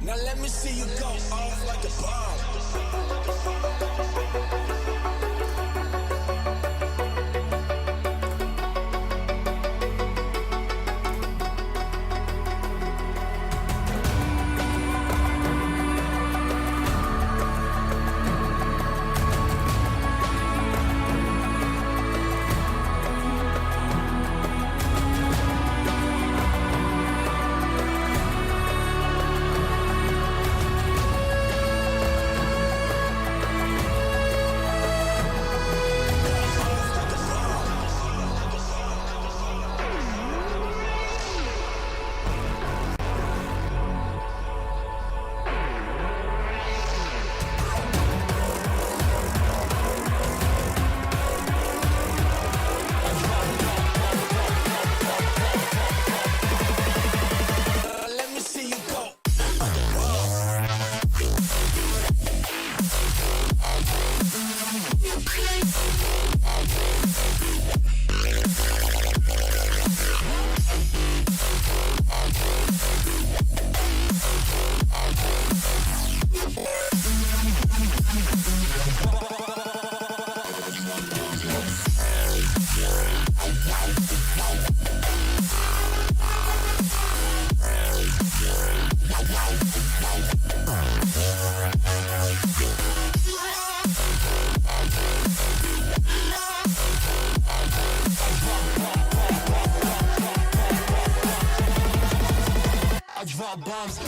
Now let me see you go off like a bomb. Bombs.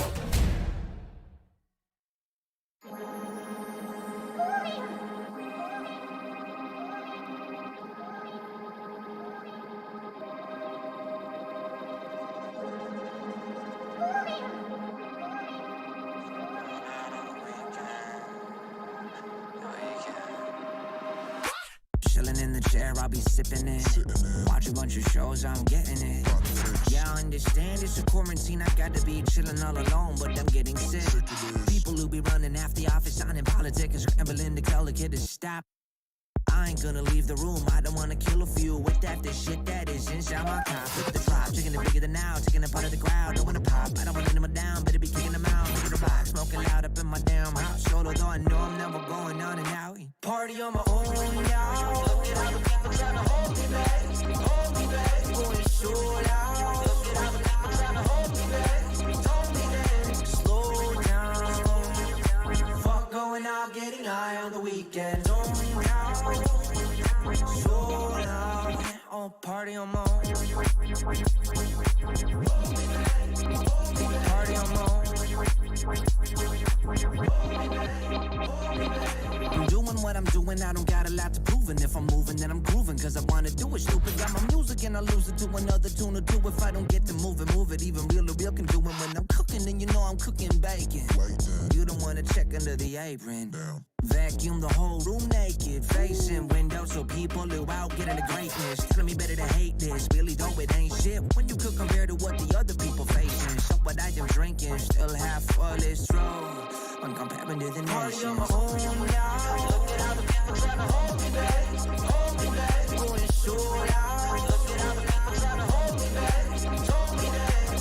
Chilling in the chair, I'll be sipping it. Watch a bunch of shows, I'm getting it. Yeah, I understand it's a quarantine, I gotta be chilling all alone, but I'm getting sick. People who be running half the office, signing politics and scrambling to tell the kid to stop. I ain't gonna leave the room, I don't wanna kill a few with that, the shit that is inside my cop. Look at the drop, taking it bigger than now, taking it part of the crowd, don't wanna pop, I don't wanna them down, better be kicking them out, look at the box, smoking loud up in my damn house, solo though I know I'm never going on and out. Party on my own, y'all, look at how the people tryna hold me back, going so loud, look at how the people tryna hold me back, hold me back, slow down, fuck going out, getting high on the weekend, so loud, oh, party on my own. Party on my own. I'm doing what I'm doing, I don't got a lot to prove. And if I'm moving, then I'm grooving, cause I wanna do it. Stupid, got my music and I lose it to another tune or two. If I don't get to move it. Even real can do it when I'm cooking. And you know I'm cooking bacon. You don't wanna check under the apron. Vacuum the whole room naked, facing windows so people who out getting the greatness. Telling me better to hate this, really though it ain't shit when you could compare to what the other people facing. So what I am drinking, still half full is true when comparing to the nations. Party on my own now, look at how the people tryna hold me back, going so loud. Look at how the people tryna hold me back,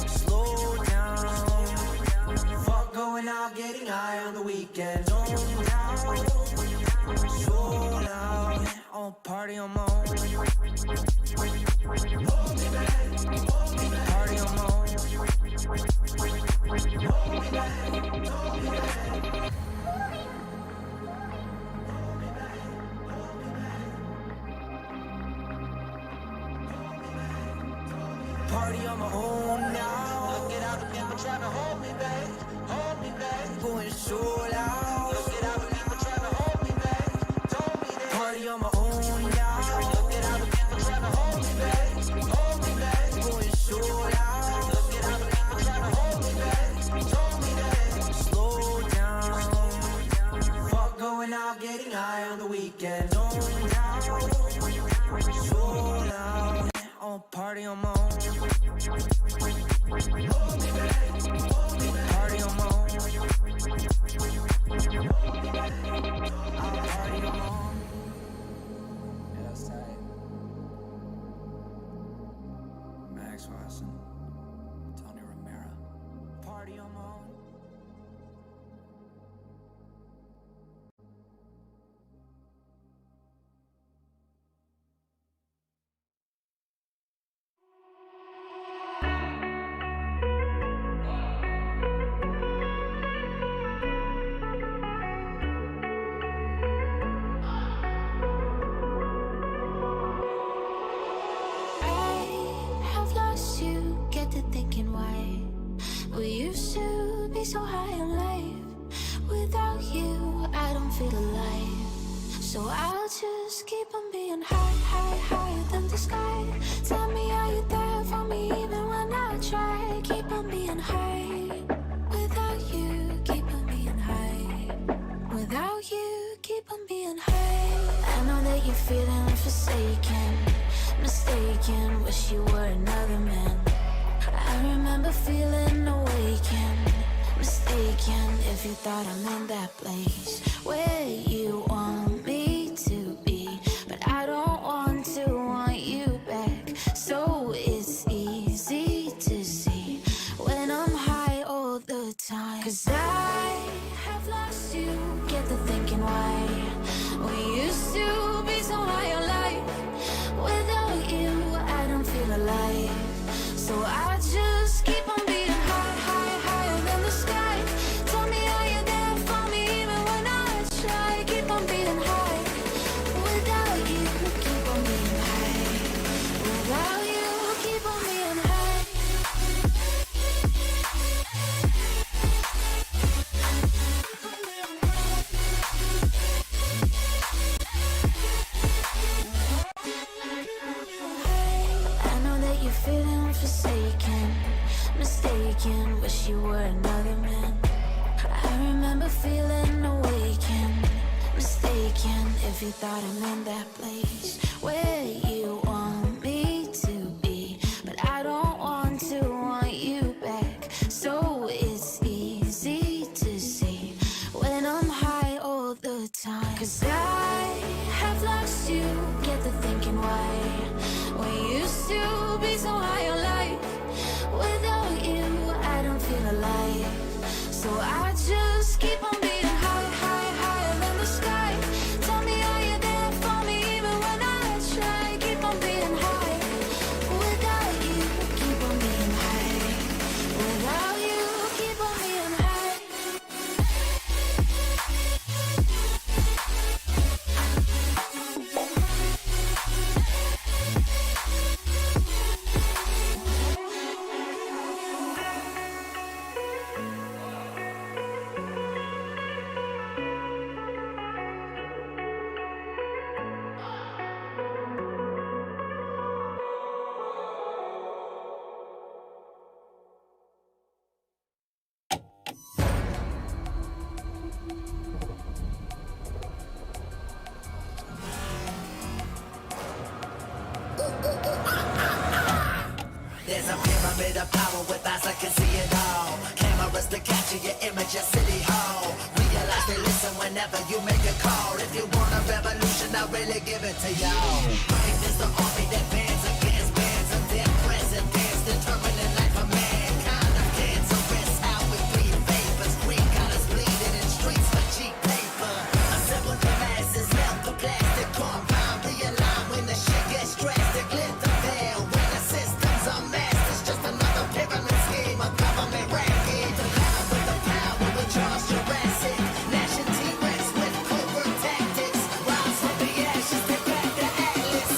slow down, fuck going out, getting high on the weekend. So loud, oh, party on my own. Party on my own. Party on my own now. Look at how the people tryna hold me back, going so loud. Look at how the people tryna hold me back, party on my own now. Look at how the people tryna hold me high on the weekend. Going down, so loud. I'll party on my own. Party on my own. I'll party on my own. Yeah, that's tight. Max Watson, Tony Romero. Party on my own. So high in life, without you, I don't feel alive. So I'll just keep on being higher than the sky. Tell me, are you there for me even when I try? Keep on being high, without you, keep on being high. Without you, keep on being high. I know that you're feeling forsaken, mistaken, wish you were another man. I remember feeling awakened, mistaken if you thought I'm in that place where you want me to be, but I don't want you back. So it's easy to see when I'm high all the time, 'cause I have lost you. Get the thinking why we used to be so high on life. Without you, I don't feel alive. So I just keep on being higher than the sky. Tell me, are you there for me even when I try? Keep on being high. Without you, keep on being high. Without you, keep on being high. I know that you're feeling forsaken, mistaken, wish you were another man. I remember feeling awakened, mistaken if you thought I'm in that place where you want me to be, but I don't want you back. So it's easy to see when I'm high all the time, 'cause I have lost you. Get the thinking why we used to be so high on life. Without you, I don't feel alive. So I just keep on being higher than the sky. Tell me, are you there for me even when I try? Keep on being high. Without you, keep on being high. Without you, keep on being high. There's a pyramid of power with eyes that can see it all. Cameras to capture your image at City Hall. Realize they listen whenever you make a call. If you want a revolution, I'll really give it to y'all. Right is the army that bands against bands of dead presidents, determining life of mankind. Of cancerous, how we breathe vapors. Green colors bleeding in streets for cheap paper. Assemble the masses, melt the plastic compound. Realign when the shit gets drastic. Lit the veil when the systems are masked. It's just another pyramid scheme of government racket. The power with the power with Charles Jurassic. Gnashing T-Rex with covert tactics. Rise from the ashes, get back to Atlas.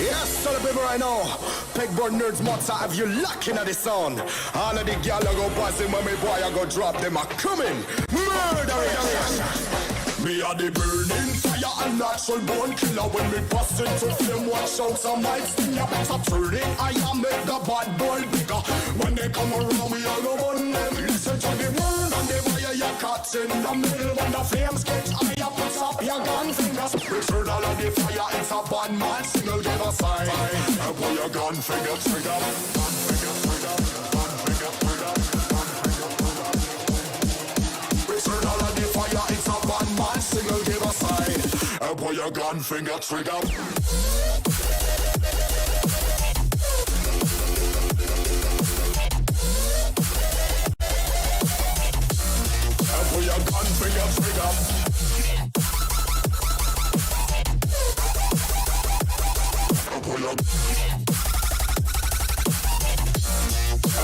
Yes, tell the people right now. Pegboard nerds, matter have you locking at the sound. All of the gal I go passing when me boy I go drop them a coming. Murder. Me are the burning fire and natural born killer. When me bust into flame, watch out some might sting. You better turn it, I am make the bad boy bigger. When they come around, we all go on them. Listen to the word and the fire you caught in the middle. When the flames get higher, put up your gun fingers. Return all of the fire, it's a bad man signal, give a sign. And put your gun finger trigger. Gun finger trigger. Gun finger trigger. Gun finger trigger. Return all of the fire, it's a bad man signal, give a sign. And put your gun finger trigger. Put your gun finger trigger.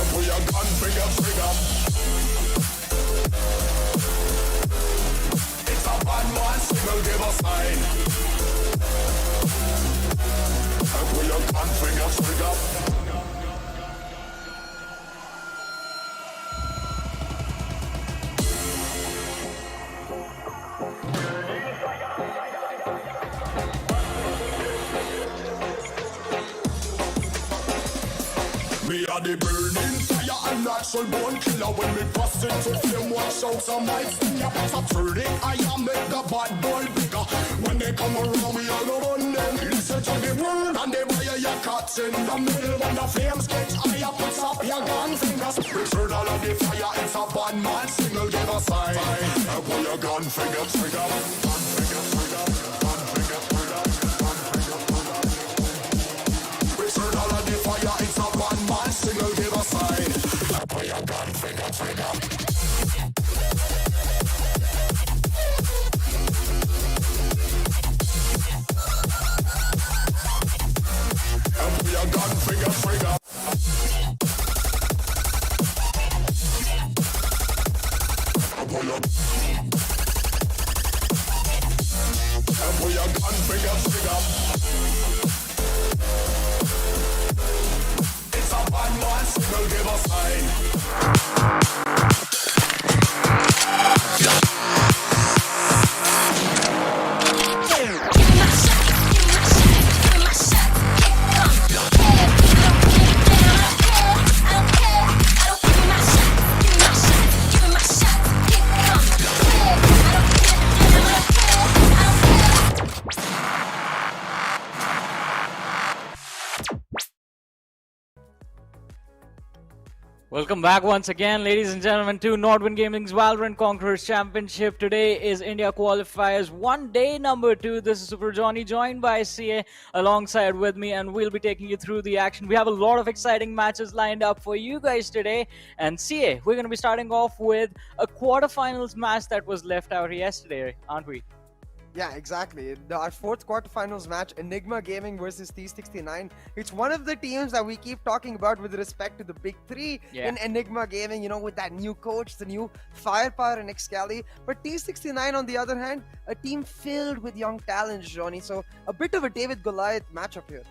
Put your gun finger trigger. It's a bad man signal, give a sign. Put your gun finger trigger. Me are the burning fire and natural born killer. When me bust into flame, watch out some might sting. You better turn it, I am make the bad boy bigger. When they come around, we all go on them. Listen to the word and the fire you caught in the middle. When the flames get higher, put up your gun fingers. Return all of the fire, it's a bad man signal, give a sign. And put your gun finger trigger. Gun finger trigger. Gun finger trigger. Gun finger trigger. Return all of the fire, it's a bad man signal, give a sign. Put your gun finger trigger. Put your gun finger trigger. Put your gun finger trigger. It's a bad man signal, give a sign. Welcome back once again, ladies and gentlemen, to NODWIN Gaming's Valorant Conquerors Championship. Today is India Qualifiers 1 day number 2. This is Super Johnny, joined by CA alongside with me, and we'll be taking you through the action. We have a lot of exciting matches lined up for you guys today. And CA, we're going to be starting off with a quarterfinals match that was left out yesterday, aren't we? Yeah, exactly. Our fourth quarterfinals match, Enigma Gaming versus T69. It's one of the teams that we keep talking about with respect to the big three in Enigma Gaming, you know, with that new coach, the new firepower in Excali. But T69, on the other hand, a team filled with young talent, Johnny. So a bit of a David Goliath matchup here.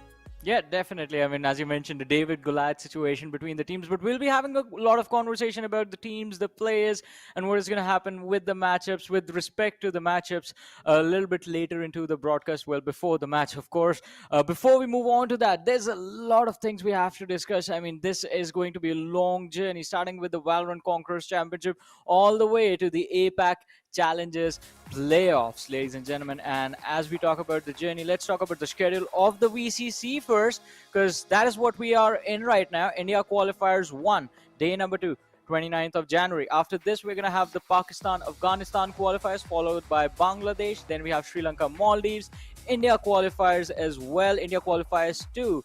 Yeah, definitely. I mean, as you mentioned, the David Goliath situation between the teams, but we'll be having a lot of conversation about the teams, the players, and what is going to happen with the matchups, with respect to the matchups, a little bit later into the broadcast, well, before the match, of course. Before we move on to that, there's a lot of things we have to discuss. I mean, this is going to be a long journey, starting with the Valorant Conquerors Championship all the way to the APAC Challenges playoffs, ladies and gentlemen. And as we talk about the journey, let's talk about the schedule of the VCC first, because that is what we are in right now. India Qualifiers 1, day number 2, 29th of January. After this, we're going to have the Pakistan-Afghanistan qualifiers, followed by Bangladesh. Then we have Sri Lanka, Maldives, India qualifiers as well, India Qualifiers 2.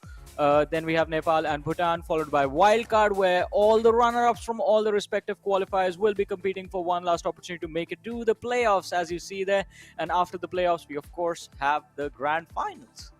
Then we have Nepal and Bhutan, followed by Wildcard, where all the runner-ups from all the respective qualifiers will be competing for one last opportunity to make it to the playoffs, as you see there. And after the playoffs, we, of course, have the grand finals.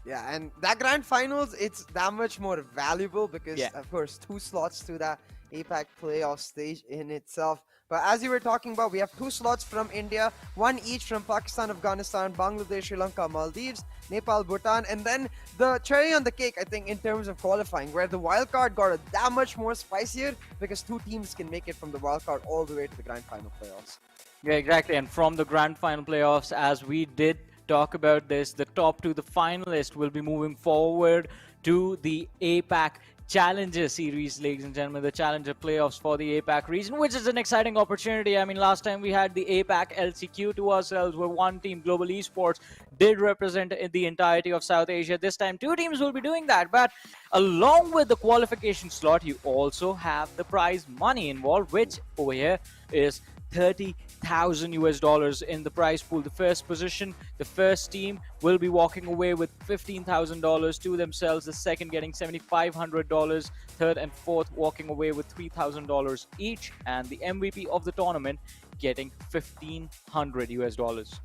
Yeah, and that grand finals, it's that much more valuable because, of course, 2 slots to that APAC playoff stage in itself. But as you were talking about, we have 2 slots from India, 1 each from Pakistan, Afghanistan, Bangladesh, Sri Lanka, Maldives, Nepal, Bhutan, and then the cherry on the cake, I think, in terms of qualifying, where the wildcard got that much more spicier because 2 teams can make it from the wildcard all the way to the grand final playoffs. Yeah, exactly. And from the grand final playoffs, as we did talk about this, the top 2, the finalists, will be moving forward to the APAC Challenger Series, ladies and gentlemen, the Challenger playoffs for the APAC region, which is an exciting opportunity. I mean, last time we had the APAC LCQ to ourselves, where one team, Global Esports, did represent the entirety of South Asia. This time, 2 teams will be doing that. But along with the qualification slot, you also have the prize money involved, which over here is $30,000 in the prize pool. The first position, the first team, will be walking away with $15,000 to themselves. The second getting $7,500. Third and fourth walking away with $3,000 each. And the MVP of the tournament getting $1,500.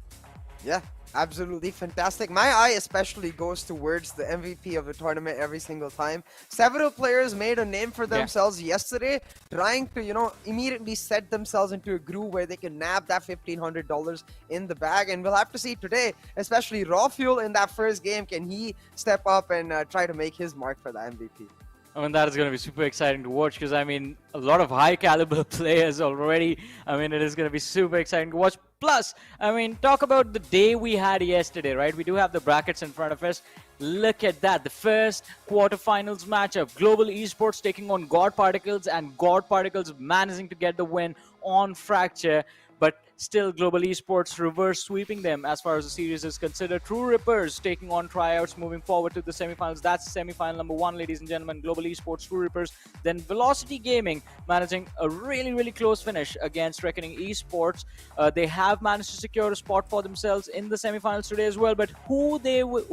Yeah, absolutely fantastic. My eye especially goes towards the MVP of the tournament every single time. Several players made a name for themselves yesterday, trying to, immediately set themselves into a groove where they can nab that $1,500 in the bag. And we'll have to see today, especially Raw Fuel in that first game, can he step up and try to make his mark for the MVP? I mean, that is going to be super exciting to watch because, I mean, a lot of high caliber players already. I mean, it is going to be super exciting to watch. Plus, I mean, talk about the day we had yesterday, right? We do have the brackets in front of us. Look at that. The first quarterfinals matchup. Global Esports taking on God Particles, and God Particles managing to get the win on Fracture. But still, Global Esports reverse sweeping them as far as the series is considered. True Rippers taking on Tryouts, moving forward to the semifinals. That's semifinal number 1, ladies and gentlemen. Global Esports, True Rippers. Then Velocity Gaming managing a really, really close finish against Reckoning Esports. They have managed to secure a spot for themselves in the semifinals today as well. But who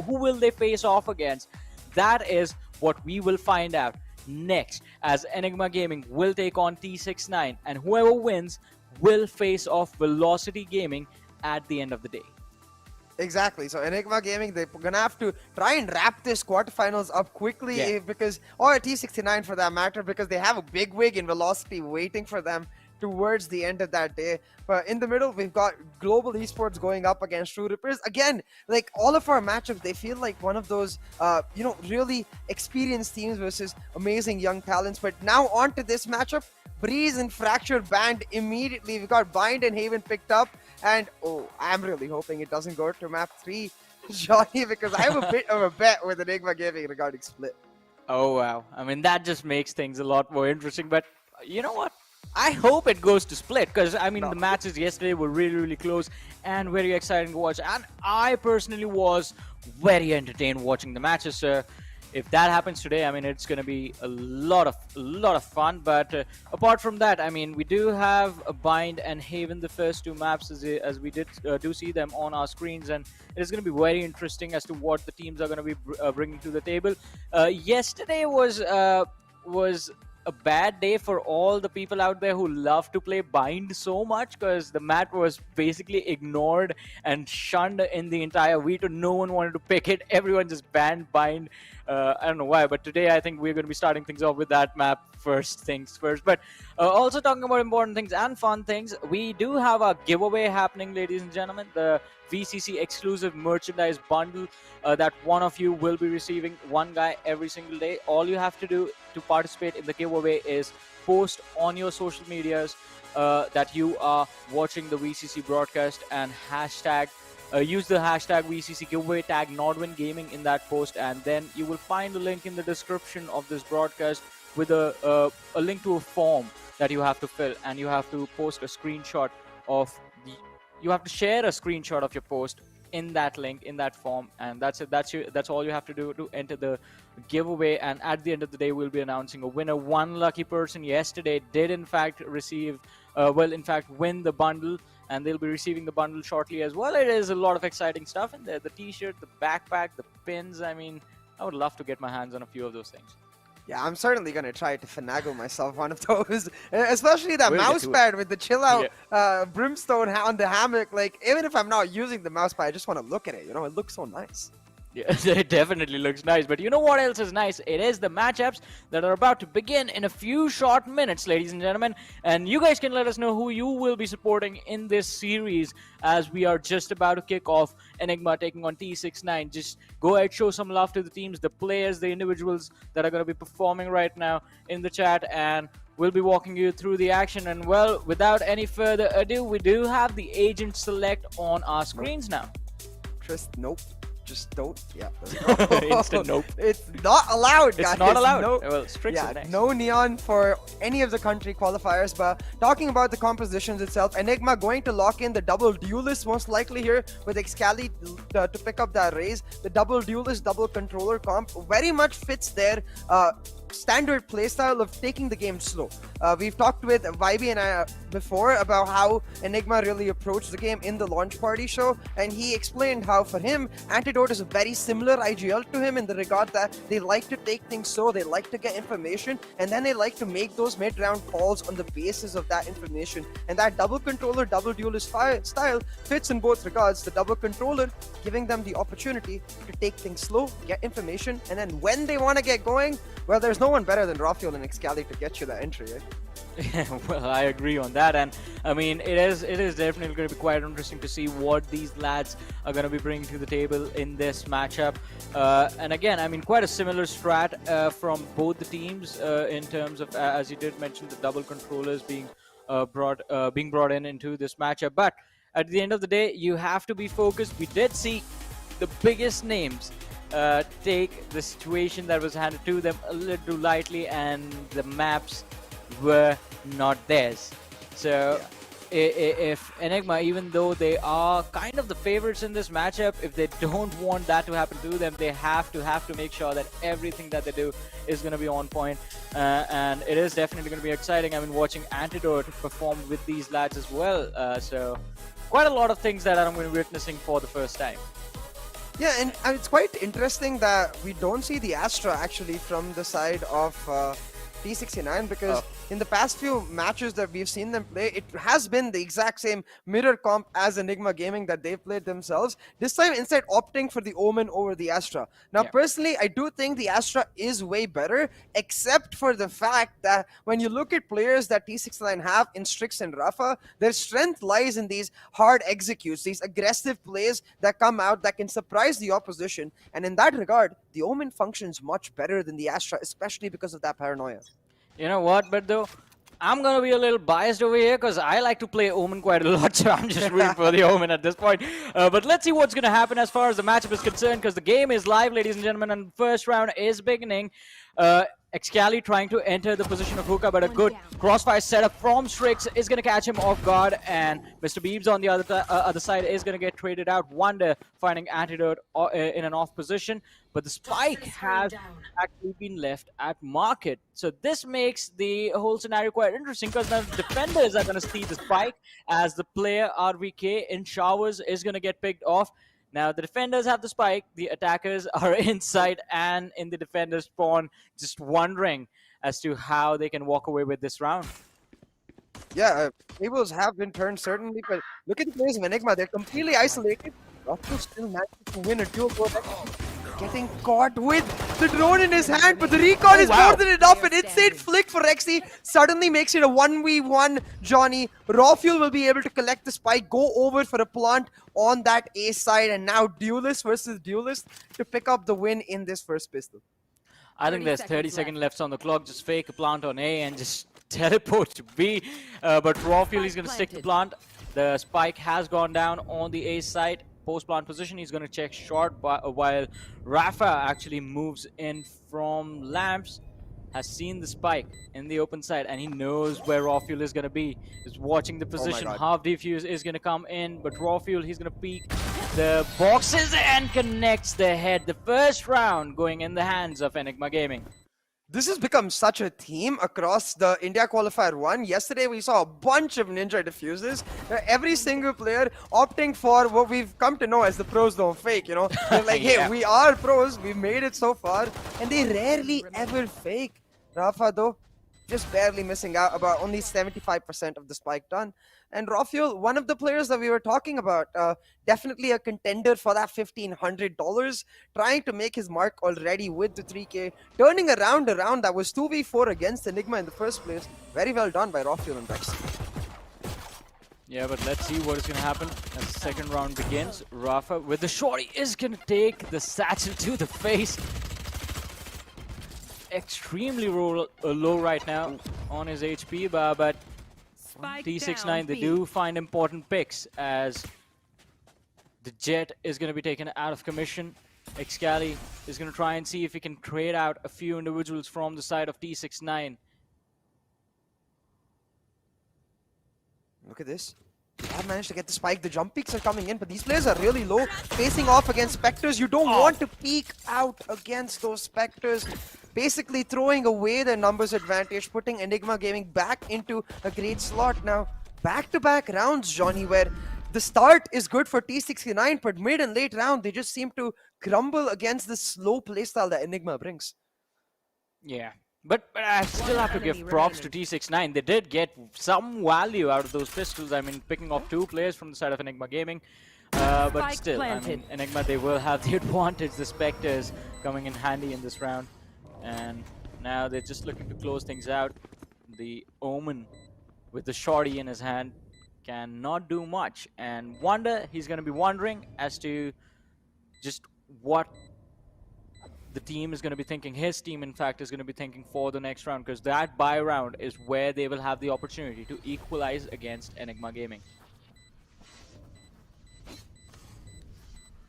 will they face off against? That is what we will find out next, as Enigma Gaming will take on T69, and whoever wins will face off Velocity Gaming at the end of the day. Exactly. So Enigma Gaming, they're gonna have to try and wrap this quarterfinals up quickly because, or T69 for that matter, because they have a big wig in Velocity waiting for them towards the end of that day. But in the middle, we've got Global Esports going up against True Rippers. Again, like all of our matchups, they feel like one of those, really experienced teams versus amazing young talents. But now on to this matchup. Breeze and Fracture banned immediately. We got Bind and Haven picked up. And, I'm really hoping it doesn't go to map 3, Johnny, because I have a bit of a bet with Enigma Gaming regarding split. Oh, wow. I mean, that just makes things a lot more interesting. But you know what? I hope it goes to split because, I mean, the matches yesterday were really, really close and very exciting to watch. And I personally was very entertained watching the matches, sir. If that happens today, I mean, it's going to be a lot of fun. But apart from that, I mean, we do have a Bind and Haven, the first 2 maps, as we do see them on our screens, and it is going to be very interesting as to what the teams are going to be bringing to the table. Yesterday was a bad day for all the people out there who love to play Bind so much, because the map was basically ignored and shunned in the entire veto. No one wanted to pick it. Everyone just banned Bind. I don't know why, but today I think we're going to be starting things off with that map first things first. But also talking about important things and fun things, we do have a giveaway happening, ladies and gentlemen. The VCC exclusive merchandise bundle that one of you will be receiving, one guy every single day. All you have to do to participate in the giveaway is post on your social medias that you are watching the VCC broadcast and use the hashtag VCC giveaway, tag NODWIN Gaming in that post, and then you will find the link in the description of this broadcast with a link to a form that you have to fill, and you have to post a screenshot of you have to share a screenshot of your post in that link, in that form, and that's it. That's all you have to do to enter the giveaway. And at the end of the day, we'll be announcing a winner. One lucky person yesterday did in fact receive win the bundle, and they'll be receiving the bundle shortly as well. It is a lot of exciting stuff in there: the t-shirt, the backpack, the pins. I mean, I would love to get my hands on a few of those things. Yeah, I'm certainly going to try to finagle myself one of those, especially that mouse pad with the chill out brimstone on the hammock. Like, even if I'm not using the mouse pad, I just want to look at it. You know, it looks so nice. Yeah, it definitely looks nice. But you know what else is nice? It is the matchups that are about to begin in a few short minutes, ladies and gentlemen. And you guys can let us know who you will be supporting in this series as we are just about to kick off Enigma taking on T69. Just go ahead, show some love to the teams, the players, the individuals that are going to be performing right now in the chat. And we'll be walking you through the action. And well, without any further ado, we do have the agent select on our screens now. Nope. Just don't. Yeah. Instant nope. It's not allowed, guys. It's not allowed. No, Well, strict yeah, next. no neon for any of the country qualifiers. But talking about the compositions itself, Enigma going to lock in the double duelist most likely here with Excali to pick up that raise. The double duelist, double controller comp very much fits their standard playstyle of taking the game slow. We've talked with Vibe and I before about how Enigma really approached the game in the launch party show, and he explained how for him Antidote is a very similar IGL to him in the regard that they like to take things slow, they like to get information, and then they like to make those mid-round calls on the basis of that information. And that double controller, double duelist style fits in both regards. The double controller giving them the opportunity to take things slow, get information, and then when they want to get going, well, there's no one better than Rafael and Excali to get you that entry, right? Yeah, well, I agree on that, and I mean it is definitely going to be quite interesting to see what these lads are going to be bringing to the table in this matchup. And again, I mean quite a similar strat from both the teams in terms of, as you did mention, the double controllers being brought in into this matchup. But at the end of the day, you have to be focused. We did see the biggest names take the situation that was handed to them a little too lightly, and the maps were not theirs. So if Enigma, even though they are kind of the favorites in this matchup, if they don't want that to happen to them, they have to make sure that everything that they do is going to be on point. And it is definitely going to be exciting. I mean, watching Antidote perform with these lads as well. So quite a lot of things that I'm going to be witnessing for the first time. Yeah, and it's quite interesting that we don't see the Astra actually from the side of T69, because in the past few matches that we've seen them play, it has been the exact same mirror comp as Enigma Gaming that they've played themselves. This time, instead opting for the Omen over the Astra. Now, personally, I do think the Astra is way better, except for the fact that when you look at players that T69 have in Strix and Rafa, their strength lies in these hard executes, these aggressive plays that come out that can surprise the opposition. And in that regard, the Omen functions much better than the Astra, especially because of that paranoia. You know what, but though, I'm going to be a little biased over here because I like to play Omen quite a lot, so I'm just rooting for the Omen at this point. But let's see what's going to happen as far as the matchup is concerned, because the game is live, ladies and gentlemen, and the first round is beginning. Excali trying to enter the position of Hookah, but a good crossfire setup from Strix is going to catch him off guard, and Mr. Beebs on the other side is going to get traded out. Wonder finding Antidote in an off position, but the spike has actually been left at market. So this makes the whole scenario quite interesting, because now the defenders are going to see the spike as the player RVK in showers is going to get picked off. Now, the defenders have the spike, the attackers are inside and in the defenders spawn, just wondering as to how they can walk away with this round. Yeah, tables have been turned, certainly, but look at the players of Enigma. They're completely isolated. Rocco still managed to win a duel for them. Getting caught with the drone in his hand, but the recon is more than enough. An insane flick for Rexy suddenly makes it a 1v1 Johnny. Raw Fuel will be able to collect the spike, go over for a plant on that A side, and now Duelist versus Duelist to pick up the win in this first pistol. I think there's 30 seconds left on the clock. Just fake a plant on A and just teleport to B. But Raw Fuel, he's going to stick the plant. The spike has gone down on the A side. Post-plant position, he's going to check short, while Rafa actually moves in from Lamps. Has seen the spike in the open side, and he knows where Raw Fuel is going to be. He's watching the position. Half defuse is going to come in, but Raw Fuel, he's going to peek the boxes and connects the head. The first round going in the hands of Enigma Gaming. This has become such a theme across the India Qualifier 1. Yesterday, we saw a bunch of Ninja diffuses. Every single player opting for what we've come to know as the pros don't fake, you know. They're like, hey, we are pros. We've made it so far. And they rarely ever fake. Rafa, though, just barely missing out, about only 75% of the spike done. And Rafael, one of the players that we were talking about, definitely a contender for that $1,500, trying to make his mark already with the 3K, turning around a round that was 2v4 against Enigma in the first place. Very well done by Rafael and Bex. Yeah, but let's see what is going to happen as the second round begins. Rafa with the shorty is going to take the satchel to the face. Extremely low right now on his HP, but T69, they do find important picks as the Jet is going to be taken out of commission. Excali is going to try and see if he can trade out a few individuals from the side of T69. Look at this. They have managed to get the spike. The jump peaks are coming in, but these players are really low. Facing off against Spectres, you don't want to peek out against those Spectres. Basically throwing away their numbers advantage, putting Enigma Gaming back into a great slot. Now, back-to-back rounds, Johnny, where the start is good for T69, but mid and late round, they just seem to crumble against the slow playstyle that Enigma brings. Yeah. But I still have to give props to T69. They did get some value out of those pistols. I mean, picking off 2 players from the side of Enigma Gaming. But still, I mean, Enigma, they will have the advantage. The Spectres coming in handy in this round. And now they're just looking to close things out. The Omen with the shorty in his hand cannot do much. And he's going to be wondering as to just what the team is going to be thinking. His team, in fact, is going to be thinking for the next round, because that bye round is where they will have the opportunity to equalize against Enigma Gaming.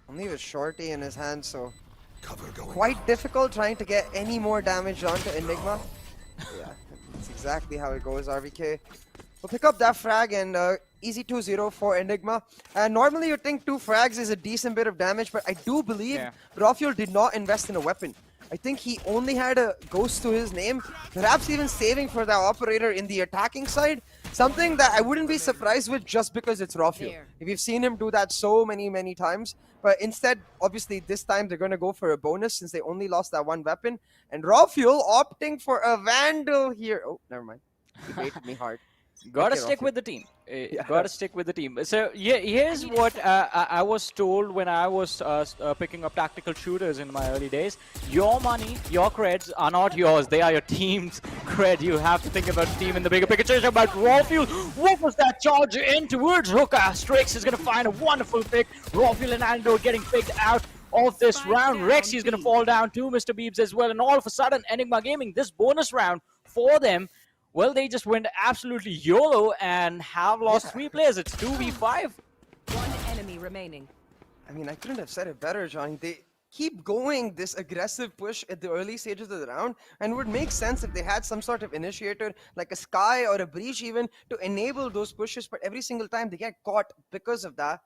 Only with shorty in his hand, so quite difficult trying to get any more damage onto Enigma. Yeah, that's exactly how it goes. RVK will pick up that frag, and easy 2-0 for Enigma. And normally you'd think 2 frags is a decent bit of damage, but I do believe Rafael did not invest in a weapon. I think he only had a ghost to his name, perhaps even saving for the operator in the attacking side. Something that I wouldn't be surprised with just because it's Rafael. We've seen him do that so many times. But instead, obviously, this time they're going to go for a bonus since they only lost that 1 weapon. And Rafael opting for a Vandal here. Oh, never mind. He baited me hard. Gotta stick with the team. Gotta stick with the team. So yeah, here's what I was told when I was picking up tactical shooters in my early days. Your money, your creds are not yours. They are your team's cred. You have to think about the team in the bigger picture. About Rafael, what was that charge in towards Hooker? Strix is gonna find a wonderful pick. Rafael and Antidote getting picked out of this round. Rexy is gonna fall down to Mr. Beebs as well. And all of a sudden, Enigma Gaming, this bonus round for them, well, they just went absolutely YOLO and have lost 3 players. It's 2v5. 1 enemy remaining. I mean, I couldn't have said it better, Johnny. They keep going this aggressive push at the early stages of the round, and it would make sense if they had some sort of initiator, like a Sky or a Breach even, to enable those pushes, but every single time they get caught because of that.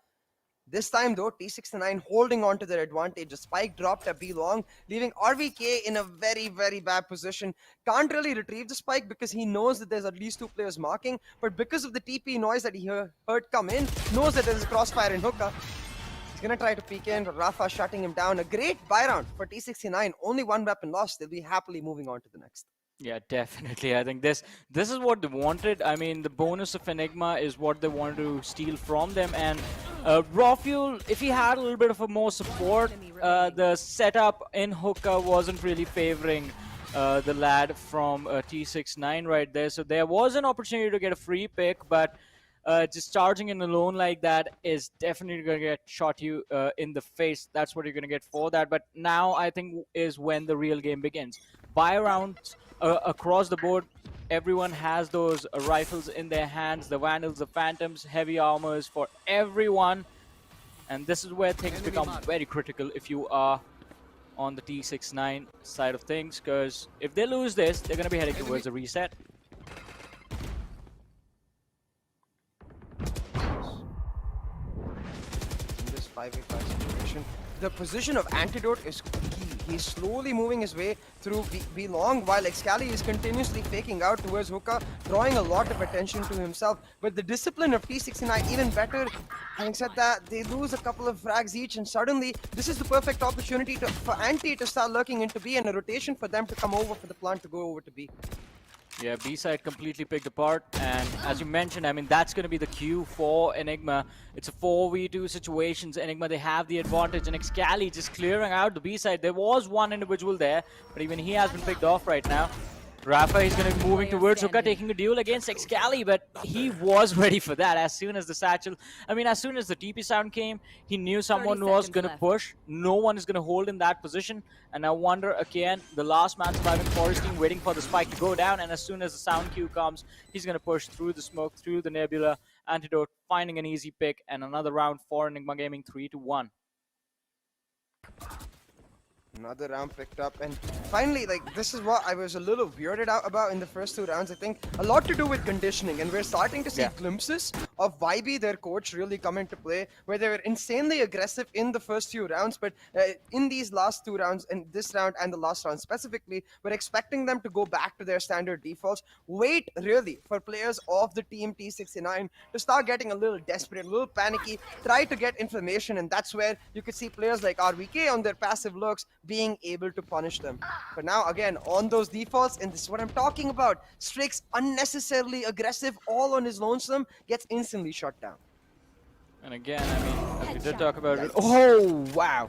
This time though, T69 holding on to their advantage. A spike dropped at B long, leaving RVK in a very bad position. Can't really retrieve the spike because he knows that there's at least 2 players marking, but because of the TP noise that he heard come in, knows that there's a crossfire in Hookah. He's gonna try to peek in, but Rafa shutting him down. A great buy round for T69. Only 1 weapon lost. They'll be happily moving on to the next. Yeah, definitely. I think this is what they wanted. I mean, the bonus of Enigma is what they wanted to steal from them. And Rafael, if he had a little bit of a more support, the setup in Hookah wasn't really favoring the lad from T69 right there. So there was an opportunity to get a free pick, but just charging in alone like that is definitely going to get shot you in the face. That's what you're going to get for that. But now I think is when the real game begins. Buy rounds across the board. Everyone has those rifles in their hands, the Vandals, the Phantoms, heavy armors for everyone. And this is where things become very critical if you are on the T69 side of things, because if they lose this, they're going to be heading towards a reset. In this 5v5 situation, the position of Antidote is key. He's slowly moving his way through B long, while Excali is continuously faking out towards Hookah, drawing a lot of attention to himself. But the discipline of T69 even better. Having said that, they lose a couple of frags each, and suddenly this is the perfect opportunity for Anti to start lurking into B, and a rotation for them to come over for the plant to go over to B. Yeah, B-side completely picked apart, and as you mentioned, I mean, that's going to be the cue for Enigma. It's a 4v2 situations. Enigma, they have the advantage, and Excali just clearing out the B-side. There was one individual there, but even he has been picked off right now. Rafa is going to be moving towards Suka, taking a duel against Excali, but he was ready for that as soon as the satchel. I mean, as soon as the TP sound came, he knew someone was going to push. No one is going to hold in that position. And I wonder, again, the last man surviving Forest team waiting for the spike to go down. And as soon as the sound cue comes, he's going to push through the smoke, through the nebula, antidote, finding an easy pick. And another round for Enigma Gaming, 3-1. Another round picked up, and finally, like, this is what I was a little weirded out about in the first 2 rounds. I think a lot to do with conditioning, and we're starting to see glimpses of Vibe, their coach, really come into play, where they were insanely aggressive in the first few rounds, but in these last 2 rounds, in this round and the last round specifically, we're expecting them to go back to their standard defaults. Wait, really, for players of the team T69 to start getting a little desperate, a little panicky, try to get information, and that's where you could see players like RVK on their passive looks being able to punish them. But now again on those defaults, and this is what I'm talking about, Strix unnecessarily aggressive all on his lonesome, gets instantly shut down. And again, I mean, as we did talk about it. Oh wow,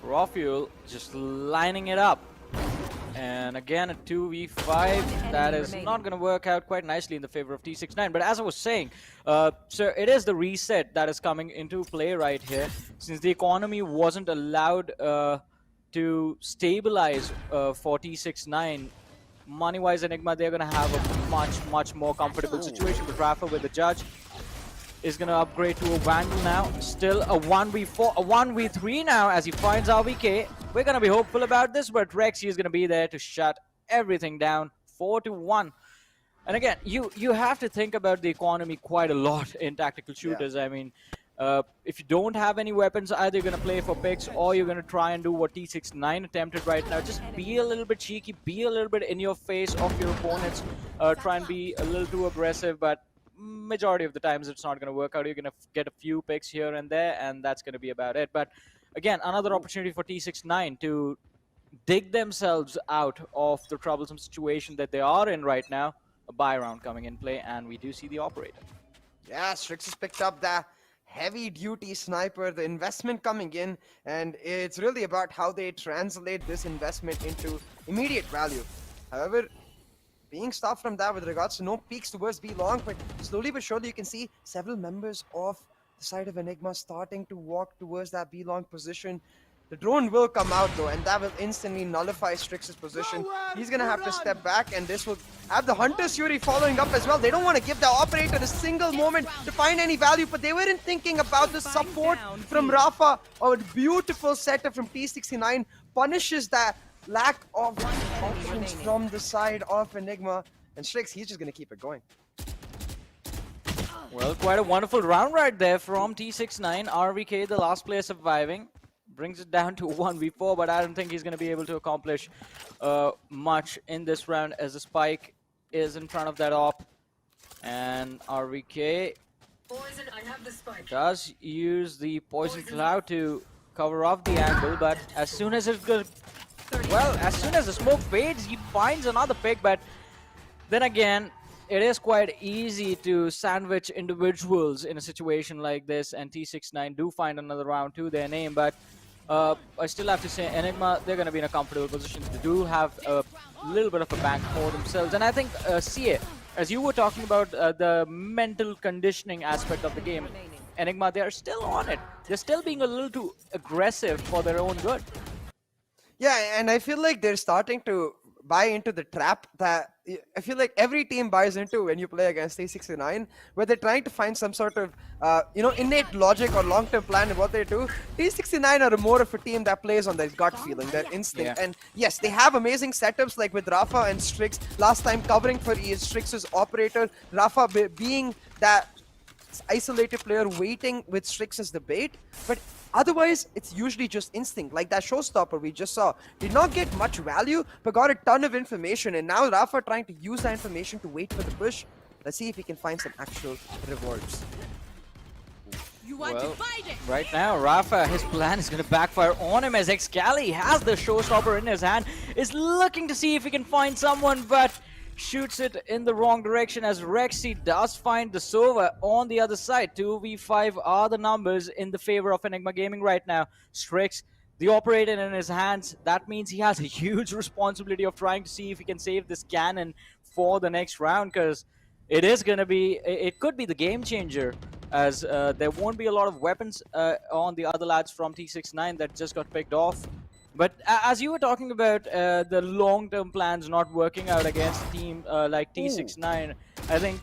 Raw Fuel just lining it up, and again a 2v5 that is not going to work out quite nicely in the favor of T69. But as I was saying, so it is the reset that is coming into play right here, since the economy wasn't allowed to stabilize for T69. Money-wise, Enigma, they're going to have a much more comfortable situation. But Rafa with the judge is going to upgrade to a Vandal now. Still a 1v4, a 1v3 now as he finds RVK. We're going to be hopeful about this, but Rexy is going to be there to shut everything down. 4-1. And again, you have to think about the economy quite a lot in tactical shooters. I mean, if you don't have any weapons, either you're going to play for picks or you're going to try and do what T69 attempted right now. Just be a little bit cheeky, be a little bit in your face of your opponents, try and be a little too aggressive, but majority of the times it's not going to work out. You're going to get a few picks here and there, and that's going to be about it. But again, another opportunity for T69 to dig themselves out of the troublesome situation that they are in right now. A buy round coming in play, and we do see the operator. Yeah, Strix has picked up that heavy duty sniper, the investment coming in, and it's really about how they translate this investment into immediate value. However, being stopped from that with regards to no peaks towards B long, but slowly but surely you can see several members of the side of Enigma starting to walk towards that B long position. The drone will come out though, and that will instantly nullify Strix's position. He's gonna have to step back, and this will have the Hunter's Fury following up as well. They don't want to give the operator a single moment to find any value, but they weren't thinking about the support from Rafa. A beautiful setup from T69 punishes that lack of options from the side of Enigma. And Strix, he's just gonna keep it going. Well, quite a wonderful round right there from T69. RVK, the last player surviving. Brings it down to 1v4, but I don't think he's going to be able to accomplish much in this round as the spike is in front of that op. And RVK does use the poison cloud to cover off the angle, but as soon as it's good, well, as soon as the smoke fades, he finds another pick. But then again, it is quite easy to sandwich individuals in a situation like this, and T69 do find another round to their name, but I still have to say Enigma, they're going to be in a comfortable position. They do have a little bit of a bank for themselves. And I think CA, as you were talking about the mental conditioning aspect of the game, Enigma, they are still on it. They're still being a little too aggressive for their own good. Yeah, and I feel like they're starting to buy into the trap that I feel like every team buys into when you play against T69, where they're trying to find some sort of innate logic or long-term plan in what they do. T69 are more of a team that plays on their gut feeling, their instinct. And yes, they have amazing setups like with Rafa and Strix last time covering for Strix's operator, Rafa being that isolated player waiting with Strix as the bait, but otherwise it's usually just instinct, like that showstopper we just saw. Did not get much value, but got a ton of information, and now Rafa trying to use that information to wait for the push. Let's see if he can find some actual rewards. Well, right now, Rafa, his plan is going to backfire on him as Excali has the showstopper in his hand, is looking to see if he can find someone, but shoots it in the wrong direction as Rexy does find the Sova on the other side. 2v5 are the numbers in the favor of Enigma Gaming right now. Strix, the operator in his hands, that means he has a huge responsibility of trying to see if he can save this cannon for the next round, because it is going to be, it could be the game changer, as there won't be a lot of weapons on the other lads from T69 that just got picked off. But as you were talking about the long-term plans not working out against a team like T69, I think,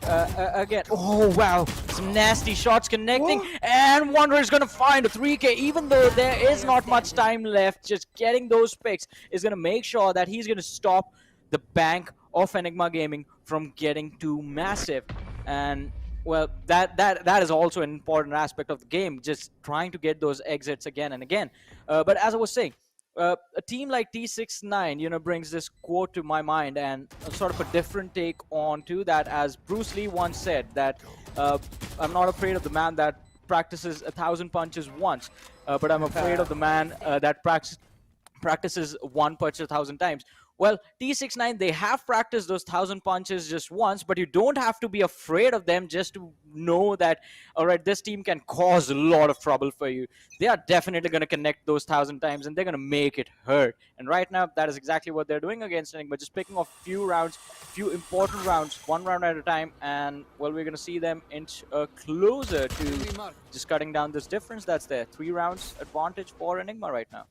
again, oh wow, some nasty shots connecting, and Wanderer is going to find a 3K, even though there is not much time left. Just getting those picks is going to make sure that he's going to stop the bank of Enigma Gaming from getting too massive. And well, that is also an important aspect of the game, just trying to get those exits again and again. But as I was saying, a team like T69, you know, brings this quote to my mind, and sort of a different take on to that, as Bruce Lee once said that I'm not afraid of the man that practices 1,000 punches once, but I'm afraid of the man that practices one punch 1,000 times. Well, T69, they have practiced those 1,000 punches just once, but you don't have to be afraid of them just to know that, all right, this team can cause a lot of trouble for you. They are definitely going to connect those 1,000 times, and they're going to make it hurt. And right now, that is exactly what they're doing against Enigma, just picking off a few rounds, few important rounds, one round at a time, and, well, we're going to see them inch closer to just cutting down this difference that's there. 3 rounds advantage for Enigma right now.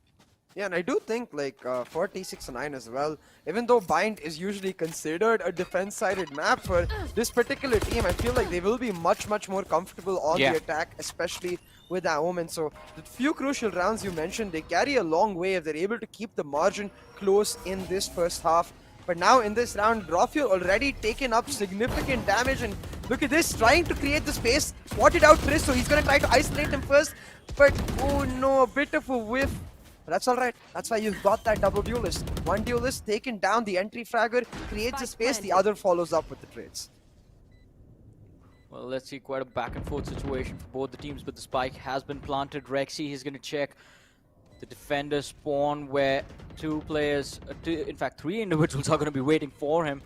Yeah, and I do think, like, for T69 as well, even though Bind is usually considered a defense-sided map, for this particular team, I feel like they will be much more comfortable on the attack, especially with that Omen. So, the few crucial rounds you mentioned, they carry a long way if they're able to keep the margin close in this first half. But now in this round, Rafiel already taken up significant damage, and look at this, trying to create the space, spotted out Chris, so he's going to try to isolate him first, but oh no, a bit of a whiff. But that's alright. That's why you've got that double duelist. One duelist taken down, the entry fragger creates a space, the other follows up with the trades. Well, let's see, quite a back and forth situation for both the teams, but the spike has been planted. Rexy, he's going to check the defender spawn where 2 players, in fact 3 individuals are going to be waiting for him.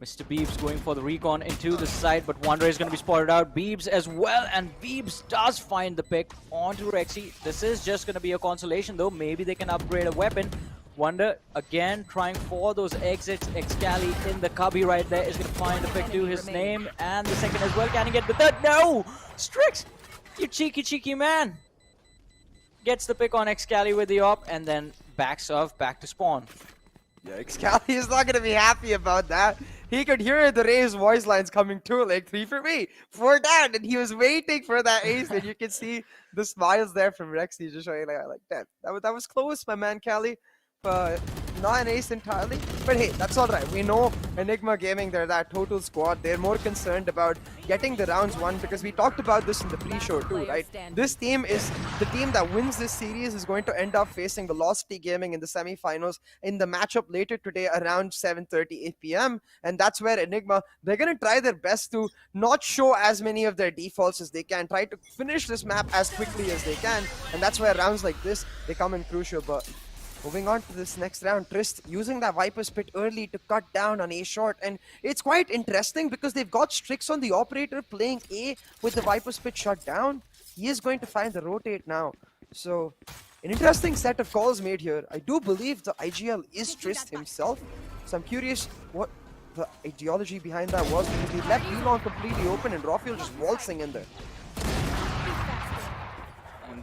Mr. Beebs going for the recon into the side, but Wanderer is going to be spotted out. Beebs as well, and Beebs does find the pick onto Rexy. This is just going to be a consolation though. Maybe they can upgrade a weapon. Wonder again trying for those exits. Excali in the cubby right there is going to find the pick to his name, and the second as well. Can he get the third? No! Strix, you cheeky man. Gets the pick on Excali with the op, and then backs off back to spawn. Yeah, Excali is not going to be happy about that. He could hear the Ray's voice lines coming too, like 3 for me, 4 down, and he was waiting for that ace, and you can see the smiles there from Rexy, just showing like that. That was close, my man Cali, but not an ace entirely. But hey, that's alright. We know Enigma Gaming, they're that total squad. They're more concerned about getting the rounds won, because we talked about this in the pre-show too, right? This team is the team that wins this series is going to end up facing Velocity Gaming in the semi-finals in the matchup later today around 7:30, 8 p.m. And that's where Enigma, they're going to try their best to not show as many of their defaults as they can, try to finish this map as quickly as they can. And that's where rounds like this, they come in crucial. But moving on to this next round, Trist using that Viper's Pit early to cut down on A short, and it's quite interesting because they've got Strix on the operator playing A with the Viper's Pit shut down. He is going to find the rotate now. So, an interesting set of calls made here. I do believe the IGL is Trist himself, so I'm curious what the ideology behind that was, because he left Elon completely open and Rafiel just waltzing in there.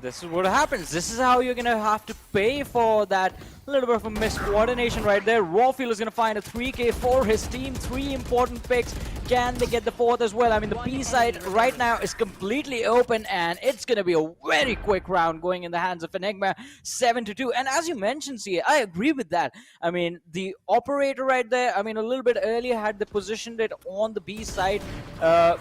This is what happens. This is how you're going to have to pay for that little bit of a miscoordination right there. Rafiel is going to find a 3K for his team. 3 important picks. Can they get the 4th as well? I mean, the B side right now is completely open, and it's going to be a very quick round going in the hands of Enigma, 7-2. And as you mentioned, CA, I agree with that. I mean, the operator right there, I mean, a little bit earlier had they positioned it on the B side,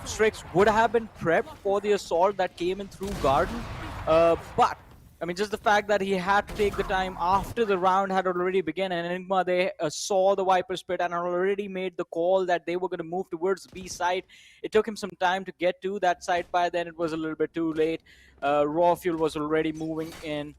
Strix would have been prepped for the assault that came in through Garden. But I mean, just the fact that he had to take the time after the round had already begun, and Enigma, they saw the Viper's Pit and already made the call that they were going to move towards the B side. It took him some time to get to that side. By then it was a little bit too late. Rafiel was already moving in,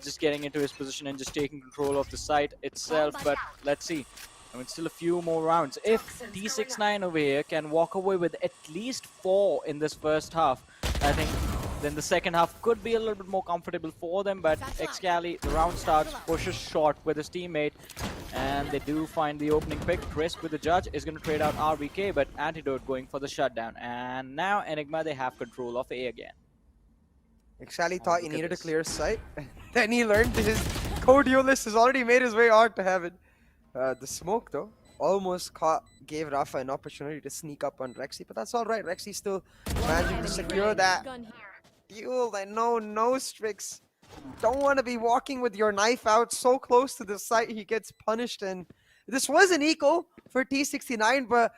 just getting into his position and just taking control of the site itself. But let's see. I mean, still a few more rounds. If T69 over here can walk away with at least 4 in this first half, I think then the second half could be a little bit more comfortable for them. But Excali, the round starts, pushes short with his teammate, and they do find the opening pick. Crisp with the judge is going to trade out RBK, but Antidote going for the shutdown. And now Enigma, they have control of A again. Excali thought he needed a clear sight. Then he learned his co-duelist has already made his way out to heaven. The smoke, though, almost gave Rafa an opportunity to sneak up on Rexy, but that's all right. Rexy still managing to secure that duel. I know, no Strix. Don't want to be walking with your knife out so close to the site. He gets punished, and this was an eco for T69, but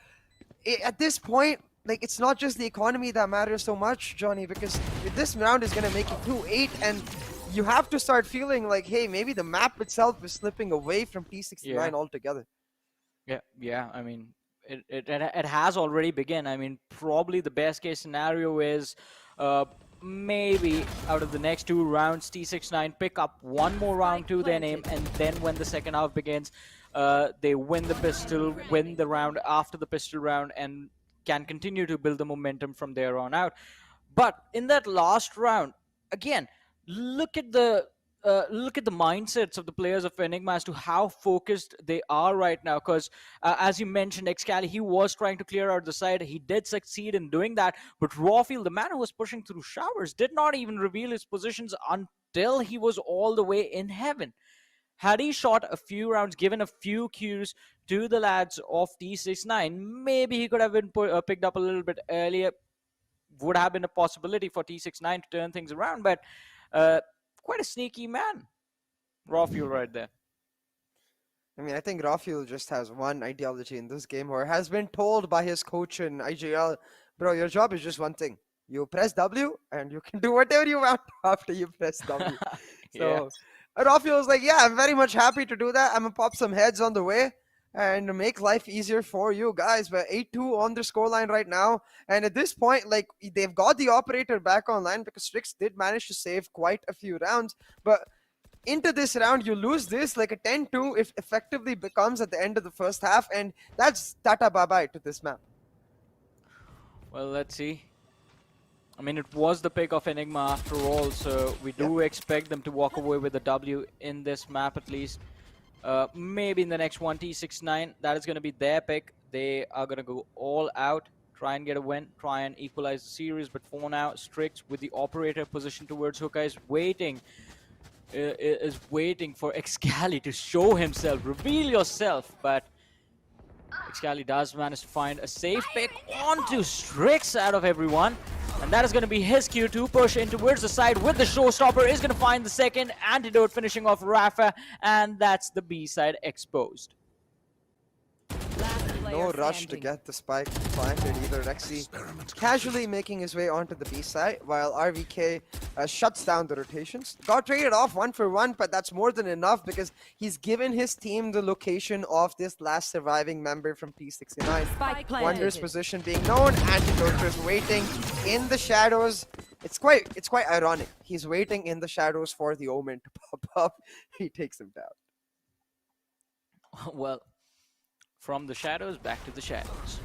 at this point, like, it's not just the economy that matters so much, Johnny, because this round is going to make it 2-8, and you have to start feeling like, hey, maybe the map itself is slipping away from T69 altogether. Yeah. I mean, it has already begun. I mean, probably the best case scenario is maybe out of the next 2 rounds, T69 pick up 1 more round to their name, and then when the second half begins, they win the pistol, win the round after the pistol round, and can continue to build the momentum from there on out. But in that last round, again, look at the mindsets of the players of Enigma as to how focused they are right now. Because as you mentioned, Excali, he was trying to clear out the side. He did succeed in doing that. But Rawfield, the man who was pushing through showers, did not even reveal his positions until he was all the way in heaven. Had he shot a few rounds, given a few cues to the lads of T69, maybe he could have been picked up a little bit earlier. Would have been a possibility for T69 to turn things around, but quite a sneaky man. Rawfield right there. I mean, I think Rawfield just has one ideology in this game, or has been told by his coach in IGL, bro, your job is just one thing. You press W, and you can do whatever you want after you press W. So Rawfield's like, yeah, I'm very much happy to do that. I'm going to pop some heads on the way and make life easier for you guys. But 8-2 on the scoreline right now. And at this point, like, they've got the operator back online because Strix did manage to save quite a few rounds. But into this round, you lose this, like a 10-2, it effectively becomes at the end of the first half. And that's tata bye-bye to this map. Well, let's see. I mean, it was the pick of Enigma after all, so we do expect them to walk away with a W in this map at least. Maybe in the next one, T69, that is going to be their pick. They are going to go all out, try and get a win, try and equalize the series. But for now, Strix with the operator position towards Hookah is waiting for Excali to show himself, reveal yourself. But Excali does manage to find a safe pick onto Strix out of everyone. And that is going to be his cue to push in towards the side with the showstopper. Is going to find the second Antidote, finishing off Rafa. And that's the B side exposed. No rush to get the spike planted either. Rexy casually making his way onto the B side, while RVK shuts down the rotations. Got traded off 1 for 1, but that's more than enough because he's given his team the location of this last surviving member from T69. Wonder's position being known. Antidote is waiting in the shadows. It's quite ironic. He's waiting in the shadows for the Omen to pop up. He takes him down. Well, from the shadows, back to the shadows.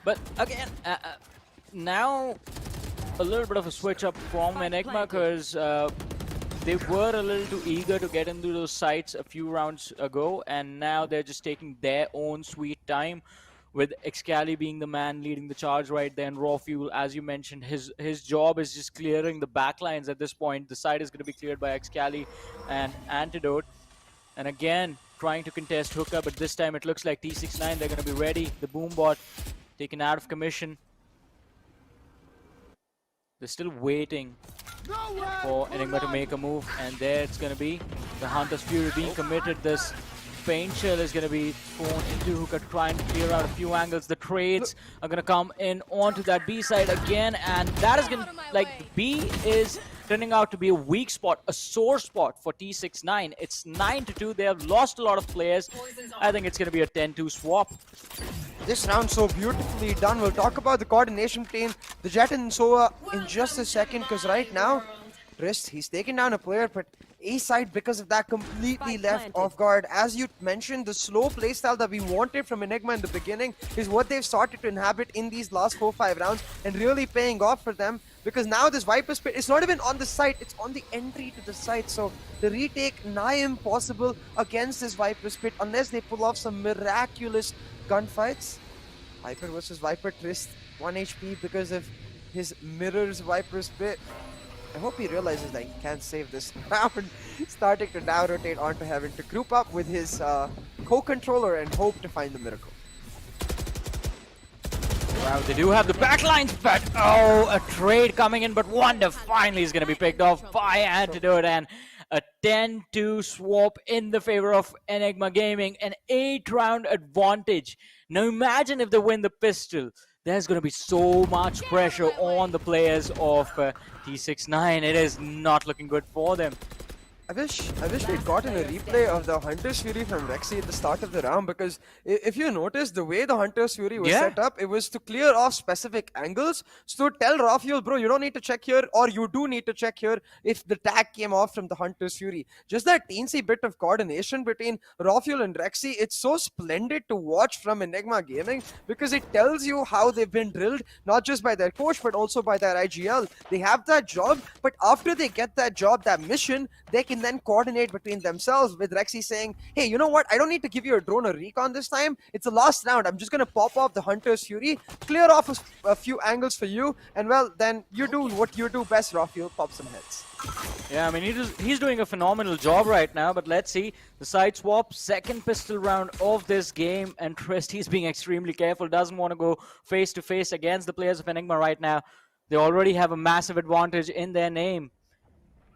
But again, now a little bit of a switch up from Enigma because they were a little too eager to get into those sites a few rounds ago, and now they're just taking their own sweet time, with Excali being the man leading the charge right there. And Rawfuel, as you mentioned, his job is just clearing the backlines at this point. The side is going to be cleared by Excali and Antidote. And again, trying to contest Hookah, but this time it looks like T69, they're going to be ready. The Boombot taken out of commission. They're still waiting for Enigma to make a move, and there it's going to be. The Hunter's Fury being committed. This Paint Shell is going to be thrown into Hookah to try and clear out a few angles. The trades are going to come in onto that B side again, and that is going to, like, B is turning out to be a weak spot, a sore spot for T69. It's 9-2. They have lost a lot of players. I think it's going to be a 10-2 swap. This round so beautifully done. We'll talk about the coordination between the Jet and Soa in just a second, because right now, Wrist, he's taken down a player, but A side, because of that, completely left off guard. As you mentioned, the slow playstyle that we wanted from Enigma in the beginning is what they've started to inhabit in these last 4-5 rounds, and really paying off for them, because now this Viper's Pit, it's not even on the site, it's on the entry to the site. So the retake nigh impossible against this Viper's Pit unless they pull off some miraculous gunfights. Viper versus Viper, Trist 1 HP because of his mirrors Viper's Pit. I hope he realizes that he can't save this round. Starting to now rotate onto Heaven to group up with his co-controller and hope to find the miracle. Wow, they do have the backlines, but oh, a trade coming in, but Wonder finally is going to be picked off by Antidote, and a 10-2 swap in the favor of Enigma Gaming, an 8-round advantage. Now imagine if they win the pistol. There's going to be so much pressure on the players of T69. It is not looking good for them. I wish we'd gotten a replay of the Hunter's Fury from Rexy at the start of the round, because if you notice the way the Hunter's Fury was set up, it was to clear off specific angles. So tell Raphael, bro, you don't need to check here, or you do need to check here if the tag came off from the Hunter's Fury. Just that teensy bit of coordination between Raphael and Rexy, it's so splendid to watch from Enigma Gaming, because it tells you how they've been drilled, not just by their coach, but also by their IGL. They have that job, but after they get that job, that mission, they can then coordinate between themselves, with Rexy saying, hey, you know what, I don't need to give you a drone or recon this time, it's the last round, I'm just going to pop off the Hunter's Fury, clear off a few angles for you, and well, then you do what you do best, Raphael, pop some heads. Yeah, I mean, he's doing a phenomenal job right now, but let's see. The side swap, second pistol round of this game, and Trist, he's being extremely careful, doesn't want to go face-to-face against the players of Enigma right now. They already have a massive advantage in their name.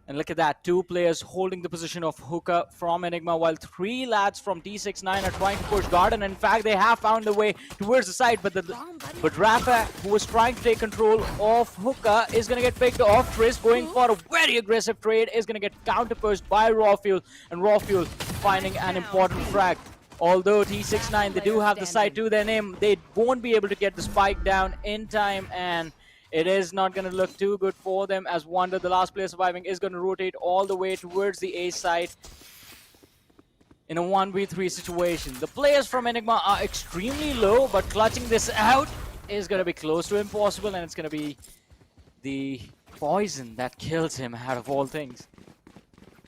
And look at that, 2 players holding the position of Hookah from Enigma, while 3 lads from T69 are trying to push Garden. In fact, they have found the way towards the side, but Rafa, who was trying to take control of Hookah, is going to get picked off. Trist going for a very aggressive trade, is going to get counter-pushed by Rawfuel, and Rawfuel finding an important frag. Although T69, they do have the side to their name, they won't be able to get the spike down in time, and it is not going to look too good for them, as Wonder, the last player surviving, is going to rotate all the way towards the A side in a 1v3 situation. The players from Enigma are extremely low, but clutching this out is going to be close to impossible, and it's going to be the poison that kills him out of all things.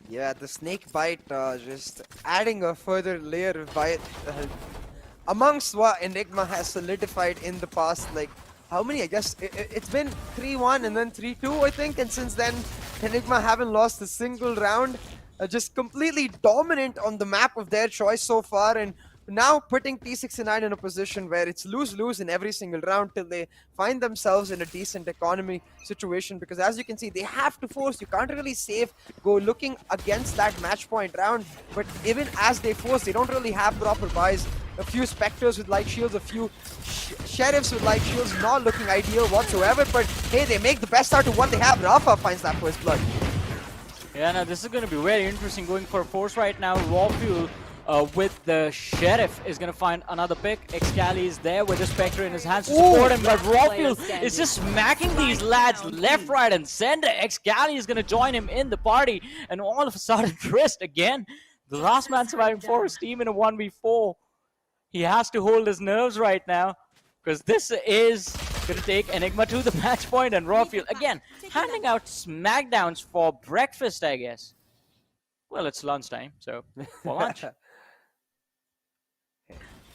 Yeah, the snake bite, just adding a further layer of bite amongst what Enigma has solidified in the past, like, how many? I guess it's been 3-1 and then 3-2, I think. And since then, Enigma haven't lost a single round. Just completely dominant on the map of their choice so far. And now putting T69 in a position where it's lose-lose in every single round till they find themselves in a decent economy situation. Because as you can see, they have to force. You can't really go looking against that match point round. But even as they force, they don't really have proper buys. A few Spectres with light shields, a few Sheriffs with light shields, not looking ideal whatsoever, but hey, they make the best out of what they have. Rafa finds that first blood. Yeah, now this is going to be very interesting, going for a force right now. Rawfuel with the Sheriff is going to find another pick. Excali is there with the Spectre in his hands to support him, but Rawfuel is just smacking these lads left, right, and center. Excali is going to join him in the party, and all of a sudden, Trist again, the last man surviving for his team in a 1v4. He has to hold his nerves right now, because this is going to take Enigma to the match point, and Rawfuel again handing out smackdowns for breakfast, I guess. Well, it's lunchtime, so for lunch.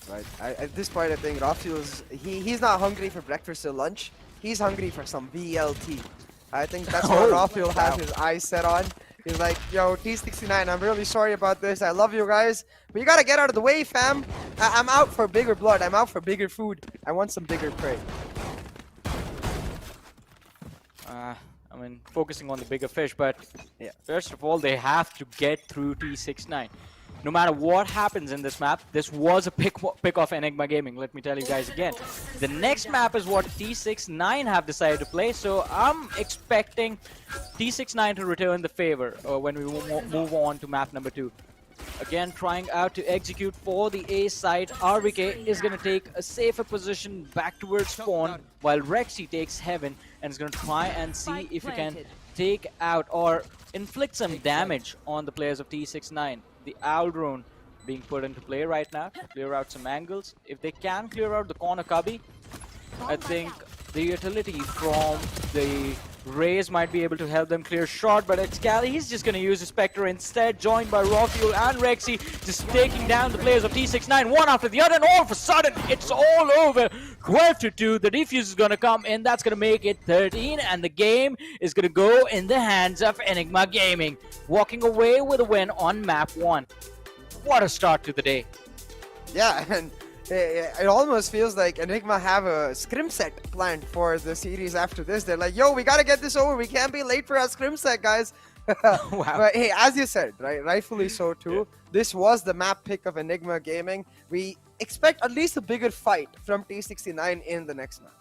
Right. At this point, I think Rawfuel's he's not hungry for breakfast or lunch. He's hungry for some BLT. I think that's what Rawfuel has his eyes set on. He's like, yo, T69, I'm really sorry about this. I love you guys, but you gotta get out of the way, fam. I'm out for bigger blood. I'm out for bigger food. I want some bigger prey. I mean, focusing on the bigger fish, but yeah, first of all, they have to get through T69. No matter what happens in this map, this was a pick off Enigma Gaming, let me tell you guys again. The next map is what T69 have decided to play, so I'm expecting T69 to return the favor when we move on to map number 2. Again, trying out to execute for the A side. RVK is going to take a safer position back towards spawn, while Rexy takes Heaven and is going to try and see if he can take out or inflict some damage on the players of T69. The Owl Drone being put into play right now to clear out some angles. If they can clear out the corner cubby, I think the utility from the Rays might be able to help them clear short, but Excali, he's just going to use a Spectre instead, joined by Rawfuel and Rexy, just taking down the players of T69 one after the other, and all of a sudden, it's all over. 12-2, the defuse is going to come in, that's going to make it 13, and the game is going to go in the hands of Enigma Gaming, walking away with a win on map 1. What a start to the day. Yeah, and it almost feels like Enigma have a scrim set planned for the series after this. They're like, yo, we gotta get this over. We can't be late for our scrim set, guys. Wow. But hey, as you said, right, rightfully so too. Yeah. This was the map pick of Enigma Gaming. We expect at least a bigger fight from T69 in the next map.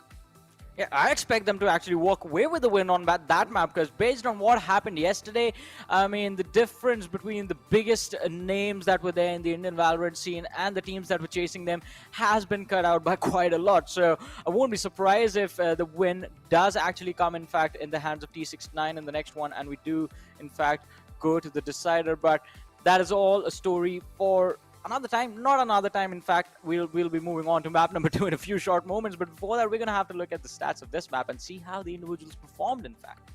Yeah, I expect them to actually walk away with the win on that map, because based on what happened yesterday, I mean, the difference between the biggest names that were there in the Indian Valorant scene and the teams that were chasing them has been cut out by quite a lot. So I won't be surprised if the win does actually come, in fact, in the hands of T69 in the next one, and we do, in fact, go to the decider. But that is all a story for another time, not another time. In fact, we'll be moving on to map number 2 in a few short moments. But before that, we're going to have to look at the stats of this map and see how the individuals performed, in fact.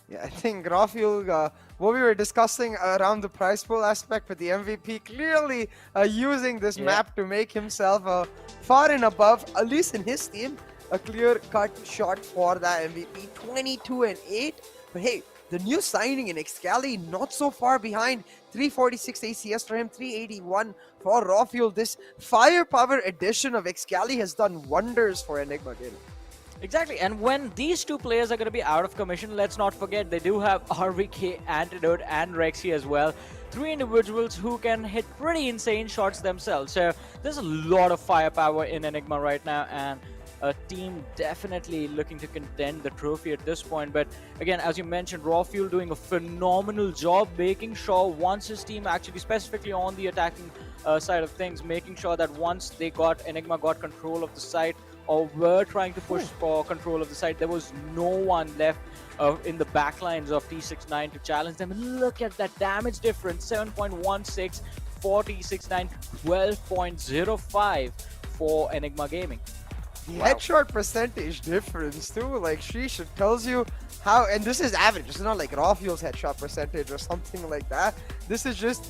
Yeah, I think Rawfuel, what we were discussing around the prize pool aspect with the MVP, clearly using this map to make himself far and above, at least in his team, a clear-cut shot for that MVP. 22-8. But hey, the new signing in Excali, not so far behind. 346 ACS for him, 381 for Rawfuel. This firepower addition of Excali has done wonders for Enigma Gaming. Exactly, and when these two players are going to be out of commission, let's not forget they do have RVK, Antidote, and Rexy as well. 3 individuals who can hit pretty insane shots themselves. So there's a lot of firepower in Enigma right now, and a team definitely looking to contend the trophy at this point. But again, as you mentioned, Rawfuel doing a phenomenal job making sure once his team actually, specifically on the attacking side of things, making sure that once Enigma got control of the site, or were trying to push for control of the site, there was no one left in the backlines of T69 to challenge them. And look at that damage difference, 7.16 for T69, 12.05 for Enigma Gaming. The headshot percentage difference too, like Sheesh, it tells you how, and this is average, it's not like Rawfuel's headshot percentage or something like that. This is just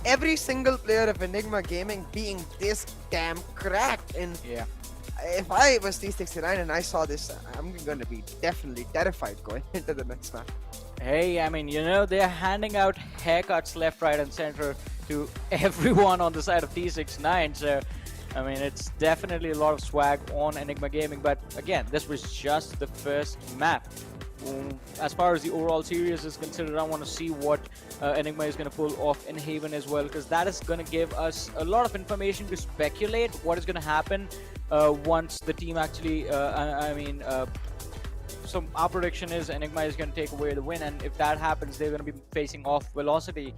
every single player of Enigma Gaming being this damn cracked. And yeah, if I was T69 and I saw this, I'm gonna be definitely terrified going into the next match. Hey, I mean, you know, they're handing out haircuts left, right, and center to everyone on the side of T69, so I mean, it's definitely a lot of swag on Enigma Gaming. But again, this was just the first map. As far as the overall series is considered, I want to see what Enigma is going to pull off in Haven as well, because that is going to give us a lot of information to speculate what is going to happen once the team actually, so our prediction is Enigma is going to take away the win, and if that happens, they're going to be facing off Velocity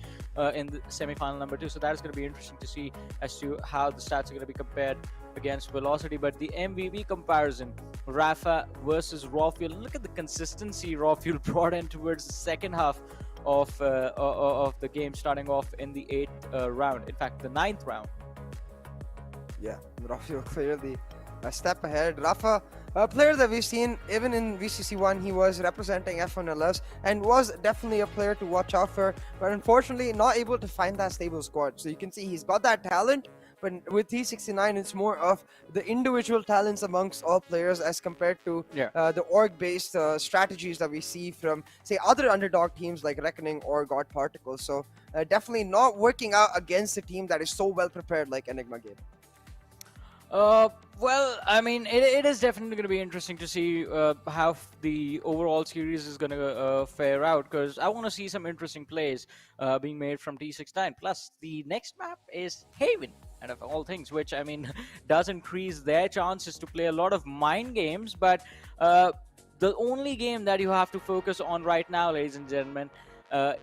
in the semi-final number 2. So that is going to be interesting to see as to how the stats are going to be compared against Velocity. But the MVP comparison, Rafa versus Rawfuel, look at the consistency Rawfuel brought in towards the second half of the game, starting off in the 8th round. In fact, the 9th round. Yeah, Rawfuel clearly a step ahead. Rafa, a player that we've seen even in VCC1, he was representing F1LS and was definitely a player to watch out for, but unfortunately not able to find that stable squad. So you can see he's got that talent, but with T69 it's more of the individual talents amongst all players as compared to the org-based strategies that we see from, say, other underdog teams like Reckoning or God Particles. So definitely not working out against a team that is so well prepared like Enigma Gaming. Well, I mean, it is definitely going to be interesting to see how the overall series is going to fare out, because I want to see some interesting plays being made from T69. Plus, the next map is Haven, and of all things, which, I mean, does increase their chances to play a lot of mind games. But the only game that you have to focus on right now, ladies and gentlemen,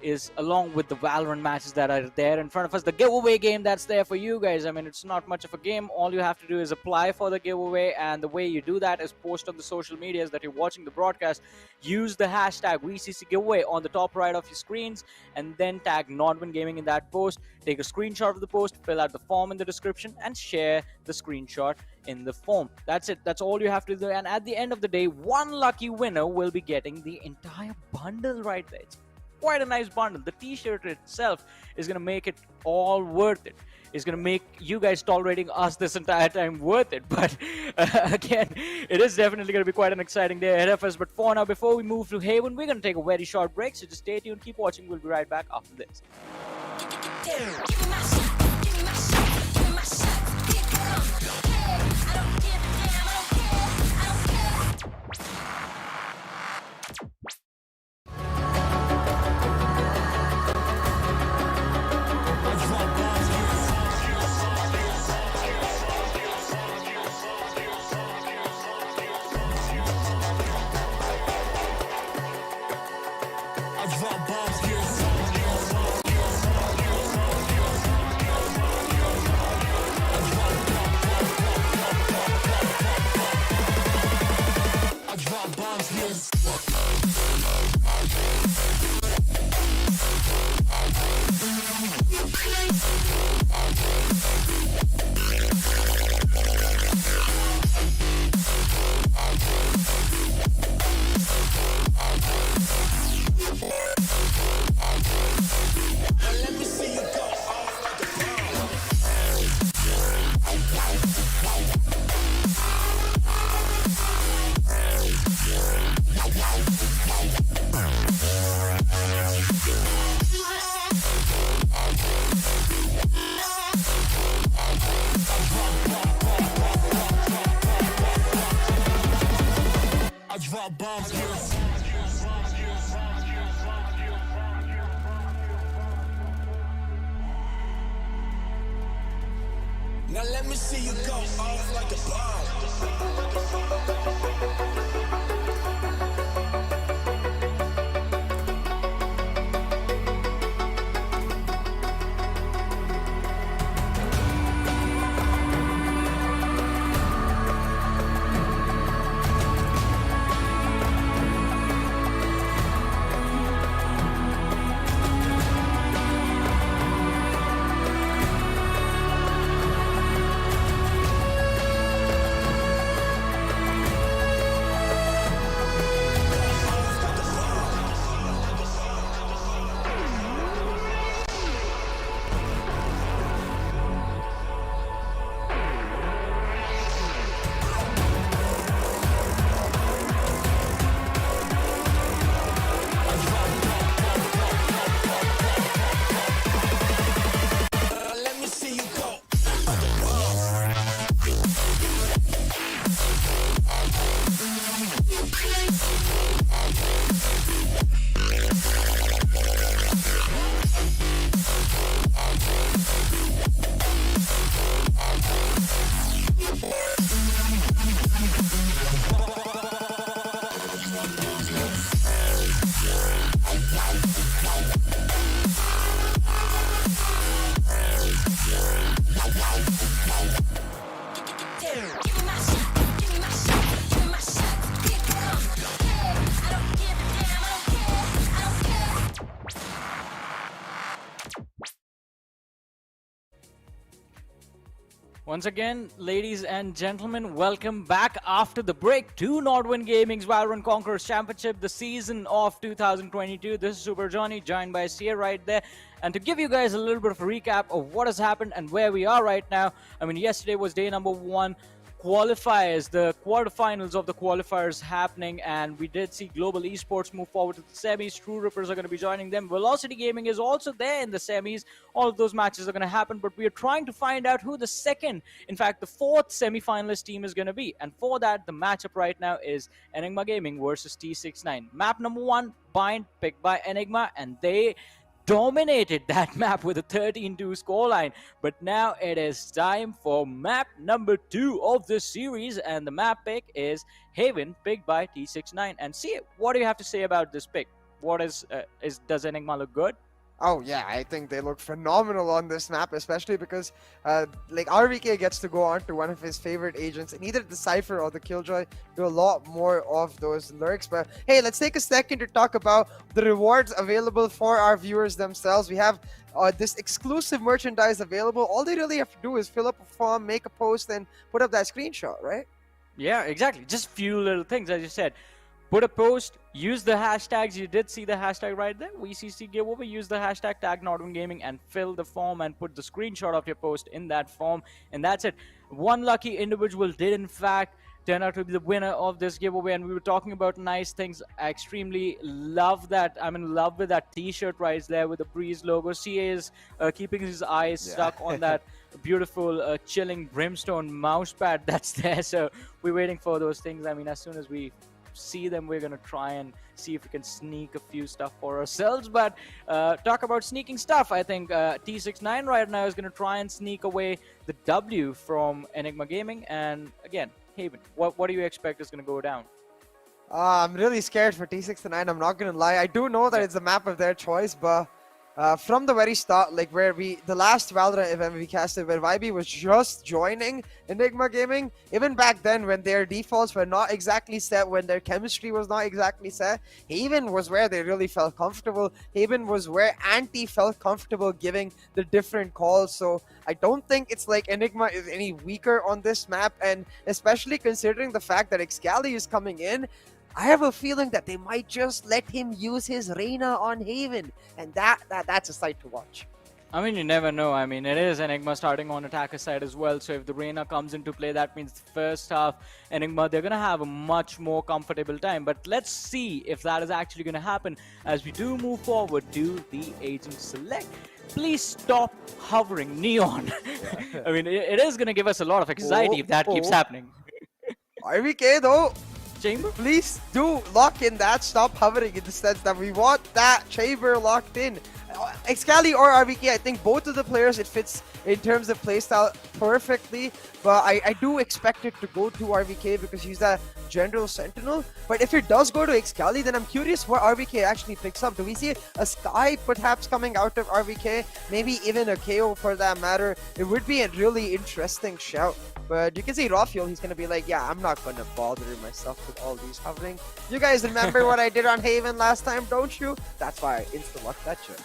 is along with the Valorant matches that are there in front of us, the giveaway game that's there for you guys. I mean, it's not much of a game. All you have to do is apply for the giveaway, and the way you do that is post on the social medias that you're watching the broadcast. Use the hashtag VCC giveaway on the top right of your screens, and then tag NODWIN Gaming in that post. Take a screenshot of the post, fill out the form in the description, and share the screenshot in the form. That's it. That's all you have to do. And at the end of the day, one lucky winner will be getting the entire bundle right there. It's quite a nice bundle. The t-shirt itself is going to make it all worth it. It's going to make you guys tolerating us this entire time worth it. But again, it is definitely going to be quite an exciting day ahead of us. But for now, before we move to Haven, we're going to take a very short break. So just stay tuned, keep watching. We'll be right back after this. Now let me see you go off like a Once again, ladies and gentlemen, welcome back after the break to NODWIN Gaming's Valorant Conquerors Championship, the season of 2022. This is Super Johnny, joined by Sia right there. And to give you guys a little bit of a recap of what has happened and where we are right now, I mean, yesterday was day number 1. Qualifiers, the quarterfinals of the qualifiers happening, and we did see Global Esports move forward to the semis. True Rippers are going to be joining them. Velocity Gaming is also there in the semis. All of those matches are going to happen, but we are trying to find out who the second, in fact, the fourth semi-finalist team is going to be. And for that, the matchup right now is Enigma Gaming versus T69. Map number 1, Bind, picked by Enigma, and they dominated that map with a 13-2 scoreline. But now it is time for map number 2 of this series, and the map pick is Haven, picked by T69. And see, what do you have to say about this pick? what does Enigma look good? Oh yeah, I think they look phenomenal on this map, especially because like RVK gets to go on to one of his favorite agents, and either the Cypher or the Killjoy do a lot more of those lurks. But hey, let's take a second to talk about the rewards available for our viewers themselves. We have this exclusive merchandise available. All they really have to do is fill up a form, make a post, and put up that screenshot, right? Yeah, exactly. Just few little things, as you said. Put a post, use the hashtags. You did see the hashtag right there. VCC giveaway. Use the hashtag tag NODWIN Gaming and fill the form and put the screenshot of your post in that form. And that's it. One lucky individual did, in fact, turn out to be the winner of this giveaway. And we were talking about nice things. I extremely love that. I'm in love with that t-shirt right there with the Breeze logo. CA is keeping his eyes stuck on that beautiful chilling brimstone mouse pad that's there. So we're waiting for those things. I mean, as soon as we see them, we're gonna try and see if we can sneak a few stuff for ourselves. But talk about sneaking stuff, I think T69 right now is gonna try and sneak away the W from Enigma Gaming. And again, Haven, what do you expect is gonna go down? I'm really scared for T69, I'm not gonna lie. I do know that it's a map of their choice, but from the very start, like the last Valorant event we casted where Vibe was just joining Enigma Gaming, even back then when their defaults were not exactly set, when their chemistry was not exactly set, Haven was where they really felt comfortable. Haven was where Anti felt comfortable giving the different calls. So I don't think it's like Enigma is any weaker on this map, and especially considering the fact that Excali is coming in, I have a feeling that they might just let him use his Reyna on Haven, and that's a sight to watch. I mean, you never know. I mean, it is Enigma starting on attacker side as well. So if the Reyna comes into play, that means the first half, Enigma, they're going to have a much more comfortable time. But let's see if that is actually going to happen as we do move forward to the agent select. Please stop hovering, Neon. I mean, it is going to give us a lot of anxiety if that keeps happening. RVK though, Chamber? please do lock in that. Stop hovering, in the sense that we want that chamber locked in. Excali or RVK, I think both of the players, it fits in terms of playstyle perfectly. But I do expect it to go to RVK because he's that general sentinel. But if it does go to Excali, then I'm curious what RVK actually picks up. Do we see a Sky perhaps coming out of RVK? Maybe even a KO for that matter. It would be a really interesting shout. But you can see Rafuel, he's going to be like, yeah, I'm not going to bother myself with all these hovering. You guys remember what I did on Haven last time, don't you? That's why I insta-locked that shit.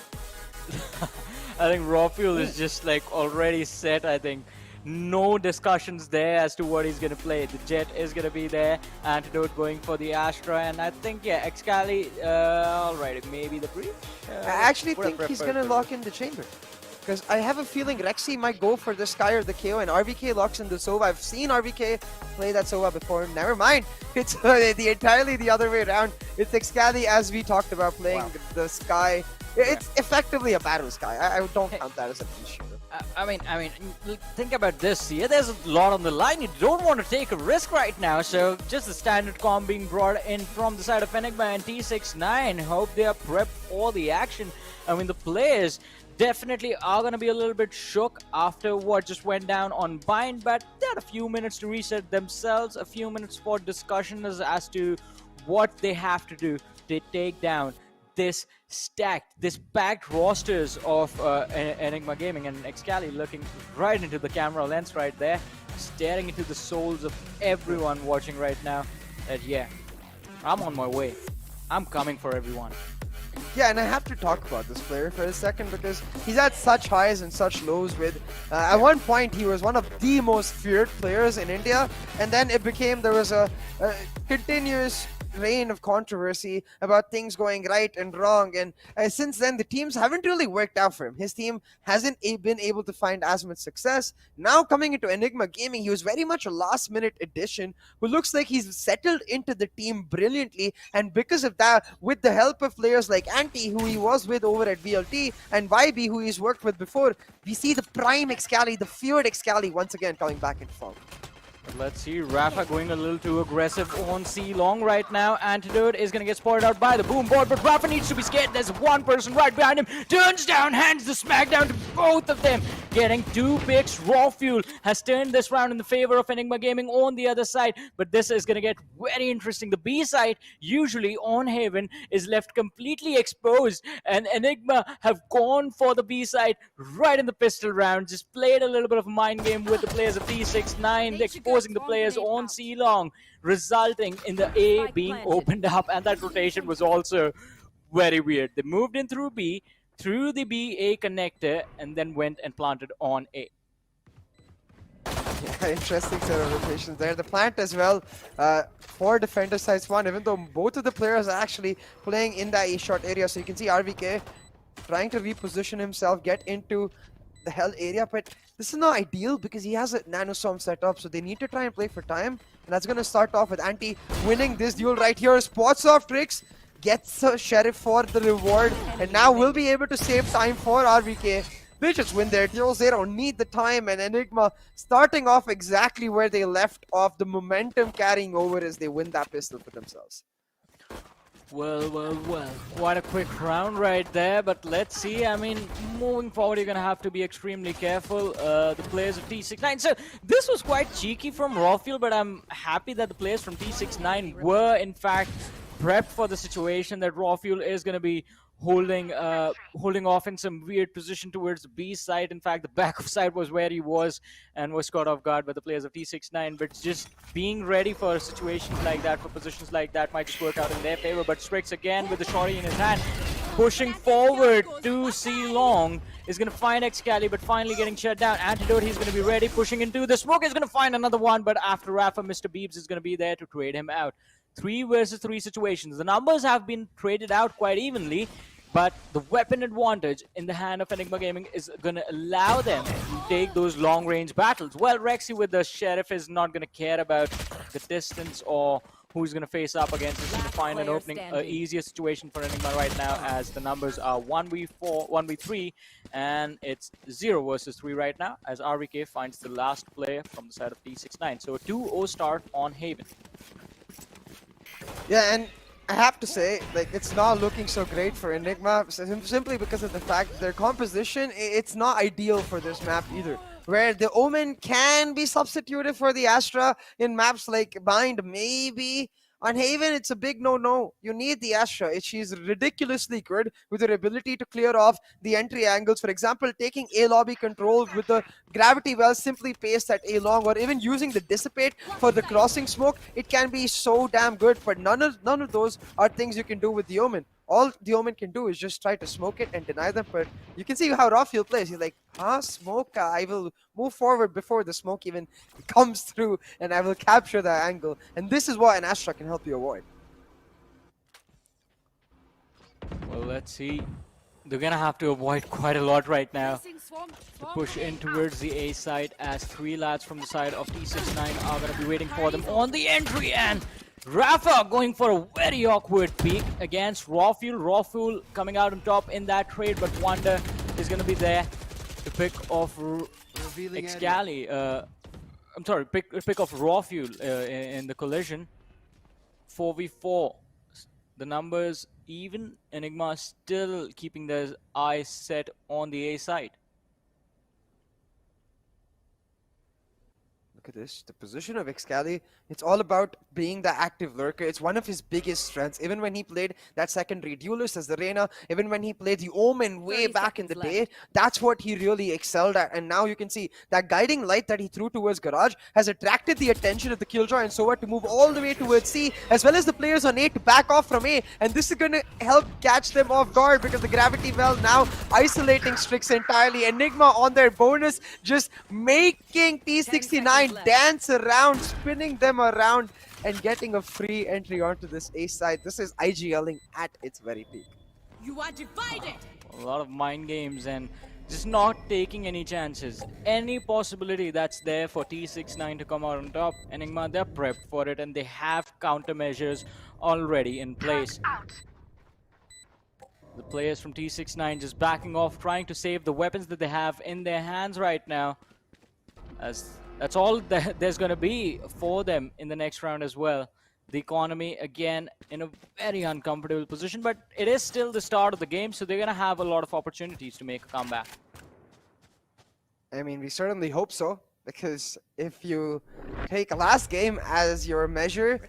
I think Rafuel is just like already set. I think no discussions there as to what he's going to play. The Jet is going to be there. Antidote going for the Astra. And I think, yeah, Excali, alright, maybe the Breach. I actually think he's going to lock in the chamber. Because I have a feeling Rexy might go for the Sky or the KO, and RVK locks in the Sova. I've seen RVK play that Sova before. Never mind. It's entirely the other way around. It's Excali, as we talked about, playing the Sky. It's effectively a battle Sky. I don't count that as an issue. I mean, think about this here. There's a lot on the line. You don't want to take a risk right now. So just the standard comp being brought in from the side of Enigma and T69. Hope they are prepped for the action. I mean, the players definitely are going to be a little bit shook after what just went down on Bind, but they had a few minutes to reset themselves, a few minutes for discussion as to what they have to do to take down this packed rosters of Enigma Gaming. And Excali looking right into the camera lens right there, staring into the souls of everyone watching right now. That yeah, I'm on my way. I'm coming for everyone. Yeah, and I have to talk about this player for a second because he's had such highs and such lows with, at one point he was one of the most feared players in India, and then there was a continuous reign of controversy about things going right and wrong, and since then the teams haven't really worked out for him. His team hasn't been able to find as much success. Now coming into Enigma Gaming, he was very much a last minute addition who looks like he's settled into the team brilliantly, and because of that, with the help of players like Anti, who he was with over at VLT, and Vibe, who he's worked with before, we see the prime Excali, the feared Excali once again coming back into form. Let's see, Rafa going a little too aggressive on C long right now. Antidote is going to get spotted out by the boom board, but Rafa needs to be scared. There's one person right behind him, turns down, hands the smackdown to both of them, getting 2 picks. Raw Fuel has turned this round in the favor of Enigma Gaming on the other side, but this is going to get very interesting. The B side, usually on Haven, is left completely exposed, and Enigma have gone for the B side right in the pistol round, just played a little bit of a mind game with the players of T69, exposing the players on C long, resulting in the A being opened up, and that rotation was also very weird. They moved in through B, through the B-A connector, and then went and planted on A. Yeah, interesting set of rotations there. The plant as well, 4 defender sides 1, even though both of the players are actually playing in that A-short area. So you can see RVK trying to reposition himself, get into the hell area, but this is not ideal because he has a nanostorm set up, so they need to try and play for time, and that's going to start off with Anti winning this duel right here. Spots off Tricks, gets a Sheriff for the reward, and now will be able to save time for RVK. They just win their duels, they don't need the time, and Enigma starting off exactly where they left off, the momentum carrying over as they win that pistol for themselves. Well, quite a quick round right there, but let's see. I mean, moving forward, you're going to have to be extremely careful. The players of T69, so this was quite cheeky from Rawfield, but I'm happy that the players from T69 were, in fact, prepped for the situation that Rawfield is going to be holding off in some weird position towards the B side. In fact, the back of side was where he was and was caught off guard by the players of T69. But just being ready for situations like that, for positions like that, might just work out in their favor. But Strix again with the shorty in his hand, pushing forward to C long, is going to find Excali, but finally getting shut down. Antidote, he's going to be ready, pushing into the smoke, is going to find another one, but after Rafa, Mr. Beebs is going to be there to trade him out. 3 versus 3 situations. The numbers have been traded out quite evenly, but the weapon advantage in the hand of Enigma Gaming is going to allow them to take those long-range battles. Well, Rexy with the Sheriff is not going to care about the distance or who's going to face up against. He's going to find an opening, easier situation for Enigma right now, as the numbers are 1v4, 1v3, and it's 0 versus 3 right now, as RVK finds the last player from the side of T69. So a 2-0 start on Haven. Yeah, and I have to say, like, it's not looking so great for Enigma, simply because of the fact that their composition, it's not ideal for this map either. Where the Omen can be substituted for the Astra in maps like Bind, maybe. On Haven, it's a big no-no. You need the Astra. She's ridiculously good with her ability to clear off the entry angles. For example, taking A lobby control with the gravity well simply paced at A long, or even using the dissipate for the crossing smoke. It can be so damn good, but none of those are things you can do with the Omen. All the Omen can do is just try to smoke it and deny them, but you can see how Rawfield plays. He's like, smoke, I will move forward before the smoke even comes through, and I will capture that angle. And this is what an Astra can help you avoid. Well, let's see. They're going to have to avoid quite a lot right now to push in towards the A side, as 3 lads from the side of T69 are going to be waiting for them on the entry, and Rafa going for a very awkward peek against Rawfuel. Rawfuel coming out on top in that trade, but Wonder is going to be there to pick off Excali. I'm sorry, pick off Rawfuel in the collision. 4v4. The numbers even. Enigma still keeping their eyes set on the A side. Look at this, the position of Excali, it's all about being the active lurker. It's one of his biggest strengths. Even when he played that secondary duelist as the Reyna, even when he played the Omen way back in the day, that's what he really excelled at. And now you can see that guiding light that he threw towards Garage has attracted the attention of the Killjoy and Sova to move all the way towards C, as well as the players on A to back off from A. And this is going to help catch them off guard, because the Gravity Well now isolating Strix entirely. Enigma on their bonus, just making T69 dance around, spinning them around, and getting a free entry onto this A side. This is IGLing at its very peak. You are divided. A lot of mind games and just not taking any chances. Any possibility that's there for T69 to come out on top, Enigma, they're prepped for it, and they have countermeasures already in place. The players from T69 just backing off, trying to save the weapons that they have in their hands right now, as That's all that there's going to be for them in the next round as well. The economy, again, in a very uncomfortable position, but it is still the start of the game, so they're going to have a lot of opportunities to make a comeback. I mean, we certainly hope so, because if you take last game as your measure,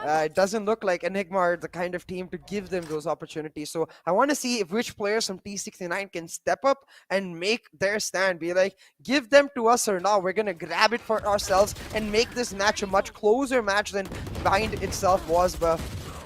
it doesn't look like Enigma are the kind of team to give them those opportunities. So I want to see if which players from T69 can step up and make their stand. Be like, give them to us or not. We're going to grab it for ourselves and make this match a much closer match than Bind itself was. But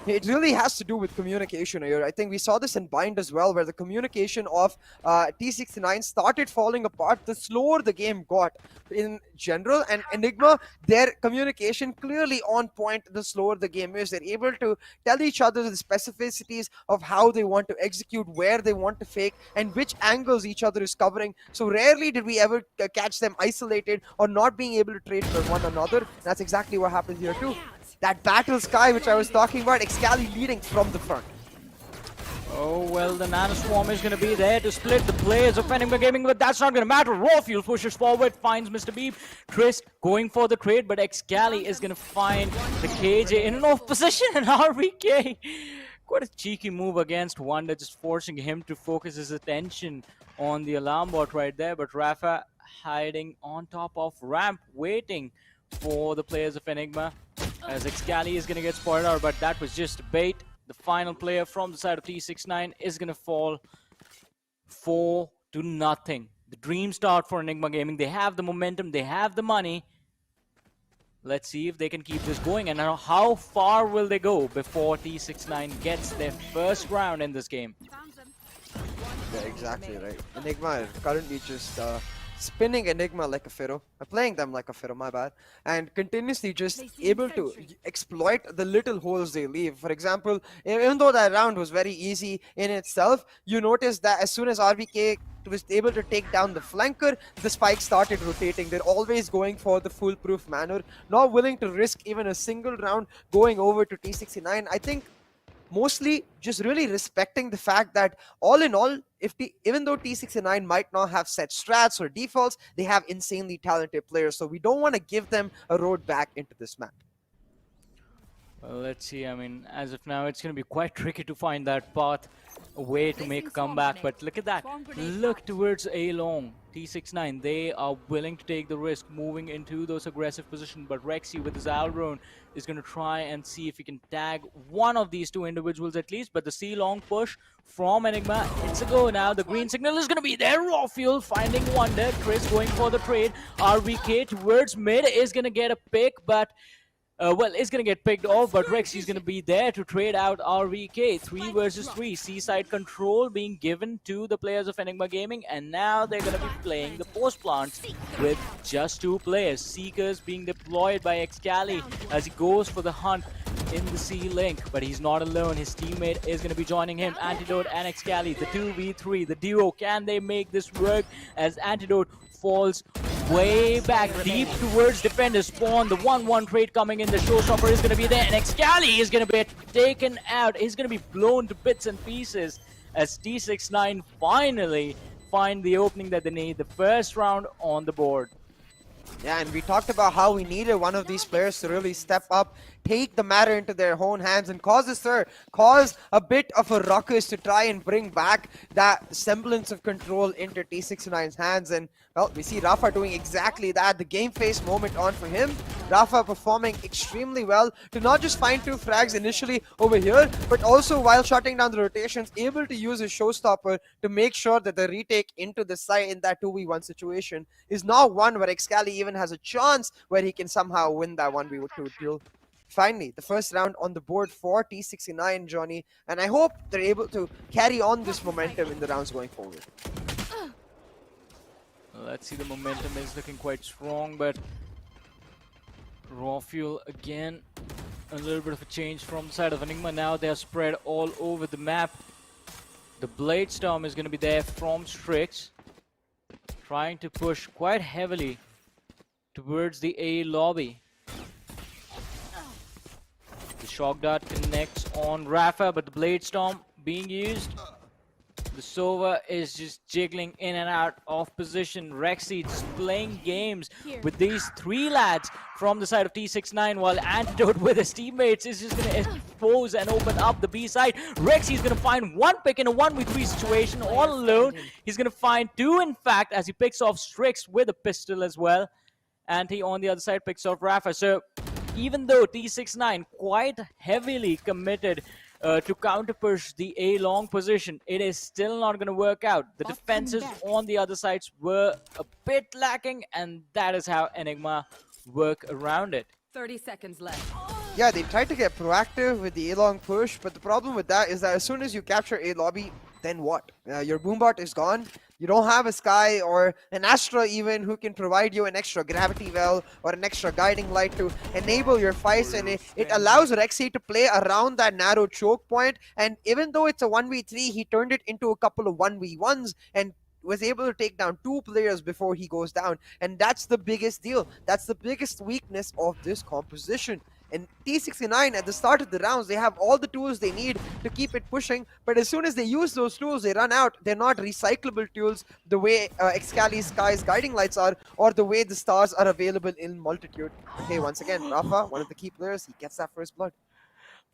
it really has to do with communication here. I think we saw this in Bind as well, where the communication of T69 started falling apart the slower the game got in general. And Enigma, their communication clearly on point the slower the game is. They're able to tell each other the specificities of how they want to execute, where they want to fake, and which angles each other is covering. So rarely did we ever catch them isolated or not being able to trade for one another. That's exactly what happened here too. That battle sky which I was talking about, Excali leading from the front. Oh, well, the Nano Swarm is going to be there to split the players of Enigma Gaming, but that's not going to matter. Rawfuel pushes forward, finds Mr. Beep. Chris going for the trade, but Excali is going to find the KJ in an off position, and RVK. Quite a cheeky move against Wonder, just forcing him to focus his attention on the alarm bot right there, but Rafa hiding on top of ramp, waiting for the players of Enigma, as Excali is going to get spotted out, but that was just bait. The final player from the side of T69 is going to fall 4-0. The dream start for Enigma Gaming. They have the momentum, they have the money. Let's see if they can keep this going, and how far will they go before T69 gets their first round in this game. Yeah, exactly right. Enigma are currently just spinning Enigma like a fiddle, playing them like a fiddle, my bad, and continuously just able to exploit the little holes they leave. For example, even though that round was very easy in itself, you notice that as soon as RVK was able to take down the flanker, the spike started rotating. They're always going for the foolproof manner, not willing to risk even a single round going over to T69. I think mostly just really respecting the fact that all in all, even though T69 might not have set strats or defaults, they have insanely talented players. So we don't want to give them a road back into this map. Well, let's see. I mean, as of now, it's going to be quite tricky to find that path, a way to make a comeback. But look at that. Look towards A long. T69, they are willing to take the risk moving into those aggressive positions. But Rexy with his Alrone is going to try and see if he can tag one of these two individuals at least. But the C long push from Enigma, it's a go now. The green signal is going to be there. Rawfuel finding Wonder. Chris going for the trade. RVK towards mid is going to get a pick, but well, it's going to get picked off, but Rexy's going to be there to trade out RVK. 3 versus 3. Seaside control being given to the players of Enigma Gaming, and now they're going to be playing the post plants with just 2 players. Seekers being deployed by Excali as he goes for the hunt in the C-Link, but he's not alone. His teammate is going to be joining him. Antidote and Excali, the 2v3, the duo. Can they make this work as Antidote falls way back deep towards defender spawn? The 1-1 trade coming in. The showstopper is going to be there, and Excali is going to be taken out. He's going to be blown to bits and pieces as T69 finally find the opening that they need. The first round on the board. Yeah, and we talked about how we needed one of these players to really step up, take the matter into their own hands, and cause a bit of a ruckus to try and bring back that semblance of control into T69's hands. And well, we see Rafa doing exactly that. The game face moment on for him. Rafa performing extremely well to not just find 2 frags initially over here, but also while shutting down the rotations, able to use his showstopper to make sure that the retake into the side in that 2v1 situation is not one where Excali even has a chance where he can somehow win that 1v2 duel. Finally, the first round on the board for T69, Johnny, and I hope they're able to carry on this momentum in the rounds going forward. Let's see, the momentum is looking quite strong, but Rawfuel again, a little bit of a change from the side of Enigma. Now they're spread all over the map. The Blade Storm is going to be there from Strix, trying to push quite heavily towards the A lobby. The Shock Dart connects on Rafa, but the Blade Storm being used. The Sova is just jiggling in and out of position. Rexy just playing games with these three lads from the side of T69, while Antidote with his teammates is just going to expose and open up the B side. Rexy is going to find one pick in a 1v3 situation all alone. He's going to find two, in fact, as he picks off Strix with a pistol as well. And he, on the other side, picks off Rafa. So even though T69 quite heavily committed to counter-push the A-long position, it is still not going to work out. The defenses on the other sides were a bit lacking, and that is how Enigma work around it. 30 seconds left. Yeah, they tried to get proactive with the A-long push, but the problem with that is that as soon as you capture A lobby, then what? Your boombot is gone. You don't have a Sky or an Astra even who can provide you an extra gravity well or an extra guiding light to enable your fights, and it allows Rexy to play around that narrow choke point. And even though it's a 1v3, he turned it into a couple of 1v1s and was able to take down 2 players before he goes down. And that's the biggest deal. That's the biggest weakness of this composition. And T69 at the start of the rounds, they have all the tools they need to keep it pushing, but as soon as they use those tools, they run out. They're not recyclable tools the way Excali's Sky's guiding lights are, or the way the stars are available in multitude. Okay, once again, Rafa, one of the key players, he gets that first blood.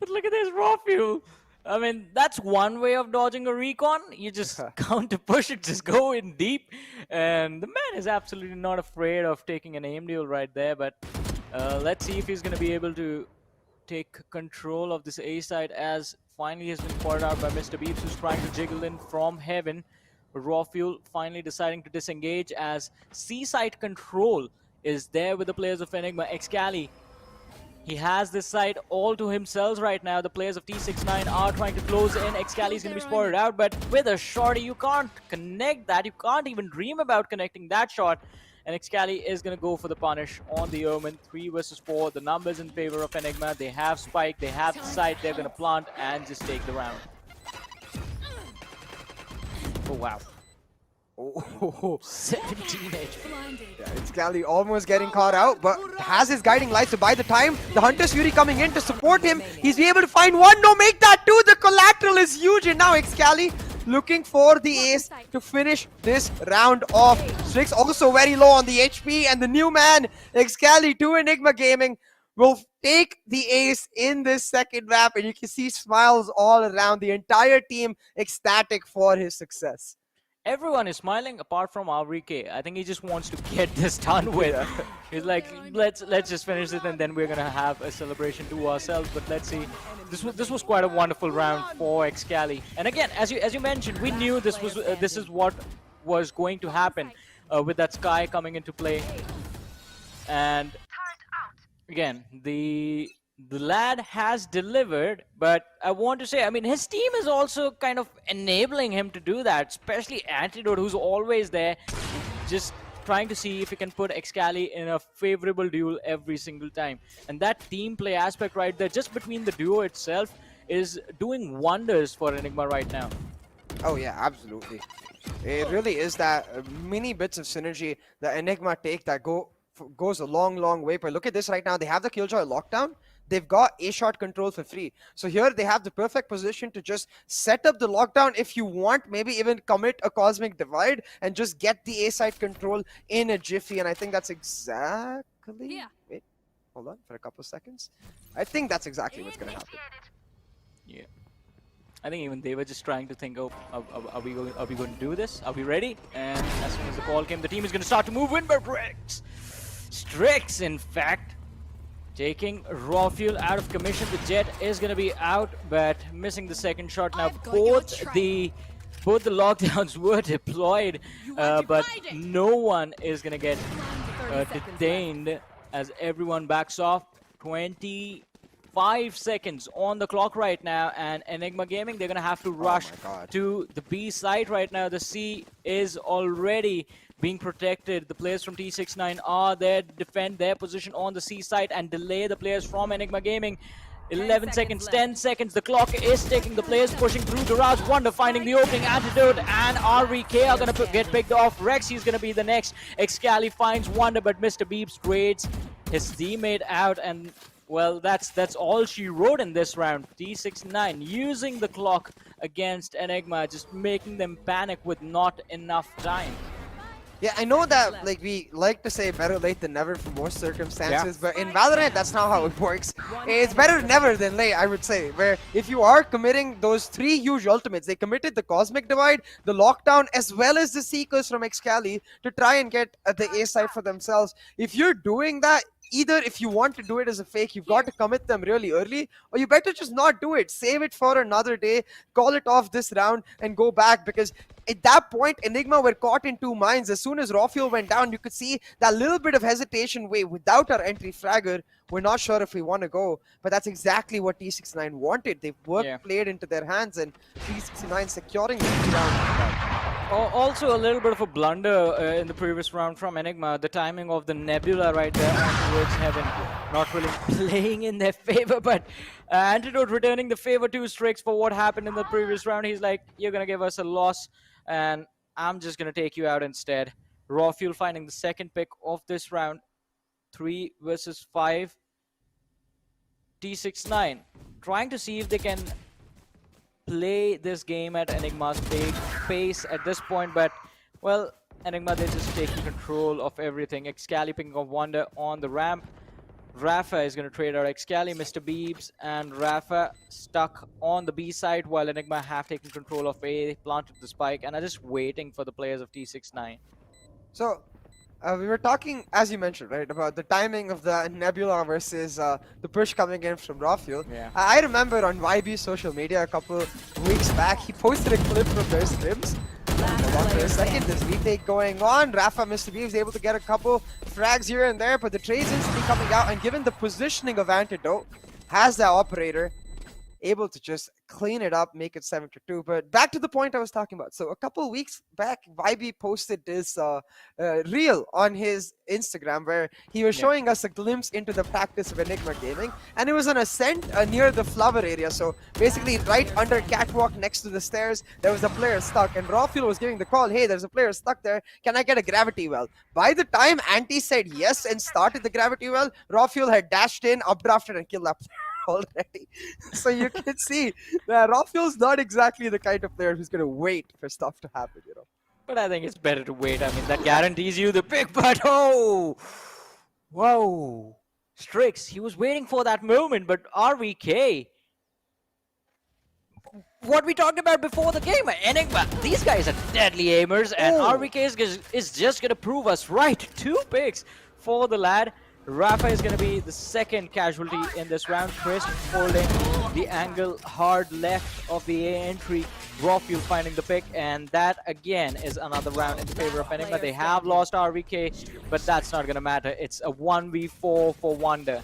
But look at this raw fuel. I mean, that's one way of dodging a recon. You just counter push it, just go in deep. And the man is absolutely not afraid of taking an aim deal right there, but let's see if he's going to be able to take control of this A side, as finally has been pointed out by Mr. Beeps, who's trying to jiggle in from heaven. But Raw Fuel finally deciding to disengage, as C side control is there with the players of Enigma. Excali, he has this side all to himself right now. The players of T69 are trying to close in. Excali is going to be spotted out, but with a shorty, you can't connect that. You can't even dream about connecting that shot. And Excali is going to go for the punish on the Omen. 3 versus 4. The numbers in favor of Enigma. They have Spike. They have the site. They're going to plant and just take the round. Oh, wow. Oh, 17 HP. yeah, Excali almost getting caught out, but has his guiding light. So by the time the Hunter's Fury coming in to support him, he's able to find one. No, make that 2. The collateral is huge. And now Excali looking for the ace to finish this round off. Strix also very low on the HP, and the new man, Excali to Enigma Gaming, will take the ace in this second map, and you can see smiles all around, the entire team ecstatic for his success. Everyone is smiling apart from RVK. I think he just wants to get this done with. He's like, let's just finish it, and then we're gonna have a celebration to ourselves. But let's see. This was quite a wonderful round for Excali. And again, as you mentioned, we knew this is what was going to happen with that Sky coming into play. And again, the lad has delivered, but I want to say, I mean, his team is also kind of enabling him to do that, especially Antidote, who's always there, just trying to see if he can put Excali in a favorable duel every single time. And that team play aspect right there, just between the duo itself, is doing wonders for Enigma right now. Oh yeah, absolutely. It really is that mini bits of synergy that Enigma take that goes a long way. But look at this right now. They have the Killjoy lockdown. They've got A-shot control for free. So here they have the perfect position to just set up the lockdown if you want, maybe even commit a Cosmic Divide and just get the A-side control in a jiffy. And I think that's exactly... Yeah. Wait, hold on for a couple of seconds. I think that's exactly what's going to happen. Yeah. I think even they were just trying to think, oh, are we going to do this? Are we ready? And as soon as the call came, the team is going to start to move in, but Strix, in fact, taking Raw Fuel out of commission. The Jet is going to be out, but missing the second shot. Now both the lockdowns were deployed, but no one is going to get detained as everyone backs off. 25 seconds on the clock right now, and Enigma Gaming, they're going to have to rush to the B side right now. The C is already being protected. The players from T69 are there to defend their position on the C side and delay the players from Enigma Gaming. 11 seconds, 10 seconds. The clock is ticking. The players pushing through. Garage Wonder finding the opening. Antidote and RVK are going to get picked off. Rexy is going to be the next. Excali finds Wonder, but Mr. Beeps trades his teammate out, and well, that's all she wrote in this round. T69 using the clock against Enigma, just making them panic with not enough time. Yeah, I know that like we like to say better late than never for most circumstances, but in Valorant that's not how it works. It's better never than late, I would say. Where if you are committing those 3 huge ultimates, they committed the Cosmic Divide, the Lockdown, as well as the Seekers from Excali to try and get the A side for themselves. If you're doing that, either if you want to do it as a fake, you've got to commit them really early, or you better just not do it. Save it for another day, call it off this round, and go back, because at that point, Enigma were caught in 2 minds. As soon as raw fuel went down, you could see that little bit of hesitation. Wait, without our entry fragger, we're not sure if we want to go. But that's exactly what T69 wanted. They played into their hands, and T69 securing the round. Also, a little bit of a blunder in the previous round from Enigma. The timing of the Nebula right there on towards Heaven, not really playing in their favor, but Antidote returning the favor to Strix for what happened in the previous round. He's like, you're going to give us a loss, and I'm just going to take you out instead. Raw Fuel finding the second pick of this round. 3 versus 5. T69 trying to see if they can play this game at Enigma's pace at this point, but well, Enigma, they're just taking control of everything. Excali picking up Wonder on the ramp. Rafa is going to trade out Excali, Mr. Beebs, and Rafa stuck on the B side while Enigma have taken control of A, planted the spike, and are just waiting for the players of T69. So, we were talking, as you mentioned, right, about the timing of the Nebula versus the push coming in from Raw Fuel. Yeah. I remember on YB's social media a couple weeks back, he posted a clip from their scrims. Hold on for a second, there's retake going on. Rafa, Mr. B is able to get a couple frags here and there, but the trades instantly coming out, and given the positioning of Antidote, has the operator able to just clean it up, make it 7-2. But back to the point I was talking about. So a couple weeks back, YB posted this reel on his Instagram where he was showing us a glimpse into the practice of Enigma Gaming, and it was an ascent near the flower area. So basically right under catwalk next to the stairs, there was a player stuck, and Raw Fuel was giving the call, hey, there's a player stuck there, can I get a gravity well? By the time Anti said yes and started the gravity well, Raw Fuel had dashed in, updrafted, and killed that player already. So you can see that Raw Fuel's not exactly the kind of player who's going to wait for stuff to happen, you know. But I think it's better to wait. I mean, that guarantees you the pick, but oh! Whoa! Strix, he was waiting for that moment, but RVK, what we talked about before the game, Enigma, these guys are deadly aimers, and RVK is just going to prove us right. 2 picks for the lad. Rafa is going to be the second casualty in this round. Chris holding the angle hard left of the A entry. Raw Fuel finding the pick, and that again is another round in favor of Enigma. They have lost RVK, but that's not going to matter. It's a 1v4 for Wonder.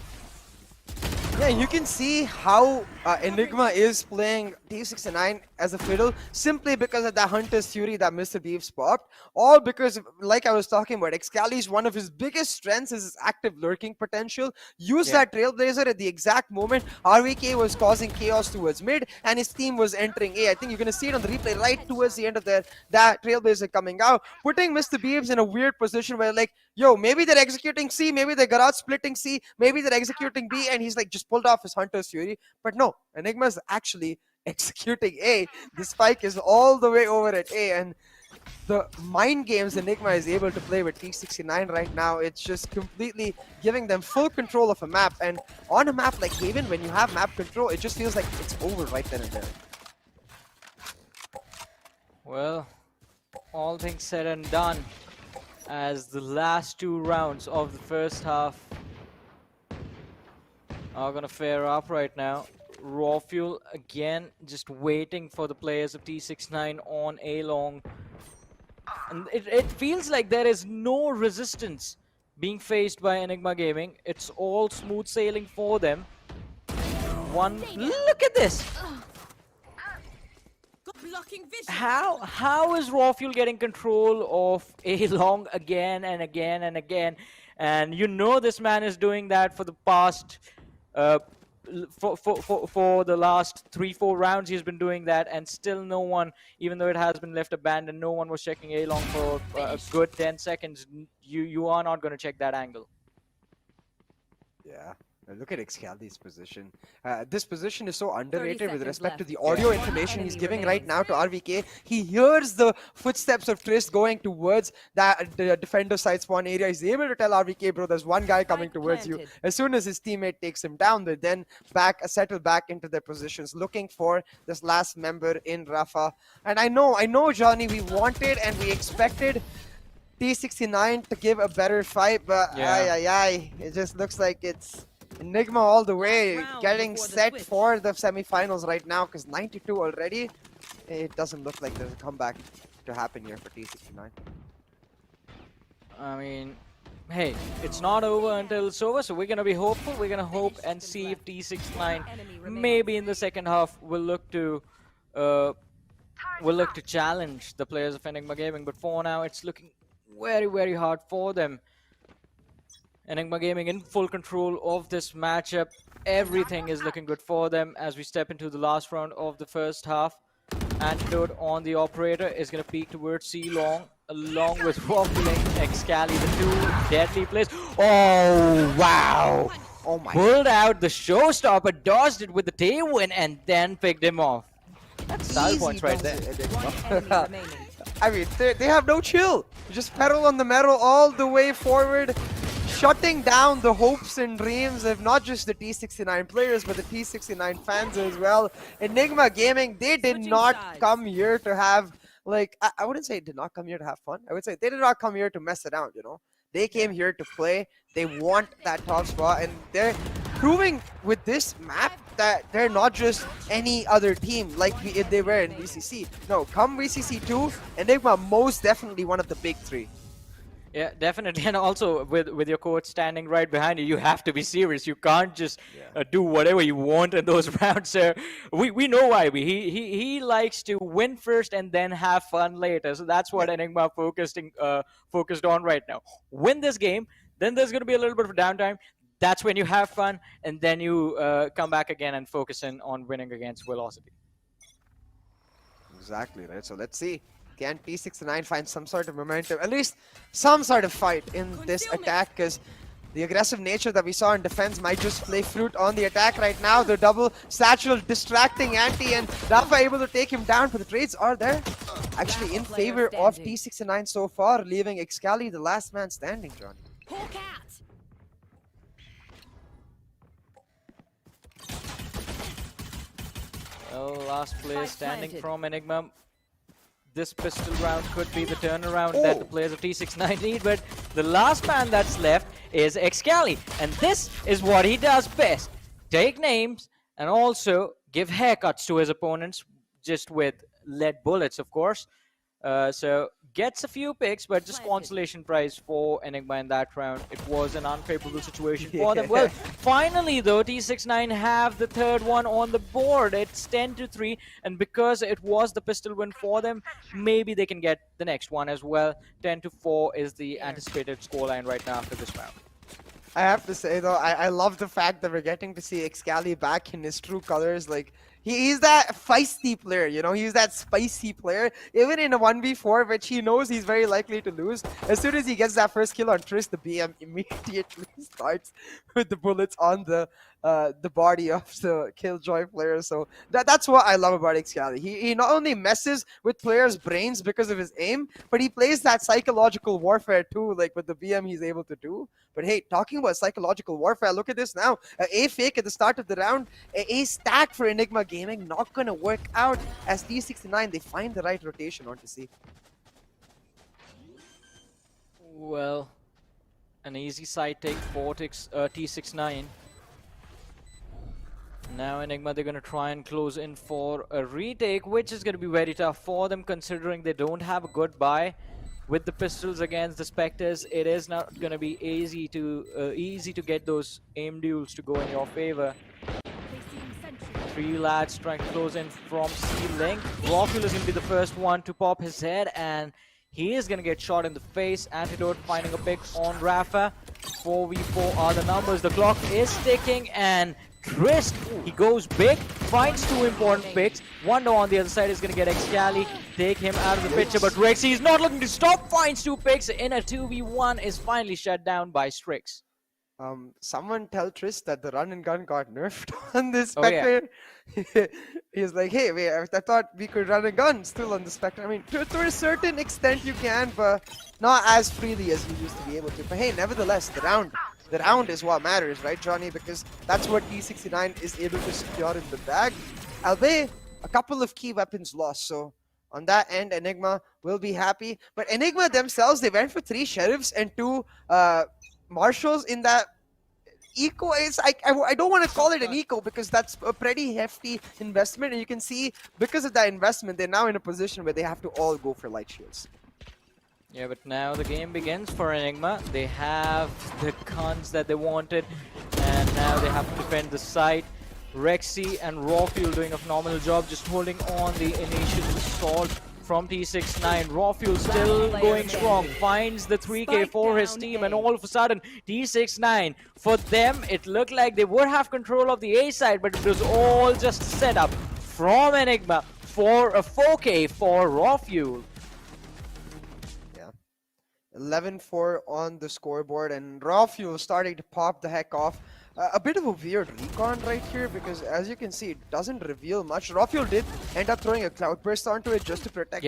Yeah, you can see how Enigma is playing T69 as a fiddle simply because of that Hunter's Fury that Mr. Beeves popped. All because, like I was talking about, Excali's one of his biggest strengths is his active lurking potential. Use that Trailblazer at the exact moment RVK was causing chaos towards mid and his team was entering A. I think you're going to see it on the replay right towards the end of that Trailblazer coming out, putting Mr. Beeves in a weird position where like, yo, maybe they're executing C, maybe they're garage splitting C, maybe they're executing B, and he's like just pulled off his Hunter's Fury. But no, Enigma's actually executing A. The spike is all the way over at A, and the mind games Enigma is able to play with T69 right now, it's just completely giving them full control of a map. And on a map like Haven, when you have map control, it just feels like it's over right then and there. Well, all things said and done, as the last 2 rounds of the first half are gonna fare up right now. Raw Fuel again just waiting for the players of T69 on A long, and it feels like there is no resistance being faced by Enigma Gaming. It's all smooth sailing for them. Look at this. Blocking vision. How is Raw Fuel getting control of A long again and again and again? And you know this man is doing that for the past for the last 3-4 rounds. He's been doing that, and still no one, even though it has been left abandoned, no one was checking A long for a good 10 seconds. You are not going to check that angle. Yeah. Look at Excali's position. This position is so underrated with seconds respect to left. the audio One information he's enemy giving right remains. now to RVK. He hears the footsteps of Trist going towards the defender side spawn area. He's able to tell RVK, bro, there's one guy coming Spike towards you. planted. As soon as his teammate takes him down, they then settle back into their positions, looking for this last member in Rafa. And I know, Johnny, we wanted and we expected T69 to give a better fight, but it just looks like it's Enigma all the way, round getting before the set switch. for the semifinals right now, because 92 already, it doesn't look like there's a comeback to happen here for T69. I mean, hey, it's not over until it's over, so we're going to be hopeful. We're going to hope and see if T69 maybe in the second half will look to challenge the players of Enigma Gaming, but for now it's looking very, very hard for them. Enigma Gaming in full control of this matchup. Everything is looking good for them as we step into the last round of the first half. Antidote on the operator is going to peek towards C-Long along with Waffling, Excali, the two deadly plays. Oh, wow! Oh my. Pulled out the showstopper, dodged it with the tailwind, and then picked him off. That's style points right there. Enemy remaining. I mean, they have no chill. Just pedal on the metal all the way forward, shutting down the hopes and dreams of not just the T69 players, but the T69 fans as well. Enigma Gaming, they did Switching not sides. come here to have, like, I wouldn't say did not come here to have fun. I would say they did not come here to mess it out, you know. They came here to play. They want that top spot, and they're proving with this map that they're not just any other team like they were in VCC. No, come VCC 2, Enigma most definitely one of the big three. Yeah, definitely. And also with your coach standing right behind you, you have to be serious. You can't just do whatever you want in those rounds. So we know why. He likes to win first and then have fun later. So that's what Enigma focused on right now. Win this game, then there's going to be a little bit of downtime. That's when you have fun, and then you come back again and focus in on winning against Velocity. Exactly, right? So let's see. Can T69 find some sort of momentum, at least some sort of fight in this attack, because the aggressive nature that we saw in defense might just play fruit on the attack right now. The double satchel distracting Anti, and Rafa able to take him down, but the trades are there. Actually in favor of T69 so far, leaving Excali the last man standing, Johnny. Hawk out. Well, last player Spike standing planted. from Enigma. This pistol round could be the turnaround that the players of T69 need, but the last man that's left is Excali, and this is what he does best. Take names and also give haircuts to his opponents, just with lead bullets, of course. So gets a few picks, but just consolation prize for Enigma in that round. It was an unfavorable situation for them. Well, finally though, T69 have the third one on the board. It's 10-3, and because it was the pistol win for them, maybe they can get the next one as well. 10-4 is the anticipated scoreline right now after this round. I have to say though, I love the fact that we're getting to see Excali back in his true colors. Like, he's that feisty player, you know, he's that spicy player. Even in a 1v4, which he knows he's very likely to lose, as soon as he gets that first kill on Trist, the BM immediately starts with the bullets on the body of the Killjoy player. So that's what I love about Excali. He not only messes with players' brains because of his aim, but he plays that psychological warfare too, like with the BM he's able to do. But hey, talking about psychological warfare, look at this now. A fake at the start of the round, a stack for Enigma Gaming, not gonna work out as T69, they find the right rotation on to see. Well, an easy side take for T69. Now Enigma, they're going to try and close in for a retake, which is going to be very tough for them considering they don't have a good buy. With the pistols against the Spectres, it is not going to be easy to get those aim duels to go in your favor. Three lads trying to close in from C-Link. Rockul is going to be the first one to pop his head, and he is going to get shot in the face. Antidote finding a pick on Rafa. 4v4 are the numbers. The clock is ticking, and Trist, he goes big, finds two important picks. Wonder on the other side is going to get Excali, take him out of the picture, but Rex, he's not looking to stop, finds two picks in a 2v1, is finally shut down by Strix. Someone tell Trish that the run and gun got nerfed on this Oh, yeah. Spectre. He's like, hey, wait, I thought we could run a gun still on the Spectre. I mean, to a certain extent you can, but not as freely as you used to be able to. But hey, nevertheless, the round is what matters, right, Johnny? Because that's what T69 is able to secure in the bag. Albeit a couple of key weapons lost, so on that end, Enigma will be happy. But Enigma themselves, they went for 3 sheriffs and 2 marshals in that eco. I don't want to call it an eco because that's a pretty hefty investment, and you can see because of that investment they're now in a position where they have to all go for light shields. Yeah, but now the game begins for Enigma. They have the guns that they wanted, and now they have to defend the site. Rexy and Rawfuel doing a phenomenal job just holding on the initial assault from T69. Rawfuel still going strong, finds the 3K for his team, and all of a sudden T69, for them it looked like they would have control of the A side, but it was all just set up from Enigma for a 4K for Rawfuel. 11-4 on the scoreboard, and Rawfuel starting to pop the heck off. A bit of a weird recon right here because as you can see, it doesn't reveal much. Rawfuel did end up throwing a cloud burst onto it just to protect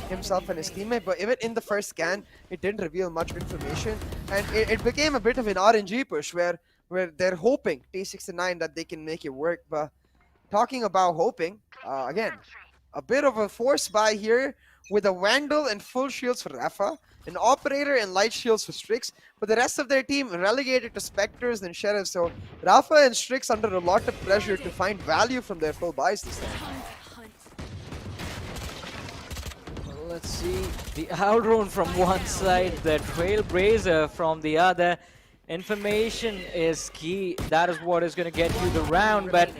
himself and his teammate, but even in the first scan, it didn't reveal much information, and it became a bit of an RNG push where they're hoping T69 that they can make it work. But talking about hoping, again, a bit of a force buy here with a Vandal and full shields for Rafa, an Operator and light shields for Strix, but the rest of their team relegated to Spectres and Sheriffs, so Rafa and Strix under a lot of pressure to find value from their full buys this time. Well, let's see, the Outrun from one side, the Trailblazer from the other. Information is key, that is what is going to get you the round, but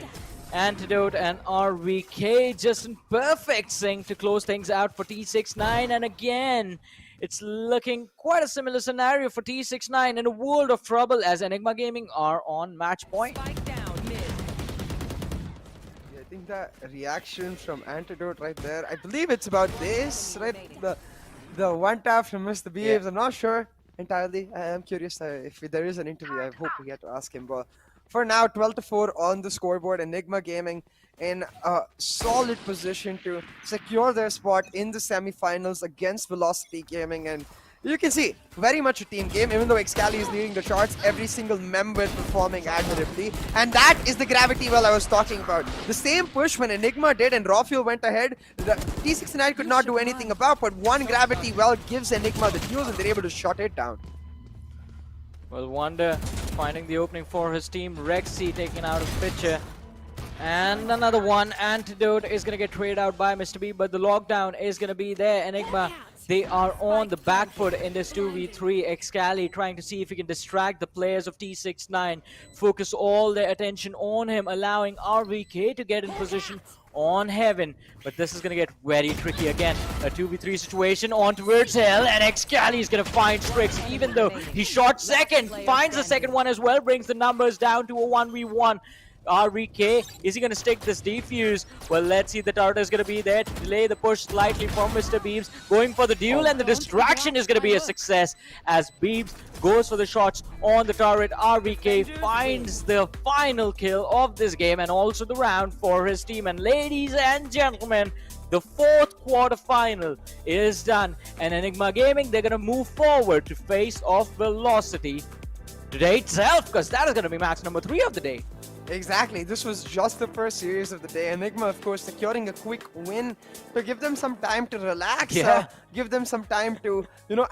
Antidote and RVK just in perfect sync to close things out for T69, and again it's looking quite a similar scenario for T69 in a world of trouble as Enigma Gaming are on match point. Spike down mid. I think that reaction from Antidote right there, I believe it's about this, right? The one tap from Mr. Beaves, I'm not sure entirely. I am curious if there is an interview, I hope we get to ask him, but for now, 12-4 on the scoreboard. Enigma Gaming in a solid position to secure their spot in the semifinals against Velocity Gaming. And you can see, very much a team game. Even though Excali is leading the charts, every single member performing admirably. And that is the gravity well I was talking about. The same push when Enigma did and Rawfuel went ahead, the T69 could not do anything about, but one gravity well gives Enigma the duels and they're able to shut it down. Well, Wonder finding the opening for his team. Rexy taken out of picture. And another one. Antidote is going to get traded out by Mr. B, but the lockdown is going to be there. Enigma, they are on the back foot in this 2v3. Excali trying to see if he can distract the players of T69. Focus all their attention on him, allowing RVK to get in position on Heaven, but this is going to get very tricky again. A 2v3 situation on towards Hell, and Excali is going to find Strix, even though he shot second, finds the second one as well, brings the numbers down to a 1v1. RVK, is he going to stick this defuse? Well, let's see, the turret is going to be there to delay the push slightly from Mr. Beebs, going for the duel, and the distraction is going to be a success as Beebs goes for the shots on the turret. RVK finds the final kill of this game and also the round for his team. And ladies and gentlemen, the 4th quarterfinal is done, and Enigma Gaming, they're going to move forward to face off Velocity today itself, because that is going to be match number 3 of the day. Exactly, this was just the first series of the day. Enigma, of course, securing a quick win to give them some time to relax, give them some time to,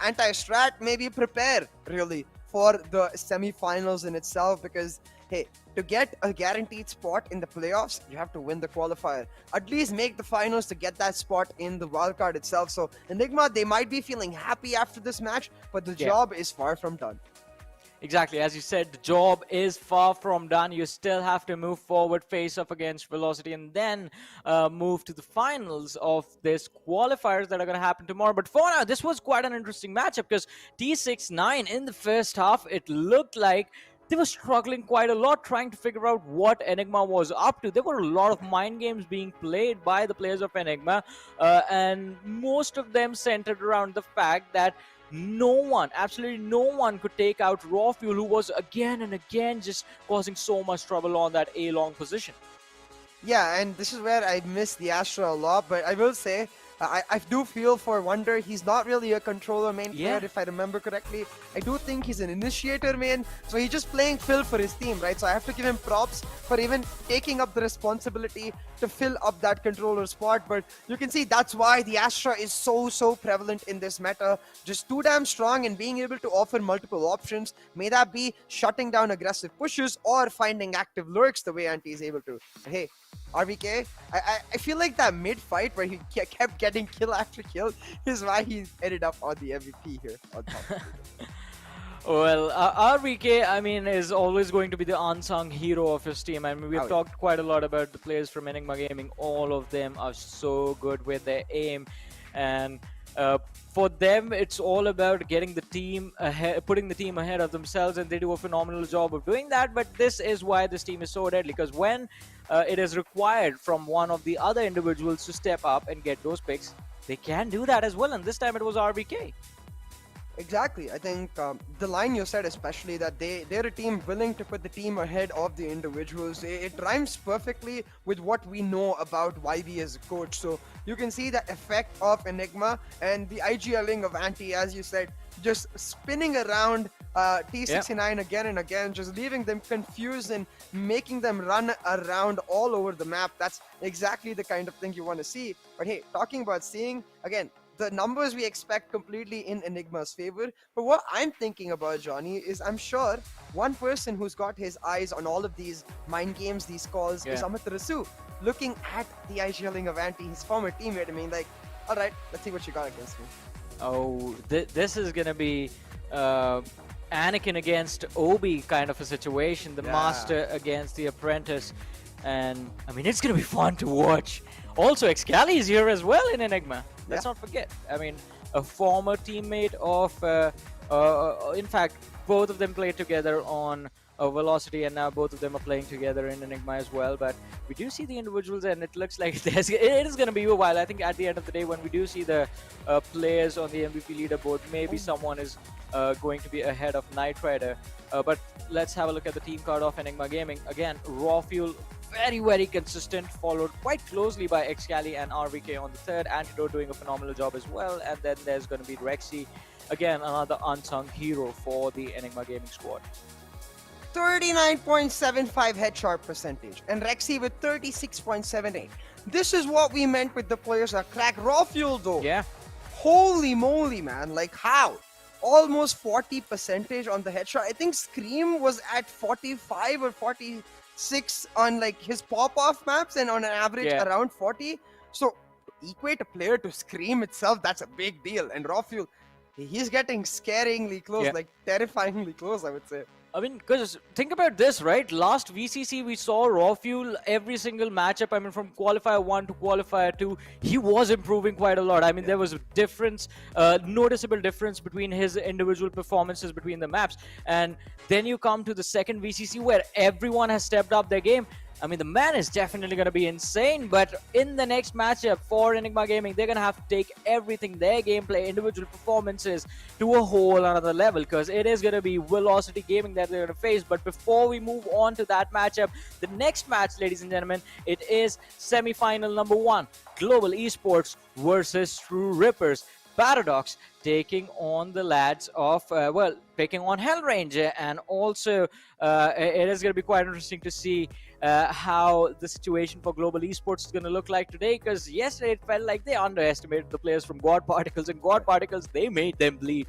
anti-strat, maybe prepare, really, for the semi-finals in itself, because, hey, to get a guaranteed spot in the playoffs, you have to win the qualifier. At least make the finals to get that spot in the wildcard itself. So, Enigma, they might be feeling happy after this match, but the job is far from done. Exactly, as you said, the job is far from done. You still have to move forward, face off against Velocity, and then move to the finals of this qualifiers that are going to happen tomorrow. But for now, this was quite an interesting matchup because T69 in the first half, it looked like they were struggling quite a lot trying to figure out what Enigma was up to. There were a lot of mind games being played by the players of Enigma, and most of them centered around the fact that no one, absolutely no one could take out Raw Fuel, who was again and again just causing so much trouble on that A long position. Yeah, and this is where I miss the Astra a lot, but I will say, I do feel for Wonder, he's not really a controller main player, if I remember correctly. I do think he's an initiator main, so he's just playing fill for his team, right? So I have to give him props for even taking up the responsibility to fill up that controller spot. But you can see that's why the Astra is so prevalent in this meta. Just too damn strong and being able to offer multiple options. May that be shutting down aggressive pushes or finding active lurks the way Anti is able to. But hey, RVK, I feel like that mid-fight where he kept getting kill after kill is why he ended up on the MVP here on top of it. Well, RVK, I mean, is always going to be the unsung hero of his team. I mean, we've talked quite a lot about the players from Enigma Gaming. All of them are so good with their aim, and for them, it's all about getting the team ahead, putting the team ahead of themselves, and they do a phenomenal job of doing that. But this is why this team is so deadly, because when it is required from one of the other individuals to step up and get those picks, they can do that as well. And this time it was RVK. Exactly. I think the line you said, especially that they're a team willing to put the team ahead of the individuals, it rhymes perfectly with what we know about YB as a coach. So you can see the effect of Enigma and the IGLing of Anti, as you said, just spinning around T69 again and again, just leaving them confused and making them run around all over the map. That's exactly the kind of thing you want to see. But hey, talking about seeing, again, the numbers we expect completely in Enigma's favor. But what I'm thinking about, Johnny, is I'm sure one person who's got his eyes on all of these mind games, these calls, is Amit Rasu, looking at the IGLing of Anti, his former teammate. I mean, like, all right, let's see what you got against me. Oh, this is going to be Anakin against Obi kind of a situation. The master against the apprentice. And, I mean, it's going to be fun to watch. Also, Excali is here as well in Enigma. Let's not forget. I mean, a former teammate of, in fact, both of them played together on Velocity, and now both of them are playing together in Enigma as well. But we do see the individuals, and it looks like it is going to be a while. I think at the end of the day, when we do see the players on the MVP leaderboard, maybe someone is going to be ahead of Knight Rider. But let's have a look at the team card of Enigma Gaming. Again, Raw Fuel, very consistent, followed quite closely by Excali and RVK on the third. Antidote doing a phenomenal job as well. And then there's going to be Rexy, again, another unsung hero for the Enigma Gaming squad. 39.75 headshot percentage, and Rexy with 36.78. This is what we meant with the players that crack. Raw Fuel though. Yeah. Holy moly, man. Like, how? Almost 40 percentage on the headshot. I think Scream was at 45 or 46 on like his pop-off maps, and on an average around 40. So to equate a player to Scream itself, that's a big deal. And Raw Fuel, he's getting scaringly close, like terrifyingly close, I would say. I mean, because think about this, right? Last VCC, we saw Raw Fuel every single matchup. I mean, from Qualifier 1 to Qualifier 2, he was improving quite a lot. I mean, there was a difference, noticeable difference between his individual performances between the maps. And then you come to the second VCC where everyone has stepped up their game. I mean, the man is definitely going to be insane, but in the next matchup for Enigma Gaming, they're going to have to take everything, their gameplay, individual performances, to a whole another level, because it is going to be Velocity Gaming that they're going to face. But before we move on to that matchup, the next match, ladies and gentlemen, it is semi-final number 1, Global Esports versus True Rippers. Paradox taking on the lads of, taking on Hell Ranger, and also it is going to be quite interesting to see how the situation for Global Esports is going to look like today, because yesterday it felt like they underestimated the players from God Particles, and God Particles, they made them bleed.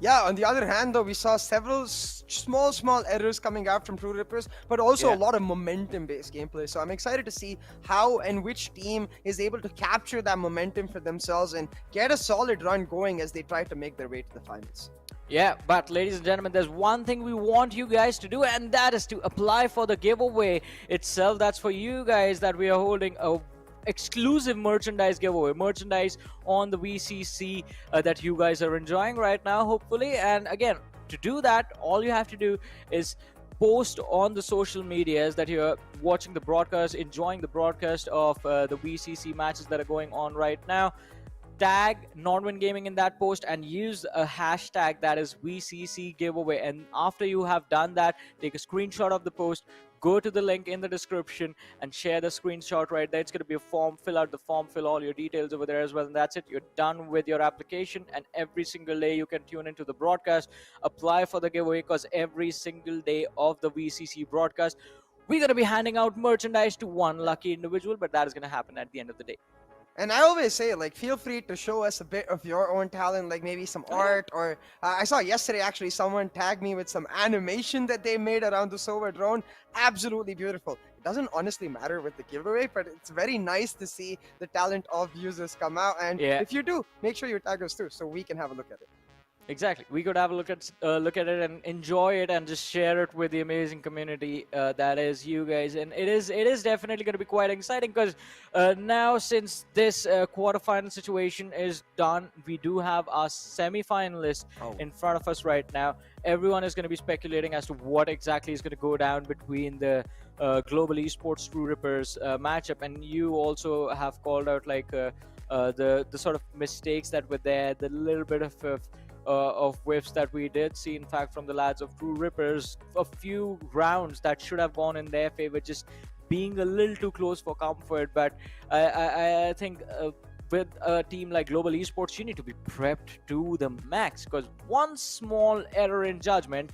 Yeah, on the other hand, though, we saw several small errors coming out from True Rippers, but also a lot of momentum-based gameplay. So I'm excited to see how and which team is able to capture that momentum for themselves and get a solid run going as they try to make their way to the finals. Yeah, but ladies and gentlemen, there's one thing we want you guys to do, and that is to apply for the giveaway itself. That's for you guys that we are holding a exclusive merchandise giveaway, merchandise on the VCC that you guys are enjoying right now, hopefully. And again, to do that, all you have to do is post on the social medias that you're watching the broadcast, enjoying the broadcast of the VCC matches that are going on right now. tag NODWIN Gaming in that post and use a hashtag that is VCC giveaway. And after you have done that, take a screenshot of the post, go to the link in the description and share the screenshot right there. It's going to be a form. Fill out the form, fill all your details over there as well, and that's it. You're done with your application, and every single day you can tune into the broadcast, apply for the giveaway, because every single day of the VCC broadcast we're going to be handing out merchandise to one lucky individual, but that is going to happen at the end of the day. And I always say, like, feel free to show us a bit of your own talent, like maybe some art, or I saw yesterday actually someone tagged me with some animation that they made around the Sova drone. Absolutely beautiful. It doesn't honestly matter with the giveaway, but it's very nice to see the talent of users come out. And if you do, make sure you tag us too, so we can have a look at it. Exactly. We could have a look at it and enjoy it and just share it with the amazing community that is you guys. And it is definitely going to be quite exciting, because now, since this quarterfinal situation is done, we do have our semi-finalists in front of us right now. Everyone is going to be speculating as to what exactly is going to go down between the Global Esports True Rippers matchup. And you also have called out like the sort of mistakes that were there, the little bit of whiffs that we did see, in fact, from the lads of True Rippers. A few rounds that should have gone in their favor, just being a little too close for comfort. But I think with a team like Global Esports, you need to be prepped to the max, because one small error in judgment,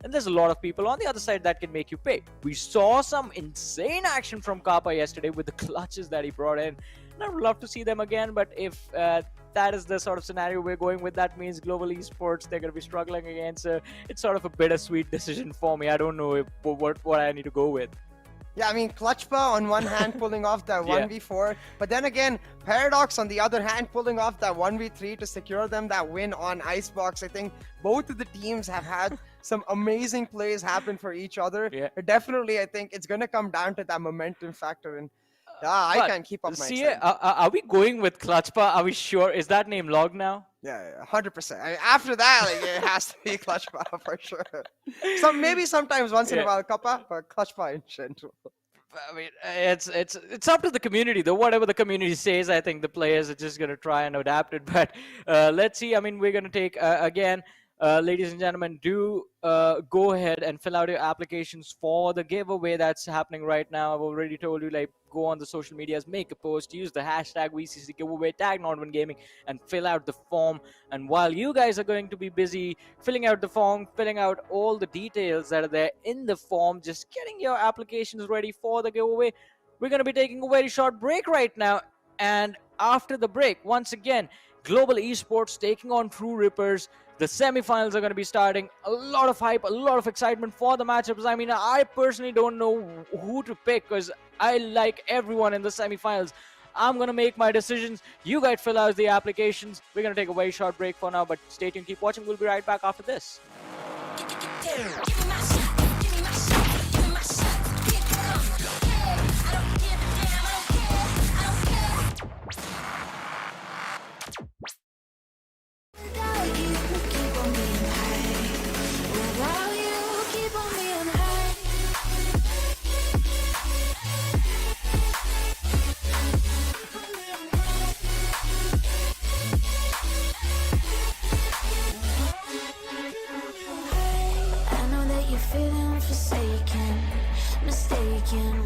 and there's a lot of people on the other side that can make you pay. We saw some insane action from Kappa yesterday with the clutches that he brought in, and I would love to see them again. But if that is the sort of scenario we're going with, that means Global Esports, they're going to be struggling against. It's sort of a bittersweet decision for me. I don't know what I need to go with. Yeah, I mean, Clutchpa on one hand pulling off that 1v4, but then again, Paradox on the other hand pulling off that 1v3 to secure them that win on Icebox. I think both of the teams have had some amazing plays happen for each other. But definitely, I think it's going to come down to that momentum factor. And I can't keep up my excitement. Are we going with Clutchpa? Are we sure? Is that name logged now? Yeah, 100%. I mean, after that, like, it has to be Clutchpa for sure. Maybe sometimes once in a while Kappa, but Clutchpa in general. I mean, it's up to the community, though. Whatever the community says, I think the players are just going to try and adapt it. But let's see. I mean, we're going to take, again, ladies and gentlemen, do go ahead and fill out your applications for the giveaway that's happening right now. I've already told you, like, go on the social medias, make a post, use the hashtag VCC giveaway, tag NODWIN Gaming, and fill out the form. And while you guys are going to be busy filling out the form, filling out all the details that are there in the form, just getting your applications ready for the giveaway, we're going to be taking a very short break right now. And after the break, once again, Global Esports taking on True Rippers. The semifinals are going to be starting. A lot of hype, a lot of excitement for the matchups. I mean, I personally don't know who to pick, because I like everyone in the semifinals. I'm going to make my decisions. You guys fill out the applications. We're going to take a very short break for now, but stay tuned, keep watching. We'll be right back after this.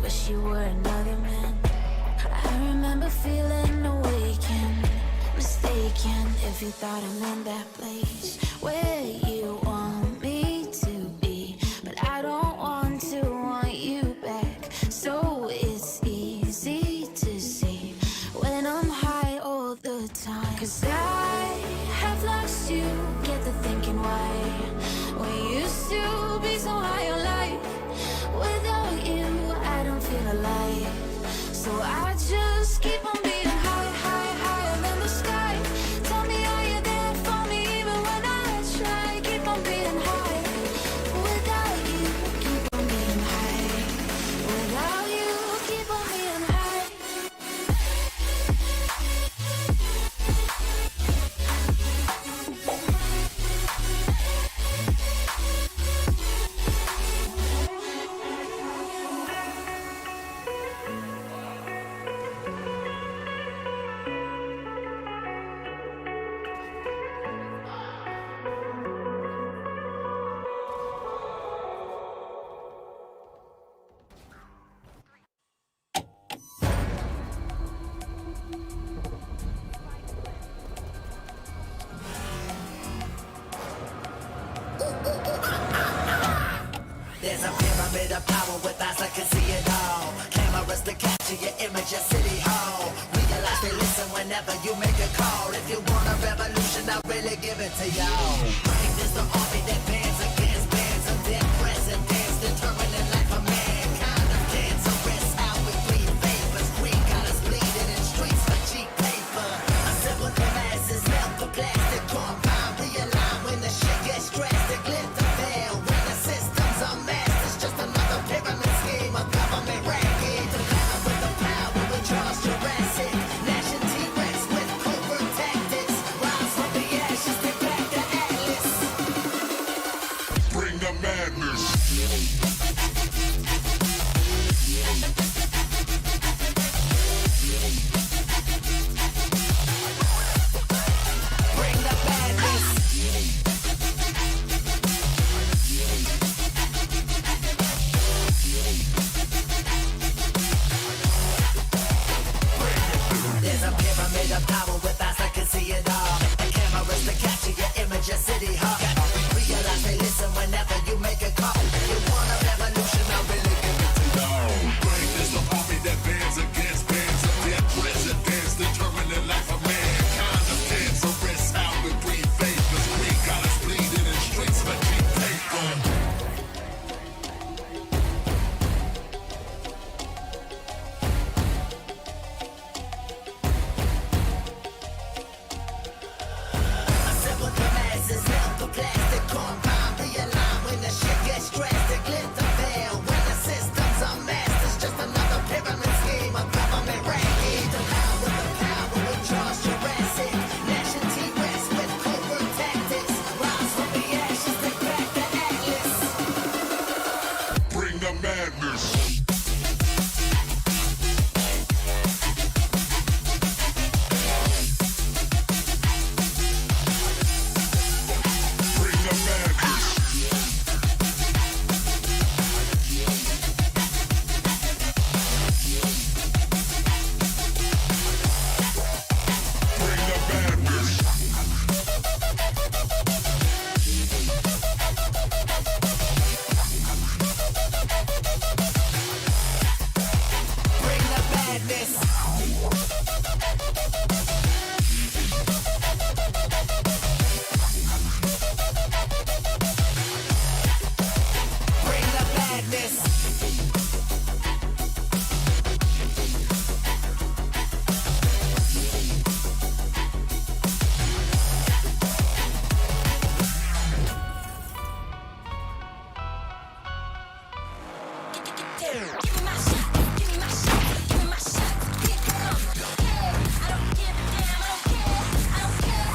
Wish you were another man. I remember feeling awakened, mistaken if you thought I'm in that place where you want me to be, but I don't want you back. So it's easy to see when I'm high all the time, 'cause I have lost you. Get the thinking why we used to be so high on life. Without you, I don't feel alive. So I just keep on beating high, high, higher than the sky. Tell me, are you there for me even when I try? Keep on beating high. Without you, keep on beating high. Without you, keep on beating high. pyramid of power with eyes that can see it all. Cameras to capture your image at City Hall. Realize they listen whenever you make a call. If you want a revolution, I'll really give it to y'all. Bring this the army that bands against bands of dead presidents, determining life of mankind of cancerous. How we breathe vapors, green colors bleeding in streets for cheap paper. Assemble the masses, melt the plastic compound, realign when the shit gets drastic. Lift the veil when the systems are masked. It's just another pyramid scheme of government racket. The power with the power we charge Jurassic. Nation T-Rex with covert tactics. Rise from the ashes, take back the atlas. Bring the madness. Bring the madness. There's a pyramid of power with eyes that can see it all. And cameras to capture your image at City Hall. Realize they listen whenever you make a call. If you want a revolution, I'll really give it to you. Bring this the army that bands against bands of dead presidents, determining life of mankind of cancerous. How we breathe vapors, green colors bleeding in streets for cheap paper. Assemble the masses, melt the plastic compound, realign when the shit gets drastic. Lift the veil when the systems are masked. It's just another pyramid scheme of government racket. The power with the power we charge Jurassic. Nation T-Rex with covert tactics. Rise from the ashes, take back the atlas. Bring the madness. Bring the madness. Bring the madness. Bring the madness. Bring the madness. Give me my shot, give me my shot, give me my shot. Keep it on. Hey, I don't give a damn, I don't care, I don't care.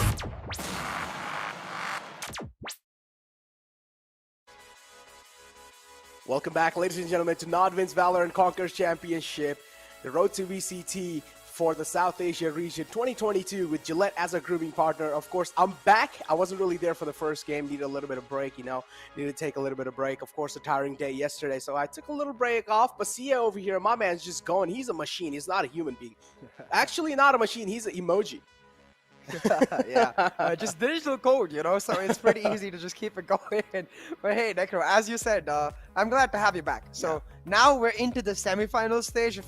Welcome back, ladies and gentlemen, to NODWIN's Valorant Conquerors Championship, the road to VCT for the South Asia region 2022 with Gillette as a grooming partner. Of course, I'm back. I wasn't really there for the first game. Needed a little bit of break, Needed to take a little bit of break. Of course, a tiring day yesterday, so I took a little break off. But Sia over here, my man's just going. He's a machine. He's not a human being. Actually, not a machine. He's an emoji. Yeah, just digital code, so it's pretty easy to just keep it going. But hey, Necro, as you said, I'm glad to have you back. So now we're into the semifinal stage. It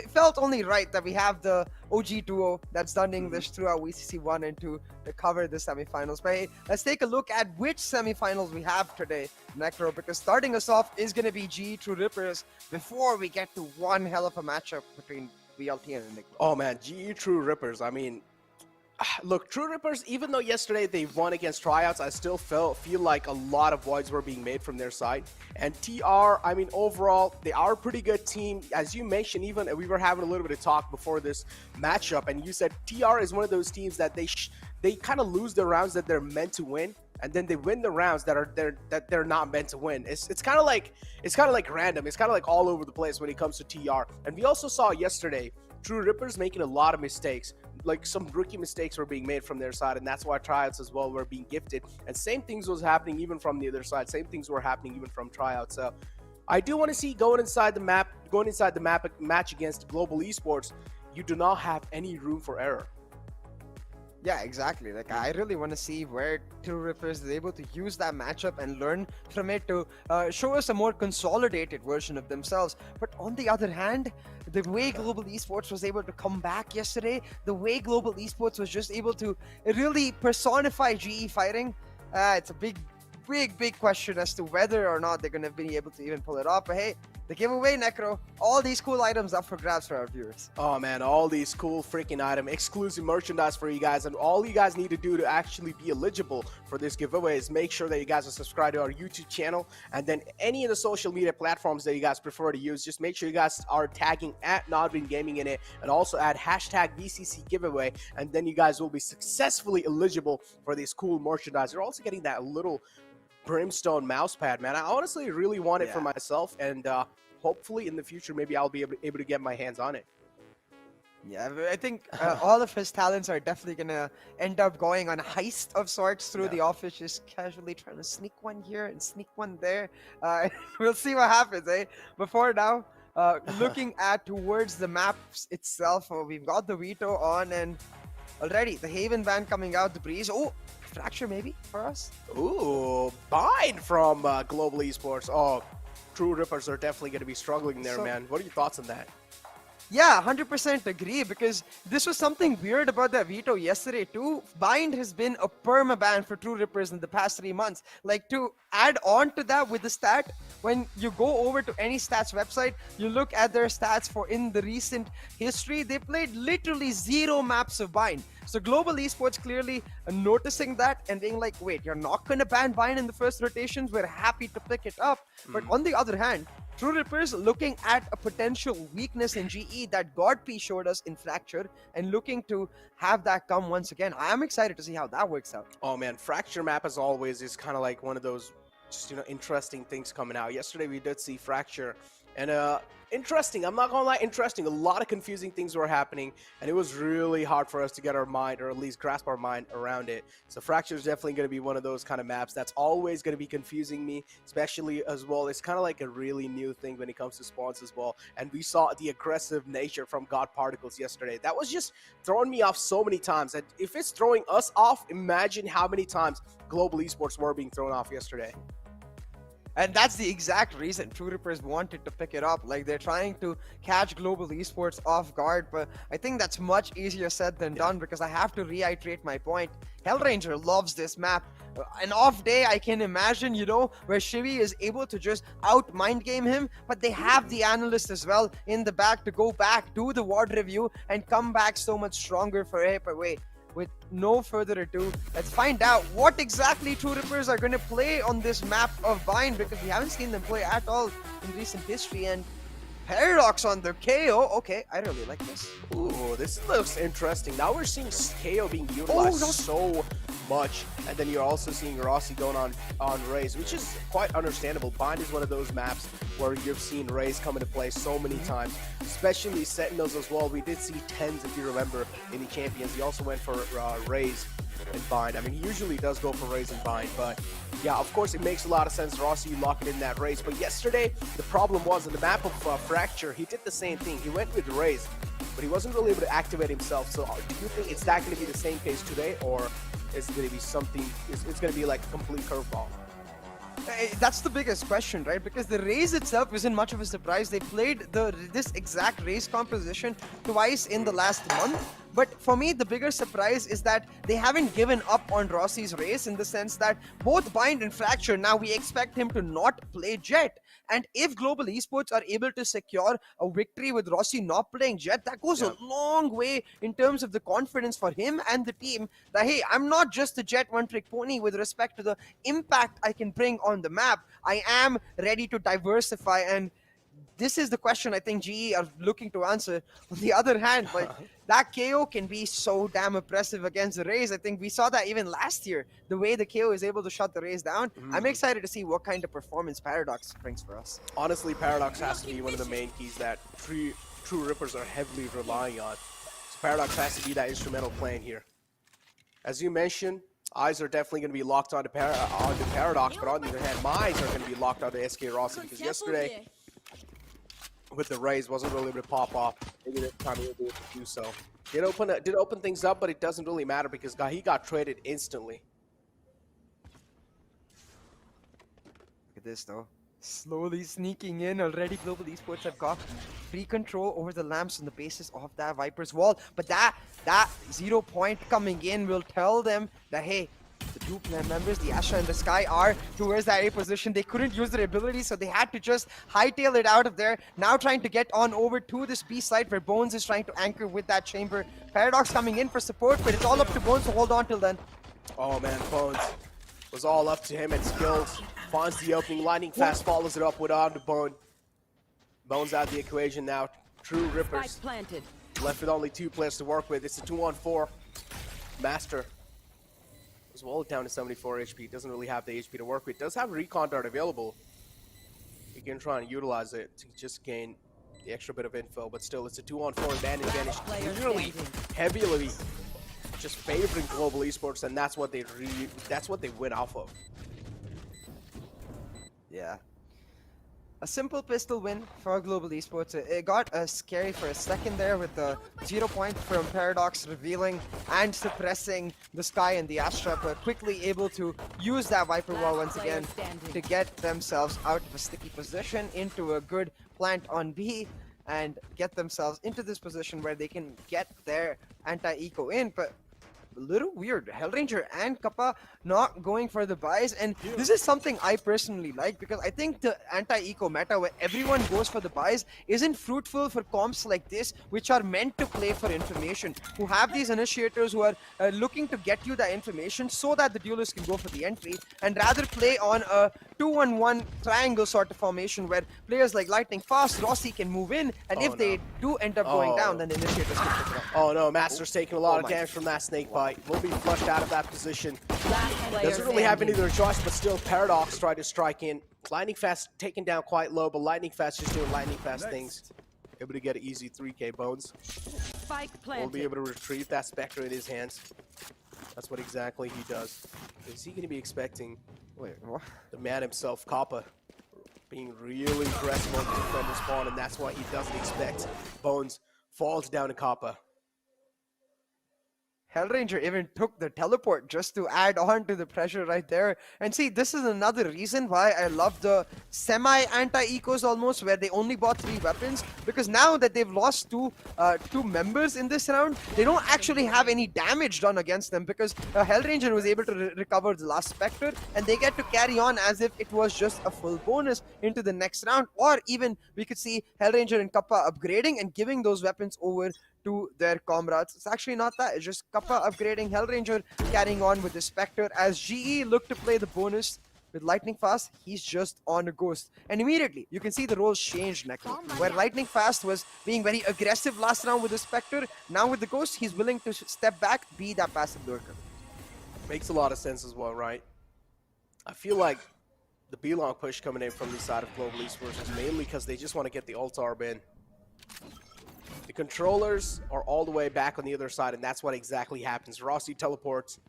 felt only right that we have the OG duo that's done English throughout VCC 1 and 2 to cover the semifinals. But hey, let's take a look at which semifinals we have today, Necro, because starting us off is going to be GE True Rippers before we get to one hell of a matchup between VLT and Enigma. Oh man, GE True Rippers. I mean, look, True Rippers, even though yesterday they won against tryouts, I still feel like a lot of voids were being made from their side. And TR, I mean, overall, they are a pretty good team. As you mentioned, even we were having a little bit of talk before this matchup, and you said TR is one of those teams that they kind of lose the rounds that they're meant to win, and then they win the rounds that they're not meant to win. It's kind of like random. It's kind of like all over the place when it comes to TR. And we also saw yesterday True Rippers making a lot of mistakes. Like some rookie mistakes were being made from their side, and that's why tryouts as well were being gifted. And same things was happening even from the other side. Same things were happening even from tryouts. So I do want to see going inside the match against Global Esports, you do not have any room for error. Yeah, exactly. Like, I really want to see where True Rippers is able to use that matchup and learn from it to show us a more consolidated version of themselves. But on the other hand, the way Global Esports was able to come back yesterday, the way Global Esports was just able to really personify GE fighting, it's a big question as to whether or not they're going to be able to even pull it off. But hey, the giveaway, Necro, all these cool items up for grabs for our viewers. Oh man, all these cool freaking item, exclusive merchandise for you guys, and all you guys need to do to actually be eligible for this giveaway is make sure that you guys are subscribed to our YouTube channel, and then any of the social media platforms that you guys prefer to use, just make sure you guys are tagging at NODWIN Gaming in it, and also add hashtag VCC giveaway, and then you guys will be successfully eligible for this cool merchandise. You're also getting that little Brimstone mouse pad, man. I honestly really want it for myself, and hopefully in the future maybe I'll be able to get my hands on it. Yeah, I think all of his talents are definitely gonna end up going on a heist of sorts through the office, just casually trying to sneak one here and sneak one there. We'll see what happens, eh? Before now, looking at towards the maps itself, we've got the veto on, and already the Haven ban coming out, the breeze. Oh, Fracture maybe for us. Ooh, bind from Global Esports. Oh, True Rippers are definitely going to be struggling there, man. What are your thoughts on that? Yeah, 100% agree, because this was something weird about that veto yesterday too. Bind has been a perma-ban for True Rippers in the past 3 months. Like, to add on to that with the stat, when you go over to any stats website, you look at their stats for in the recent history, they played literally 0 maps of Bind. So Global Esports clearly noticing that and being like, wait, you're not going to ban Bind in the first rotations? We're happy to pick it up. But on the other hand, True Rippers looking at a potential weakness in GE that GodP showed us in Fracture and looking to have that come once again. I am excited to see how that works out. Oh man, Fracture map as always is kind of like one of those just, interesting things coming out. Yesterday we did see Fracture, and interesting, I'm not gonna lie, interesting. A lot of confusing things were happening, and it was really hard for us to get our mind, or at least grasp our mind around it. So Fracture is definitely going to be one of those kind of maps that's always going to be confusing me, especially as well. It's kind of like a really new thing when it comes to spawns as well, and we saw the aggressive nature from God Particles yesterday. That was just throwing me off so many times, and if it's throwing us off, imagine how many times Global Esports were being thrown off yesterday. And that's the exact reason True Rippers wanted to pick it up. Like, they're trying to catch Global Esports off guard, but I think that's much easier said than done, because I have to reiterate my point. Hellranger loves this map. An off day, I can imagine, where Shivi is able to just out-mind game him, but they have the analyst as well in the back to go back, do the ward review, and come back so much stronger for it. But wait, with no further ado, let's find out what exactly True Rippers are going to play on this map of Bind, because we haven't seen them play at all in recent history. And Paradox on the KO. Okay, I really like this. Ooh, this looks interesting. Now we're seeing KO being utilized so much, and then you're also seeing Rossi going on Raze, which is quite understandable. Bind is one of those maps where you've seen Raze come into play so many times, especially Sentinels as well. We did see Tens, if you remember, in the Champions. He also went for Raze and Bind. I mean, he usually does go for Raze and Bind, but yeah, of course, it makes a lot of sense. Rossi, you lock it in that Raze. But yesterday, the problem was in the map of Fracture, he did the same thing. He went with Raze, but he wasn't really able to activate himself. So do you think it's that going to be the same case today, or is it going to be something, it's going to be like a complete curveball? That's the biggest question, right? Because the Raze itself isn't much of a surprise. They played this exact Raze composition twice in the last month. But for me, the bigger surprise is that they haven't given up on Rossi's Raze, in the sense that both Bind and Fracture, now we expect him to not play Jet. And if Global Esports are able to secure a victory with Rossi not playing Jet, that goes a long way in terms of the confidence for him and the team that, hey, I'm not just a Jet one-trick pony with respect to the impact I can bring on the map. I am ready to diversify, and this is the question I think GE are looking to answer. On the other hand, like, that KO can be so damn oppressive against the Raze. I think we saw that even last year, the way the KO is able to shut the Raze down. I'm excited to see what kind of performance Paradox brings for us. Honestly, Paradox has to be one of the main keys that True Rippers are heavily relying on. So Paradox has to be that instrumental playing here. As you mentioned, eyes are definitely going to be locked onto Paradox, but on the other hand, my eyes are going to be locked onto SK Rossi, because yesterday with the Rays, wasn't really able to pop off. Maybe they're kind of able to do so. Did open things up, but it doesn't really matter because he got traded instantly. Look at this though. Slowly sneaking in already. Global Esports have got free control over the lamps on the basis of that Viper's wall. But that 0 point coming in will tell them that, hey, the two player members, the Astra and the Sky, are towards that A position. They couldn't use their ability, so they had to just hightail it out of there. Now trying to get on over to this B side where Bones is trying to anchor with that chamber. Paradox coming in for support, but it's all up to Bones to hold on till then. Oh man, Bones was all up to him and skills. Finds the opening, lightning fast, follows it up with on to Bone. Bones out of the equation now. True Rippers Planted. left with only 2 players to work with. It's a 2-on-4. Master was well down to 74 HP. Doesn't really have the HP to work with. Does have a recon dart available. He can try and utilize it to just gain the extra bit of info, but still it's a 2-on-4 man advantage. Clearly heavily just favoring Global Esports, and that's what they win off of. Yeah. A simple pistol win for Global Esports. It got scary for a second there with the 0 point from Paradox revealing and suppressing the Sky and the Astra, but quickly able to use that Viper wall once again to get themselves out of a sticky position into a good plant on B and get themselves into this position where they can get their anti-eco in. But a little weird. Hellranger and Kappa not going for the buys, and this is something I personally like because I think the anti-eco meta where everyone goes for the buys isn't fruitful for comps like this, which are meant to play for information, who have these initiators who are looking to get you that information so that the duelist can go for the entry, and rather play on a 2-on-1 triangle sort of formation where players like Lightning Fast, Rossi can move in, and if they do end up going down, then the initiators can pick it up. Oh no, Master's taking a lot of damage from that snake bite. Will be flushed out of that position. Doesn't really have any other choice, but still Paradox tried to strike in. Lightning Fast taken down quite low, but Lightning Fast just doing Lightning Fast things. Able to get an easy 3K Bones. Will be able to retrieve that Spectre in his hands. That's what exactly he does. Is he going to be expecting the man himself, Kappa, being really aggressive on the defender spawn, and that's why he doesn't expect Bones falls down to Kappa. Hellranger even took the teleport just to add on to the pressure right there. And see, this is another reason why I love the semi-anti-ecos almost, where they only bought 3 weapons. Because now that they've lost two members in this round, they don't actually have any damage done against them, because Hellranger was able to recover the last Spectre, and they get to carry on as if it was just a full bonus into the next round. Or even we could see Hellranger and Kappa upgrading and giving those weapons over to their comrades. It's actually not that, it's just Kappa upgrading, Hellranger carrying on with the Spectre, as GE look to play the bonus with Lightning Fast. He's just on a Ghost, and immediately you can see the roles changed, Neko, where Lightning Fast was being very aggressive last round with the Spectre. Now with the Ghost, he's willing to step back, be that passive lurker. Makes a lot of sense as well, right? I feel like the B-long push coming in from the side of Global Esports is mainly because they just want to get the ult arb in. The controllers are all the way back on the other side, and that's what exactly happens. Rossi teleports.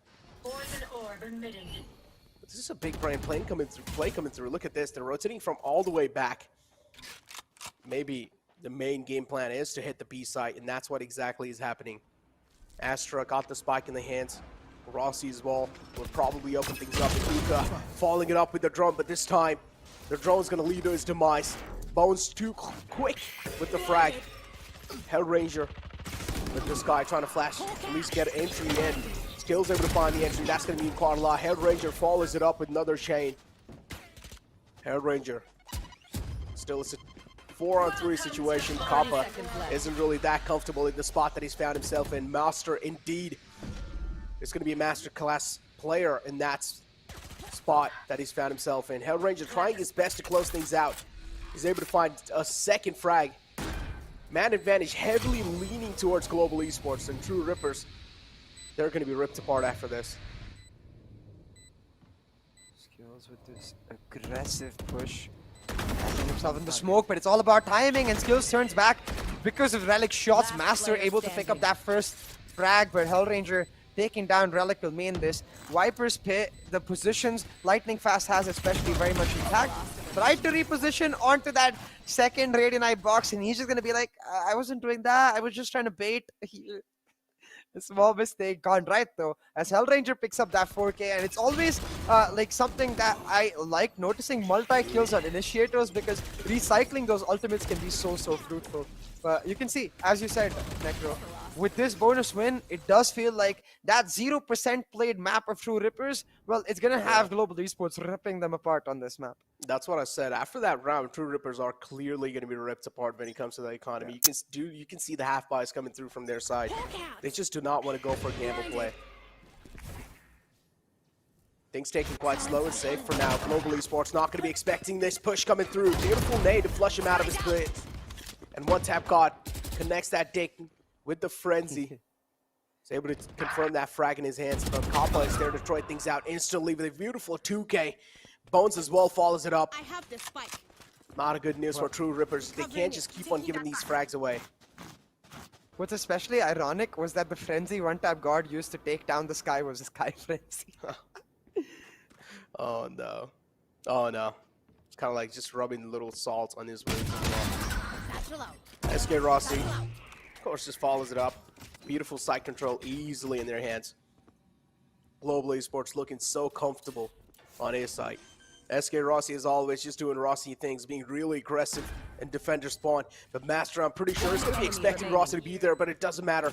This is a big brain play coming through. Look at this. They're rotating from all the way back. Maybe the main game plan is to hit the B site, and that's what exactly is happening. Astra got the spike in the hands. Rossi as well will probably open things up. And Luka following it up with the drone, but this time the drone's going to lead to his demise. Bones too quick with the frag. Hellranger with this guy trying to flash, at least get an entry in. Skill's able to find the entry. That's going to be quite a lot. Hellranger follows it up with another chain. Hellranger. Still, it's a 4-on-3 situation. Kappa isn't really that comfortable in the spot that he's found himself in. Master, indeed, is going to be a master class player in that spot that he's found himself in. Hellranger trying his best to close things out. He's able to find a second frag. Man advantage heavily leaning towards Global Esports, and True Rippers, they're going to be ripped apart after this. Skills with this aggressive push. Catching himself in the smoke, but it's all about timing, and Skills turns back because of Relic shots. Master able to pick up that first frag, but Hellranger taking down Relic will main this. Viper's pit, the positions Lightning Fast has especially very much intact. tried to reposition onto that second Radiant box, and he's just gonna be like, I wasn't doing that. I was just trying to bait. A small mistake gone right though, as Hellranger picks up that 4K, and it's always like something that I like noticing multi-kills on initiators, because recycling those ultimates can be so fruitful. But you can see, as you said, Necro, with this bonus win, it does feel like that 0% played map of True Rippers, well, it's gonna have Global Esports ripping them apart on this map. That's what I said. After that round, True Rippers are clearly going to be ripped apart when it comes to the economy. You can see the half buys coming through from their side. They just do not want to go for a gamble play. Things taking quite slow and safe for now. Global Esports not going to be expecting this push coming through. Beautiful nade to flush him out of his blitz. And one tap God connects that dick with the frenzy. He's able to confirm that frag in his hands, but Kappa is there to try things out instantly with a beautiful 2K. Bones as well follows it up. I have this spike. Not a good news for True Rippers. They can't just keep on giving these frags away. What's especially ironic was that the frenzy one-tap guard used to take down the Sky was a Sky frenzy. Oh no. Oh no. It's kind of like just rubbing little salt on his wounds as well. SK Rossi, of course, just follows it up. Beautiful side control easily in their hands. Global Esports looking so comfortable on his side. SK Rossi is always just doing Rossi things, being really aggressive and defender spawn. But Master, I'm pretty sure, is going to be expecting Rossi to be there, but it doesn't matter.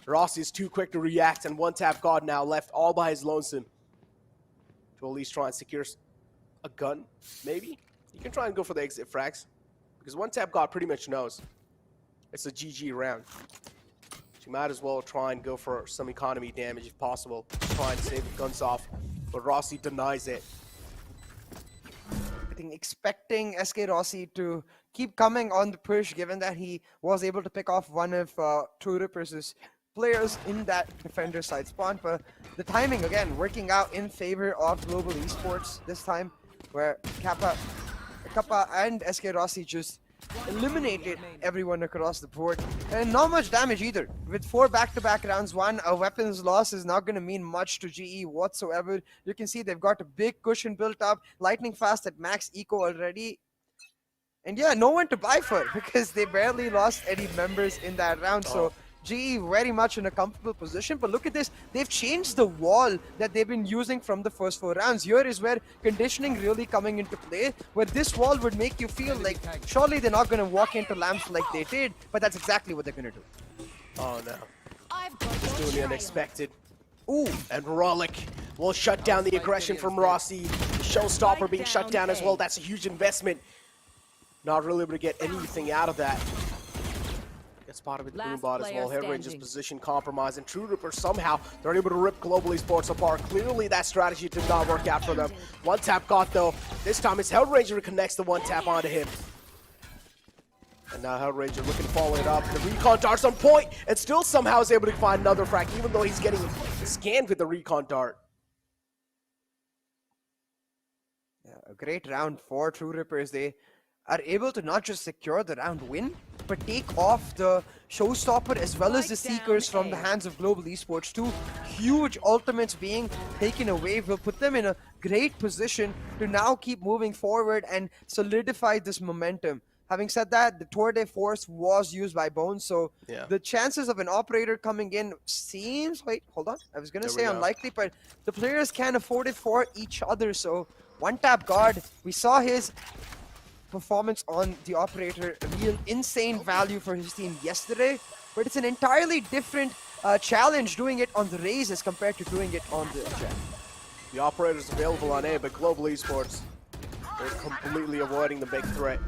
Rossi is too quick to react, and one tap God now left all by his lonesome. To at least try and secure a gun, maybe? You can try and go for the exit frags, because one tap God pretty much knows it's a GG round. So you might as well try and go for some economy damage if possible. Try and save the guns off, but Rossi denies it. I think expecting SK Rossi to keep coming on the push, given that he was able to pick off one of True Rippers' players in that defender side spawn, but the timing again working out in favor of Global Esports this time, where Kappa and SK Rossi just eliminated everyone across the board, and not much damage either. With 4 back-to-back rounds won, a weapons loss is not going to mean much to GE whatsoever. You can see they've got a big cushion built up, lightning fast at max eco already, and yeah, no one to buy for because they barely lost any members in that round. So GE very much in a comfortable position, but look at this. They've changed the wall that they've been using from the first 4 rounds. Here is where conditioning really coming into play, where this wall would make you feel like surely they're not going to walk into lamps like they did, but that's exactly what they're going to do. Oh no. Just doing the unexpected. Ooh, and Rollick will shut down the aggression from Rossi. The Showstopper being shut down as well. That's a huge investment. Not really able to get anything out of that. Spotted with the Boombot as well. Hellranger's position compromised, and True Ripper somehow they're able to rip Global Esports apart. Clearly that strategy did not work out for them. One tap got though. This time it's Hellranger who connects the one tap onto him. And now Hellranger looking to follow it up. The recon dart's on point, and still somehow is able to find another frag, even though he's getting scanned with the recon dart. Yeah, a great round for True Rippers. They are able to not just secure the round win, but take off the Showstopper as well as the Seekers from the hands of Global Esports. 2 huge ultimates being taken away will put them in a great position to now keep moving forward and solidify this momentum. Having said that, the Tour de Force was used by Bones, so the chances of an operator coming in seems... Wait, hold on. I was going to say unlikely, but the players can afford it for each other, so one tap guard. We saw his performance on the operator, real insane value for his team yesterday, but it's an entirely different challenge doing it on the Raze as compared to doing it on the Jet. The operator's available on A, but Global Esports, they're completely avoiding the big threat.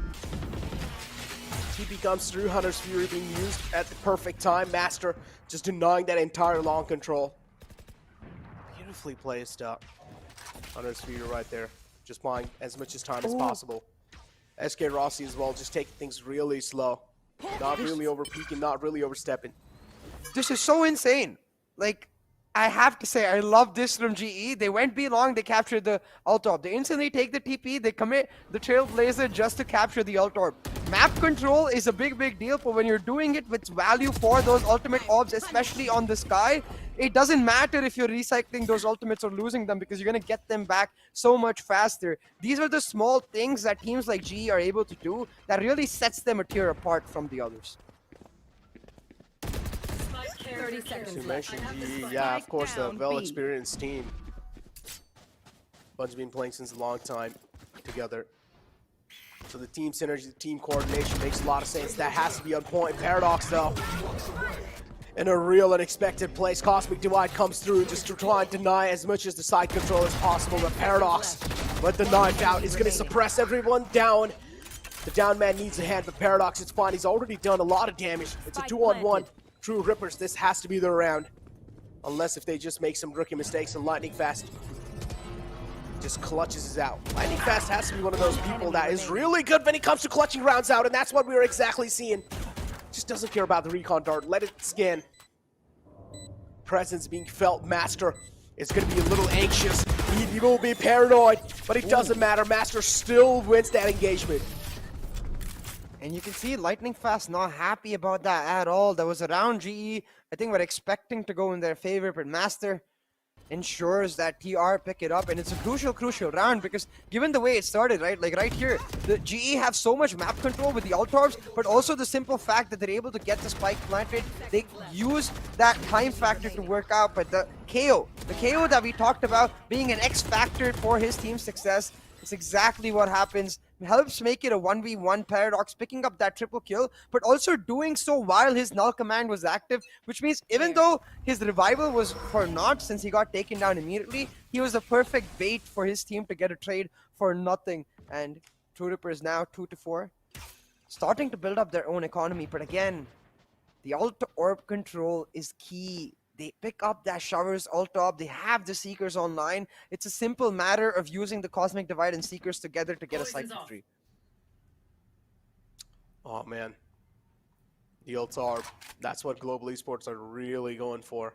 TP comes through, Hunter's Fury being used at the perfect time. Master just denying that entire long control. Beautifully placed up. Hunter's Fury right there, just buying as much as time as possible. SK Rossi as well, just taking things really slow. Not really over peaking, not really overstepping. This is so insane. Like, I have to say, I love this from GE. They went B long, they captured the ult orb. They instantly take the TP, they commit the Trailblazer just to capture the ult orb. Map control is a big deal, but when you're doing it with value for those ultimate orbs, especially on the Sky, it doesn't matter if you're recycling those ultimates or losing them because you're going to get them back so much faster. These are the small things that teams like GE are able to do that really sets them a tier apart from the others. 30 seconds You left. mentioned GE, yeah, of course, the well-experienced team. Bunch been playing since a long time together. So the team synergy, the team coordination makes a lot of sense. That has to be on point. Paradox, though, in a real unexpected place. Cosmic Divide comes through just to try and deny as much as the side control as possible. But Paradox, with the knife out, is going to suppress everyone down. The down man needs a hand, but Paradox, it's fine. He's already done a lot of damage. It's a 2-on-1. True Rippers, this has to be their round. Unless if they just make some rookie mistakes and Lightning Fast just clutches us out. Lightning Fast has to be one of those people that is really good when it comes to clutching rounds out, and that's what we're exactly seeing. Just doesn't care about the recon dart. Let it scan. Presence being felt. Master is going to be a little anxious. He will be paranoid, but it doesn't matter. Master still wins that engagement. And you can see Lightning Fast not happy about that at all. That was around GE. I think we're expecting to go in their favor, but Master ensures that TR pick it up, and it's a crucial round because given the way it started, right, like right here, the GE have so much map control with the ult orbs, but also the simple fact that they're able to get the spike planted. They use that time factor to work out, but the KO that we talked about being an X factor for his team's success, it's exactly what happens. It helps make it a 1v1. Paradox picking up that triple kill, but also doing so while his null command was active, which means even though his revival was for naught since he got taken down immediately, he was the perfect bait for his team to get a trade for nothing. And True Ripper is now 2-4, starting to build up their own economy, but again, the ult orb control is key. They pick up that Shower's ult up. They have the Seekers online. It's a simple matter of using the Cosmic Divide and Seekers together to get a side victory. Oh, man. The ults are, that's what Global Esports are really going for.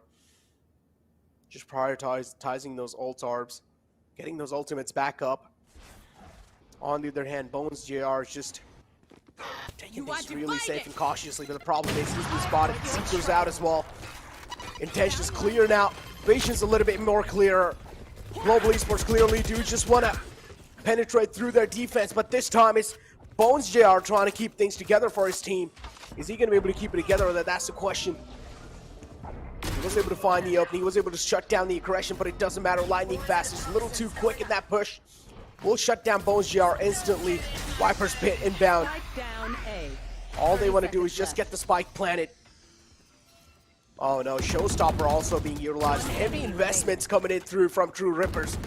Just prioritizing those ult orbs, getting those ultimates back up. On the other hand, Bones JR is just taking things really safe and cautiously, but the problem is he's been spotted. Seekers out as well. Intention is clear now. Vision's a little bit more clear. Global Esports clearly do just want to penetrate through their defense, but this time it's Bones JR trying to keep things together for his team. Is he going to be able to keep it together? That's the question. He was able to find the opening. He was able to shut down the aggression, but it doesn't matter. Lightning Fast is a little too quick in that push. We'll shut down Bones JR instantly. Viper's Pit inbound. All they want to do is just get the spike planted. Oh no, Showstopper also being utilized. Heavy investments coming in through from True Rippers.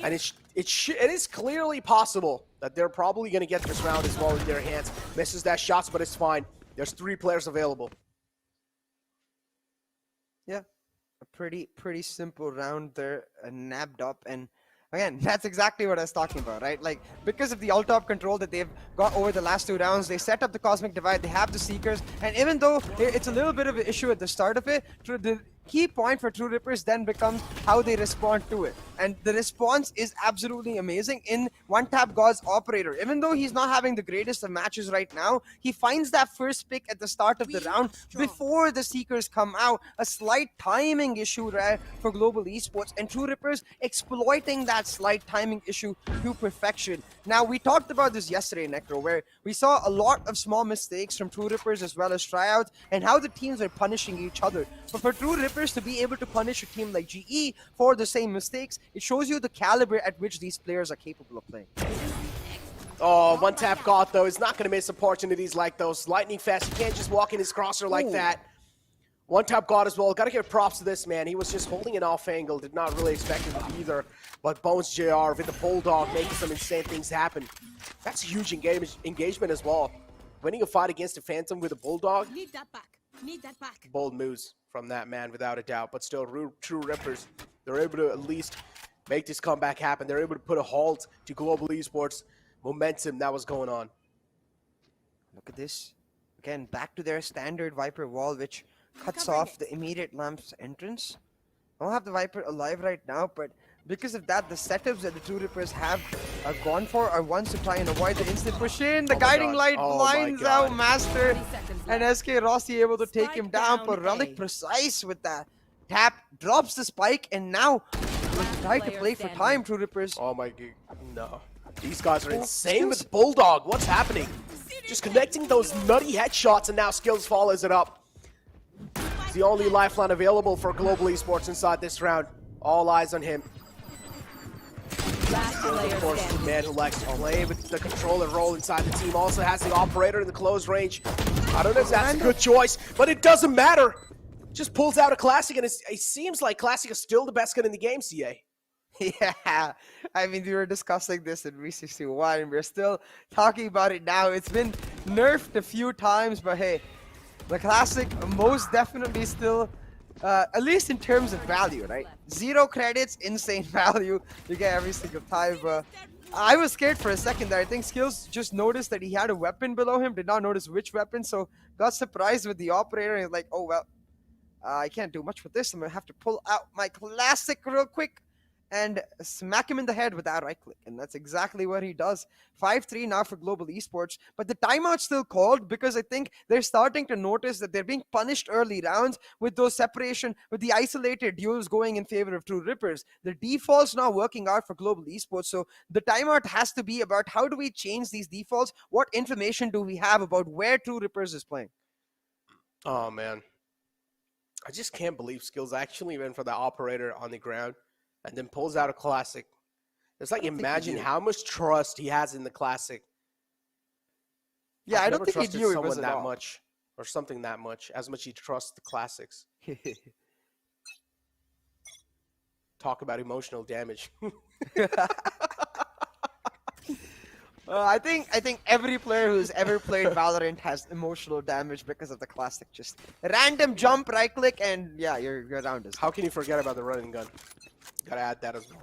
And it is clearly possible that they're probably going to get this round as well in their hands. Misses that shots, but it's fine. There's 3 players available. Yeah, a pretty simple round there, nabbed up, and again, that's exactly what I was talking about, right? Like, because of the ult-top control that they've got over the last 2 rounds, they set up the Cosmic Divide, they have the Seekers, and even though it's a little bit of an issue at the start of it, the key point for True Rippers then becomes how they respond to it. And the response is absolutely amazing in One Tap God's Operator. Even though he's not having the greatest of matches right now, he finds that first pick at the start of the round before the Seekers come out. A slight timing issue there for Global Esports, and True Rippers exploiting that slight timing issue to perfection. Now, we talked about this yesterday, Necro, where we saw a lot of small mistakes from True Rippers as well as Tryouts, and how the teams are punishing each other. But for True Rippers to be able to punish a team like GE for the same mistakes, it shows you the caliber at which these players are capable of playing. Oh, One Tap God, though, is not going to miss opportunities like those. Lightning Fast, you can't just walk in his crosser like that. One Tap God as well. Got to give props to this man. He was just holding an off angle. Did not really expect it either. But Bones JR with the Bulldog making some insane things happen. That's a huge engagement as well. Winning a fight against a Phantom with a Bulldog. Need that back. Need that back. Bold moves from that man, without a doubt. But still, True Rippers, they're able to at least make this comeback happen. They're able to put a halt to Global Esports momentum that was going on. Look at this. Again, back to their standard Viper wall, which cuts off the immediate Lamp's entrance. I don't have the Viper alive right now, but because of that, the setups that the True Rippers have gone for are ones to try and avoid the instant push in. The guiding light blinds out Master, and SK Rossi able to take him down, but Relic precise with that. Tap drops the spike, and now they try to play for time, True Rippers. Oh my god, no. These guys are insane with Bulldog. What's happening? Just connecting those nutty headshots, and now Skills follows it up. It's the only lifeline available for Global Esports inside this round. All eyes on him. Of course, the man who likes to play with the controller role inside the team also has the operator in the close range. I don't know if that's a good choice, but it doesn't matter. Just pulls out a Classic, and it seems like Classic is still the best gun in the game, CA. Yeah, I mean, we were discussing this in V61, and we're still talking about it now. It's been nerfed a few times, but hey, the Classic most definitely still, at least in terms of value, right? 0 credits, insane value you get every single time. But I was scared for a second there. I think Skills just noticed that he had a weapon below him, did not notice which weapon, so got surprised with the operator, and like, oh well, I can't do much with this. I'm gonna have to pull out my Classic real quick and smack him in the head with that right click. And that's exactly what he does. 5-3 now for Global Esports. But the timeout's still called because I think they're starting to notice that they're being punished early rounds with those separation, with the isolated duels going in favor of True Rippers. The default's now working out for Global Esports. So the timeout has to be about how do we change these defaults? What information do we have about where True Rippers is playing? Oh, man. I just can't believe Skills actually went for the operator on the ground and then pulls out a Classic. It's like, imagine how much trust he has in the Classic. Yeah, I don't think he knew it was that much, or something that much, as much he trusts the Classics. Talk about emotional damage. I think every player who's ever played Valorant has emotional damage because of the Classic. Just random jump, right click, and yeah, you're around us. How can you forget about the running gun? Gotta add that as well.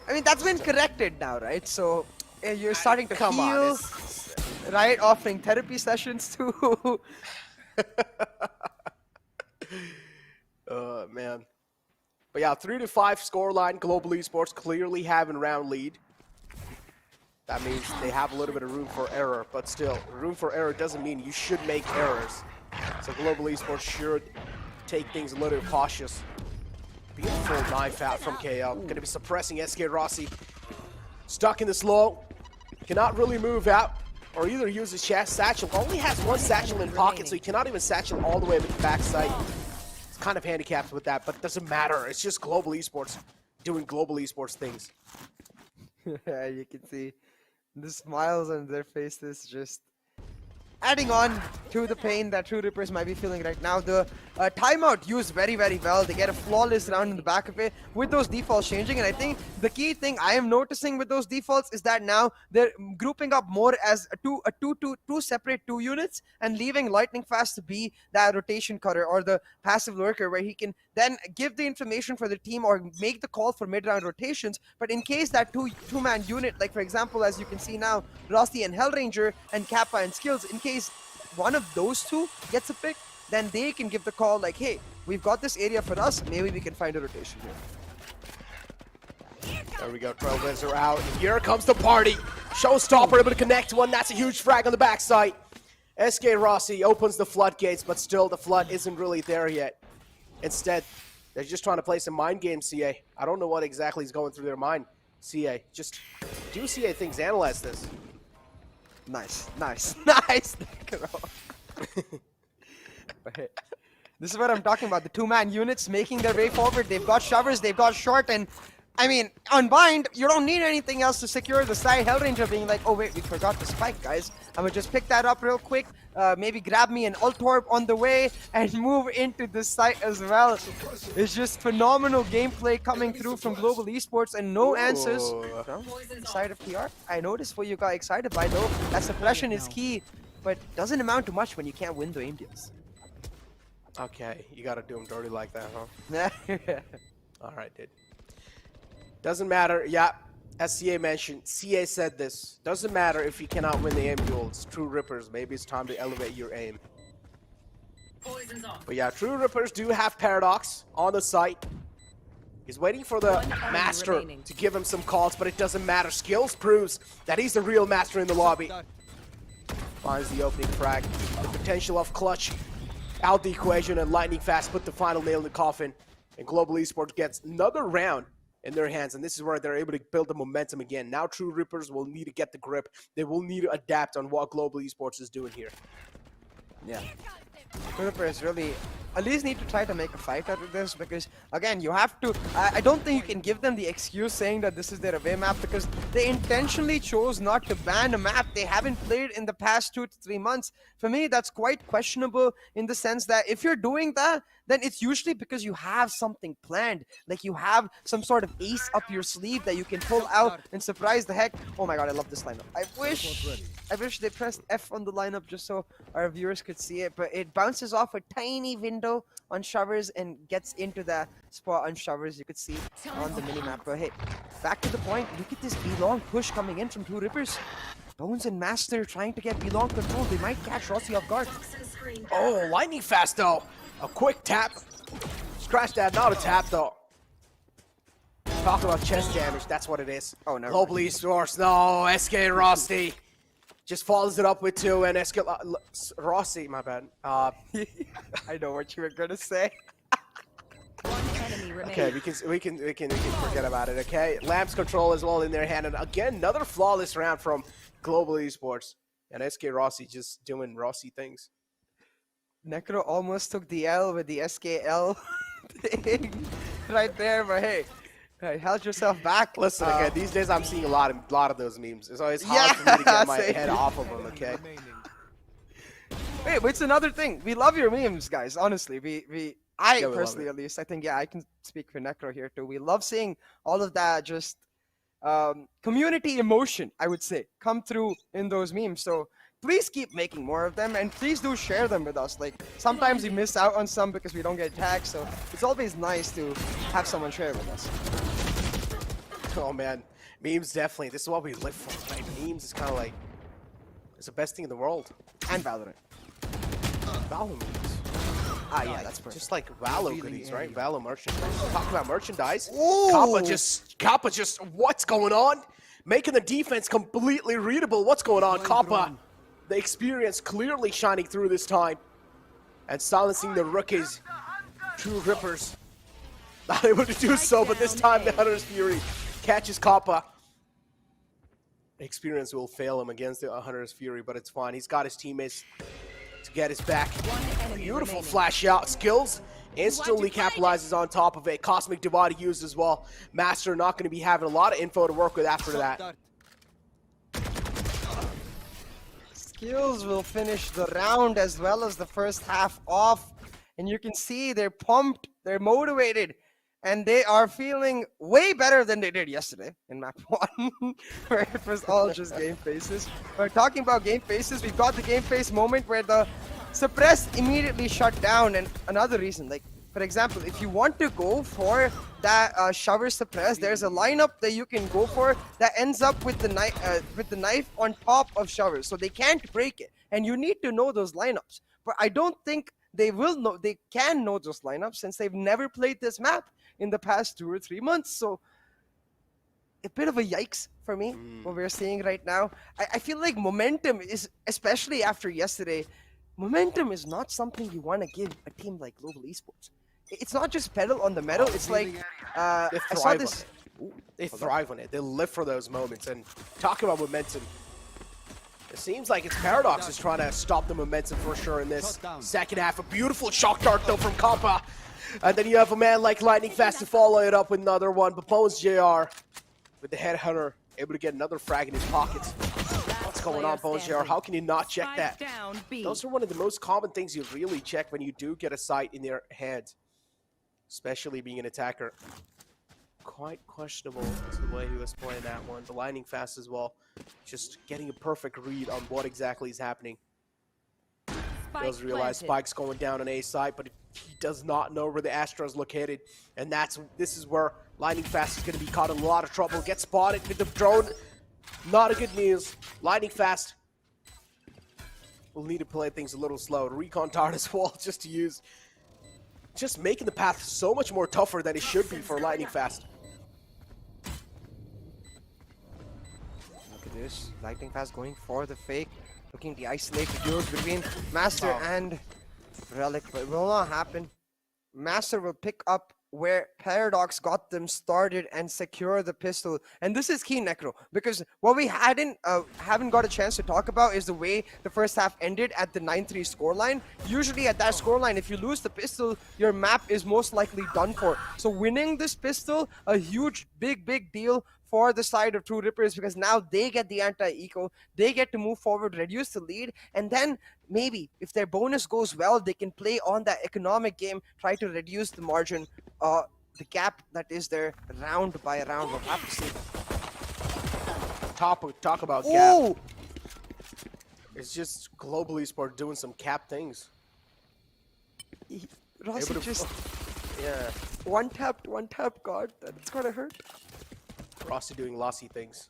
I mean, that's been corrected now, right? So you're starting to heal, right? Offering therapy sessions too. Man. But yeah, 3-5 scoreline. Global Esports clearly having round lead. That means they have a little bit of room for error, but still, room for error doesn't mean you should make errors. So Global Esports should take things a little cautious. Beautiful knife out from KL. Gonna be suppressing SK Rossi. Stuck in the slow. Cannot really move out or either use his chest. Satchel only has one satchel in pocket, so he cannot even satchel all the way with the backside. It's kind of handicapped with that, but it doesn't matter. It's just Global Esports doing Global Esports things. Yeah, you can see the smiles on their faces just adding on to the pain that True Rippers might be feeling right now. The timeout used very, very well. They get a flawless round in the back of it with those defaults changing. And I think the key thing I am noticing with those defaults is that now they're grouping up more as two separate 2 units and leaving Lightning Fast to be that rotation cutter or the passive lurker where he can then give the information for the team or make the call for mid-round rotations. But in case that two-man unit, like for example, as you can see now, Rossi and Hellranger and Kappa and Skills, in case one of those two gets a pick, then they can give the call like, hey, we've got this area for us, maybe we can find a rotation here. There we go, Trailblazer out. Here comes the party. Showstopper able to connect one. That's a huge frag on the backside. SK Rossi opens the floodgates, but still the flood isn't really there yet. Instead, they're just trying to play some mind games, CA. I don't know what exactly is going through their mind, CA. Just do CA things, analyze this. Nice. This is what I'm talking about. The 2-man units making their way forward. They've got shovers, they've got short, and I mean, on bind, you don't need anything else to secure the side. Hellranger being like, oh wait, we forgot the spike, guys. I'm gonna just pick that up real quick. Maybe grab me an ult orb on the way and move into the site as well. It's just phenomenal gameplay coming through from Global Esports and no answers from the side of PR. I noticed what you got excited by though. That suppression is key, but doesn't amount to much when you can't win the aim deals. Okay, you gotta do him dirty like that, huh? Alright, dude. Doesn't matter, yeah. As CA mentioned, CA said this. Doesn't matter if you cannot win the aim duels. True Rippers, maybe it's time to elevate your aim. But yeah, True Rippers do have Paradox on the site. He's waiting for the Master to give him some calls, but it doesn't matter. Skills proves that he's the real Master in the lobby. Finds the opening frag. The potential of clutch out the equation, and Lightning Fast put the final nail in the coffin. And Global Esports gets another round in their hands, and this is where they're able to build the momentum again. Now True Rippers will need to get the grip. They will need to adapt on what Global Esports is doing here. Yeah. True Rippers really at least need to try to make a fight out of this, because again, you have to, I don't think you can give them the excuse saying that this is their away map, because they intentionally chose not to ban a map they haven't played in the past 2 to 3 months. For me, that's quite questionable, in the sense that if you're doing that, then it's usually because you have something planned, like you have some sort of ace up your sleeve that you can pull out and surprise the heck. Oh my god, I love this lineup. I wish they pressed F on the lineup just so our viewers could see it, but it bounces off a tiny window on Shovers and gets into the spot on Shovers, you could see on the minimap. But hey, back to the point, look at this B-long push coming in from True Rippers. Bones and Master trying to get B-long control. They might catch Rossi off guard. Oh, lightning fast though. A quick tap. Scratch that, not a tap though. Talk about chest damage, that's what it is. Oh, no. Global Esports, no, SK Rossi. Just follows it up with 2, and SK Rossi, my bad. I know what you were gonna say. One enemy remaining. Okay, we can forget about it. Okay, Lamps control as well in their hand, and again another flawless round from Global Esports, and SK Rossi just doing Rossi things. Necro almost took the L with the SKL thing right there, but hey, held yourself back. Listen, okay, these days I'm seeing a lot of those memes. It's always hard for me to get my head off of them. Okay. Wait, but it's another thing. We love your memes, guys. Honestly, we personally, at least, I think, yeah, I can speak for Necro here too. We love seeing all of that just community emotion, I would say, come through in those memes. So please keep making more of them, and please do share them with us. Like, sometimes we miss out on some because we don't get tagged, so it's always nice to have someone share with us. Oh man, memes definitely. This is what we live for, right? Memes is kind of like, it's the best thing in the world. And Valorant. Valo memes. Ah, yeah, that's perfect. Just like Valo goodies, right? Valo merchandise. Talk about merchandise. Ooh. Kappa just, what's going on? Making the defense completely readable. What's going on, Kappa? The experience clearly shining through this time. And silencing the rookies. True Rippers. Not able to do so, but this time the Hunter's Fury catches Kappa. Experience will fail him against the Hunter's Fury, but it's fine. He's got his teammates to get his back. Beautiful flash out skills. Instantly capitalizes on top of it. Cosmic Divide used as well. Master not going to be having a lot of info to work with after that. Skills will finish the round as well as the first half off. And you can see they're pumped, they're motivated, and they are feeling way better than they did yesterday in map 1, where it was all just game faces. We're talking about game faces. We've got the game face moment where the suppress immediately shut down. And another reason, like, for example, if you want to go for that shover suppress, there's a lineup that you can go for that ends up with the knife on top of shover, so they can't break it. And you need to know those lineups. But I don't think they will know. They can know those lineups since they've never played this map in the past 2 or 3 months. So a bit of a yikes for me, what we're seeing right now. I feel like momentum is, especially after yesterday, momentum is not something you want to give a team like Global Esports. It's not just pedal on the metal. It's like They thrive on it. They thrive on it. They live for those moments. And talking about momentum, it seems like it's Paradox is trying to stop the momentum for sure in this second half. A beautiful shock dart though from Kappa. And then you have a man like Lightning Fast to follow it up with another one. But Bones JR with the Headhunter able to get another frag in his pockets. What's going on, Bones JR? How can you not check that? Those are one of the most common things you really check when you do get a sight in their head, especially being an attacker. Quite questionable as the way he was playing that one. The Lightning Fast as well. Just getting a perfect read on what exactly is happening. He does realize Spike's going down on A side, but he does not know where the Astra is located. And this is where Lightning Fast is going to be caught in a lot of trouble. Gets spotted with the drone. Not a good news. Lightning Fast will need to play things a little slow. Recon Dart as well, just to use. Just making the path so much more tougher than it should be for Lightning Fast. Look at this. Lightning Fast going for the fake. Looking to isolate the duels between Master and Relic, but it will not happen. Master will pick up where Paradox got them started and secure the pistol. And this is key, Necro, because what we haven't got a chance to talk about is the way the first half ended at the 9-3 scoreline. Usually at that scoreline, if you lose the pistol, your map is most likely done for. So winning this pistol, a huge, big deal for the side of True Rippers, because now they get the anti-eco, they get to move forward, reduce the lead, and then maybe if their bonus goes well, they can play on that economic game, try to reduce the margin, the gap that is there round by round. We'll have to see. Talk about Oh! gap. It's just Global Esports doing some cap things. Rossi Able to- just, yeah, one tap, God, that's gonna hurt. Rossi doing lossy things.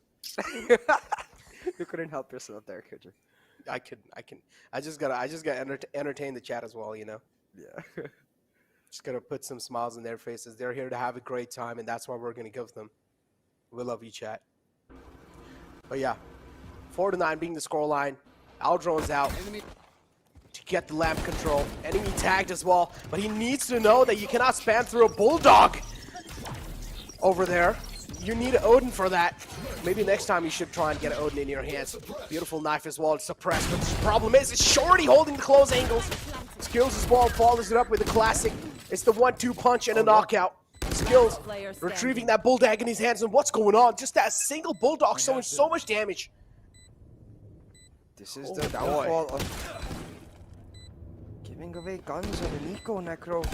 You couldn't help yourself there, could you? I just gotta entertain the chat as well, you know. Yeah. Just gotta put some smiles in their faces. They're here to have a great time, and that's what we're gonna give them. We love you, chat. But yeah, 4-9 being the scoreline. Aldron's out to get the lamp control. Enemy tagged as well, but he needs to know that you cannot spam through a bulldog over there. You need an Odin for that. Maybe next time you should try and get an Odin in your hands. Beautiful knife as well, it's suppressed, but the problem is it's Shorty holding the close angles. Skills as well, follows it up with a classic. It's the 1-2 punch and a knockout. Skills retrieving that bulldog in his hands, and what's going on? Just that single bulldog showing so much damage. This is the downfall of giving away guns on an eco, Necro.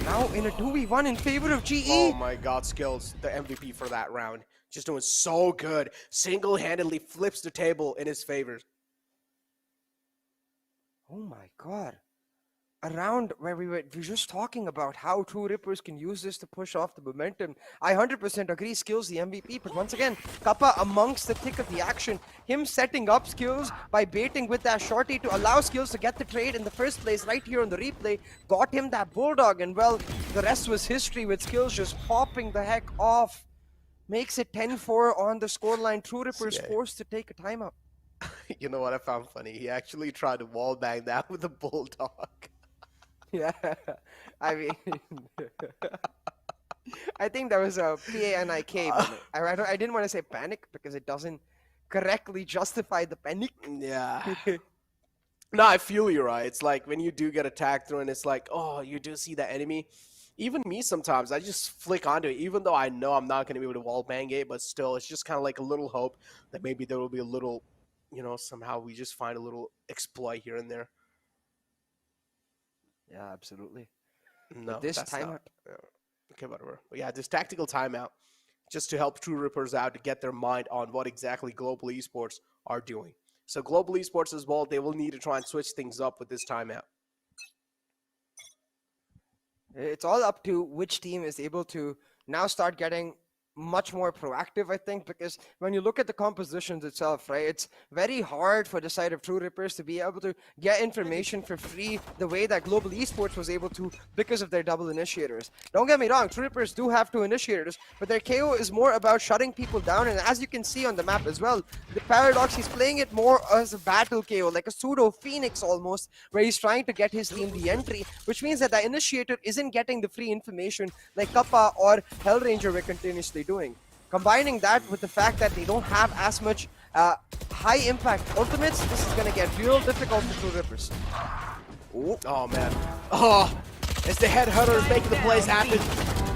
Now in a 2v1 in favor of GE. Oh my god, Skills, the MVP for that round. Just doing so good. Single-handedly flips the table in his favor. Oh my god. A round where we were just talking about how True Rippers can use this to push off the momentum. I 100% agree, Skills the MVP, but once again, Kappa amongst the thick of the action. Him setting up Skills by baiting with that shorty to allow Skills to get the trade in the first place right here on the replay. Got him that bulldog, and well, the rest was history with Skills just popping the heck off. Makes it 10-4 on the scoreline. True Rippers forced to take a timeout. You know what I found funny? He actually tried to wallbang that with a bulldog. Yeah, I mean, I think that was a PANIK, but I didn't want to say panic because it doesn't correctly justify the panic. Yeah. No, I feel you, right? It's like when you do get attacked through and it's like, oh, you do see that enemy. Even me sometimes, I just flick onto it, even though I know I'm not going to be able to wallbang it, but still, it's just kind of like a little hope that maybe there will be a little, you know, somehow we just find a little exploit here and there. Yeah, absolutely. No, but this that's timeout. not, okay, whatever. But yeah, this tactical timeout, just to help True Rippers out to get their mind on what exactly Global Esports are doing. So Global Esports as well, they will need to try and switch things up with this timeout. It's all up to which team is able to now start getting much more proactive, I think, because when you look at the compositions itself, right, it's very hard for the side of True Rippers to be able to get information for free the way that Global Esports was able to because of their double initiators. Don't get me wrong, True Rippers do have 2 initiators, but their KO is more about shutting people down, and as you can see on the map as well, the Paradox, he's playing it more as a battle KO, like a pseudo Phoenix almost, where he's trying to get his team the entry, which means that the initiator isn't getting the free information like Kappa or Hellranger were continuously doing. Combining that with the fact that they don't have as much high impact ultimates, this is gonna get real difficult for True Rippers. Oh man. Oh, it's the headhunters making the plays happen.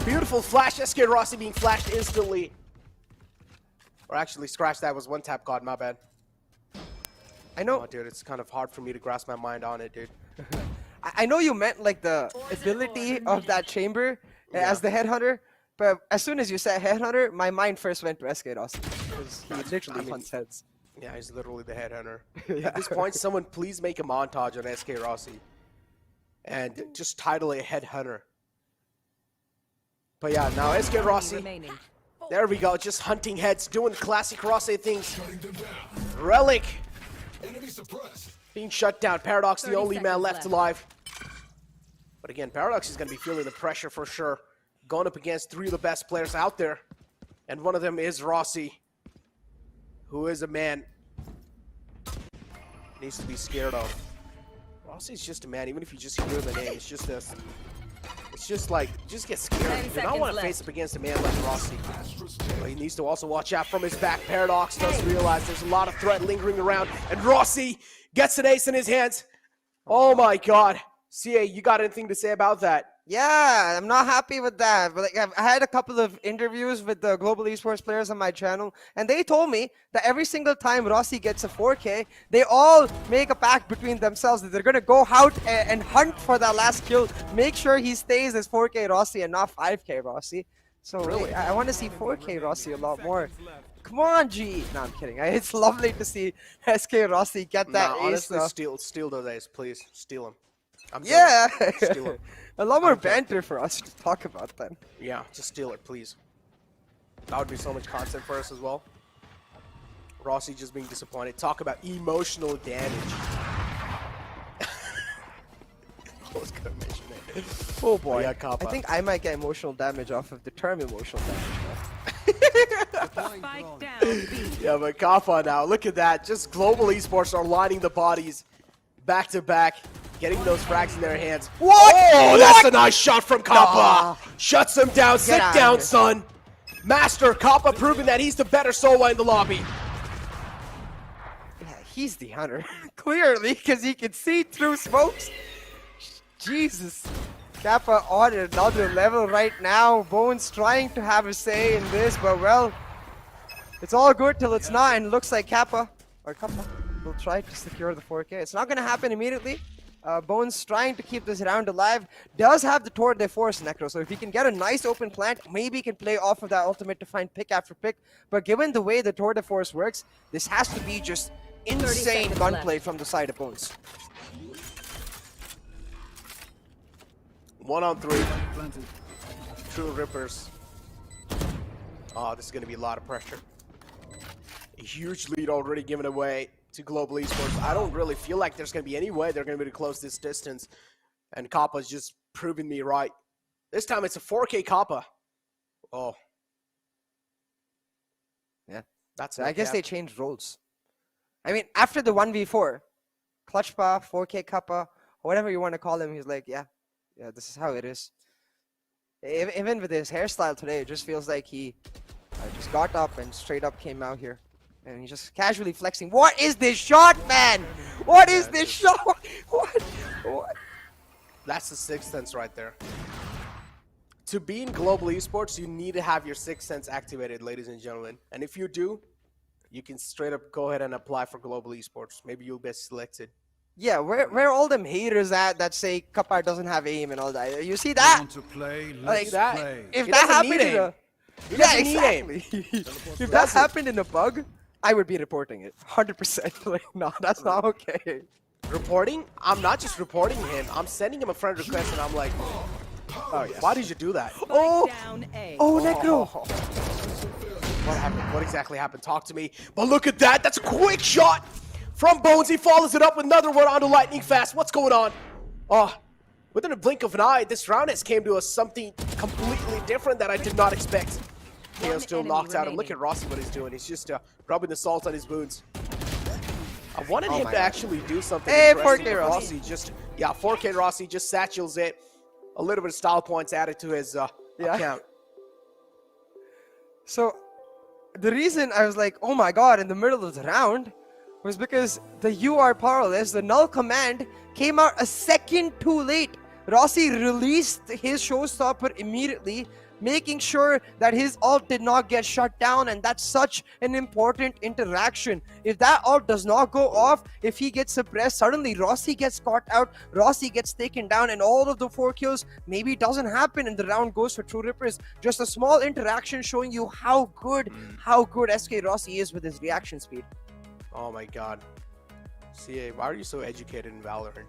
Beautiful flash. SK Rossi being flashed instantly. Or actually, scratch that, was one tap god, my bad. I know. Oh, dude, it's kind of hard for me to grasp my mind on it, dude. I know you meant like the ability of that chamber as the headhunter, but as soon as you said headhunter, my mind first went to SK Rossi because he literally hunts heads. Yeah, he's literally the headhunter. Yeah. At this point, someone please make a montage on SK Rossi and just title it Headhunter. But yeah, now SK Rossi, there we go, just hunting heads, doing classic Rossi things. Relic being shut down. Paradox, the only man left alive. But again, Paradox is going to be feeling the pressure for sure. Going up against 3 of the best players out there. And one of them is Rossi, who is a man needs to be scared of. Rossi's just a man, even if you just hear the name, it's just a It's just like, just get scared. 10 You do not seconds want to left. face up against a man like Rossi. But he needs to also watch out from his back. Paradox does realize there's a lot of threat lingering around, and Rossi gets an ace in his hands. Oh my God. CA, you got anything to say about that? Yeah, I'm not happy with that. But like, I had a couple of interviews with the global esports players on my channel, and they told me that every single time Rossi gets a 4K, they all make a pact between themselves that they're gonna go out and hunt for that last kill, make sure he stays as 4K Rossi and not 5K Rossi. So really, I want to see 4K Rossi a lot more. Come on, G. No, I'm kidding. It's lovely to see SK Rossi get that ace. Honestly, steal those ace, please. Steal them. Yeah. Steal them. A lot more banter for us to talk about then. Yeah, just steal it, please. That would be so much content for us as well. Rossi just being disappointed. Talk about emotional damage. I was gonna mention it. Oh boy. Yeah, Kappa. I think I might get emotional damage off of the term emotional damage. Spike down. B. Yeah, but Kappa now, look at that. Just global esports are lining the bodies back to back, getting those frags in their hands. What? Oh, that's a nice shot from Kappa. Nah. Shuts him down. Sit out of down, here. son. Master Kappa proving that he's the better solo in the lobby. Yeah, he's the hunter. Clearly, because he can see through smokes. Jesus. Kappa on another level right now. Bones trying to have a say in this, but well, it's all good till it's not, and it looks like Kappa will try to secure the 4K. It's not going to happen immediately. Bones trying to keep this round alive. Does have the Tour de Force, Necro, so if he can get a nice open plant, maybe he can play off of that ultimate to find pick after pick. But given the way the Tour de Force works, this has to be just insane seconds gunplay left. from the side of Bones. 1-on-3. True Rippers. Oh, this is going to be a lot of pressure. A huge lead already given away to Global Esports. I don't really feel like there's going to be any way they're going to be able to close this distance. And Kappa's just proving me right. This time it's a 4K Kappa. Oh. Yeah. That's So I guess they changed roles. I mean, after the 1v4, Clutchpa, 4K Kappa, whatever you want to call him, he's like, yeah, this is how it is. Even with his hairstyle today, it just feels like he just got up and straight up came out here. And he's just casually flexing. What is this shot, man? What is this shot? What? That's the sixth sense right there. To be in Global Esports, you need to have your sixth sense activated, ladies and gentlemen. And if you do, you can straight up go ahead and apply for Global Esports. Maybe you'll get selected. Yeah, where all them haters at that say Kappa doesn't have aim and all that? You see that? Want to play? Like Let's that. play. If He that doesn't happened need in aim. a He yeah, doesn't need aim. exactly. If that happened in a bug, I would be reporting it 100%. Like, no, that's not okay. Reporting? I'm not just reporting him. I'm sending him a friend request and I'm like, oh yeah, why did you do that? Oh, Down A. oh, Necro. What happened? What exactly happened? Talk to me. But look at that. That's a quick shot from Bones. He follows it up with another one onto lightning fast. What's going on? Oh, within a blink of an eye, this round has came to us something completely different that I did not expect. KO still enemy knocked out. And remaining. look at Rossi, what he's doing. He's just rubbing the salt on his wounds. I wanted him my to God. actually do something Hey, interesting. 4K but Rossi. just, yeah, 4K Rossi just satchels it. A little bit of style points added to his account. So, the reason I was like, oh my god, in the middle of the round was because the "you are powerless," the null command came out a second too late. Rossi released his showstopper immediately, making sure that his ult did not get shut down, and that's such an important interaction. If that ult does not go off, if he gets suppressed, suddenly Rossi gets caught out, Rossi gets taken down, and all of the 4 kills maybe doesn't happen, and the round goes for True Rippers. Just a small interaction showing you how good SK Rossi is with his reaction speed. Oh my god. CA, why are you so educated in Valorant?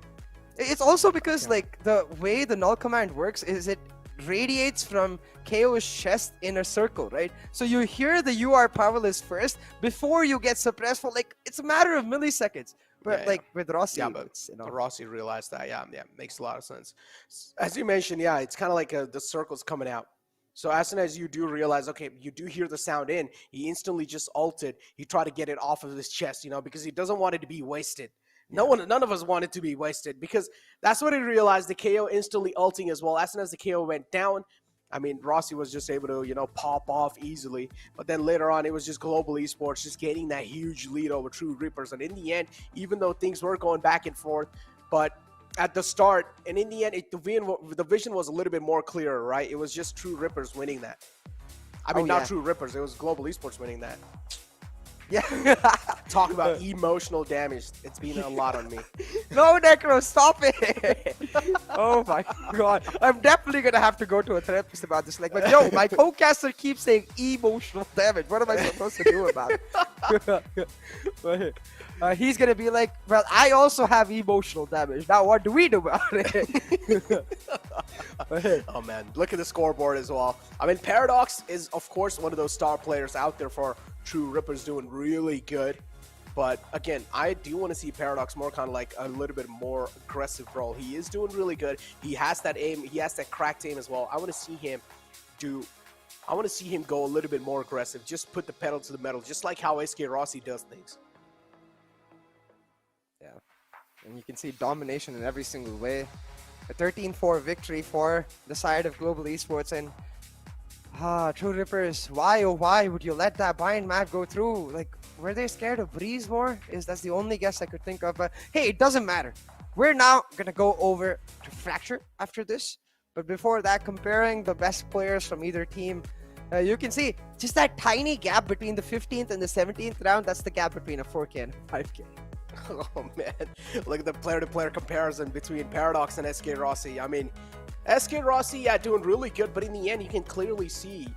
It's also because like the way the null command works is it radiates from KO's chest in a circle, right? So you hear the "you are powerless" first before you get suppressed for like it's a matter of milliseconds. But Yeah, like with Rossi, Yeah, but it's, Rossi realized that. Yeah, makes a lot of sense. As you mentioned, yeah, it's kind of like the circle's coming out. So as soon as you do realize, okay, you do hear the sound in, he instantly just ulted. He tried to get it off of his chest, because he doesn't want it to be wasted. None of us wanted to be wasted because that's what he realized. The KO instantly ulting as well. As soon as the KO went down, I mean, Rossi was just able to, pop off easily. But then later on, it was just Global Esports just gaining that huge lead over True Rippers. And in the end, even though things were going back and forth, but at the start, and in the end, the vision was a little bit more clearer, right? It was just True Rippers winning that. I mean, not True Rippers. It was Global Esports winning that. Yeah. Talk about emotional damage. It's been a lot on me. No, Necro, stop it. Oh my god. I'm definitely going to have to go to a therapist about this. Like, but yo, my co-caster keeps saying emotional damage. What am I supposed to do about it? He's going to be like, well, I also have emotional damage. Now, what do we do about it? Oh, man. Look at the scoreboard as well. I mean, Paradox is, of course, one of those star players out there for True Rippers doing really good. But again, I do want to see Paradox more kind of like a little bit more aggressive role. He is doing really good. He has that aim. He has that cracked aim as well. I want to see him go a little bit more aggressive. Just put the pedal to the metal, just like how SK Rossi does things. Yeah. And you can see domination in every single way. A 13-4 victory for the side of Global Esports. And True Rippers, why oh why would you let that bind map go through? Like, were they scared of Breeze more? That's the only guess I could think of. Hey, it doesn't matter. We're now gonna go over to Fracture after this. But before that, comparing the best players from either team, you can see just that tiny gap between the 15th and the 17th round. That's the gap between a 4K and a 5K. Oh man, look at the player-to-player comparison between Paradox and SK Rossi. I mean, SK Rossi, yeah, doing really good, but in the end, you can clearly see,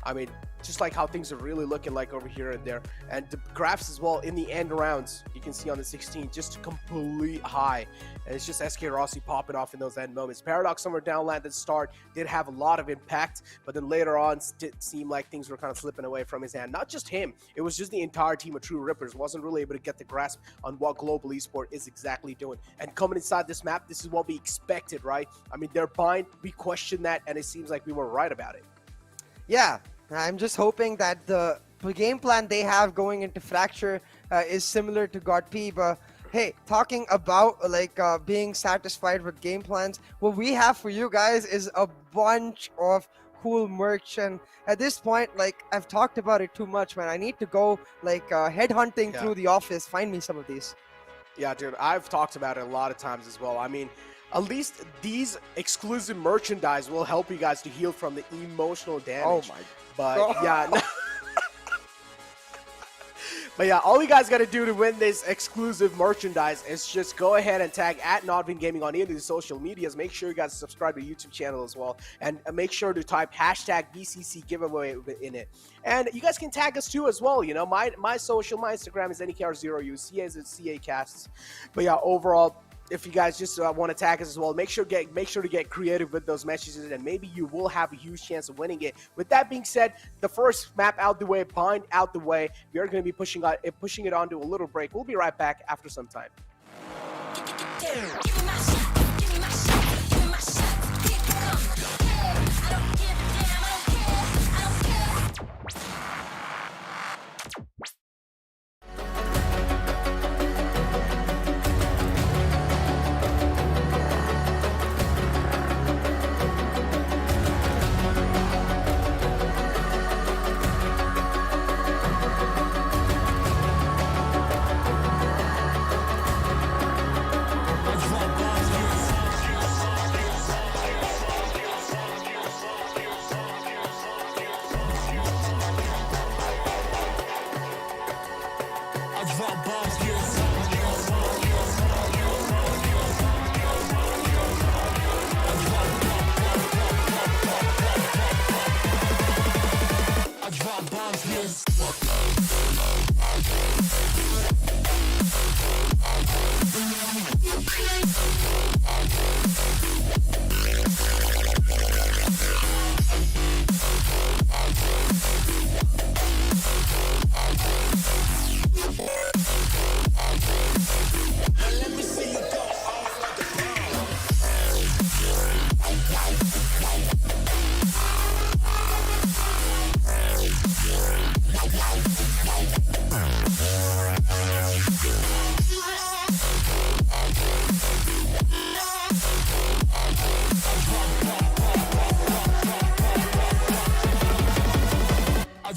I mean, just like how things are really looking like over here and there. And the graphs as well in the end rounds, you can see on the 16, just complete high. And it's just SK Rossi popping off in those end moments. Paradox somewhere downland at the start did have a lot of impact, but then later on it seemed like things were kind of slipping away from his hand. Not just him, it was just the entire team of True Rippers wasn't really able to get the grasp on what Global Esport is exactly doing. And coming inside this map, this is what we expected, right? I mean, their bind, we questioned that, and it seems like we were right about it. Yeah, I'm just hoping that the game plan they have going into Fracture is similar to God P. But hey, talking about like being satisfied with game plans, what we have for you guys is a bunch of cool merch. And at this point, like, I've talked about it too much, man. I need to go like headhunting through the office, find me some of these. Yeah, dude, I've talked about it a lot of times as well. I mean, at least these exclusive merchandise will help you guys to heal from the emotional damage. Oh my But yeah, but yeah, all you guys got to do to win this exclusive merchandise is just go ahead and tag at NODWIN Gaming on any of the social medias. Make sure you guys subscribe to the YouTube channel as well, and make sure to type hashtag BCC giveaway in it. And you guys can tag us too as well. You know, my Instagram is NEKR0U, CA is CAcasts. But yeah, overall, if you guys just want to tag us as well, make sure to get creative with those messages, and maybe you will have a huge chance of winning it. With that being said, the first map out the way, bind out the way. We are going to be pushing it onto a little break. We'll be right back after some time.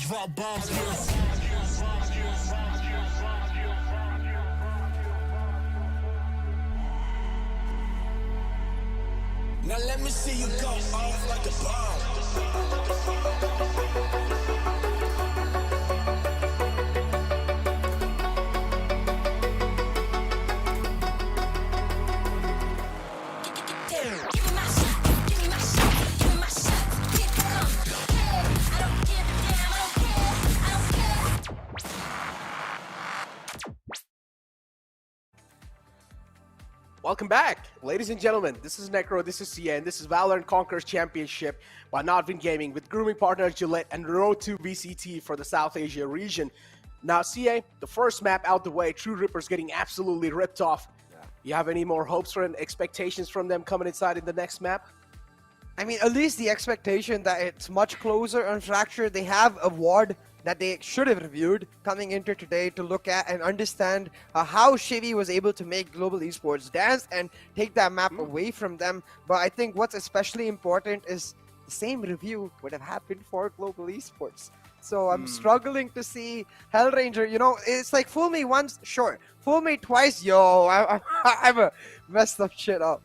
drop bombs, yeah. Now let me see you go off like a bomb. Welcome back, ladies and gentlemen. This is Necro, this is CA, and this is Valorant Conquerors Championship by NODWIN Gaming with grooming partner Gillette and Road to VCT for the South Asia region. Now, CA, the first map out the way, True Rippers getting absolutely ripped off. You have any more hopes and expectations from them coming inside in the next map? I mean, at least the expectation that it's much closer on Fracture. They have a ward that they should have reviewed coming into today to look at and understand how Shivy was able to make Global Esports dance and take that map away from them. But I think what's especially important is the same review would have happened for Global Esports. So I'm struggling to see Hellranger, you know, it's like fool me once, sure. Fool me twice, yo, I've messed up shit up.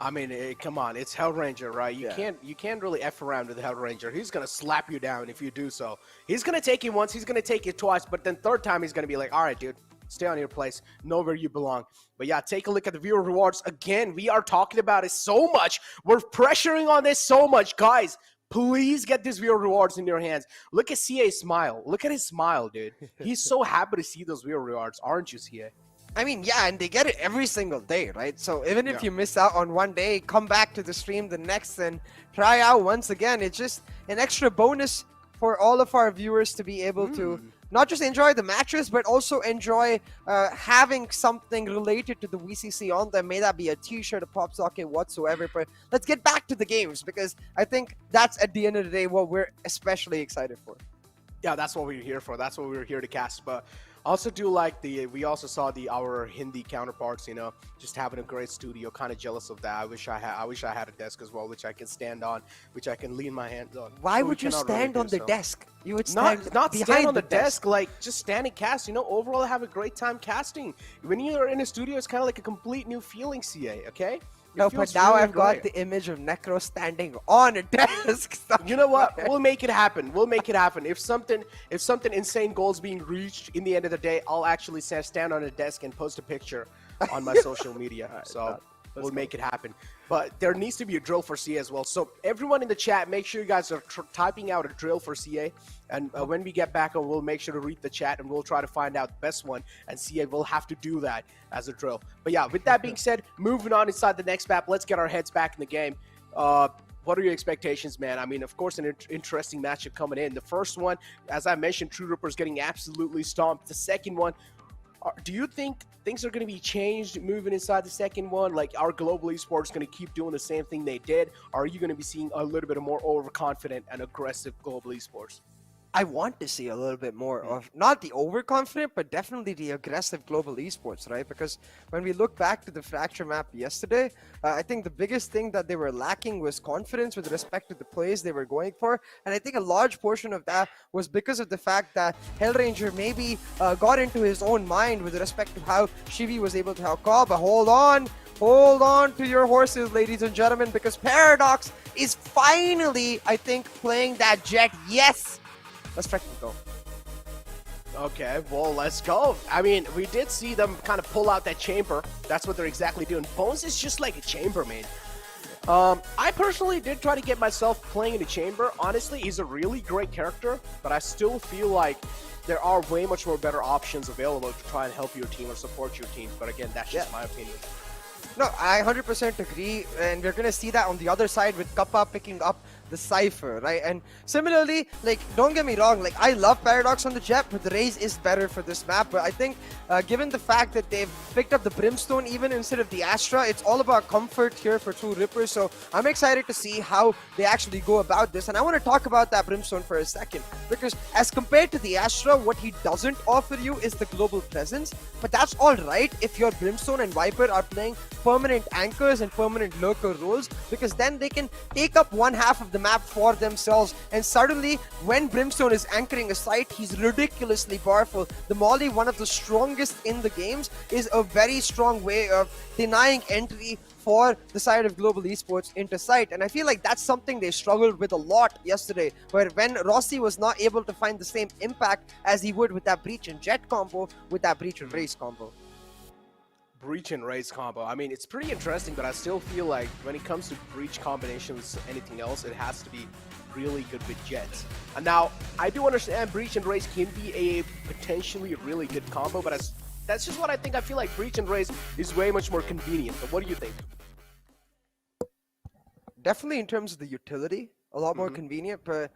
I mean, come on, it's Hellranger, right? You can't really F around with Hellranger. He's gonna slap you down if you do so. He's gonna take you once, he's gonna take you twice, but then third time he's gonna be like, all right, dude, stay on your place, know where you belong. But yeah, take a look at the viewer rewards. Again, we are talking about it so much. We're pressuring on this so much. Guys, please get these viewer rewards in your hands. Look at CA's smile. Look at his smile, dude. He's so happy to see those viewer rewards, aren't you, CA? I mean, yeah, and they get it every single day, right? So even if you miss out on one day, come back to the stream the next and try out once again. It's just an extra bonus for all of our viewers to be able to not just enjoy the matches, but also enjoy having something related to the VCC on them. May that be a t-shirt, a pop socket, whatsoever. But let's get back to the games, because I think that's, at the end of the day, what we're especially excited for. Yeah, that's what we're here for. That's what we're here to cast. But also do like we also saw our Hindi counterparts, you know, just having a great studio. Kind of jealous of that. I wish I had a desk as well, which I can stand on, which I can lean my hands on. Why would you stand on the desk? You would stand not behind stand on the desk, like just stand and cast. You know, overall have a great time casting. When you're in a studio, it's kind of like a complete new feeling, CA. Okay. No, but now I've got the image of Necro standing on a desk. You know what? We'll make it happen. We'll make it happen. If something insane goal is being reached in the end of the day, I'll actually stand on a desk and post a picture on my social media. Right, so we'll make it happen. But there needs to be a drill for CA as well. So everyone in the chat, make sure you guys are typing out a drill for CA. And when we get back on, we'll make sure to read the chat and we'll try to find out the best one. And CA will have to do that as a drill. But yeah, with that being said, moving on inside the next map, let's get our heads back in the game. What are your expectations, man? I mean, of course, an interesting matchup coming in. The first one, as I mentioned, True Rippers getting absolutely stomped. The second one, do you think things are going to be changed moving inside the second one? Like, are Global Esports going to keep doing the same thing they did? Or are you going to be seeing a little bit of more overconfident and aggressive Global Esports? I want to see a little bit more of, not the overconfident, but definitely the aggressive Global Esports, right? Because when we look back to the Fracture map yesterday, I think the biggest thing that they were lacking was confidence with respect to the plays they were going for. And I think a large portion of that was because of the fact that Hellranger maybe got into his own mind with respect to how Shivy was able to help call. But hold on to your horses, ladies and gentlemen, because Paradox is finally, I think, playing that jet. Yes! Let's freaking go. Okay, well, let's go. I mean, we did see them kind of pull out that chamber. That's what they're exactly doing. Bones is just like a chamber, man. I personally did try to get myself playing in the chamber. Honestly, he's a really great character, but I still feel like there are way much more better options available to try and help your team or support your team. But again, that's just my opinion. No, I 100% agree, and we're going to see that on the other side with Kappa picking up the Cypher, right? And similarly, like, don't get me wrong, like, I love Paradox on the jet, but the Raze is better for this map. But I think, given the fact that they've picked up the Brimstone even instead of the Astra, it's all about comfort here for True Rippers. So I'm excited to see how they actually go about this. And I want to talk about that Brimstone for a second, because as compared to the Astra, what he doesn't offer you is the global presence. But that's all right if your Brimstone and Viper are playing permanent anchors and permanent lurker roles, because then they can take up one half of the map for themselves. And suddenly, when Brimstone is anchoring a site, he's ridiculously powerful. The Molly, one of the strongest in the games, is a very strong way of denying entry for the side of Global Esports into site. And I feel like that's something they struggled with a lot yesterday, where when Rossi was not able to find the same impact as he would with that Breach and Jet combo, with that Breach and Raze combo. Breach and Raze combo. I mean, it's pretty interesting, but I still feel like when it comes to Breach combinations, anything else, it has to be really good with Jets. And now, I do understand Breach and Raze can be a potentially really good combo, but that's just what I think. I feel like Breach and Raze is way much more convenient. But what do you think? Definitely in terms of the utility, a lot more convenient, but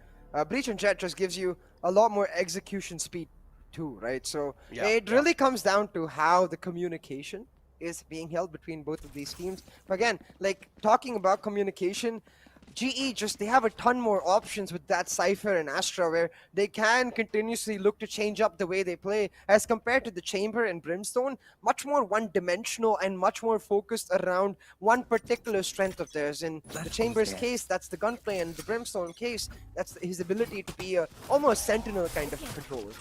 Breach and Jet just gives you a lot more execution speed too, right? So it really comes down to how the communication is being held between both of these teams. But again, like talking about communication, GE they have a ton more options with that Cypher and Astra, where they can continuously look to change up the way they play, as compared to the Chamber and Brimstone, much more one-dimensional and much more focused around one particular strength of theirs. In the Chamber's case, that's the gunplay, and the Brimstone case, that's his ability to be a almost sentinel kind of controller.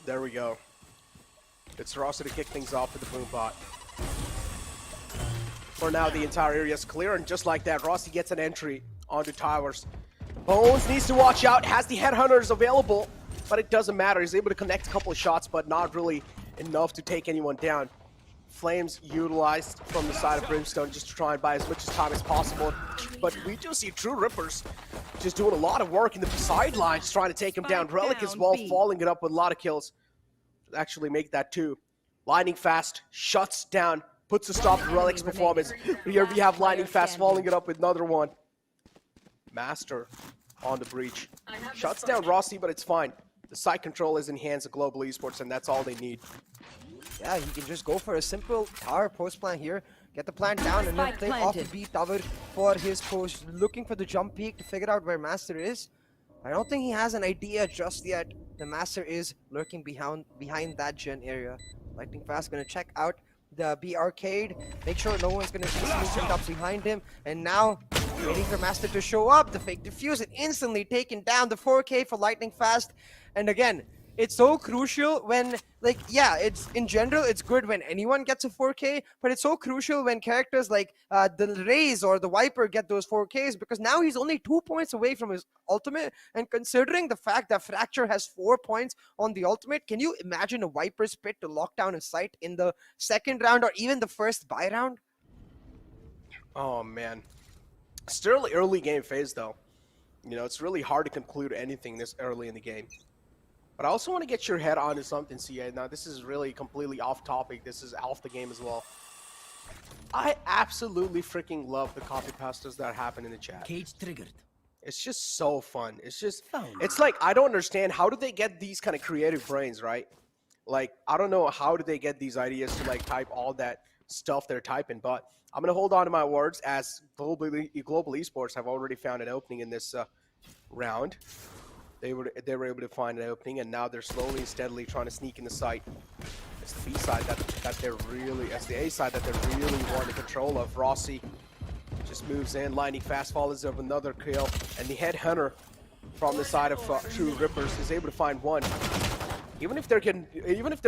There we go. It's Rossi to kick things off with the boom bot. For now, the entire area is clear, and just like that, Rossi gets an entry onto towers. Bones needs to watch out, has the headhunters available, but it doesn't matter. He's able to connect a couple of shots, but not really enough to take anyone down. Flames utilized from the side of Brimstone just to try and buy as much time as possible. But we do see True Rippers just doing a lot of work in the sidelines, trying to take him down. Relic as well, following it up with a lot of kills. Actually make that 2. Lightning Fast shuts down, puts a stop to Relic's performance. Here we have Lightning Fast following it up with another one. Master on the Breach. Shuts down Rossi, but it's fine. The site control is in hands of Global Esports, and that's all they need. Yeah, he can just go for a simple tower post plant here, get the plant down, and then play off the B tower for his post, looking for the jump peak to figure out where Master is. I don't think he has an idea just yet. The Master is lurking behind that gen area. Lightning Fast gonna check out the B arcade, make sure no one's gonna be sneaking up behind him, and now waiting for Master to show up. The fake defuse, it instantly taken down. The 4K for Lightning Fast, and again, it's so crucial when, like, yeah, it's in general, it's good when anyone gets a 4K, but it's so crucial when characters like the Raze or the Viper get those 4Ks, because now he's only 2 points away from his ultimate, and considering the fact that Fracture has 4 points on the ultimate, can you imagine a Viper's pit to lock down a site in the second round or even the first buy round? Oh, man. Still early game phase, though. You know, it's really hard to conclude anything this early in the game. But I also want to get your head onto something, CA. Now, this is really completely off topic. This is off the game as well. I absolutely freaking love the copy pastas that happen in the chat. Cage triggered. It's just so fun. It's just, it's like, I don't understand. How do they get these kind of creative brains, right? Like, I don't know how do they get these ideas to, like, type all that stuff they're typing. But I'm going to hold on to my words, as Global Esports have already found an opening in this round. They were able to find an opening, and now they're slowly and steadily trying to sneak in the site. It's the B side that they're really, it's the A side that they're really wanting control of. Rossi just moves in, Lightning Fast follows up another kill, and the headhunter from the side of True Rippers is able to find one. Even if they're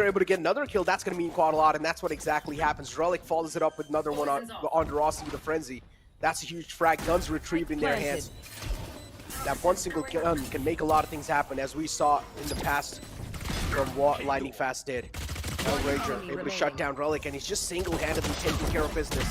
able to get another kill, that's going to mean quite a lot, and that's what exactly happens. Relic follows it up with another one on Rossi with a frenzy. That's a huge frag. Guns retrieved in their hands. That one single gun can make a lot of things happen, as we saw in the past from what Lightning Fast did. Hellraiser able to shut down Relic, and he's just single-handedly taking care of business.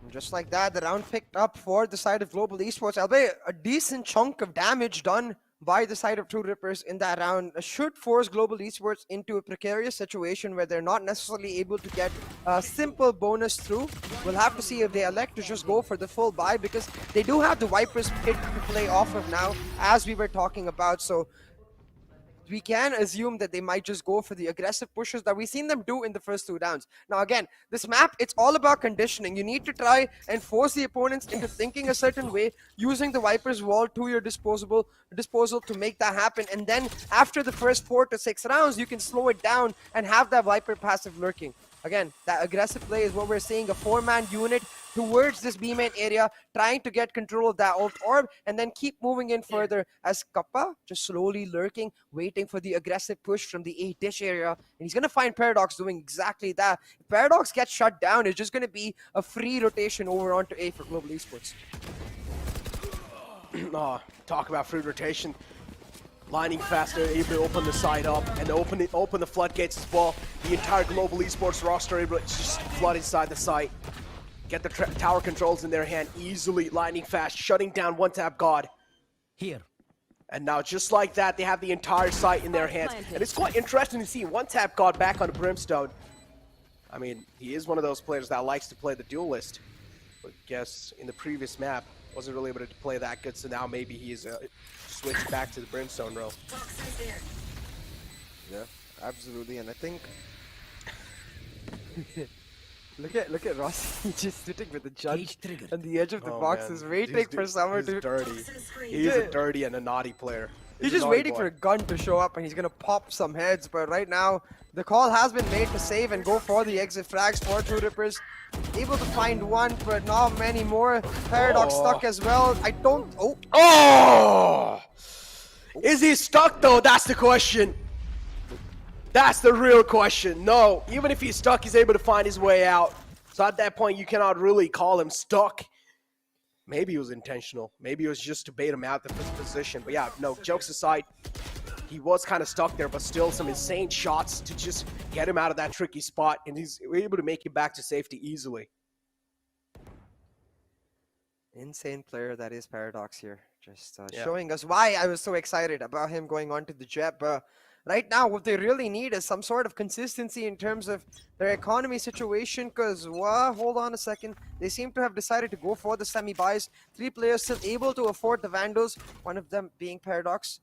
Just like that, the round picked up for the side of Global Esports. Albeit a decent chunk of damage done by the side of True Rippers in that round should force Global Esports into a precarious situation where they're not necessarily able to get a simple bonus through. We'll have to see if they elect to just go for the full buy, because they do have the Viper's pit to play off of now, as we were talking about. So we can assume that they might just go for the aggressive pushes that we've seen them do in the first 2 rounds. Now again, this map, it's all about conditioning. You need to try and force the opponents into thinking a certain way, using the Viper's wall to your disposal to make that happen. And then after the first 4 to 6 rounds, you can slow it down and have that Viper passive lurking. Again, that aggressive play is what we're seeing, a 4-man unit towards this B main area, trying to get control of that ult orb, and then keep moving in further as Kappa just slowly lurking, waiting for the aggressive push from the A dish area. And he's going to find Paradox doing exactly that. If Paradox gets shut down, it's just going to be a free rotation over onto A for Global Esports. Talk about free rotation. Lining faster, able to open the side up and open the floodgates as well. The entire Global Esports roster able to just flood inside the site. Get the tower controls in their hand easily. Lightning fast, shutting down one-tap God. Here. And now just like that, they have the entire site in their hands. And it's quite interesting to see one-tap God back on the Brimstone. I mean, he is one of those players that likes to play the duelist. But I guess in the previous map, wasn't really able to play that good, so now maybe he's switched back to the Brimstone role. Yeah, absolutely, and I think look at Ross. He's just sitting with the judge on the edge of the box, is waiting for someone to. Dirty. He's a dirty and a naughty player. He's just waiting for a gun to show up, and he's gonna pop some heads. But right now, the call has been made to save and go for the exit frags for True Rippers. Able to find one, but not many more. Paradox stuck as well. I don't. Oh! Is he stuck though? That's the question. That's the real question. No, even if he's stuck, he's able to find his way out. So at that point, you cannot really call him stuck. Maybe it was intentional. Maybe it was just to bait him out the position. But yeah, no, jokes aside, he was kind of stuck there, but still some insane shots to just get him out of that tricky spot, and he's able to make it back to safety easily. Insane player that is Paradox here. Just showing us why I was so excited about him going on to the Jet. But right now, what they really need is some sort of consistency in terms of their economy situation, because, hold on a second. They seem to have decided to go for the semi-buys. 3 players still able to afford the Vandals, one of them being Paradox.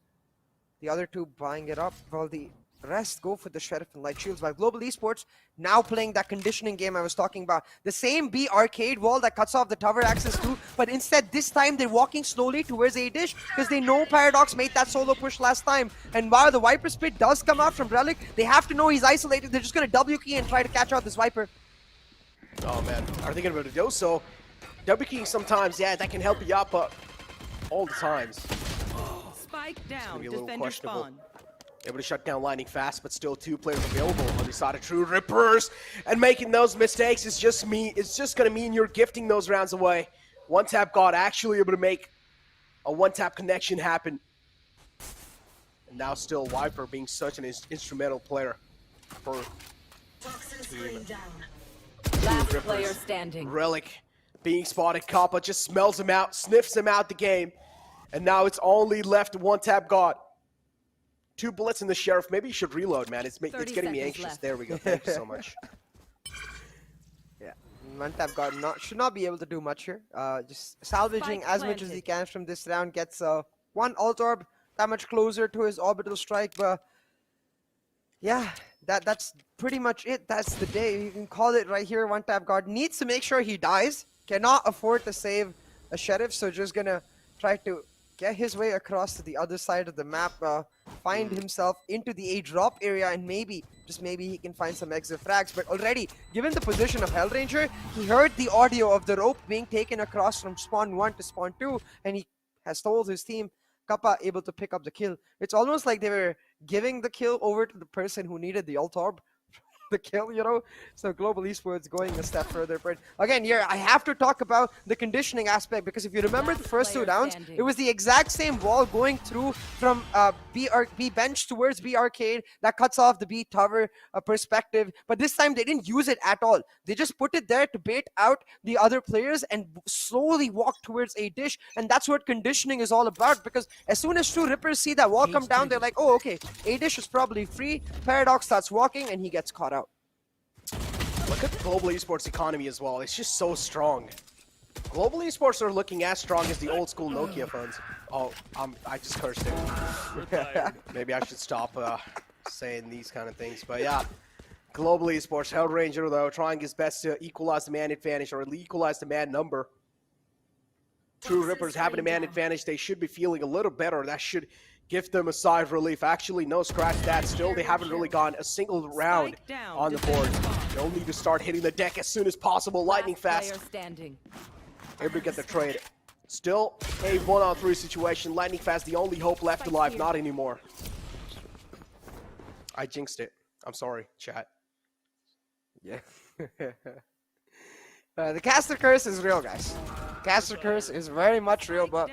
The other 2 buying it up, while the rest go for the Sheriff and Light Shields. While Global Esports now playing that conditioning game I was talking about. The same B arcade wall that cuts off the tower access too, but instead this time they're walking slowly towards A dish because they know Paradox made that solo push last time. And while the Viper split does come out from Relic, they have to know he's isolated. They're just going to W key and try to catch out this Viper. Oh man, are they going to be able to do so? W keying sometimes, yeah, that can help you out, but all the times. Spike down, defender spawn. Able to shut down Lightning fast, but still 2 players available on the side of True Rippers. And making those mistakes is just it's just going to mean you're gifting those rounds away. One-tap God actually able to make a one-tap connection happen. And now still Viper being such an instrumental player for team. Last player standing. Relic being spotted. Kappa just smells him out, sniffs him out the game. And now it's only left one-tap God. 2 bullets in the Sheriff. Maybe you should reload, man. It's getting me anxious. Left. There we go. Thank you so much. Yeah, one-tap God should not be able to do much here. Just salvaging as much as he can from this round. Gets 1 ult orb, that much closer to his orbital strike. But yeah, that's pretty much it. That's the day. You can call it right here. One-tap God needs to make sure he dies. Cannot afford to save a Sheriff, so just gonna try to get his way across to the other side of the map, find himself into the A drop area, and maybe, just maybe, he can find some exit frags. But already, given the position of Hellranger, he heard the audio of the rope being taken across from spawn 1 to spawn 2, and he has told his team, Kappa able to pick up the kill. It's almost like they were giving the kill over to the person who needed the ult orb. The kill, you know. So Global Esports going a step further. But again, here I have to talk about the conditioning aspect, because if you remember the first 2 rounds, it was the exact same wall going through from B bench towards B arcade that cuts off the B tower perspective. But this time they didn't use it at all. They just put it there to bait out the other players and slowly walk towards A dish. And that's what conditioning is all about, because as soon as True Rippers see that wall come down, they're like, oh, okay, A dish is probably free. Paradox starts walking and he gets caught out. Look at the Global Esports economy as well. It's just so strong. Global Esports are looking as strong as the old school Nokia phones. Oh, I just cursed it. Maybe I should stop saying these kind of things. But yeah, Global Esports, Hellranger though, trying his best to equalize the man advantage, or equalize the man number. True Rippers having a man advantage. They should be feeling a little better. That should give them a sigh of relief. Actually, no, scratch that. Still, they haven't really gone a single round on the board. They'll need to start hitting the deck as soon as possible. Lightning fast. Able to get the trade. Still a 1-on-3 situation. Lightning fast, the only hope left alive. Not anymore. I jinxed it. I'm sorry, chat. Yeah. The caster curse is real, guys. Caster curse is very much real, but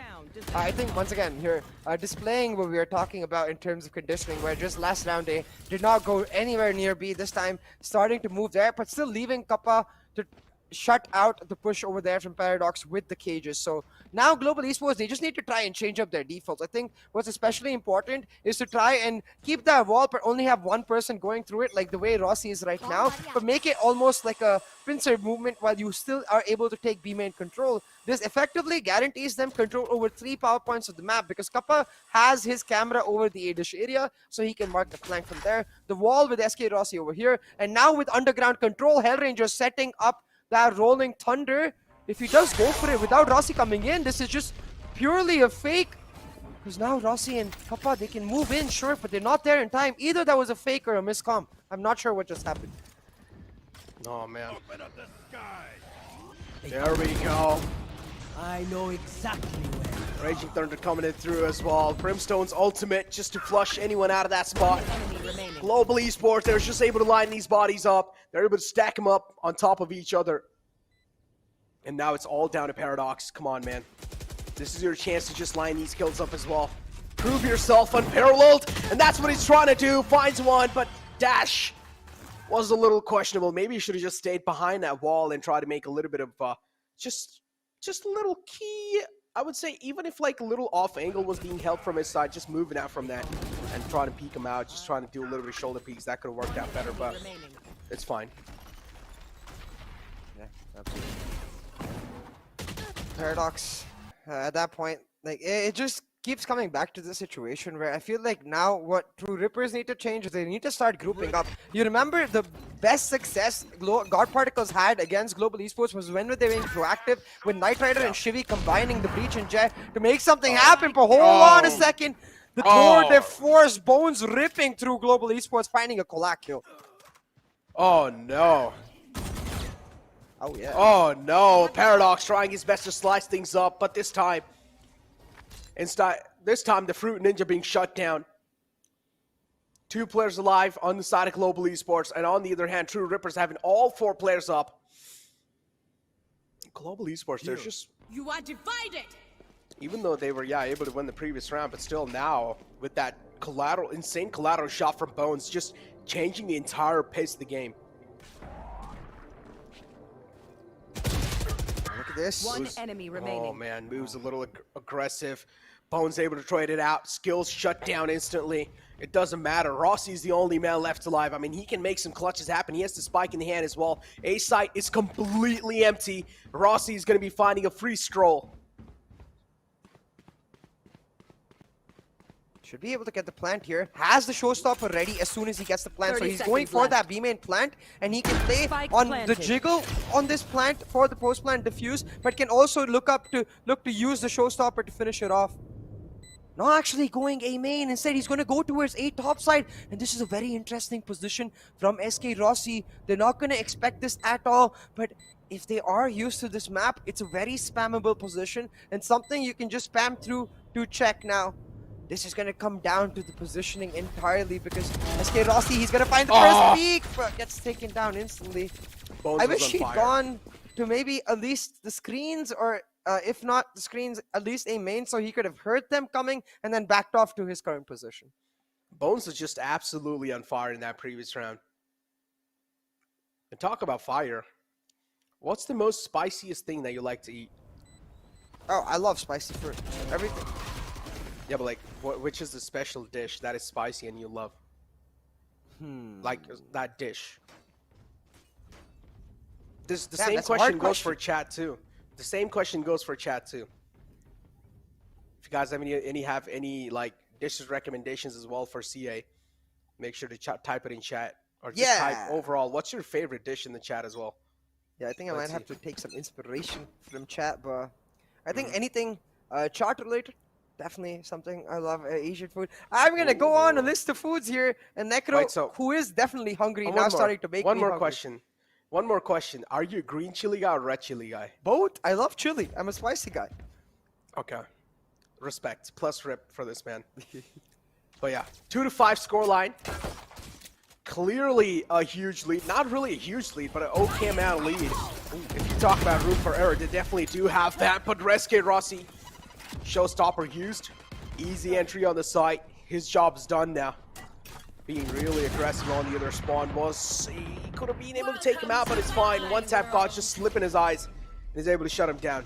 I think once again here, displaying what we were talking about in terms of conditioning, where just last round they did not go anywhere near B. This time starting to move there, but still leaving Kappa to shut out the push over there from Paradox with the cages. So now Global Esports, they just need to try and change up their defaults. I think what's especially important is to try and keep that wall but only have one person going through it like the way Rossi is right now, but make it almost like a pincer movement while you still are able to take B main control. This effectively guarantees them control over 3 power points of the map because Kappa has his camera over the A-dish area so he can mark the flank from there. The wall with SK Rossi over here, and now with underground control, Hellranger setting up that rolling thunder. If he does go for it without Rossi coming in, this is just purely a fake. Because now Rossi and Kappa, they can move in, sure, but they're not there in time. Either that was a fake or a miscomm. I'm not sure what just happened. Oh, man. There we go. I know exactly where. Raging Thunder coming in through as well. Brimstone's ultimate just to flush anyone out of that spot. Global Esports, they're just able to line these bodies up. They're able to stack them up on top of each other. And now it's all down to Paradox. Come on, man. This is your chance to just line these kills up as well. Prove yourself unparalleled. And that's what he's trying to do. Finds one, but Dash was a little questionable. Maybe he should have just stayed behind that wall and tried to make a little bit of just a little key. I would say even if like a little off angle was being held from his side, just moving out from that and trying to peek him out, just trying to do a little bit of shoulder peeks, that could have worked out better, but it's fine. Yeah, absolutely. Paradox, at that point, like it just keeps coming back to the situation where I feel like now what True Rippers need to change is they need to start grouping up. You remember the best success God Particles had against Global Esports was when they were being proactive with Knight Rider and Shivy combining the Breach and Jet to make something happen, but hold on a second. The Tour de Force, Bones ripping through Global Esports, finding a Kolak kill. Oh no. Oh yeah. Oh no, Paradox trying his best to slice things up, but this time the Fruit Ninja being shut down. 2 players alive on the side of Global Esports, and on the other hand, True Rippers having all 4 players up. Global Esports, they're just... You are divided! Even though they were, able to win the previous round, but still now, with that insane collateral shot from Bones, just changing the entire pace of the game. Look at this. One enemy remaining. Oh man, moves a little aggressive. Bones able to trade it out. Skills shut down instantly. It doesn't matter. Rossi's the only man left alive. I mean, he can make some clutches happen. He has the spike in the hand as well. A site is completely empty. Rossi is going to be finding a free stroll. Should be able to get the plant here. Has the showstopper ready as soon as he gets the plant. So he's going for that B main plant, and he can play on the jiggle on this plant for the post plant defuse, but can also look to use the showstopper to finish it off. Not actually going A main. Instead, he's going to go towards A top side, and this is a very interesting position from SK Rossi. They're not going to expect this at all, but if they are used to this map, it's a very spammable position and something you can just spam through to check now. This is going to come down to the positioning entirely because SK Rossi, he's going to find the first peak, but gets taken down instantly. Bones I wish he'd fire. gone to maybe at least the screens, or if not the screens, at least A main, so he could have heard them coming and then backed off to his current position. Bones was just absolutely on fire in that previous round. And talk about fire. What's the most spiciest thing that you like to eat? Oh, I love spicy fruit. Everything. Yeah, but like, which is the special dish that is spicy and you love? Like that dish. The same question goes for chat too. The same question goes for chat too. If you guys have any like dishes recommendations as well for CA, make sure to type it in chat, or just type overall. What's your favorite dish in the chat as well? Yeah, I think I might have to take some inspiration from chat, but I think anything chart related. definitely something I love, Asian food. I'm gonna go on a list of foods here, and Necro, Right, so- who is definitely hungry, One now more. starting to make One me more hungry. question. One more question. Are you a green chili guy or red chili guy? Both. I love chili. I'm a spicy guy. Okay. Respect. Plus rip for this man. But yeah, 2-5 scoreline. Clearly a huge lead. Not really a huge lead, but an okay amount of lead. If you talk about room for error, they definitely do have that. But Reske Rossi, showstopper used. Easy entry on the site. His job's done now. Being really aggressive on the other spawn was... He could have been able to take him out, but it's fine. One tap God just slip in his eyes. And is able to shut him down.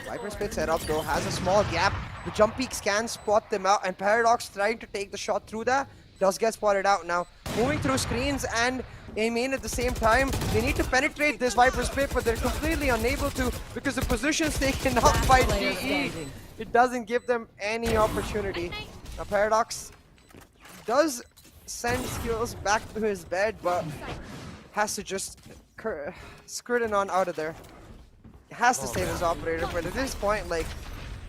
Viper Spit setup though has a small gap. The jump peaks can spot them out, and Paradox trying to take the shot through that does get spotted out now. Moving through screens and aiming at the same time. They need to penetrate this Viper Spit, but they're completely unable to because the position's taken up by GE. It doesn't give them any opportunity. Now Paradox does send skills back to his bed, but has to just skirting on out of there. Has to save his operator, but at this point, like,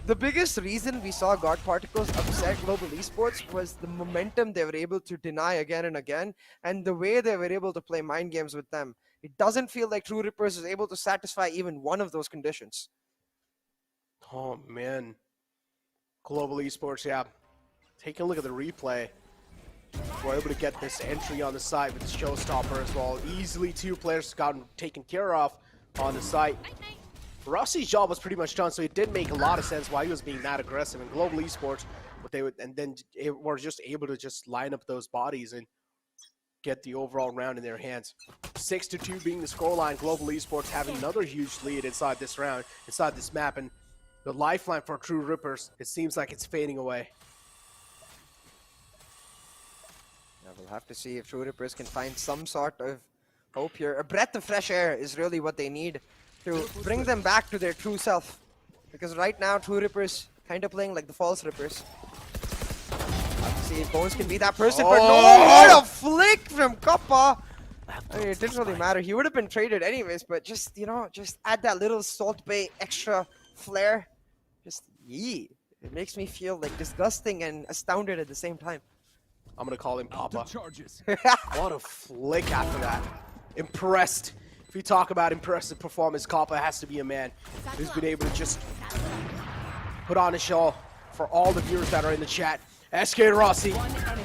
the biggest reason we saw God Particles upset Global Esports was the momentum they were able to deny again and again, and the way they were able to play mind games with them. It doesn't feel like True Rippers is able to satisfy even one of those conditions. Oh, man. Global Esports, yeah. Take a look at the replay. We're able to get this entry on the site with the showstopper as well. Easily 2 players gotten taken care of on the site. Rossi's job was pretty much done, so it did make a lot of sense why he was being that aggressive. And Global Esports, what they would, and then were just able to just line up those bodies and get the overall round in their hands. 6-2 being the scoreline. Global Esports having another huge lead inside this round, inside this map, and the lifeline for True Rippers, it seems like it's fading away. Yeah, we'll have to see if True Rippers can find some sort of hope here. A breath of fresh air is really what they need to bring them back to their true self. Because right now, True Rippers kind of playing like the false Rippers. Have to see if Bones can be that person, but no! What a flick from Kappa! I mean, it didn't really matter. He would have been traded anyways, but just, you know, just add that little Salt Bay extra flair. Just, yee. It makes me feel like disgusting and astounded at the same time. I'm gonna call him Papa. What a flick after that. Impressed. If we talk about impressive performance, Kappa has to be a man who's been able to just put on a show for all the viewers that are in the chat. SK Rossi,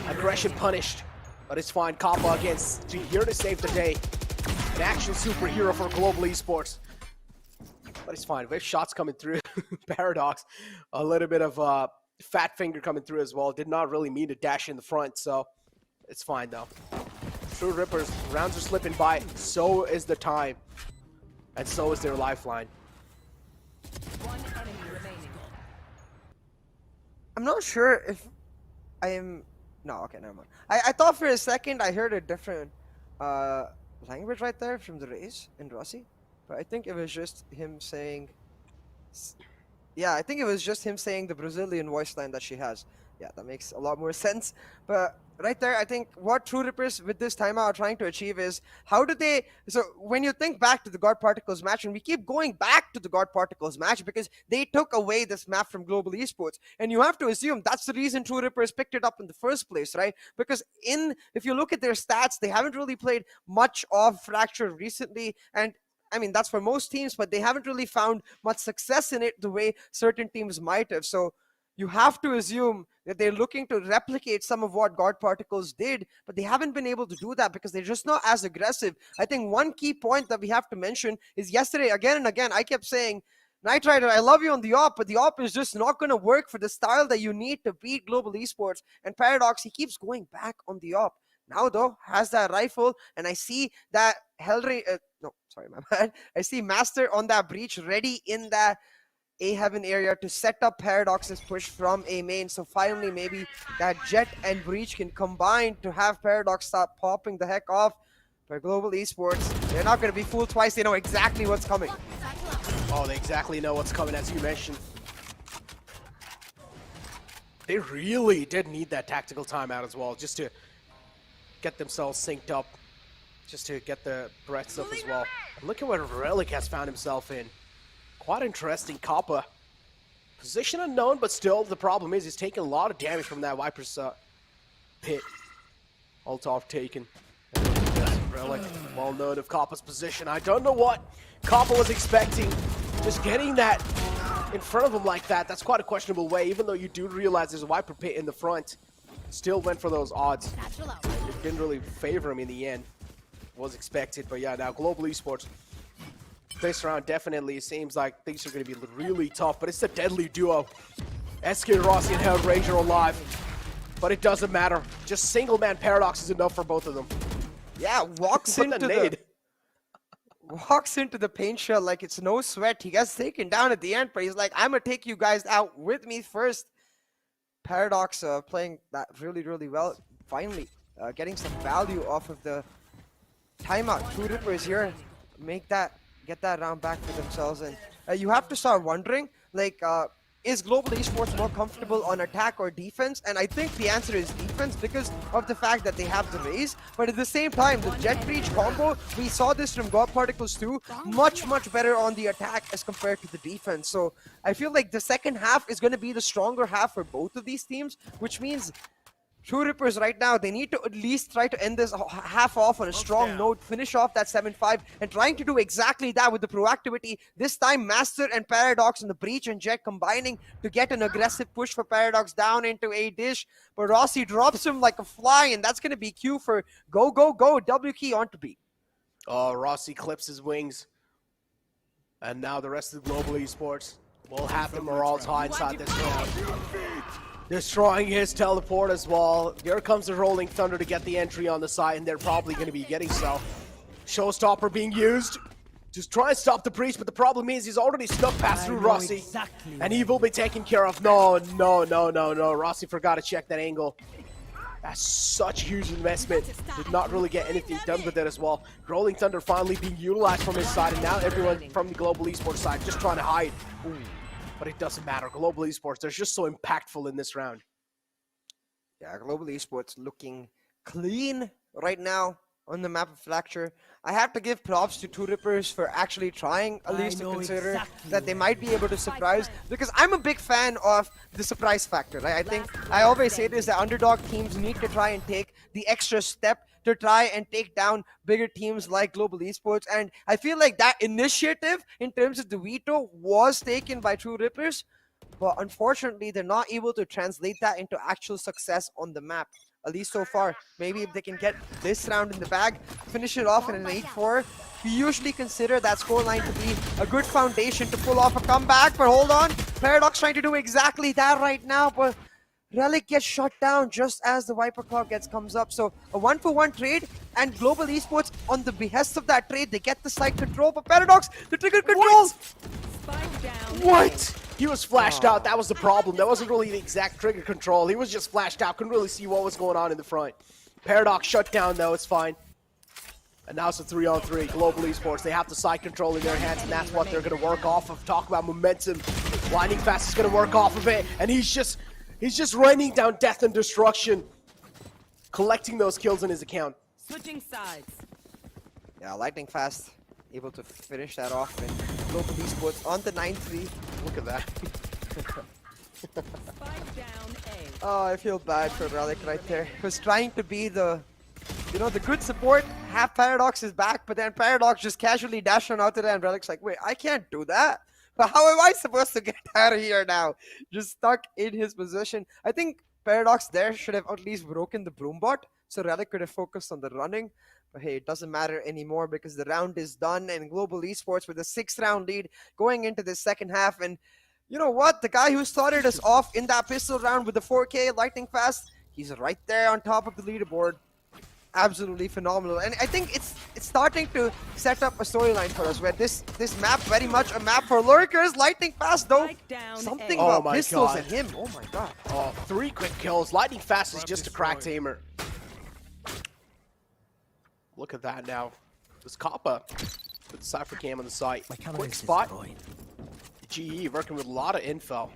aggression punished, but it's fine. Kappa against here to save the day. An action superhero for Global Esports. But it's fine. We have shots coming through. Paradox, a little bit of fat finger coming through as well. Did not really mean to dash in the front, so it's fine though. True Rippers, rounds are slipping by. So is the time, and so is their lifeline. One enemy remaining. I'm not sure if I am... No, okay, never mind. I thought for a second I heard a different language right there from the Rays in Rossi. But I think it was just him saying... Yeah, I think it was just him saying the Brazilian voice line that she has. Yeah, that makes a lot more sense. But right there, I think what True Rippers with this timeout are trying to achieve is how do they... So when you think back to the God Particles match, and we keep going back to the God Particles match because they took away this map from Global Esports. And you have to assume that's the reason True Rippers picked it up in the first place, right? Because if you look at their stats, they haven't really played much of Fracture recently. And I mean, that's for most teams, but they haven't really found much success in it the way certain teams might have. So you have to assume that they're looking to replicate some of what God Particles did, but they haven't been able to do that because they're just not as aggressive. I think one key point that we have to mention is yesterday, again and again, I kept saying, Knight Rider, I love you on the op, but the op is just not going to work for the style that you need to beat Global Esports. And Paradox, he keeps going back on the op. Now, though, has that rifle, and I see that no, sorry, my bad. I see Master on that breach ready in that A Heaven area to set up Paradox's push from A main. So finally, maybe that Jet and Breach can combine to have Paradox start popping the heck off. But Global Esports, they're not going to be fooled twice. They know exactly what's coming. Oh, they exactly know what's coming, as you mentioned. They really did need that tactical timeout as well, just to get themselves synced up, just to get the breaths up as well. And look at what Relic has found himself in. Quite interesting. Kappa Position unknown, but still, the problem is he's taking a lot of damage from that Viper's hit. Ult off taken. Relic, well known of Kappa's position. I don't know what Kappa was expecting. Just getting that in front of him like that, that's quite a questionable way, even though you do realize there's a Viper pit in the front. Still went for those odds. It didn't really favor him in the end. Was expected, but yeah, now Global Esports. This round definitely it seems like things are going to be really tough, but it's a deadly duo. SK Rossi and Held Ranger alive, but it doesn't matter. Just single-man Paradox is enough for both of them. Yeah, walks into the paint shell like it's no sweat. He gets taken down at the end, but he's like, I'm gonna take you guys out with me first. Paradox playing that really, really well. Finally, getting some value off of the timeout. Two Rippers here, get that round back for themselves, and you have to start wondering, like, is Global Esports more comfortable on attack or defense? And I think the answer is defense because of the fact that they have the raise. But at the same time, the Jet Breach combo, we saw this from God Particles too, much better on the attack as compared to the defense. So I feel like the second half is going to be the stronger half for both of these teams, which means True Rippers right now, they need to at least try to end this half off on a strong note, finish off that 7-5, and trying to do exactly that with the proactivity. This time, Master and Paradox and the Breach and Jet combining to get an aggressive push for Paradox down into a dish. But Rossi drops him like a fly, and that's going to be Q for go, go, go, W key onto B. Oh, Rossi clips his wings. And now the rest of the Global Esports will have the morals high inside this round. Destroying his teleport as well. Here comes the Rolling Thunder to get the entry on the side, and they're probably going to be getting so. Showstopper being used. Just try and stop the Breach, but the problem is he's already snuck past through Rossi. And he will be taken care of. No. Rossi forgot to check that angle. That's such huge investment. Did not really get anything done with it as well. Rolling Thunder finally being utilized from his side, and now everyone from the Global Esports side just trying to hide. Ooh. But it doesn't matter. Global Esports, they're just so impactful in this round. Yeah, Global Esports looking clean right now on the map of Fracture. I have to give props to Two Rippers for actually trying at least to consider that they might be able to surprise, because I'm a big fan of the surprise factor. Right? I think I always say this, that underdog teams need to try and take the extra step to try and take down bigger teams like Global Esports, and I feel like that initiative in terms of the veto was taken by True Rippers, but unfortunately they're not able to translate that into actual success on the map, at least so far. Maybe if they can get this round in the bag, finish it off in an 8-4, we usually consider that scoreline to be a good foundation to pull off a comeback. But hold on, Paradox trying to do exactly that right now, but Relic gets shut down just as the Viper Clock comes up. So a 1-for-1 trade, and Global Esports, on the behest of that trade, they get the side control. But Paradox, the trigger controls! What? He was flashed out. That was the problem. That wasn't really the exact trigger control. He was just flashed out. Couldn't really see what was going on in the front. Paradox shut down though. It's fine. And now it's a 3-on-3. Global Esports, they have the side control in their hands, and that's what they're going to work off of. Talk about momentum. Lightning Fast is going to work off of it, and he's just raining down death and destruction, collecting those kills in his account. Switching sides. Yeah, Lightning Fast able to finish that off, and Global Esports on the 9-3. Look at that. Spike down A. Oh, I feel bad for Relic right there. He was trying to be the, the good support. Half Paradox is back, but then Paradox just casually dashed on out to that, and Relic's like, wait, I can't do that. But how am I supposed to get out of here now? Just stuck in his position. I think Paradox there should have at least broken the Broombot, so Relic could have focused on the running. But hey, it doesn't matter anymore because the round is done, and Global Esports with a 6-round lead going into the second half. And you know what? The guy who started us off in that pistol round with the 4K Lightning Fast, he's right there on top of the leaderboard. Absolutely phenomenal, and I think it's starting to set up a storyline for us where this map very much a map for lurkers. Lightning Fast though, something about pistols and him. Oh my god! Oh, 3 quick kills. Lightning Fast is just a cracked aimer. Look at that now. This Kappa with the Cypher Cam on the site. Quick spot. GE working with a lot of info.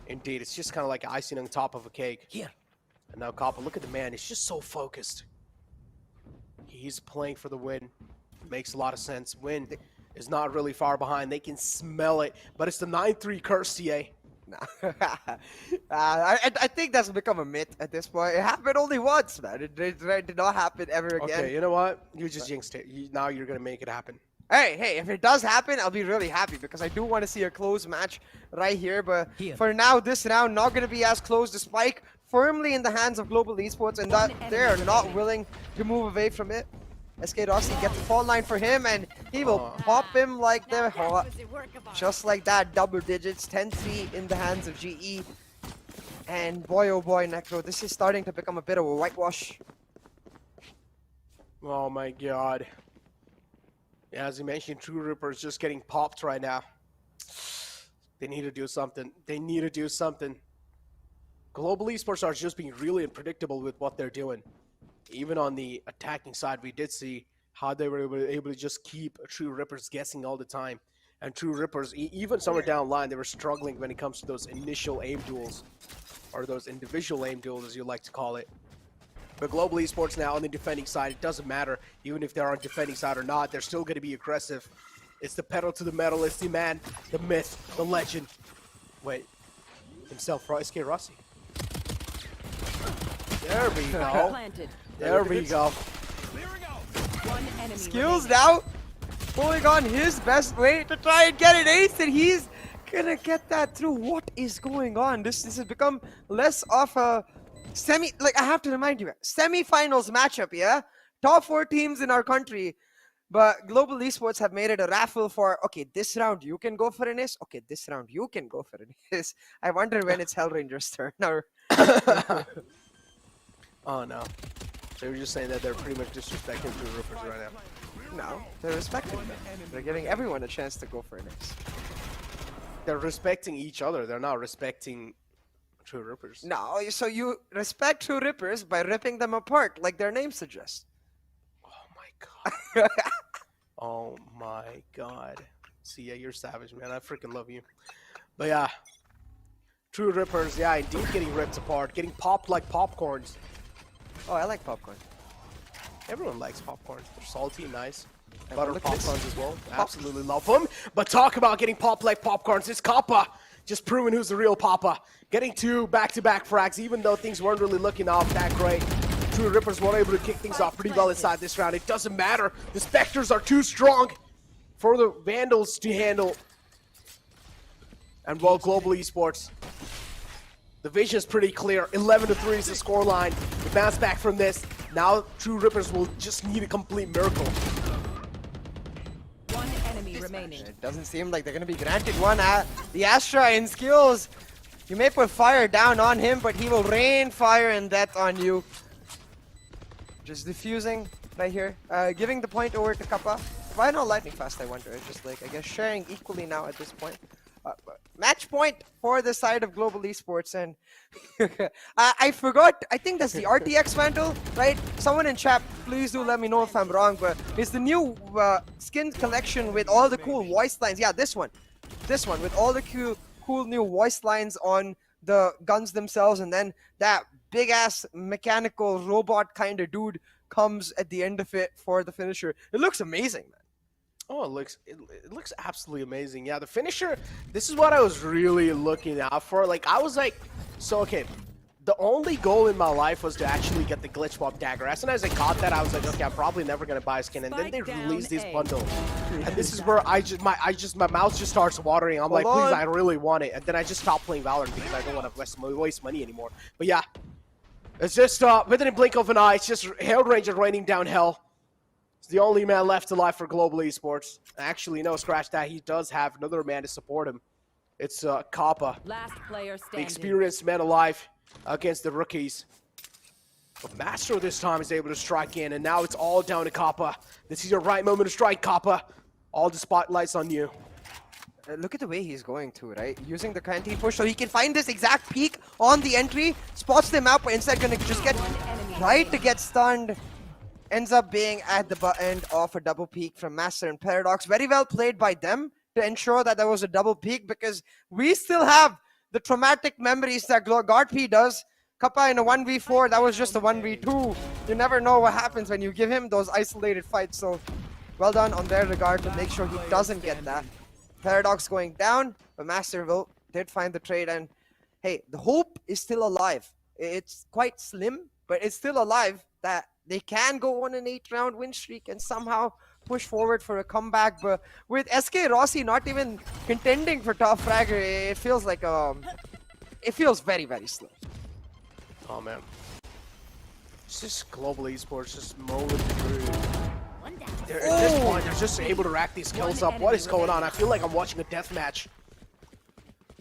Indeed, it's just kind of like icing on top of a cake. Here. And now Kappa, look at the man. He's just so focused. He's playing for the win. Makes a lot of sense. Win is not really far behind. They can smell it. But it's the 9-3 curse, TA. Nah. I think that's become a myth at this point. It happened only once, man. It did not happen ever again. Okay, you know what? You just jinxed it. Now you're gonna make it happen. Hey, if it does happen, I'll be really happy because I do want to see a close match right here. But for now, this round not going to be as close. The spike firmly in the hands of Global Esports, and that they are not willing to move away from it. SK Rossi gets the fall line for him, and he will pop him like they're hot. Just like that, double digits, 10-3 in the hands of GE. And boy, oh boy, Necro, this is starting to become a bit of a whitewash. Oh my god. Yeah, as you mentioned, True Ripper is just getting popped right now. They need to do something. They need to do something. Global Esports are just being really unpredictable with what they're doing. Even on the attacking side, we did see how they were able to just keep True Rippers guessing all the time. And True Rippers, even somewhere down the line, they were struggling when it comes to those initial aim duels. Or those individual aim duels, as you like to call it. But Global Esports now on the defending side, it doesn't matter. Even if they're on defending side or not, they're still going to be aggressive. It's the pedal to the metal. It's the man, the myth, the legend. Wait, himself, SK Rossi. There we go. There we go. One enemy Skills remaining. now pulling on his best way to try and get an ace, and he's gonna get that through. What is going on? This has become less of a I have to remind you, semi-finals matchup, yeah? Top 4 teams in our country. But Global Esports have made it a raffle for, okay, this round you can go for an ace. Okay, this round you can go for an ace. I wonder when it's Hellranger's turn. Or Oh no. So you're just saying that they're pretty much disrespecting True Rippers right now. no, they're respecting them. They're giving everyone a chance to go for an ace. They're respecting each other. They're not respecting True Rippers. No, so you respect True Rippers by ripping them apart, like their name suggests. Oh my god. Oh my god. See, yeah, you're savage, man. I freaking love you. But yeah, True Rippers, yeah, indeed getting ripped apart, getting popped like popcorns. Oh, I like popcorn. Everyone likes popcorns. They're salty, nice. And Butter look at this. popcorns as well. Absolutely love them. But talk about getting popped like popcorns. It's Kappa. Just proving who's the real Papa. Getting 2 back-to-back frags, even though things weren't really looking off that great. True Rippers were able to kick things off pretty well inside this round. It doesn't matter. The Spectres are too strong for the Vandals to handle. And well, Global Esports, the vision is pretty clear. 11-3 is the scoreline. We bounce back from this. Now True Rippers will just need a complete miracle. One enemy remaining. It doesn't seem like they're going to be granted one. The Astra in skills. You may put fire down on him, but he will rain fire and death on you. Just diffusing right here. Giving the point over to Kappa. Why not lightning fast, I wonder? It's just like, I guess, sharing equally now at this point. Match point for the side of Global Esports, and I forgot, I think that's the RTX Vandal, right? Someone in chat, please do let me know if I'm wrong, but it's the new skin collection with all the cool voice lines. Yeah, this one with all the cool new voice lines on the guns themselves, and then that big ass mechanical robot kind of dude comes at the end of it for the finisher. It looks amazing, man. Oh, it looks absolutely amazing. Yeah, the finisher, this is what I was really looking out for. Like, I was like, so, okay, the only goal in my life was to actually get the glitch pop dagger. As soon as I got that, I was like, okay, I'm probably never going to buy a skin. And then they released this bundle. And this is where my mouth just starts watering. I'm like, please, I really want it. And then I just stopped playing Valorant because I don't want to waste money anymore. But yeah, it's just, within a blink of an eye, it's just Hellranger raining down hell. The only man left alive for Global Esports. Actually, no, scratch that. He does have another man to support him. It's Kappa, Last player the standing. experienced man alive against the rookies. But Master this time is able to strike in, and now it's all down to Kappa. This is your right moment to strike, Kappa. All the spotlights on you. Look at the way he's going to, right? Using the canteen push so he can find this exact peak on the entry, spots them out, but instead gonna just get right to get stunned. Ends up being at the end of a double peak from Master and Paradox. Very well played by them to ensure that there was a double peak, because we still have the traumatic memories that GodP does. Kappa in a 1v4, that was just a 1v2. You never know what happens when you give him those isolated fights. So well done on their regard to make sure he doesn't get that. Paradox going down, but Master will did find the trade, and hey, the hope is still alive. It's quite slim, but it's still alive that they can go on an 8-round win streak and somehow push forward for a comeback. But with SK Rossi not even contending for top fragger, it feels like it feels very, very slow. Oh man, it's just global esports just mowing through. At this point, they're just able to rack these kills up. What is going on? I feel like I'm watching a death match.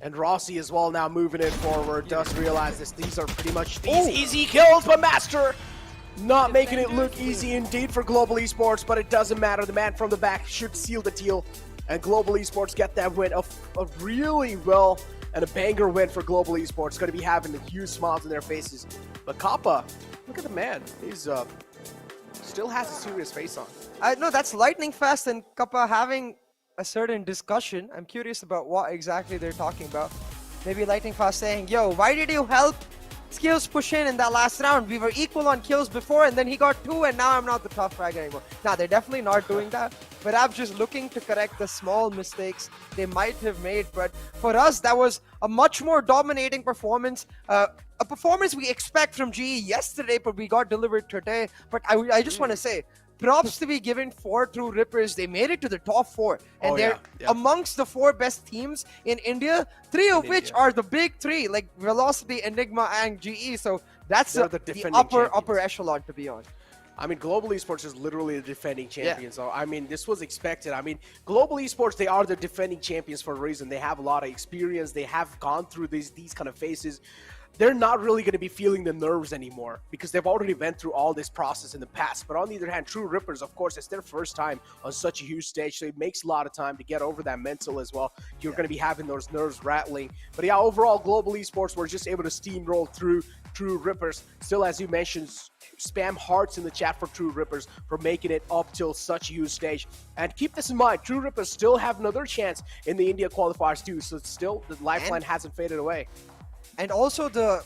And Rossi as well now moving it forward, does realize this. These are pretty much these easy kills, but Master not making it look easy indeed for Global Esports, but it doesn't matter. The man from the back should seal the deal, and Global Esports get that win. A really well and a banger win for Global Esports. Going to be having the huge smiles on their faces. But Kappa, look at the man. He's still has a serious face on. No, that's lightning fast and Kappa having a certain discussion. I'm curious about what exactly they're talking about. Maybe lightning fast saying, yo, why did you help Skills push in that last round? We were equal on kills before, and then he got 2, and now I'm not the top fragger anymore. Nah, they're definitely not doing that. But I'm just looking to correct the small mistakes they might have made. But for us, that was a much more dominating performance. A performance we expect from GE yesterday, but we got delivered today. But I just want to say, props to be given for True Rippers. They made it to the top 4, and they're amongst the 4 best teams in India, 3 of which are the big 3, like Velocity, Enigma, and GE. So that's the upper echelon to be on. I mean, Global Esports is literally the defending champions. So, I mean, this was expected. I mean, Global Esports, they are the defending champions for a reason. They have a lot of experience. They have gone through these kind of phases. They're not really going to be feeling the nerves anymore because they've already went through all this process in the past. But on the other hand, True Rippers, of course, it's their first time on such a huge stage, so it makes a lot of time to get over that mental as well. You're going to be having those nerves rattling. But yeah, overall, Global Esports were just able to steamroll through True Rippers. Still, as you mentioned, spam hearts in the chat for True Rippers for making it up till such a huge stage. And keep this in mind, True Rippers still have another chance in the India Qualifiers too, so still the lifeline hasn't faded away. And also a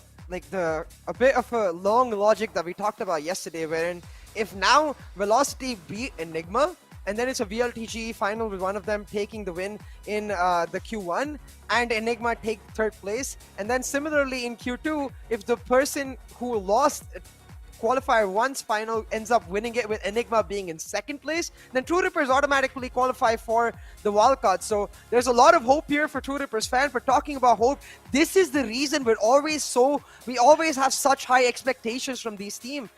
bit of a long logic that we talked about yesterday, wherein if now Velocity beat Enigma, and then it's a VLTG final with one of them taking the win in the Q1, and Enigma take 3rd place, and then similarly in Q2, if the person who lost Qualifier 1's final ends up winning it with Enigma being in 2nd place, then True Rippers automatically qualify for the wildcard. So there's a lot of hope here for True Rippers fans. But talking about hope, this is the reason we always have such high expectations from these teams.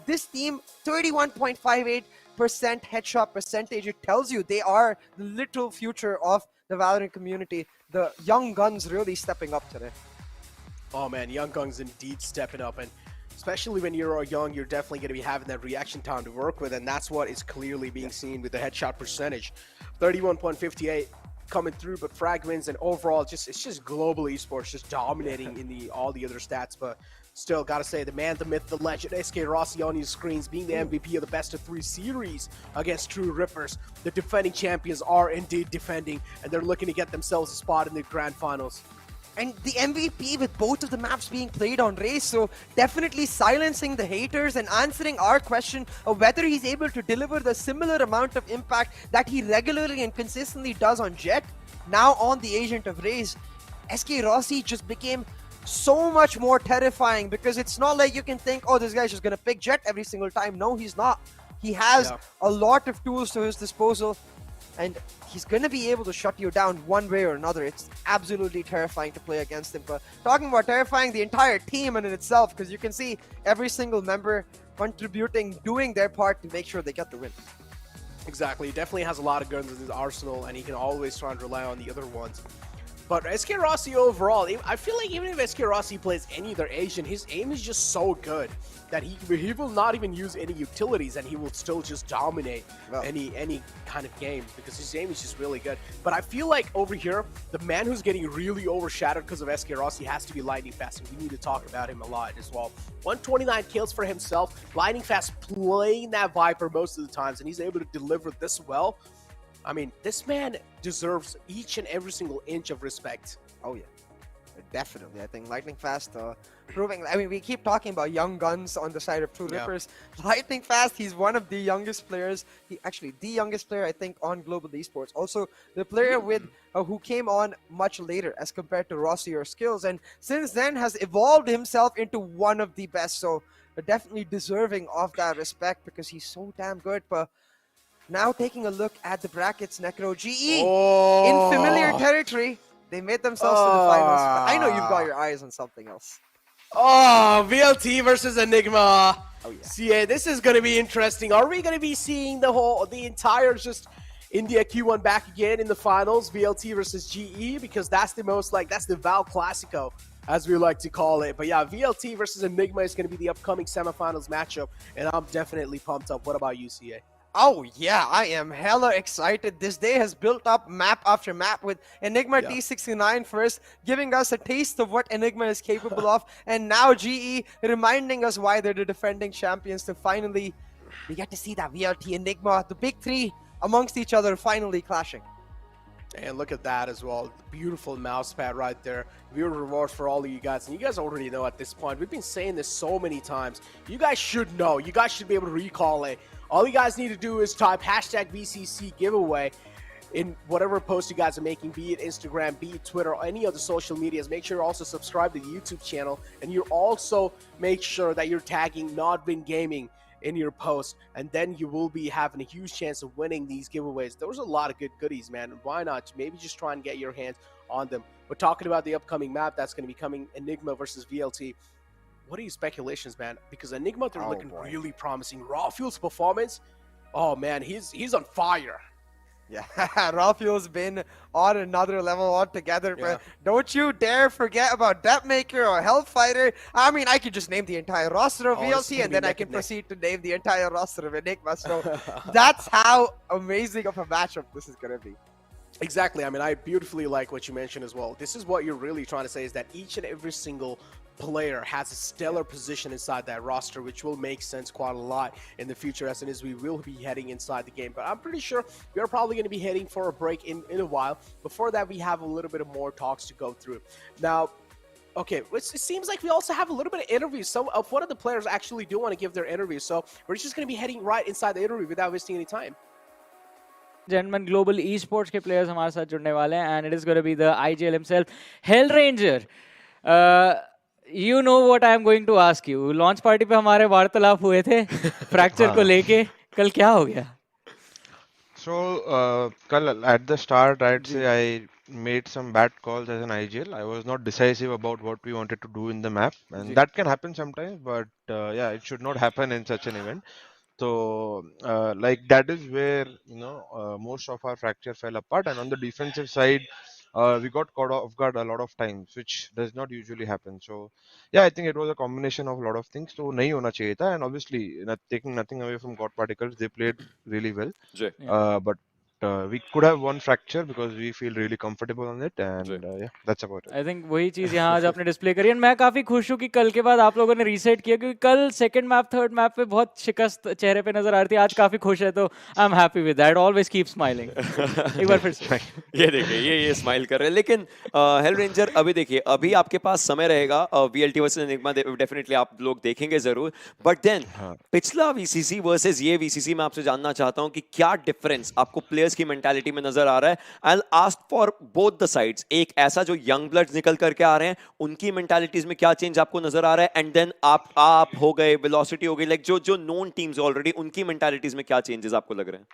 This team, 31.58% headshot percentage. It tells you they are the literal future of the Valorant community. The young guns really stepping up today. Oh man, young guns indeed stepping up, and especially when you're young, you're definitely going to be having that reaction time to work with, and that's what is clearly being seen with the headshot percentage. 31.58 coming through, but frag wins, and overall, it's just Global Esports just dominating in all the other stats. But still, gotta say, the man, the myth, the legend, SK Rossi on your screens, being the MVP of the best of 3 series against True Rippers. The defending champions are indeed defending, and they're looking to get themselves a spot in the grand finals. And the MVP with both of the maps being played on Race, so definitely silencing the haters and answering our question of whether he's able to deliver the similar amount of impact that he regularly and consistently does on Jet, now on the Agent of Race. SK Rossi just became so much more terrifying because it's not like you can think, oh, this guy's just going to pick Jet every single time. No, he's not. He has a lot of tools to his disposal, and he's going to be able to shut you down one way or another. It's absolutely terrifying to play against him. But talking about terrifying, the entire team in itself, because you can see every single member contributing, doing their part to make sure they get the win. Exactly. He definitely has a lot of guns in his arsenal, and he can always try and rely on the other ones. But SK Rossi overall, I feel like even if SK Rossi plays any other Asian, his aim is just so good that he will not even use any utilities, and he will still just dominate any kind of game because his aim is just really good. But I feel like over here, the man who's getting really overshadowed because of SK Rossi has to be Lightning Fast, and we need to talk about him a lot as well. 129 kills for himself. Lightning Fast playing that Viper most of the times, and he's able to deliver this well. I mean, this man deserves each and every single inch of respect. Oh, yeah. Definitely, I think Lightning Fast proving. I mean, we keep talking about young guns on the side of True Yeah. Rippers. Lightning Fast, he's one of the youngest players. He actually the youngest player I think on global esports. Also, the player with who came on much later as compared to Rossi or Skills, and since then has evolved himself into one of the best. So definitely deserving of that respect because he's so damn good. But now taking a look at the brackets, Necro GE in familiar Oh. territory. They made themselves to the finals. But I know you've got your eyes on something else. Oh, VLT versus Enigma. Oh, yeah. CA, this is going to be interesting. Are we going to be seeing the entire just India Q1 back again in the finals, VLT versus GE? Because that's that's the Val Classico, as we like to call it. But yeah, VLT versus Enigma is going to be the upcoming semifinals matchup, and I'm definitely pumped up. What about you, CA? Oh yeah, I am hella excited. This day has built up map after map with Enigma T69 first, giving us a taste of what Enigma is capable of, and now GE reminding us why they're the defending champions to finally, we get to see that VLT Enigma, the big three amongst each other finally clashing. And look at that as well. Beautiful mouse pad right there. Viewer rewards for all of you guys. And you guys already know at this point. We've been saying this so many times. You guys should know. You guys should be able to recall it. All you guys need to do is type hashtag VCC giveaway in whatever post you guys are making, be it Instagram, be it Twitter, or any other social medias. Make sure you also subscribe to the YouTube channel. And you also make sure that you're tagging NODWIN Gaming in your post, and then you will be having a huge chance of winning these giveaways. There's a lot of good goodies, man. Why not? Maybe just try and get your hands on them. We're talking about the upcoming map that's going to be coming, Enigma versus VLT. What are your speculations, man? Because Enigma, they're looking really promising. Raw Fuel's performance, oh man, he's on fire. Yeah, Rafuel's been on another level altogether, but don't you dare forget about Depthmaker or Hellfighter. I mean, I could just name the entire roster of VLT, and then I can proceed to name the entire roster of Enigma. So that's how amazing of a matchup this is going to be. Exactly. I mean, I beautifully like what you mentioned as well. This is what you're really trying to say, is that each and every single player has a stellar position inside that roster, which will make sense quite a lot in the future as soon as we will be heading inside the game. But I'm pretty sure we are probably going to be heading for a break in a while. Before that, we have a little bit of more talks to go through. Now, okay, it seems like we also have a little bit of interviews. Some of one of the players actually do want to give their interview, so we're just going to be heading right inside the interview without wasting any time. Gentlemen, global esports के players हमारे साथ जुड़ने वाले हैं, and it is going to be the IGL himself, Hell Ranger. You know what I am going to ask you. Launch party पे हमारे वार्तालाप हुए थे fracture को लेके. कल क्या हो गया? So, कल at the start, I'd say I made some bad calls as an IGL. I was not decisive about what we wanted to do in the map, and that can happen sometimes. But yeah, it should not happen in such an event. So, like that is where most of our fracture fell apart, and on the defensive side, we got caught off guard a lot of times, which does not usually happen. So, yeah, I think it was a combination of a lot of things. So, नहीं होना चाहिए था, and obviously, taking nothing away from God Particles, they played really well. But we could have won fracture because we feel really comfortable on it, and yeah, that's about it. I think वही चीज यहाँ आज आपने display करी, और मैं काफी खुश हूँ कि कल के बाद आप लोगों ने रीसेट किया, क्योंकि कल सेकंड मैप थर्ड मैप पे बहुत शिकस्त चेहरे पे नजर आ रही थी. आज काफी खुश है, तो I am happy with that. Always keep smiling. एक बार फिर से ये देखिए, ये स्माइल कर रहे हैं. लेकिन हेल रेंजर, अभी देखिए, अभी आपके पास समय रहेगा. VLT वर्सेस एनिग्मा डेफिनेटली आप लोग देखेंगे जरूर, बट देन पिछला VCC वर्सेस ये VCC मैं आपसे जानना चाहता हूँ कि क्या डिफरेंस आपको प्लेयर्स की मेंटालिटी में नजर आ रहा है. I will ask for both the sides. एक ऐसा जो यंग ब्लड्स निकल करके आ रहे हैं, उनकी मेंटालिटीज में क्या चेंज आपको नजर आ रहा है, एंड देन आप हो गए, वेलोसिटी हो गई, लाइक जो नोन टीम्स ऑलरेडी, उनकी मेंटालिटीज में क्या चेंजेस आपको लग रहे हैं?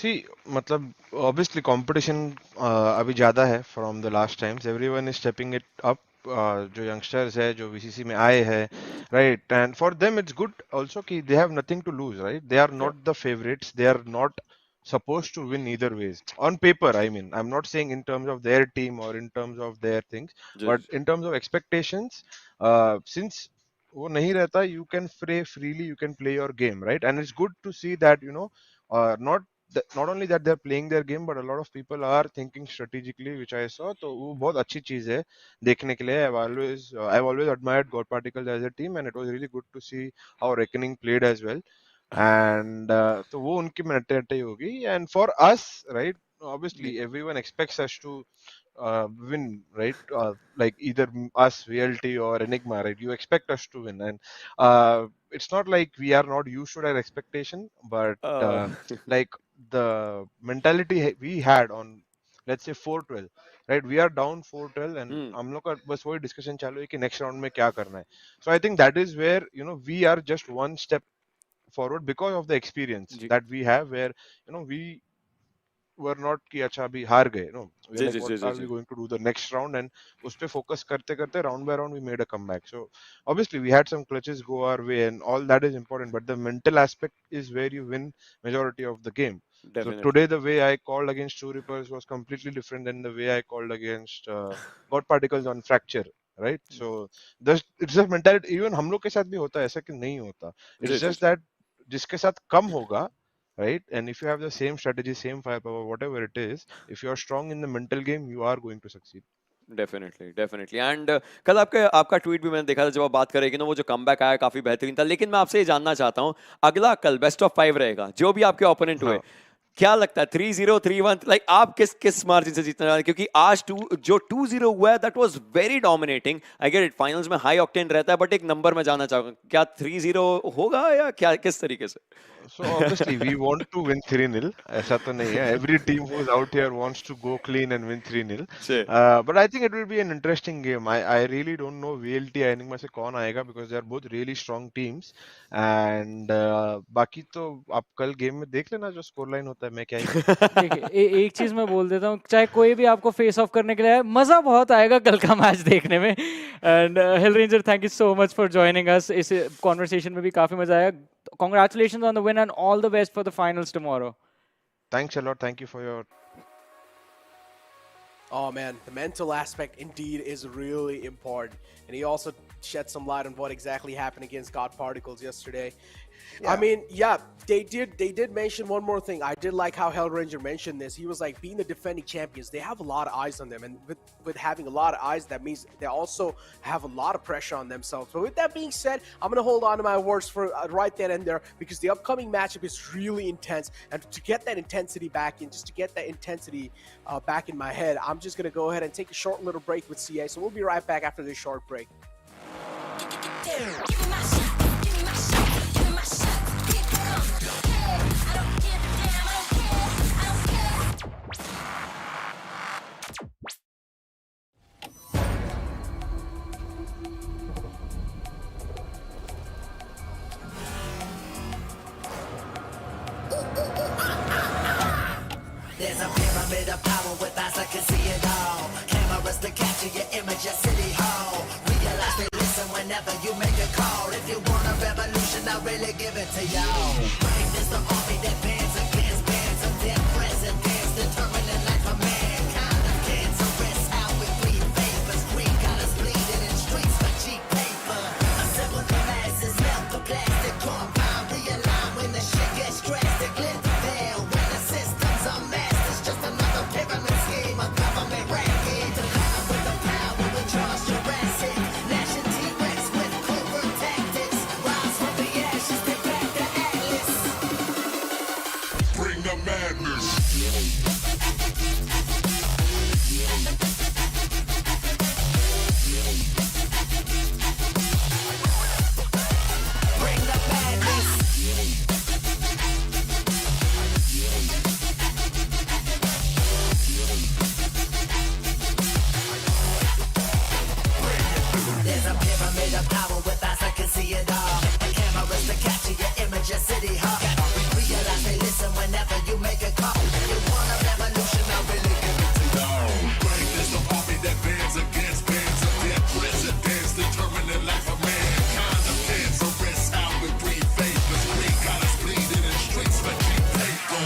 See, मतलब obviously competition अभी ज़्यादा है from the last times. Everyone is stepping it up. जो youngsters है, जो VCC में आए हैं, right? And for them it's good also कि they have nothing to lose, right? They are not the favorites. They are not supposed to win either ways. On paper, I mean, I'm not saying in terms of their team or in terms of their things, but in terms of expectations, since वो नहीं रहता, you can play freely, you can play your game, right? And it's good to see that, not only that they're playing their game, but a lot of people are thinking strategically, which I saw. तो वो बहुत अच्छी चीज है देखने के लिए. I've always admired God Particles as a team, and it was really good to see how Reckoning played as well. And तो वो उनकी मेंटालिटी होगी. And for us, right, obviously everyone expects us to win, right? Like either us, VLT, or Enigma, right? You expect us to win, and it's not like we are not used to that expectation, but Uh, like the mentality we had on, let's say 4-12, right? We are down 4-12, and hmm, हम लोग का बस वही discussion चालू है कि next round में क्या करना है. So I think that is where we are just one step forward because of the experience ji that we have, where we were not कि अच्छा अभी हार गए. No, we're ji like, ji what ji ji are we ji going to do the next round, and उस पे focus करते करते round by round we made a comeback. So obviously we had some clutches go our way, and all that is important, but the mental aspect is where you win majority of the game. So definitely today the way I called against True Rippers was completely different than the way I called against God Particles on Fracture, right? So it's just mentality. Even हम लोग के साथ भी होता है, ऐसा कि नहीं होता. जी It's जी just that जिसके साथ कम होगा, right? And if you have the same strategy, same firepower, whatever it is, if you are strong in the mental game, you are going to succeed. Definitely definitely and कल आपका tweet भी मैंने देखा था जब आप बात कर रहे कि ना वो जो कमबैक आया काफी बेहतरीन था लेकिन मैं आपसे ये जानना चाहता हूँ अगला कल बेस्ट ऑफ 5 रहेगा जो भी आपके ओपोनेंट हुए हाँ. क्या लगता है 3-0 3-1 लाइक आप किस मार्जिन से जीतने वाले हैं? क्योंकि आज जो 2-0 हुआ है that was very dominating I get it finals में हाई ऑक्टेन रहता है बट एक नंबर में जाना चाहूंगा क्या 3-0 होगा या क्या किस तरीके से So obviously we want to win 3-0. ऐसा तो नहीं है. Every team who's out here wants to go clean and win 3-0. Sure. But I think it will be an interesting game. I really don't know VLT Enigma से कौन आएगा because they are both really strong teams. And बाकी तो आप कल game में देख लेना जो स्कोर लाइन होता है. मैं क्या ही देखिए एक चीज मैं बोल देता हूँ चाहे कोई भी आपको फेस ऑफ करने के लिए आए मजा बहुत आएगा कल का मैच देखने में and hill ranger thank you so much for joining अस इस कॉन्वर्सेशन में भी काफी मजा आया congratulations on the win and all the best for the finals tomorrow. Thanks a lot. Thank you for your. Oh man, the mental aspect indeed is really important. And he also shed some light on what exactly happened against God Particles yesterday. Yeah. I mean, yeah, they did mention one more thing. I did like how Hellranger mentioned this. He was like, being the defending champions, they have a lot of eyes on them. And with having a lot of eyes, that means they also have a lot of pressure on themselves. But with that being said, I'm going to hold on to my words for right then and there because the upcoming matchup is really intense. And to get that intensity back in, just to get that intensity back in my head, I'm just going to go ahead and take a short little break with CA. So we'll be right back after this short break. There's a pyramid of power with eyes that can see it all. Cameras to capture your image at City Hall. Realize they listen whenever you make a call. If you want a revolution, I'll really give it to y'all. Brave is the army that bands against bands of dead presidents, determining life of mankind. Of cancerous, how we breathe vapors. Green colors bleeding in streets for cheap paper. Assemble the masses, melt the plastic compound. Realign when the shit gets drastic. Live the veil when the systems are massive. Just another pyramid scheme, a government racket. The line with the power, we charge Jurassic. Nation T-Rex with covert tactics. Rise from the ashes, get back to Atlas. Bring the madness. Bring the madness. There's a pyramid of power with eyes that can see it all. And cameras to capture your image at City Hall. Realize they listen whenever you make a call. If you want a revolution, I'll really give it to y'all. Brave is the army that bands against bands of dead presidents, determining life of mankind. Of cancerous, how we breathe vapors. Green colors bleeding in streets for cheap paper.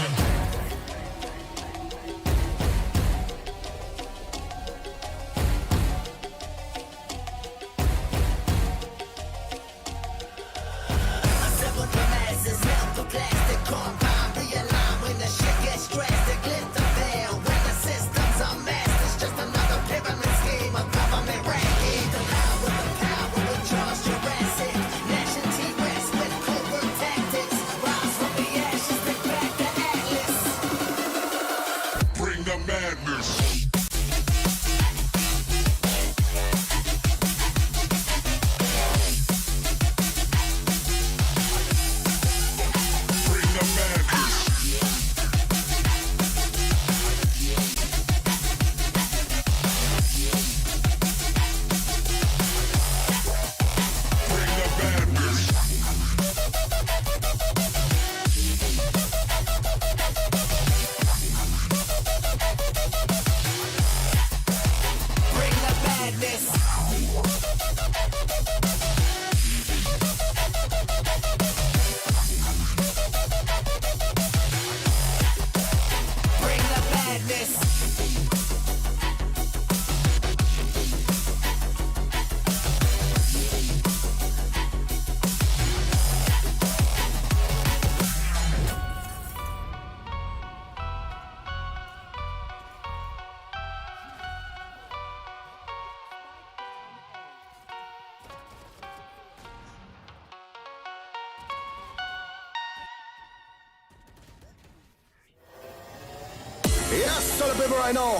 Yes, tell the people right now.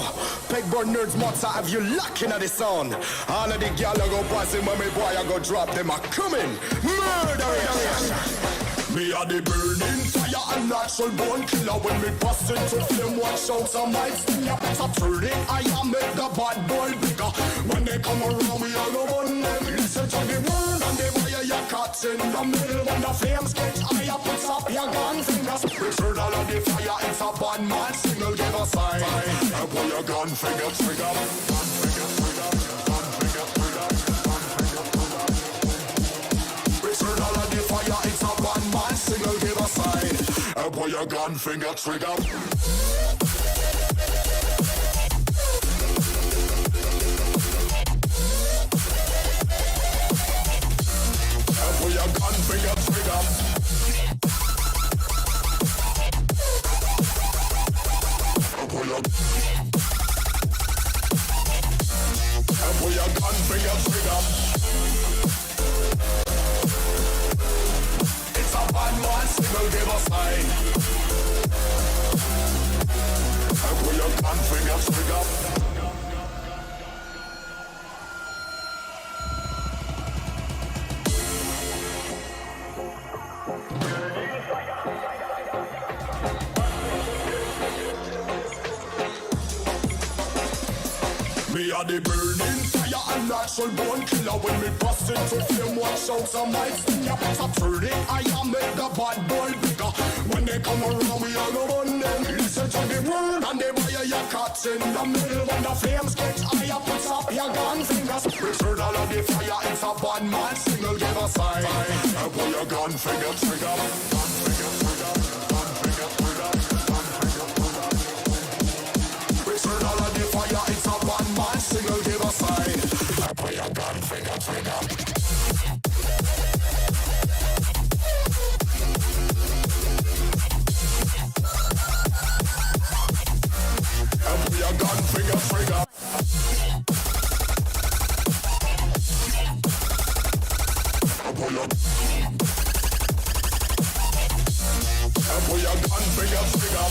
Pegboard nerds, mutts, have you locking at the sound? All of the gal go passing when me boy I go drop them a coming. Murder. Me a the burning fire and natural born killer. When me bust into flame, watch out some mics. You better turn it, I am make the bad boy bigger. When they come around, me all go on them. Listen to the word and the fire you caught in the middle. When the flames get higher, put up your gun fingers. Return all of the fire, it's a bad man signal, give a sign. And pull your gun finger trigger. Gun finger trigger. Gun finger trigger. Gun finger trigger. Return all of the fire, it's a bad man signal, give a sign. And pull your gun finger trigger. Pull your gun finger trigger. Pull your gun finger trigger. It's a bad man signal, give a sign. Pull your gun finger trigger. Me a the burning fire and natural born killer. When me bust into flame, watch out some mics. You better turn it, I am make the bad boy bigger. When they come around, we all go on them. Listen to the word and the fire you caught in the middle. When the flames get higher, put up your gun fingers. Return all of the fire, it's a bad man signal, give a sign. And pull your gun finger trigger. Gun finger trigger. Gun finger trigger. Gun finger trigger. Return all of the fire, it's a bad man signal, give a sign. And pull your gun finger trigger. Your gun finger trigger. Pull your gun finger trigger.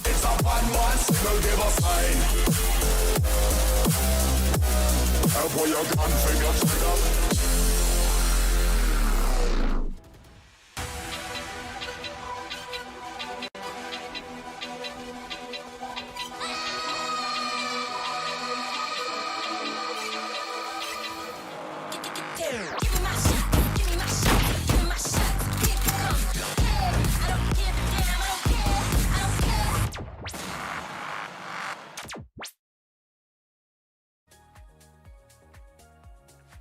It's a bad man signal, give a sign. Pull your gun finger trigger.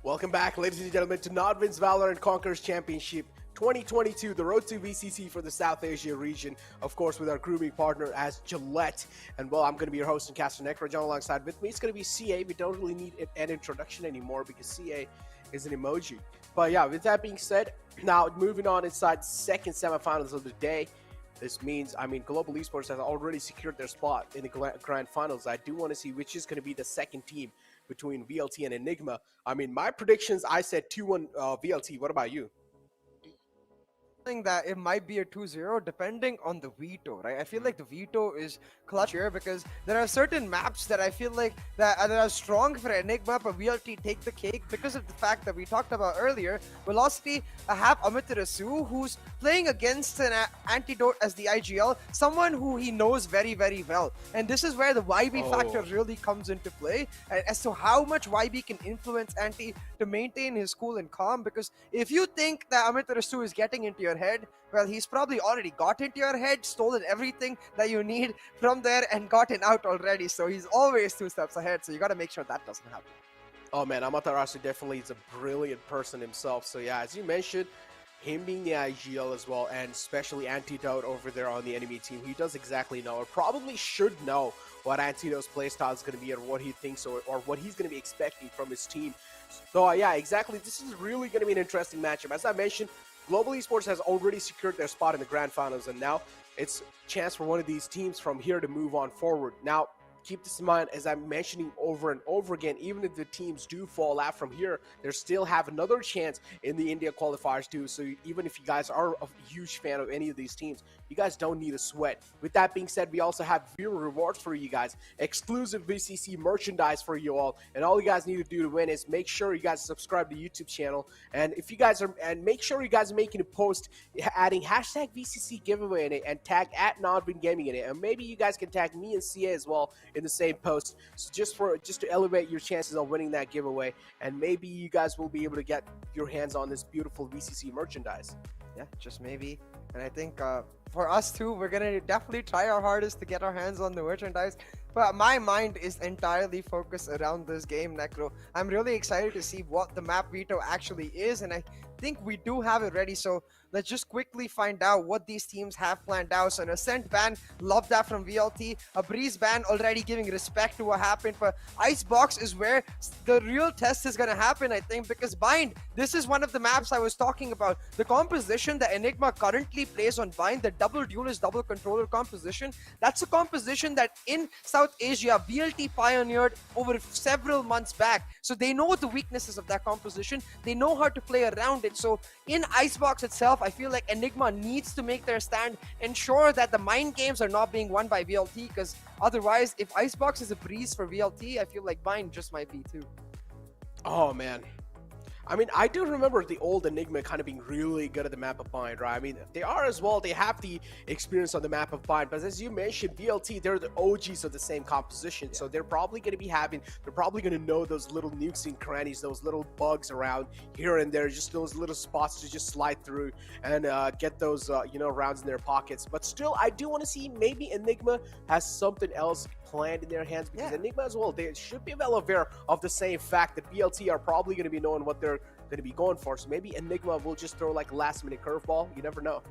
Welcome back, ladies and gentlemen, to NODWIN's Valorant Conquerors Championship 2022, the road to VCC for the South Asia region, of course, with our grooming partner as Gillette. And well, I'm going to be your host and caster, Necro. John alongside with me, it's going to be CA. We don't really need an introduction anymore because CA is an emoji. But yeah, with that being said, now moving on inside second semifinals of the day. This means, Global Esports has already secured their spot in the grand finals. I do want to see which is going to be the second team between VLT and Enigma. My predictions, I said 2-1 VLT. What about you? That it might be a 2-0 depending on the veto, right? I feel like the veto is clutch here because there are certain maps that I feel like that are strong for Enigma, but VLT take the cake because of the fact that we talked about earlier. Velocity have Amaterasu, who's playing against an antidote as the IGL, someone who he knows very, very well. And this is where the YB factor really comes into play as to how much YB can influence Anti to maintain his cool and calm. Because if you think that Amaterasu is getting into your head, well, he's probably already got into your head, stolen everything that you need from there and gotten out already. So he's always 2 steps ahead. So you got to make sure that doesn't happen. Oh man, Amaterasu definitely is a brilliant person himself. So yeah, as you mentioned, him being the IGL as well, and especially Antidote over there on the enemy team, he does exactly know, or probably should know, what Antidote's playstyle is going to be and what he thinks or what he's going to be expecting from his team. So yeah, exactly. This is really going to be an interesting matchup. As I mentioned, Global Esports has already secured their spot in the grand finals, and now it's a chance for one of these teams from here to move on forward. Now, keep this in mind, as I'm mentioning over and over again, even if the teams do fall out from here, they still have another chance in the India qualifiers too. So even if you guys are a huge fan of any of these teams, you guys don't need to sweat. With that being said, we also have viewer rewards for you guys, exclusive VCC merchandise for you all, and all you guys need to do to win is make sure you guys subscribe to the YouTube channel, and if you guys are, and make sure you guys are making a post adding hashtag VCC giveaway in it and tag at NODWIN Gaming in it, and maybe you guys can tag me and CA as well in the same post, so just to elevate your chances of winning that giveaway, and maybe you guys will be able to get your hands on this beautiful VCC merchandise. Yeah, just maybe. And I think for us too, we're gonna definitely try our hardest to get our hands on the merchandise. But my mind is entirely focused around this game, Necro. I'm really excited to see what the map veto actually is, and I think we do have it ready. So let's just quickly find out what these teams have planned out. So an Ascent ban, love that from VLT. A Breeze ban, already giving respect to what happened. But Icebox is where the real test is gonna happen, I think, because Bind, this is one of the maps I was talking about. The composition that Enigma currently plays on Bind, the double duelist, double controller composition, that's a composition that in South Asia, VLT pioneered over several months back. So they know the weaknesses of that composition. They know how to play around it. So in Icebox itself, I feel like Enigma needs to make their stand, ensure that the mind games are not being won by VLT, because otherwise, if Icebox is a breeze for VLT, I feel like Bind just might be too. Oh man, I mean, I do remember the old Enigma kind of being really good at the map of Bind, right? I mean, they are as well. They have the experience on the map of Bind, but as you mentioned, VLT, they're the OGs of the same composition, so they're probably going to be they're probably going to know those little nooks and crannies, those little bugs around here and there, just those little spots to just slide through and get those, you know, rounds in their pockets. But still, I do want to see maybe Enigma has something else planned in their hands, because Enigma as well, they should be well aware of the same fact that VLT are probably going to be knowing what they're going to be going for. So maybe Enigma will just throw like a last minute curveball. You never know.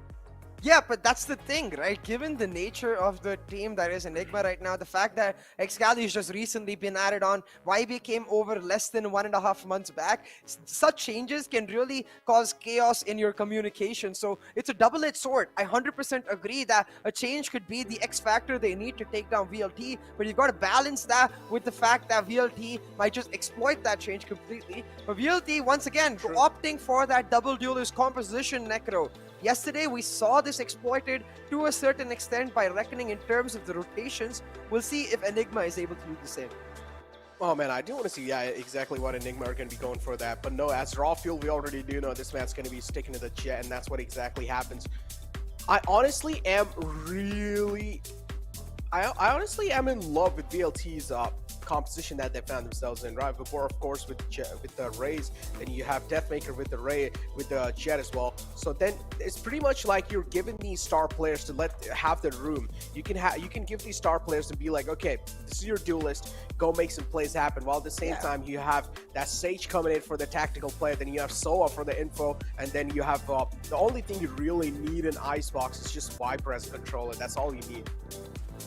Yeah, but that's the thing, right? Given the nature of the team that is Enigma right now, the fact that Excali's just recently been added on, YB came over less than 1.5 months back, such changes can really cause chaos in your communication. So it's a double-edged sword. I 100% agree that a change could be the X factor they need to take down VLT, but you've got to balance that with the fact that VLT might just exploit that change completely. But VLT, once again, opting for that double duelist composition, Necro. Yesterday, we saw this exploited to a certain extent by reckoning in terms of the rotations. We'll see if Enigma is able to do the same. Oh man, I do want to see exactly what Enigma are going to be going for that. But no, as raw fuel, we already do know this man's going to be sticking to the jet, and that's what exactly happens. I honestly am honestly am in love with VLT's composition that they found themselves in, right? Before, of course, with the Rays, then you have Deathmaker with the Ray, with the Jet as well. So then it's pretty much like you're giving these star players to have the room. You can give these star players to be like, okay, this is your duelist, go make some plays happen. While at the same time, you have that Sage coming in for the tactical play, then you have Soa for the info, and then you have the only thing you really need in Icebox is just Viper as a controller. That's all you need.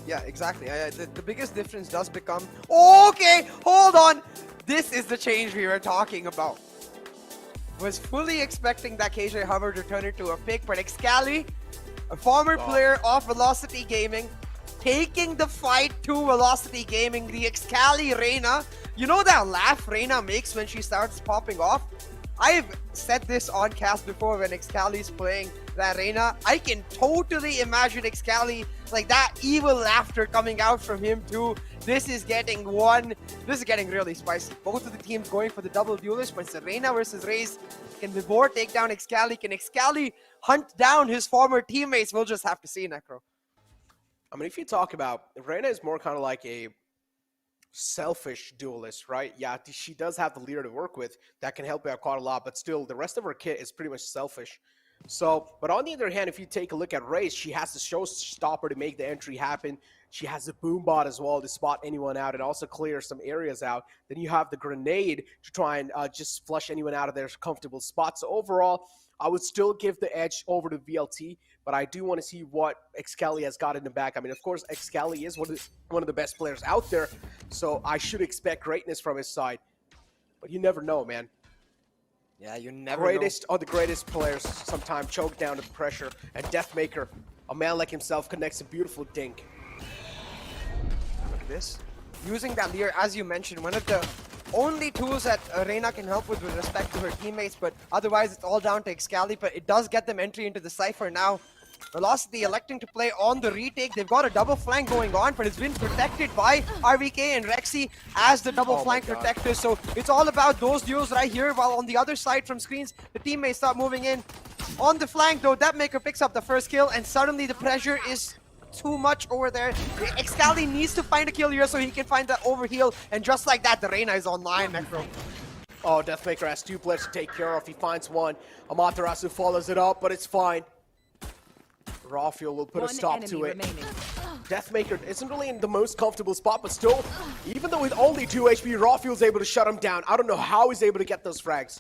Yeah, exactly. The biggest difference does become... Okay, hold on! This is the change we were talking about. Was fully expecting that KJ Hubbard to turn into a pick, but Excali, a former player of Velocity Gaming, taking the fight to Velocity Gaming, the Excali Reina. You know that laugh Reina makes when she starts popping off? I've said this on cast before when Excali's playing that Reina. I can totally imagine Excali, like that evil laughter coming out from him too. This is getting really spicy. Both of the teams going for the double duelist, but it's a Reina versus Raze. Can Vibor take down Excali? Can Excali hunt down his former teammates? We'll just have to see, Necro. I mean, if you talk about, Reina is more kind of like a selfish duelist, right? Yeah, she does have the leader to work with that can help out quite a lot, but still the rest of her kit is pretty much selfish. So, but on the other hand, if you take a look at Raze, she has the showstopper to make the entry happen. She has the boom bot as well to spot anyone out and also clear some areas out. Then you have the grenade to try and just flush anyone out of their comfortable spots. So overall, I would still give the edge over to VLT, but I do want to see what Excali has got in the back. I mean, of course, Excali is one of the best players out there, so I should expect greatness from his side. But you never know, man. Yeah, you never Greatest of the greatest players sometimes choke down to the pressure, and Deathmaker, a man like himself, connects a beautiful dink. Look at this. using that Lear, as you mentioned, one of the only tools that Reina can help with respect to her teammates, but otherwise it's all down to Excali, but it does get them entry into the Cypher now. Velocity electing to play on the retake. They've got a double flank going on, but it's been protected by RVK and Rexy as the double flank protectors. So it's all about those duels right here, while on the other side from screens, the teammates start moving in. On the flank though, Depmaker picks up the first kill, and suddenly the pressure is too much over there. Excali needs to find a kill here so he can find that overheal, and just like that, the Reina is online, Necro. Oh, Deathmaker has 2 players to take care of. He finds one. Amaterasu follows it up, but it's fine. Rafiel will put a stop to it. Deathmaker isn't really in the most comfortable spot, but still, even though with only 2 HP, Rafiel's able to shut him down. I don't know how he's able to get those frags.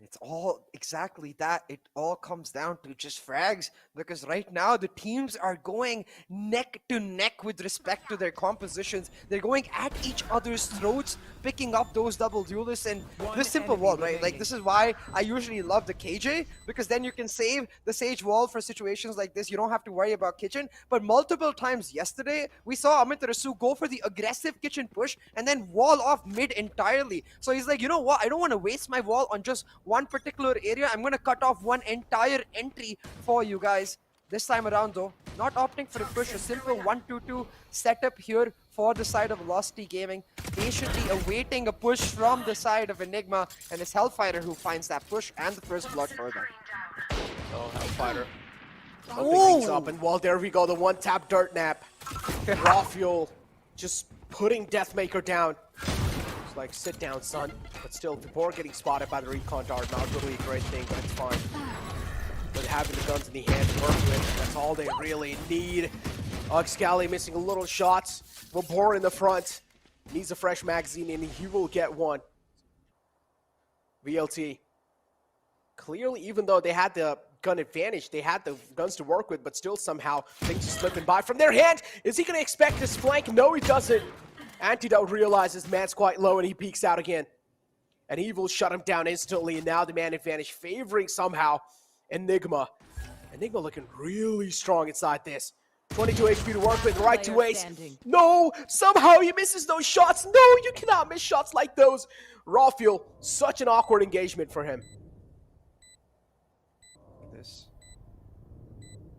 It's all exactly that. It all comes down to just frags, because right now the teams are going neck to neck with respect to their compositions. They're going at each other's throats, picking up those double duelists, and this simple wall, right? Like, this is why I usually love the KJ, because then you can save the Sage wall for situations like this. You don't have to worry about kitchen. But multiple times yesterday, we saw Amaterasu go for the aggressive kitchen push and then wall off mid entirely. So he's like, you know what? I don't want to waste my wall on just one particular area. I'm going to cut off one entire entry for you guys. This time around though, not opting for the push, a simple 1-2-2 setup here for the side of Velocity Gaming, patiently awaiting a push from the side of Enigma, and it's Hellfighter who finds that push and the first blood for them. Oh, Hellfighter. Opening things up, and well, there we go, the one-tap dirt nap. Rafiel just putting Deathmaker down. It's like, sit down, son. But still, Vibor getting spotted by the recon dart, not really a great thing, but it's fine. But having the guns in the hand to work with, that's all they really need. Excali missing a little shots. Vibor in the front. Needs a fresh magazine, and he will get one. VLT. Clearly, even though they had the gun advantage, they had the guns to work with, but still somehow things are slipping by from their hand. Is he going to expect this flank? No, he doesn't. Antidote realizes man's quite low, and he peeks out again. And he will shut him down instantly, and now the man advantage favoring somehow Enigma. Enigma looking really strong inside this. 22 HP to work with, right to ace. No, somehow he misses those shots. No, you cannot miss shots like those. Rafiel, such an awkward engagement for him. This.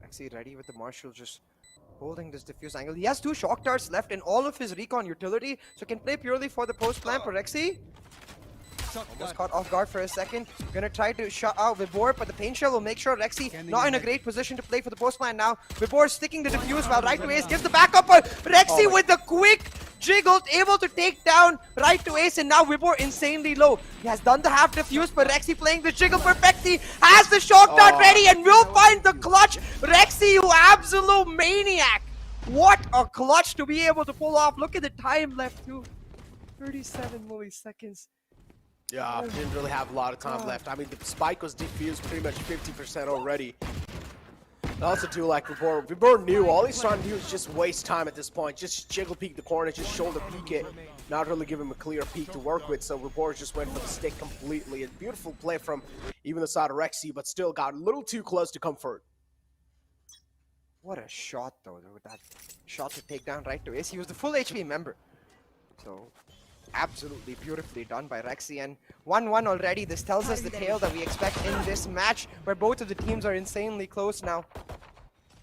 Actually ready with the Marshal, just holding this diffuse angle. He has 2 shock darts left in all of his recon utility, so can play purely for the post plan for Rexy. Almost caught off guard for a second. Gonna try to shut out Vibor, but the Pain Shell will make sure Rexy not in a great position to play for the post plan now. Vibor sticking the defuse while right to ace gives the backup, but Rexy with the quick jiggle able to take down right to ace, and now Vibor insanely low. He has done the half defuse, but Rexy playing the jiggle perfectly, has the shock dart ready, and will find the clutch. Rexy, you absolute maniac. What a clutch to be able to pull off. Look at the time left too. 37 milliseconds. Yeah, didn't really have a lot of time left. I mean, the spike was defused pretty much 50% already. I also do like Vibor. Vibor knew all he's trying to do is just waste time at this point. Just jiggle peek the corner, just shoulder peek it. Not really give him a clear peek to work with, so Vibor just went for the stick completely. A beautiful play from even the side of Rexy, but still got a little too close to comfort. What a shot though, that shot to take down right to ace. He was the full HP member. So absolutely beautifully done by Rexy, and 1-1 already. This tells us the tale that we expect in this match, where both of the teams are insanely close now.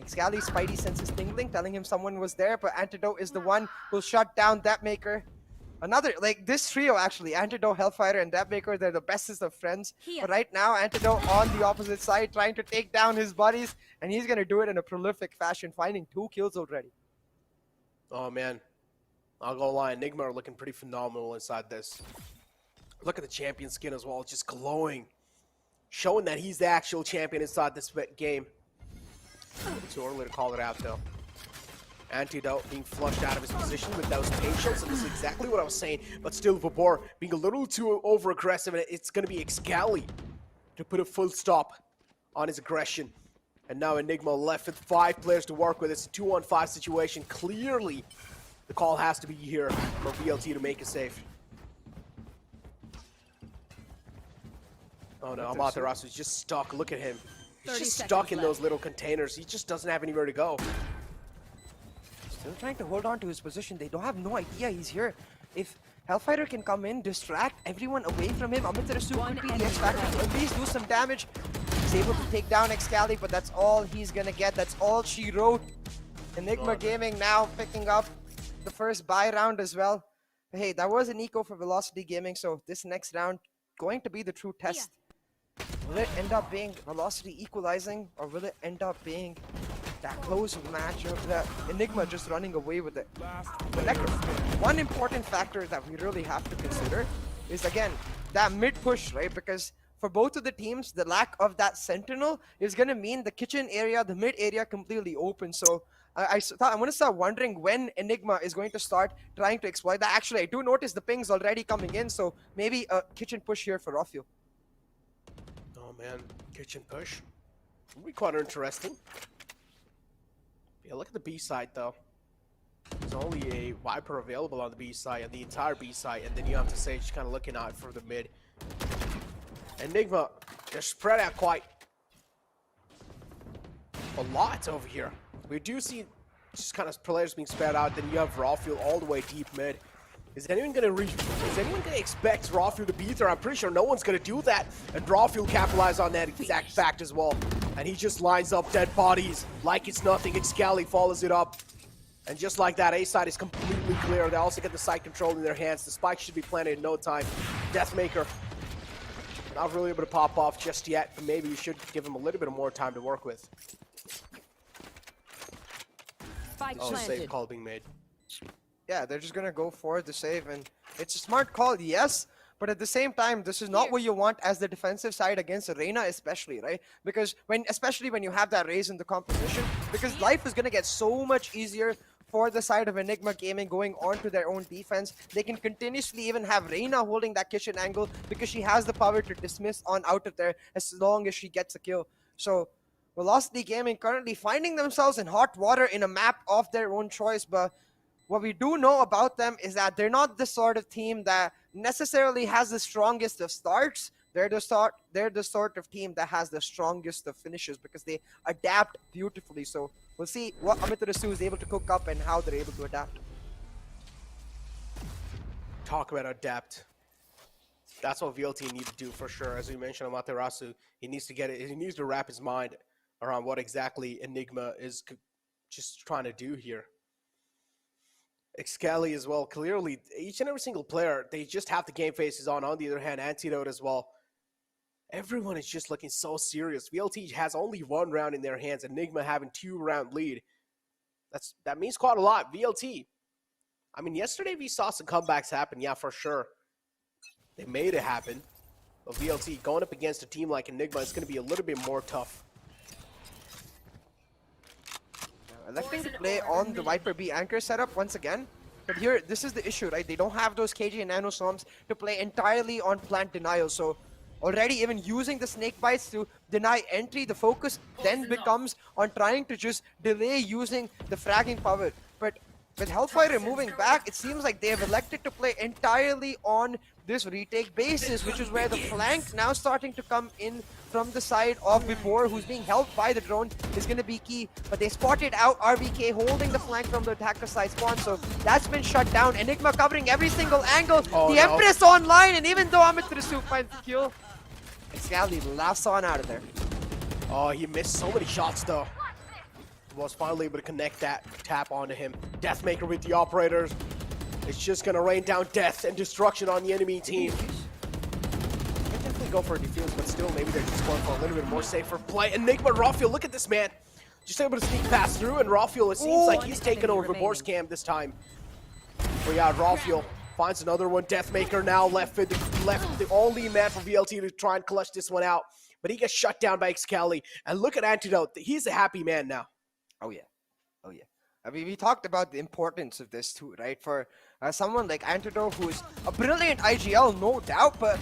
Excali's spidey sense is tingling, telling him someone was there, but Antidote is the one who'll shut down Depmaker. Another, like, this trio actually, Antidote, Hellfighter, and Depmaker, they're the bestest of friends. But right now, Antidote on the opposite side, trying to take down his buddies, and he's gonna do it in a prolific fashion, finding 2 kills already. Oh man, I'll go lie, Enigma are looking pretty phenomenal inside this. Look at the champion skin as well, just glowing. Showing that he's the actual champion inside this game. Too early to call it out though. Antidote being flushed out of his position with those pain shots, and this is exactly what I was saying. But still, Vibor being a little too over-aggressive, and it's going to be Excali to put a full stop on his aggression. And now Enigma left with 5 players to work with. It's a 2-on-5 situation. Clearly, the call has to be here for VLT to make it safe. Oh no, Amaterasu is just stuck. Look at him. He's just stuck in those little containers. He just doesn't have anywhere to go. Still trying to hold on to his position. They don't have no idea he's here. If Hellfighter can come in, distract everyone away from him, Amaterasu could be the X Factor to at least do some damage. He's able to take down Excali, but that's all he's gonna get. That's all she wrote. Enigma Gaming now picking up the first buy round as well. Hey, that was an eco for Velocity Gaming, so this next round going to be the true test. Will it end up being Velocity equalizing, or will it end up being that close match of the Enigma just running away with it? But one important factor that we really have to consider is, again, that mid push, right? Because for both of the teams, the lack of that sentinel is going to mean the kitchen area, the mid area completely open. So I'm going to start wondering when Enigma is going to start trying to exploit that. Actually, I do notice the pings already coming in, so maybe a kitchen push here for Rafio. Oh man, kitchen push. Would be quite interesting. Yeah, look at the B side though. There's only a Viper available on the B side and the entire B side, and then you have to say just kind of looking out for the mid. Enigma, they're spread out quite a lot over here. We do see just kind of players being spread out. Then you have Rawfield all the way deep mid. Is anyone gonna expect Rawfield to beat her? I'm pretty sure no one's gonna do that. And Rawfield capitalized on that exact fact as well. And he just lines up dead bodies like it's nothing. Excali follows it up. And just like that, A side is completely clear. They also get the side control in their hands. The spike should be planted in no time. Deathmaker not really able to pop off just yet, but maybe you should give him a little bit more time to work with. Save call being made. Yeah, they're just gonna go for the save, and it's a smart call, yes, but at the same time, this is not what you want as the defensive side against Reina, especially, right? Because especially when you have that raise in the composition, because life is gonna get so much easier for the side of Enigma Gaming going on to their own defense. They can continuously even have Reina holding that kitchen angle because she has the power to dismiss on out of there as long as she gets a kill. So Velocity Gaming currently finding themselves in hot water in a map of their own choice, but what we do know about them is that they're not the sort of team that necessarily has the strongest of starts. They're the sort of team that has the strongest of finishes because they adapt beautifully. So we'll see what Amaterasu is able to cook up and how they're able to adapt. Talk about adapt. That's what VLT need to do for sure. As we mentioned, Amaterasu, he needs to get it. He needs to wrap his mind around what exactly Enigma is just trying to do here. Excali as well. Clearly, each and every single player, they just have the game faces on. On the other hand, Antidote as well. Everyone is just looking so serious. VLT has only 1 round in their hands. Enigma having 2-round lead. That means quite a lot. VLT. I mean, yesterday we saw some comebacks happen. Yeah, for sure. They made it happen. But VLT going up against a team like Enigma is going to be a little bit more tough. Electing to play on the Viper B anchor setup once again. But here, this is the issue, right? They don't have those KG and Nano Storms to play entirely on plant denial. So already even using the snake bites to deny entry, the focus then becomes on trying to just delay using the fragging power. But with Hellfire moving back, it seems like they have elected to play entirely on this retake basis, which is where the flank now starting to come in from the side of Vibor, who's being helped by the drone, is going to be key. But they spotted out RBK holding the flank from the attacker side spawn, so that's been shut down. Enigma covering every single angle. Empress online, and even though Amaterasu finds the kill, Excali laughs on out of there. Oh, he missed so many shots though. Was finally able to connect that tap onto him. Deathmaker with the operators. It's just gonna rain down death and destruction on the enemy team. They definitely go for a defuse, but still maybe they're just going for a little bit more safer play. Enigma, Rawfield, look at this man. Just able to sneak past through, and Rawfield, it seems like he's taken over Vibor's cam this time. But yeah, Rawfield finds another one. Deathmaker now left the only man for VLT to try and clutch this one out. But he gets shut down by Excali. And look at Antidote. He's a happy man now. Oh yeah. Oh yeah. I mean, we talked about the importance of this too, right? For someone like Antidote, who is a brilliant IGL, no doubt, but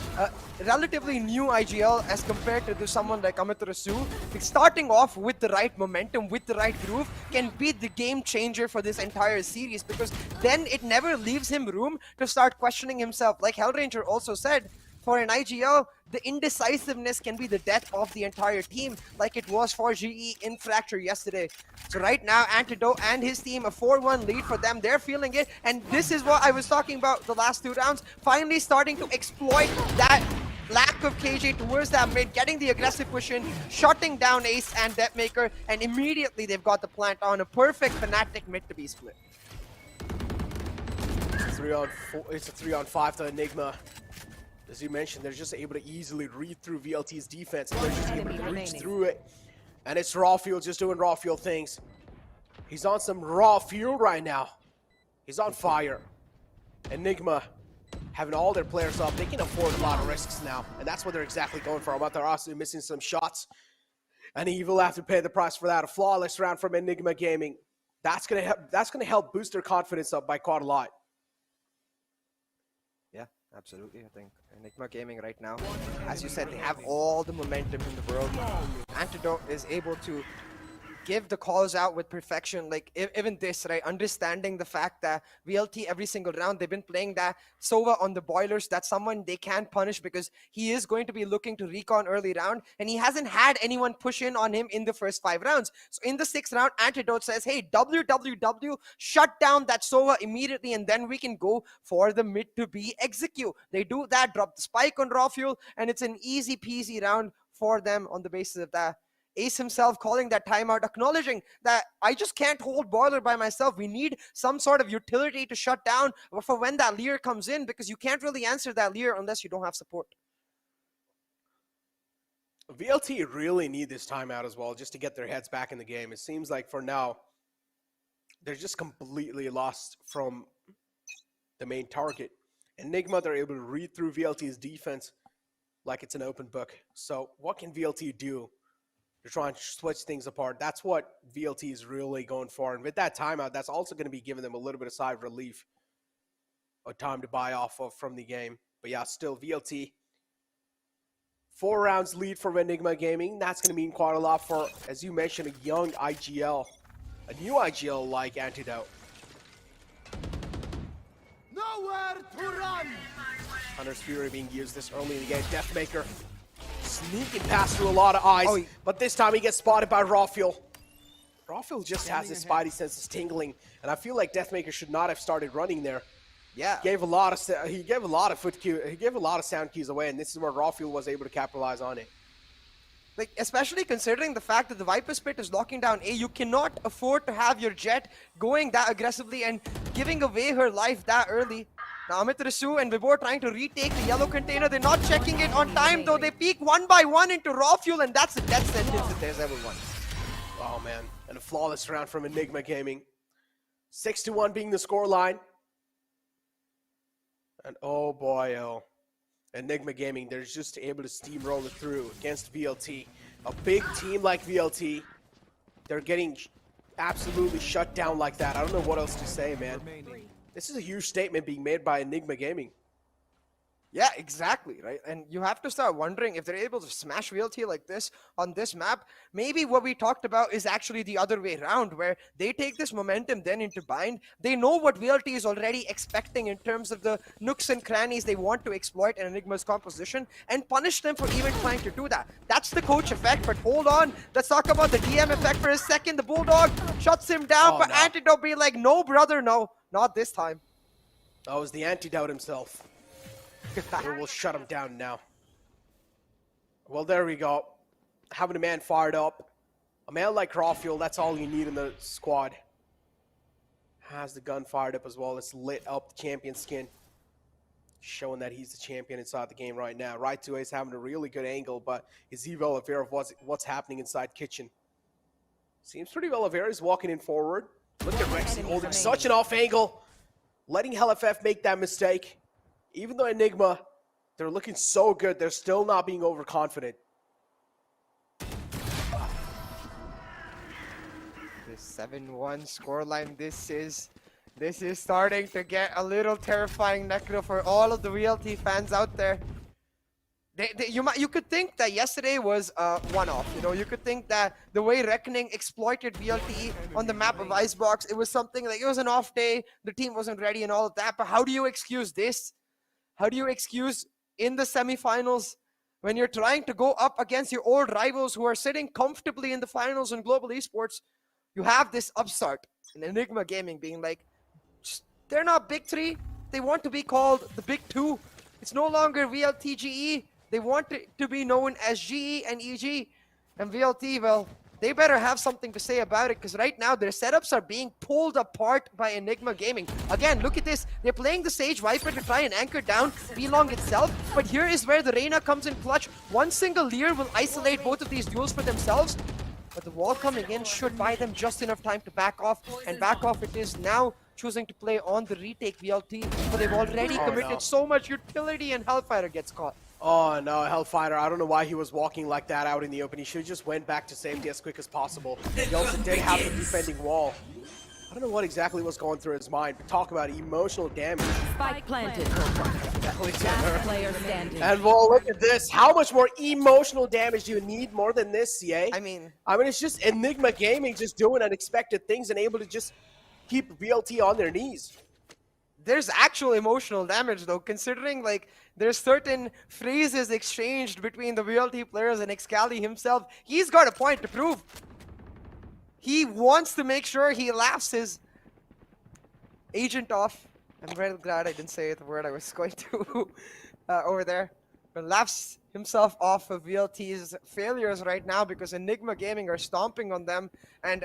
relatively new IGL as compared to someone like Amaterasu. Starting off with the right momentum, with the right groove, can be the game changer for this entire series, because then it never leaves him room to start questioning himself. Like Hellranger also said, for an IGL, the indecisiveness can be the death of the entire team, like it was for GE in Fracture yesterday. So right now, Antidote and his team, a 4-1 lead for them. They're feeling it, and this is what I was talking about the last 2 rounds, finally starting to exploit that lack of KJ towards that mid, getting the aggressive push in, shutting down Ace and Deathmaker, and immediately they've got the plant on a perfect Fnatic mid to be split. It's a 3-on-5 to Enigma. As you mentioned, they're just able to easily read through VLT's defense, and they're just able to reach through it. And it's Rawfield just doing Rawfield things. He's on some raw fuel right now. He's on fire. Enigma having all their players up, they can afford a lot of risks now, and that's what they're exactly going for. But they're also missing some shots, and he will have to pay the price for that. A flawless round from Enigma Gaming. That's gonna help boost their confidence up by quite a lot. Yeah, absolutely. I think Enigma Gaming right now, as you said, they have all the momentum in the world. Antidote is able to give the calls out with perfection, like even this, right? Understanding the fact that VLT every single round, they've been playing that Sova on the boilers, that's someone they can't punish because he is going to be looking to recon early round, and he hasn't had anyone push in on him in the first 5 rounds. So in the 6th round, Antidote says, hey, WWW, shut down that Sova immediately, and then we can go for the mid to B execute. They do that, drop the spike on Raw Fuel, and it's an easy peasy round for them on the basis of that. Ace himself calling that timeout, acknowledging that I just can't hold Boiler by myself. We need some sort of utility to shut down for when that Leer comes in, because you can't really answer that Leer unless you don't have support. VLT really need this timeout as well, just to get their heads back in the game. It seems like for now, they're just completely lost from the main target. Enigma, they're able to read through VLT's defense like it's an open book. So what can VLT do? They're trying to switch things apart. That's what VLT is really going for. And with that timeout, that's also going to be giving them a little bit of side relief, or time to buy off of from the game. But yeah, still VLT. 4 rounds lead for Enigma Gaming. That's going to mean quite a lot for, as you mentioned, a young IGL. A new IGL like Antidote. Nowhere to run! Hunter's Fury being used this early in the game. Deathmaker sneaking past through a lot of eyes, but this time he gets spotted by Rawfield. Rawfield just has his spidey senses tingling, and I feel like Deathmaker should not have started running there. Yeah, He gave a lot of sound cues away, and this is where Rawfield was able to capitalize on it. Like, especially considering the fact that the Viper Spit is locking down A, you cannot afford to have your Jet going that aggressively and giving away her life that early. Now Amit Risu and Vibor trying to retake the yellow container. They're not checking it on time though. They peek 1 by 1 into Raw Fuel, and that's a death sentence if there's ever one. Oh man, and a flawless round from Enigma Gaming. 6-1 being the scoreline. And oh boy, oh. Enigma Gaming, they're just able to steamroll it through against VLT. A big team like VLT, they're getting absolutely shut down like that. I don't know what else to say, man. This is a huge statement being made by Enigma Gaming. Yeah, exactly, right? And you have to start wondering if they're able to smash VLT like this on this map. Maybe what we talked about is actually the other way around, where they take this momentum then into bind. They know what VLT is already expecting in terms of the nooks and crannies they want to exploit in Enigma's composition, and punish them for even trying to do that. That's the coach effect, but hold on. Let's talk about the DM effect for a second. The Bulldog shuts him down, but no. Antidote be like, no, brother, no, not this time. That was the Antidote himself. We'll shut him down now. Well, there we go. Having a man fired up. A man like Rawfield, that's all you need in the squad. Has the gun fired up as well. It's lit up the champion skin. Showing that he's the champion inside the game right now. Right to Ace having a really good angle, but is he well aware of what's happening inside kitchen? Seems pretty well aware. He's walking in forward. Look at Rexy holding such an off angle. Letting HellFF make that mistake. Even though Enigma, they're looking so good, they're still not being overconfident. This 7-1 scoreline, this is starting to get a little terrifying, Necro, for all of the VLT fans out there. You could think that yesterday was a one-off. You know, you could think that the way Reckoning exploited VLT on the map of Icebox, it was something like it was an off day, the team wasn't ready and all of that. But how do you excuse this? How do you excuse in the semifinals, when you're trying to go up against your old rivals who are sitting comfortably in the finals in global esports, you have this upstart in Enigma Gaming being like, they're not big three. They want to be called the big two. It's no longer VLTGE. They want it to be known as GE and EG. And VLT, well, they better have something to say about it, because right now their setups are being pulled apart by Enigma Gaming. Again, look at this. They're playing the Sage Viper to try and anchor down VLong itself, but here is where the Reyna comes in clutch. One single Leer will isolate both of these duels for themselves, but the wall coming in should buy them just enough time to back off, and back off it is now, choosing to play on the retake VLT, but they've already committed so much utility, and Hellfighter gets caught. Oh no, Hellfighter, I don't know why he was walking like that out in the open. He should have just went back to safety as quick as possible. He also did have the defending wall. I don't know what exactly was going through his mind, but talk about emotional damage. Spike planted. Last player standing. And well, look at this. How much more emotional damage do you need more than this, CA? I mean, it's just Enigma Gaming just doing unexpected things and able to just keep VLT on their knees. There's actual emotional damage though, considering like there's certain phrases exchanged between the VLT players and Excali himself. He's got a point to prove. He wants to make sure he laughs his agent off. I'm very glad I didn't say the word I was going to over there. But laughs himself off of VLT's failures right now, because Enigma Gaming are stomping on them. And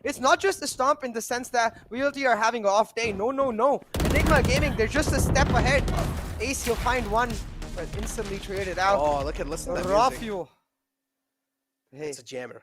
it's not just a stomp in the sense that VLT are having an off day. No, no, no. Enigma Gaming, they're just a step ahead. Ace, you'll find one, but instantly traded out. Oh, listen to that raw music. fuel. Hey. It's a jammer.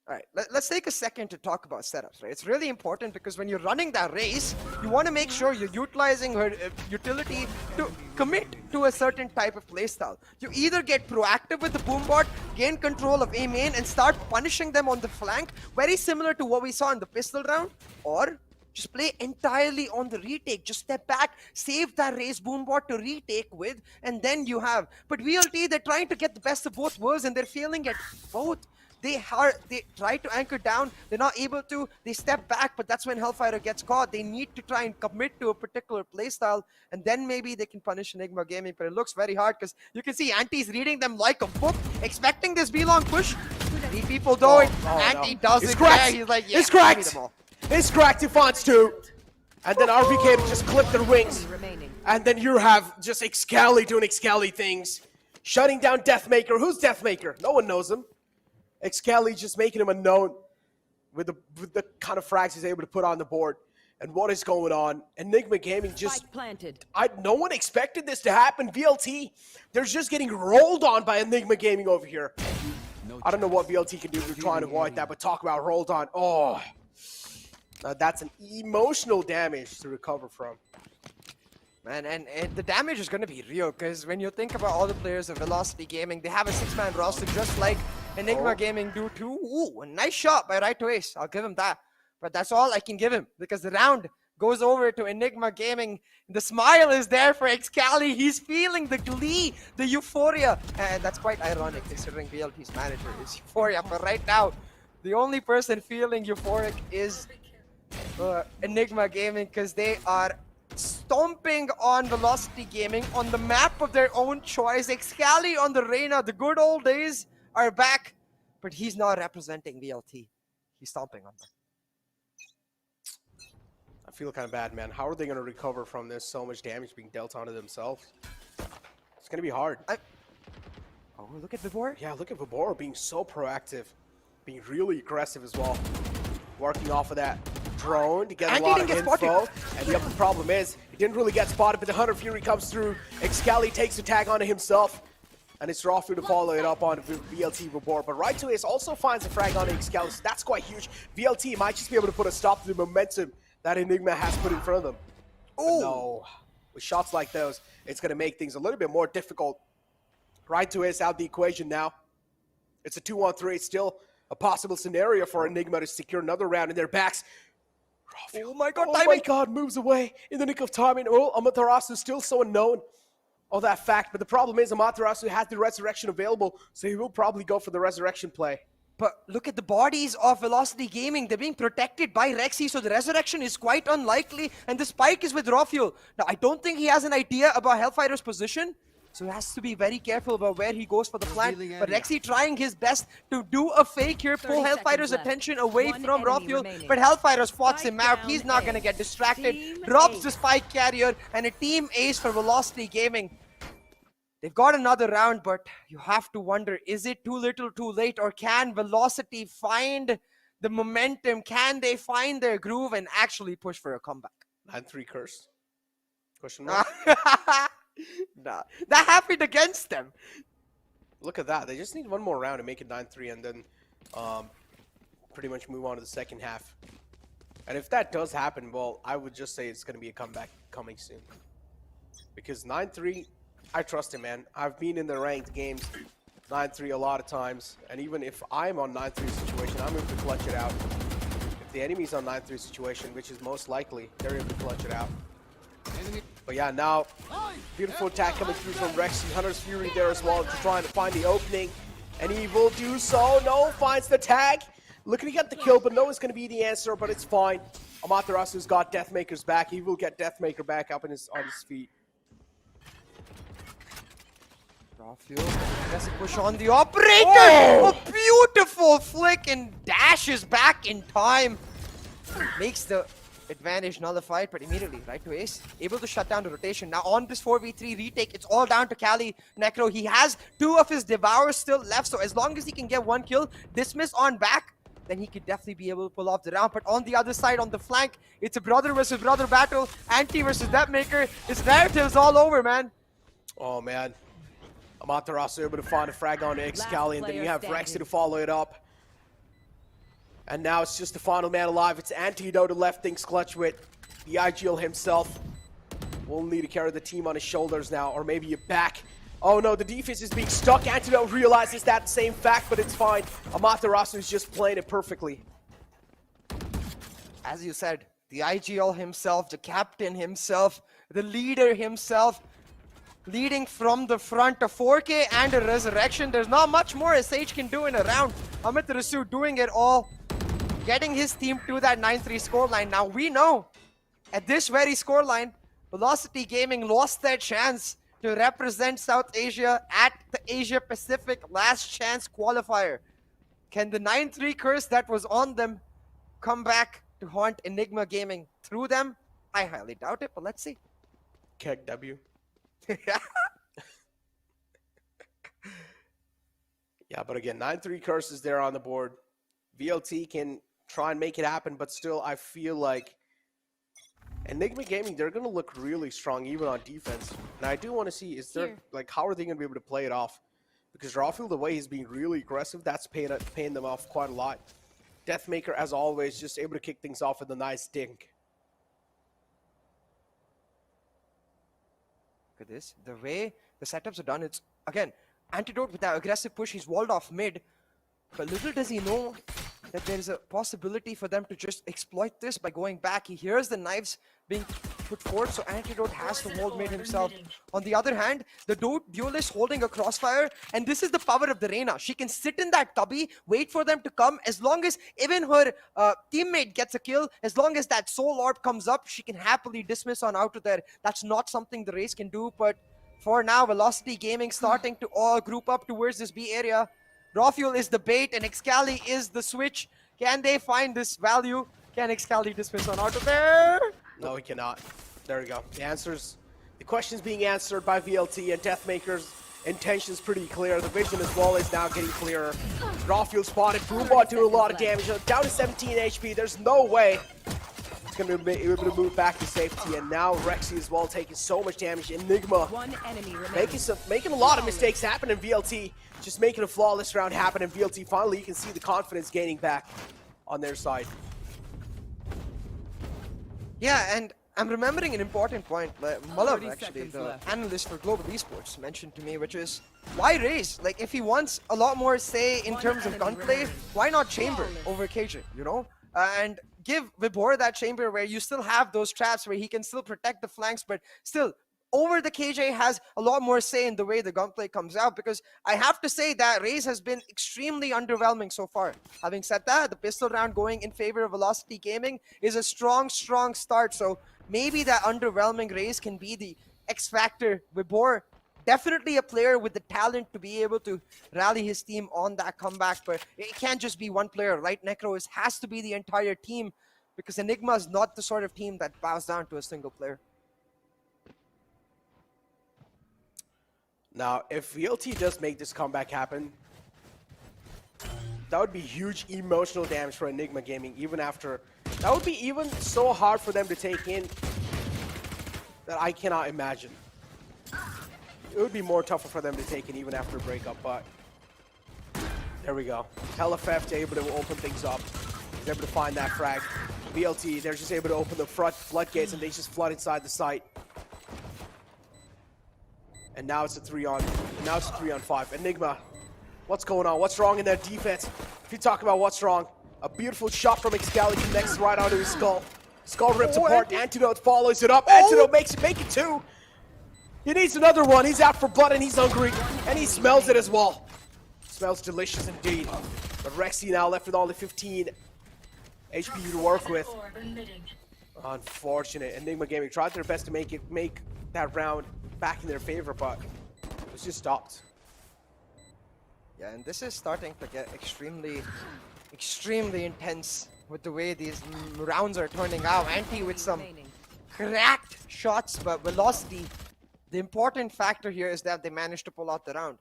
All right, let's take a second to talk about setups, right? It's really important, because when you're running that race, you want to make sure you're utilizing her utility to commit to a certain type of playstyle. You either get proactive with the boombot, gain control of A main, and start punishing them on the flank, very similar to what we saw in the pistol round, or just play entirely on the retake. Just step back, save that race boombot to retake with, and then you have. But VLT, they're trying to get the best of both worlds, and they're failing at both. They try to anchor down, they're not able to, they step back, but that's when Hellfighter gets caught. They need to try and commit to a particular playstyle, and then maybe they can punish Enigma Gaming, but it looks very hard, because you can see Anti's reading them like a book, expecting this B-long push. Three people do it, Anti does it. Yeah, he's like, yeah, it's cracked! It's cracked if wants to! And then RVK just clip their wings, and then you have just Excali doing Excali things, shutting down Deathmaker. Who's Deathmaker? No one knows him. Excali just making him unknown with the kind of frags he's able to put on the board. And what is going on? Enigma Gaming just... planted. No one expected this to happen. VLT, they're just getting rolled on by Enigma Gaming over here. I don't know what VLT can do to try and avoid that, but talk about rolled on. Oh, that's an emotional damage to recover from. Man, and the damage is going to be real, because when you think about all the players of Velocity Gaming, they have a 6-man roster just like Enigma Gaming do too. Ooh, a nice shot by Right to Ace. I'll give him that. But that's all I can give him, because the round goes over to Enigma Gaming. The smile is there for Excali. He's feeling the glee, the euphoria. And that's quite ironic, considering VLT's manager is Euphoria. But right now, the only person feeling euphoric is Enigma Gaming, because they are stomping on Velocity Gaming on the map of their own choice. Excali on the Reyna, the good old days are back, but he's not representing VLT. He's stomping on them. I feel kind of bad, man. How are they going to recover from this? So much damage being dealt onto themselves. It's going to be hard. Oh, look at Vibor. Yeah, look at Vibor being so proactive, being really aggressive as well. Working off of that drone to get a lot of info. And the problem is, he didn't really get spotted, but the Hunter Fury comes through. Excali takes the tag onto himself, and it's Raw to follow it up on VLT Vibor. But Right to Ace also finds a frag onto Excali, so that's quite huge. VLT might just be able to put a stop to the momentum that Enigma has put in front of them. Oh no, with shots like those, it's going to make things a little bit more difficult. Right to Ace out the equation now. It's a 2-on-3. It's still a possible scenario for Enigma to secure another round in their backs. Oh my god, oh my god, moves away in the nick of time. And Amaterasu is still so unknown of that fact. But the problem is Amaterasu has the resurrection available, so he will probably go for the resurrection play. But look at the bodies of Velocity Gaming. They're being protected by Rexy, so the resurrection is quite unlikely. And the spike is with Rafuel. Now, I don't think he has an idea about Hellfighter's position, so he has to be very careful about where he goes for the plant. But Rexy trying his best to do a fake here, pull Hellfighter's attention away from Rafuel. But Hellfighter spots him out. He's not going to get distracted. Drops the spike carrier, and a team ace for Velocity Gaming. They've got another round, but you have to wonder, is it too little too late, or can Velocity find the momentum? Can they find their groove and actually push for a comeback? 9-3 curse? Question mark? Nah, that happened against them. Look at that. They just need one more round to make it 9-3 and then pretty much move on to the second half. And if that does happen, well, I would just say it's going to be a comeback coming soon. Because 9-3... I trust him, man. I've been in the ranked games 9-3 a lot of times, and even if I'm on 9-3 situation, I'm able to clutch it out. If the enemy's on 9-3 situation, which is most likely, they're able to clutch it out. But yeah, now, beautiful attack coming through from Rexy. Hunter's Fury there as well, to trying to find the opening, and he will do so. No, finds the tag. Looking to get the kill, but no one's going to be the answer, but it's fine. Amaterasu's got Deathmaker's back. He will get Deathmaker back up on his feet. Has to push on the operator. Oh! A beautiful flick and dashes back in time. Makes the advantage nullified, but immediately right to ace. Able to shut down the rotation. Now on this 4v3 retake, it's all down to Cali Necro. He has 2 of his Devours still left, so as long as he can get 1 kill, dismiss on back, then he could definitely be able to pull off the round. But on the other side, on the flank, it's a brother versus brother battle. Anti versus Deathmaker. His narrative's all over, man. Oh, man. Amaterasu able to find a frag on Excali, and then you have Rexy to follow it up. And now it's just the final man alive. It's Antidote to left things clutch with the IGL himself. Will need to carry the team on his shoulders now, or maybe a back. Oh no, the defense is being stuck. Antidote realizes that same fact, but it's fine. Amaterasu is just playing it perfectly. As you said, the IGL himself, the captain himself, the leader himself, leading from the front, a 4K and a resurrection. There's not much more SH can do in a round. Amaterasu doing it all, getting his team to that 9-3 scoreline. Now we know, at this very scoreline, Velocity Gaming lost their chance to represent South Asia at the Asia Pacific Last Chance Qualifier. Can the 9-3 curse that was on them come back to haunt Enigma Gaming through them? I highly doubt it, but let's see. Keg W. Yeah, but again, 9-3 curse is there on the board. VLT can try and make it happen, but still, I feel like Enigma Gaming, they're going to look really strong even on defense. And I do want to see, is there, like, how are they going to be able to play it off? Because Rafuel, the way he's being really aggressive, that's paying them off quite a lot. Deathmaker, as always, just able to kick things off with a nice dink. Look at this. The way the setups are done, it's, again, Antidote with that aggressive push, he's walled off mid. But little does he know that there's a possibility for them to just exploit this by going back. He hears the knives being put forward, so Antidote has to hold mid himself. On the other hand, the duelist holding a crossfire, and this is the power of the Reyna. She can sit in that cubby, wait for them to come. As long as even her teammate gets a kill, as long as that soul orb comes up, she can happily dismiss on out of there. That's not something the race can do, but for now, Velocity Gaming starting to all group up towards this B area. Rafuel is the bait and Excali is the switch. Can they find this value? Can Excali dismiss on out of there? No, he cannot. There we go. The question's being answered by VLT, and Deathmaker's intention's pretty clear. The vision as well is now getting clearer. Rafuel spotted. Broombot doing a lot of damage. Down to 17 HP. There's no way it's going to be able to move back to safety. And now Rexy as well taking so much damage. Enigma making a lot of mistakes happen in VLT. Just making a flawless round happen in VLT. Finally, you can see the confidence gaining back on their side. Yeah, and I'm remembering an important point that Malav, actually, the analyst for Global Esports, mentioned to me, which is, why raise? Like, if he wants a lot more say in terms of gunplay, why not chamber over KJ, you know? And give Vibor that chamber where you still have those traps where he can still protect the flanks, but still over the KJ has a lot more say in the way the gunplay comes out, because I have to say that Raze has been extremely underwhelming so far. Having said that, the pistol round going in favor of Velocity Gaming is a strong start. So maybe that underwhelming Raze can be the X factor. Vibor, definitely a player with the talent to be able to rally his team on that comeback, but it can't just be one player, right? Necro, it has to be the entire team, because Enigma is not the sort of team that bows down to a single player. Now, if VLT does make this comeback happen, that would be huge emotional damage for Enigma Gaming, even after. That would be even so hard for them to take in that I cannot imagine. It would be more tougher for them to take in even after a breakup, but there we go. LFF able to open things up. He's able to find that frag. VLT, they're just able to open the floodgates and they just flood inside the site. And now it's a 3-on-5. Enigma, what's going on? What's wrong in their defense? If you talk about what's wrong, a beautiful shot from Excali connects right onto his skull. Skull rips apart. Antidote follows it up. Antidote make it 2. He needs another one. He's out for blood and he's hungry. And he smells it as well. Smells delicious indeed. But Rexy now left with only 15 HP to work with. Unfortunate. Enigma Gaming tried their best to make that round back in their favor, but it was just stopped. Yeah, and this is starting to get extremely intense with the way these rounds are turning out. Anti with some cracked shots, but Velocity, the important factor here is that they managed to pull out the round.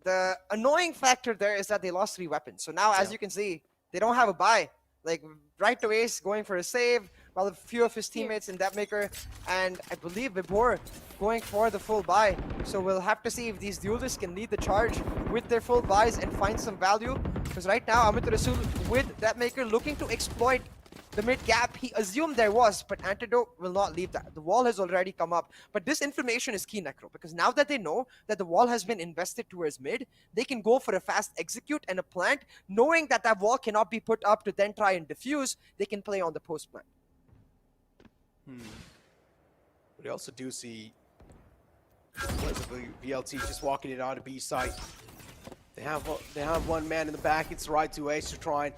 The annoying factor there is that they lost 3 weapons. So now, as you can see, they don't have a buy. Like, right away, he's going for a save, while a few of his teammates in Depmaker, and I believe Vibor going for the full buy. So we'll have to see if these duelists can lead the charge with their full buys and find some value. Because right now, Amit Rasul with Depmaker looking to exploit the mid gap he assumed there was, but Antidote will not leave that. The wall has already come up. But this information is key, Necro, because now that they know that the wall has been invested towards mid, they can go for a fast execute and a plant, knowing that that wall cannot be put up to then try and defuse. They can play on the post plant. We also do see VLT just walking it on to B site. They have one man in the back. It's right to Ace to try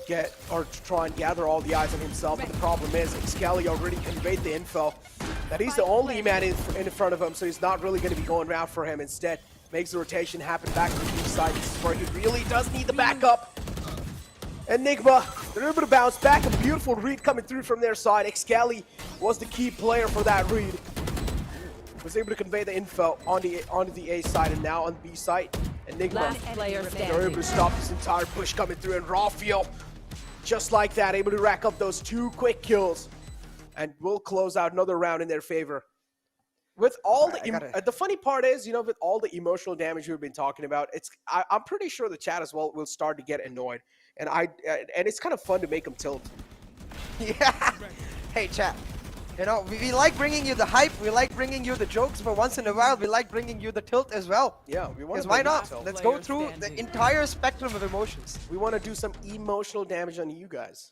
and gather all the eyes on himself. But the problem is, Excali already conveyed the info that he's the only man in front of him, so he's not really going to be going around for him. Instead, makes the rotation happen back to the B side. This is where he really does need the backup. Enigma, they're able to bounce back. A beautiful read coming through from their side. Excali was the key player for that read. Was able to convey the info onto the A side, and now on the B side, Enigma, they're able to stop this entire push coming through, and Rafael, just like that, able to rack up those 2 quick kills, and will close out another round in their favor. With all the funny part is, you know, with all the emotional damage we've been talking about, I'm pretty sure the chat as well will start to get annoyed, and it's kind of fun to make them tilt. Yeah. Hey, chat. You know, we like bringing you the hype, we like bringing you the jokes, but once in a while, we like bringing you the tilt as well. Yeah, we want to. Because why not? Let's go through the entire spectrum of emotions. We want to do some emotional damage on you guys.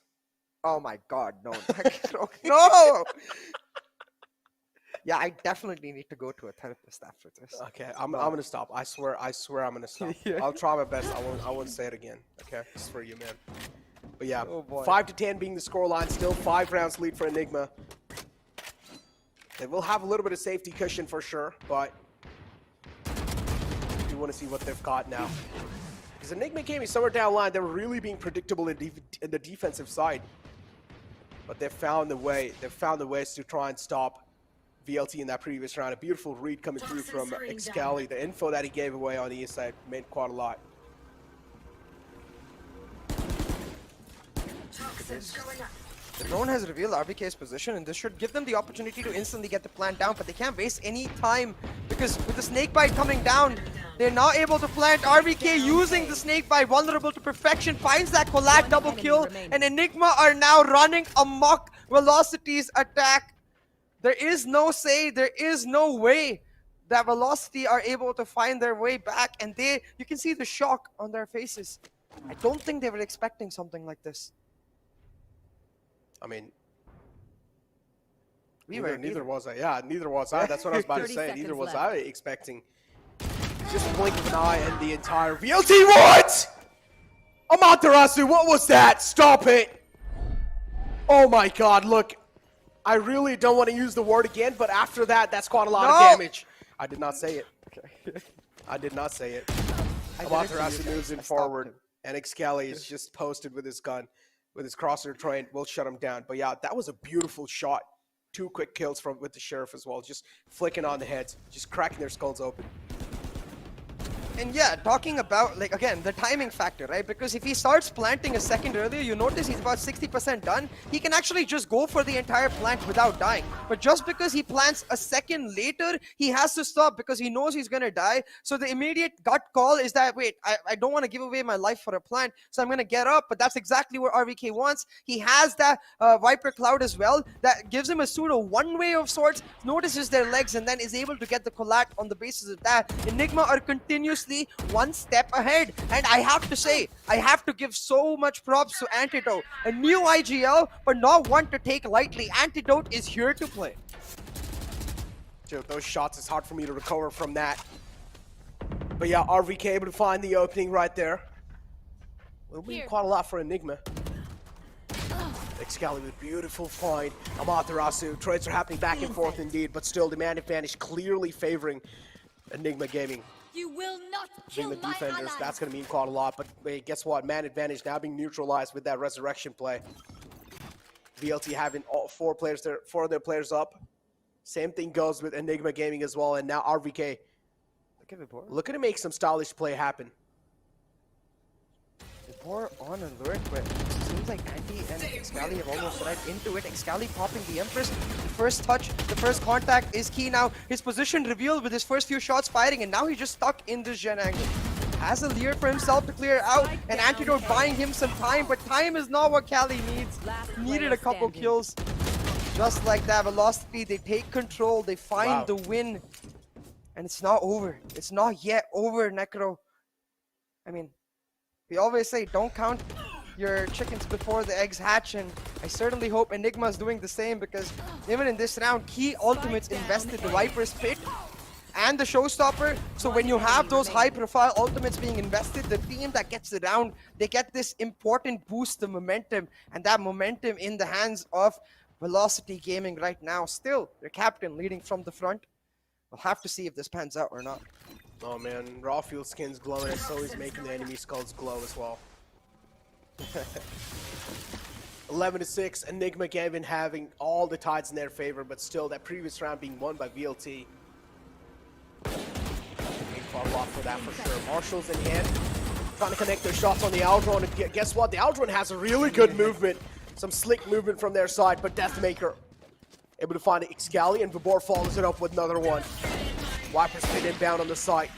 Oh my god, no. No! Yeah, I definitely need to go to a therapist after this. Okay, I'm gonna stop. I swear I'm gonna stop. Yeah. I'll try my best. I won't say it again. Okay, this is for you, man. But yeah, Oh boy. 5-10 being the scoreline. Still 5 rounds lead for Enigma. They will have a little bit of safety cushion for sure, but you want to see what they've got now. Because Enigma Gaming somewhere down the line, they were really being predictable in the defensive side. But they found the way. They found the ways to try and stop VLT in that previous round. A beautiful read coming through from Excali. The info that he gave away on the east side meant quite a lot. The drone has revealed RBK's position, and this should give them the opportunity to instantly get the plant down, but they can't waste any time because with the snake bite coming down, they're not able to plant. RBK using the snake bite, vulnerable to perfection, finds that collab double kill, and Enigma are now running amok. Velocity's attack. There is no say, there is no way that Velocity are able to find their way back, and you can see the shock on their faces. I don't think they were expecting something like this. I mean, Neither was I. Yeah, neither was I. That's what I was about to 30 say. Neither seconds was left. I expecting. Just a blink of an eye and the entire VLT. What? Amaterasu, what was that? Stop it. Oh my god, look. I really don't want to use the word again, but after that, that's quite a lot of damage. I did not say it. Okay. I did not say it. Amaterasu moves in forward, and Excali is just posted with his gun, with his crosshair trained. We'll shut him down. But yeah, that was a beautiful shot. 2 quick kills with the Sheriff as well, just flicking on the heads, just cracking their skulls open. And yeah, talking about, like, again, the timing factor, right? Because if he starts planting a second earlier, you notice he's about 60% done. He can actually just go for the entire plant without dying. But just because he plants a second later, he has to stop because he knows he's going to die. So the immediate gut call is that, wait, I don't want to give away my life for a plant, so I'm going to get up. But that's exactly what RVK wants. He has that Viper Cloud as well. That gives him a pseudo one-way of sorts, notices their legs, and then is able to get the collat on the basis of that. Enigma are continuously one step ahead, and I have to say, I have to give so much props to Antidote. A new IGL, but not one to take lightly. Antidote is here to play. Dude, those shots, it's hard for me to recover from that. But yeah, RVK able to find the opening right there. Will be quite a lot for Enigma. Excalibur, beautiful find. Amaterasu, trades are happening back and forth indeed, but still the man advantage clearly favoring Enigma Gaming. You will not kill Being the my defenders, allies. that's going to mean quite a lot. But wait, guess what? Man advantage now being neutralized with that resurrection play. VLT having all 4 of their players up. Same thing goes with Enigma Gaming as well. And now RVK looking to make some stylish play happen. Vibor on alert, but it seems like Anti and Excali have almost right into it. Excali popping the Empress. The first touch, the first contact is key now. His position revealed with his first few shots firing, and now he's just stuck in this Gen angle. Has a leer for himself to clear out, and Antidote buying him some time, but time is not what Cali needs. Needed a couple kills. Just like that, Velocity, they take control, they find the win. And it's not over. It's not yet over, Necro. I mean, we always say don't count your chickens before the eggs hatch, and I certainly hope Enigma is doing the same, because even in this round, key ultimates invested the Viper's Pit and the Showstopper. So when you have those high-profile ultimates being invested, the team that gets the round, they get this important boost of momentum, and that momentum in the hands of Velocity Gaming right now. Still, their captain leading from the front. We'll have to see if this pans out or not. Oh man, raw fuel skin's glowing, and so he's making the enemy skulls glow as well. 11-6, Enigma Gaming having all the tides in their favor, but still that previous round being won by VLT. Quite a lot for that for sure. Marshall's in hand, trying to connect their shots on the Aldron, and guess what? The Aldron has a really good movement, some slick movement from their side, but Deathmaker able to find Excali, and Vibor follows it up with another one. Viper's Pit inbound on the site.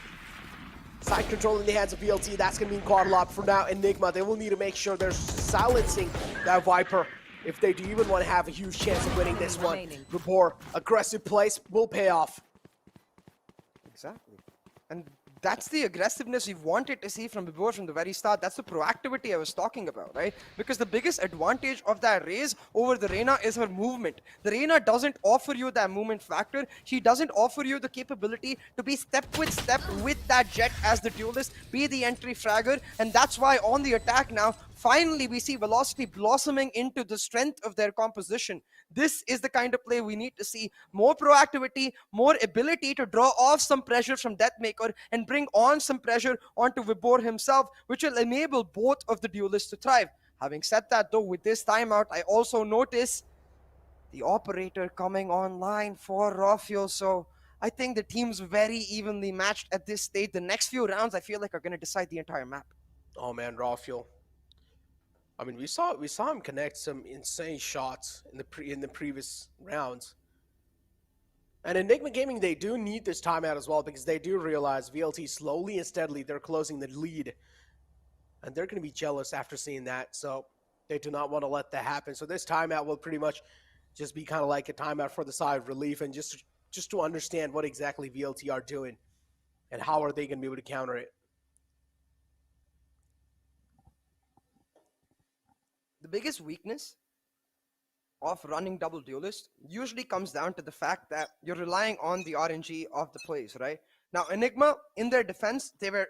Side control in the hands of VLT, that's going to mean quite a lot. For now, Enigma, they will need to make sure they're silencing that Viper if they do even want to have a huge chance of winning this one. Vibor, aggressive plays will pay off. Exactly. And that's the aggressiveness we've wanted to see from Vibor from the very start. That's the proactivity I was talking about, right? Because the biggest advantage of that Raze over the Reyna is her movement. The Reyna doesn't offer you that movement factor. She doesn't offer you the capability to be step with that Jet as the duelist, be the entry fragger, and that's why on the attack now, finally we see Velocity blossoming into the strength of their composition. This is the kind of play we need to see. More proactivity, more ability to draw off some pressure from Deathmaker and bring on some pressure onto Vibor himself, which will enable both of the duelists to thrive. Having said that though, with this timeout, I also notice the Operator coming online for Raw Fuel, so I think the team's very evenly matched at this stage. The next few rounds, I feel like, are going to decide the entire map. Oh man, Raw Fuel. I mean, we saw him connect some insane shots in the previous rounds. And Enigma Gaming, they do need this timeout as well, because they do realize VLT slowly and steadily they're closing the lead, and they're going to be jealous after seeing that. So they do not want to let that happen. So this timeout will pretty much just be kind of like a timeout for the side of relief, and just to understand what exactly VLT are doing and how are they going to be able to counter it. The biggest weakness of running double duelist usually comes down to the fact that you're relying on the RNG of the plays, right? Now, Enigma, in their defense, they were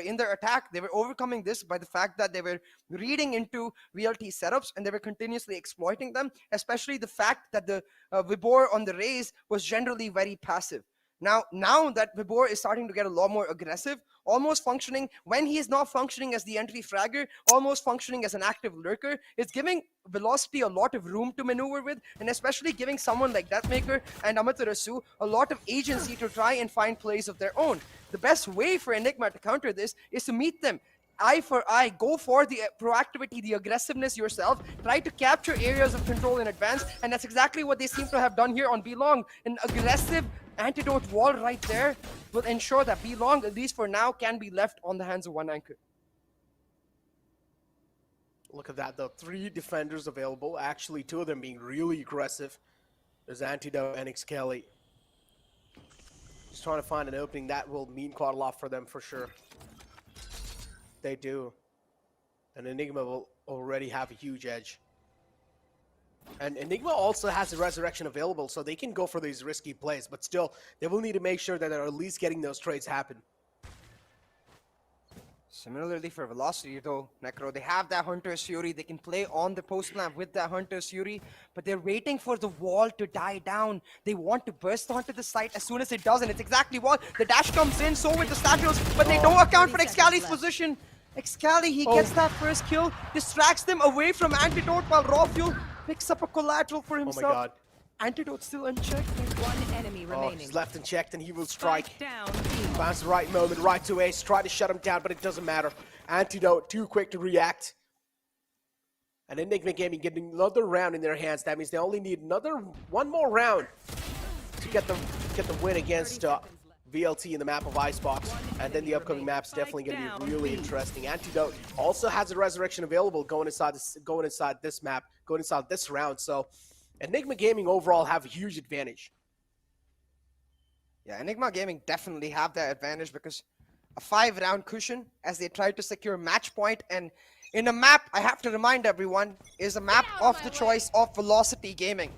in their attack, they were overcoming this by the fact that they were reading into VLT setups and they were continuously exploiting them, especially the fact that the Vibor on the Raze was generally very passive. Now that Vibor is starting to get a lot more aggressive, almost functioning, when he is not functioning as the entry fragger, almost functioning as an active lurker, it's giving Velocity a lot of room to maneuver with, and especially giving someone like Deathmaker and Amaterasu a lot of agency to try and find plays of their own. The best way for Enigma to counter this is to meet them eye for eye, go for the proactivity, the aggressiveness yourself, try to capture areas of control in advance, and that's exactly what they seem to have done here on B-Long. An aggressive antidote wall right there will ensure that B-Long, at least for now, can be left on the hands of one anchor. Look at that, though. 3 defenders available. Actually, 2 of them being really aggressive. There's Antidote and Kelly. Just trying to find an opening. That will mean quite a lot for them, for sure. They do. And Enigma will already have a huge edge. And Enigma also has a resurrection available, so they can go for these risky plays, but still, they will need to make sure that they're at least getting those trades happen. Similarly for Velocity though, Necro, they have that Hunter's Fury, they can play on the post lamp with that Hunter's Fury, but they're waiting for the wall to die down. They want to burst onto the site as soon as it does, and it's exactly what the dash comes in, so with the statues, but they don't account for Excali's position. Excali, he gets that first kill, distracts them away from Antidote while Raw Fuel picks up a collateral for himself. Oh my god. Antidote still unchecked. One enemy remaining. He's left unchecked and he will strike. Spike down. Finds the right moment, right to Ace, try to shut him down, but it doesn't matter. Antidote, too quick to react. And Enigma Gaming getting another round in their hands. That means they only need one more round to get the win against VLT in the map of Icebox. And then the upcoming map's definitely going to be really interesting. Antidote also has a resurrection available going inside this map, going inside this round. So Enigma Gaming overall have a huge advantage. Yeah, Enigma Gaming definitely have that advantage because a 5-round cushion as they try to secure match point, and in a map, I have to remind everyone, is a map of the choice of Velocity Gaming.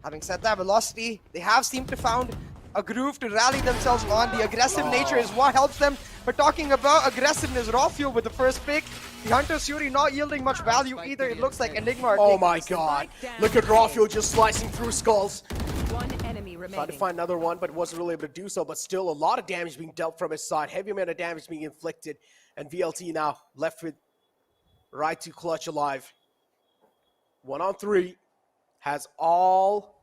Having said that, Velocity, they have seemed to found a groove to rally themselves on. The aggressive nature is what helps them. But talking about aggressiveness, Raw Fuel with the first pick, the Hunter's Fury not yielding much value either. It looks like Enigma are Oh my god, look at Raw Fuel just slicing through skulls. One enemy remaining. Tried to find another one, but wasn't really able to do so. But still, a lot of damage being dealt from his side. Heavy amount of damage being inflicted. And VLT now left with right to clutch alive. 1-on-3. Has all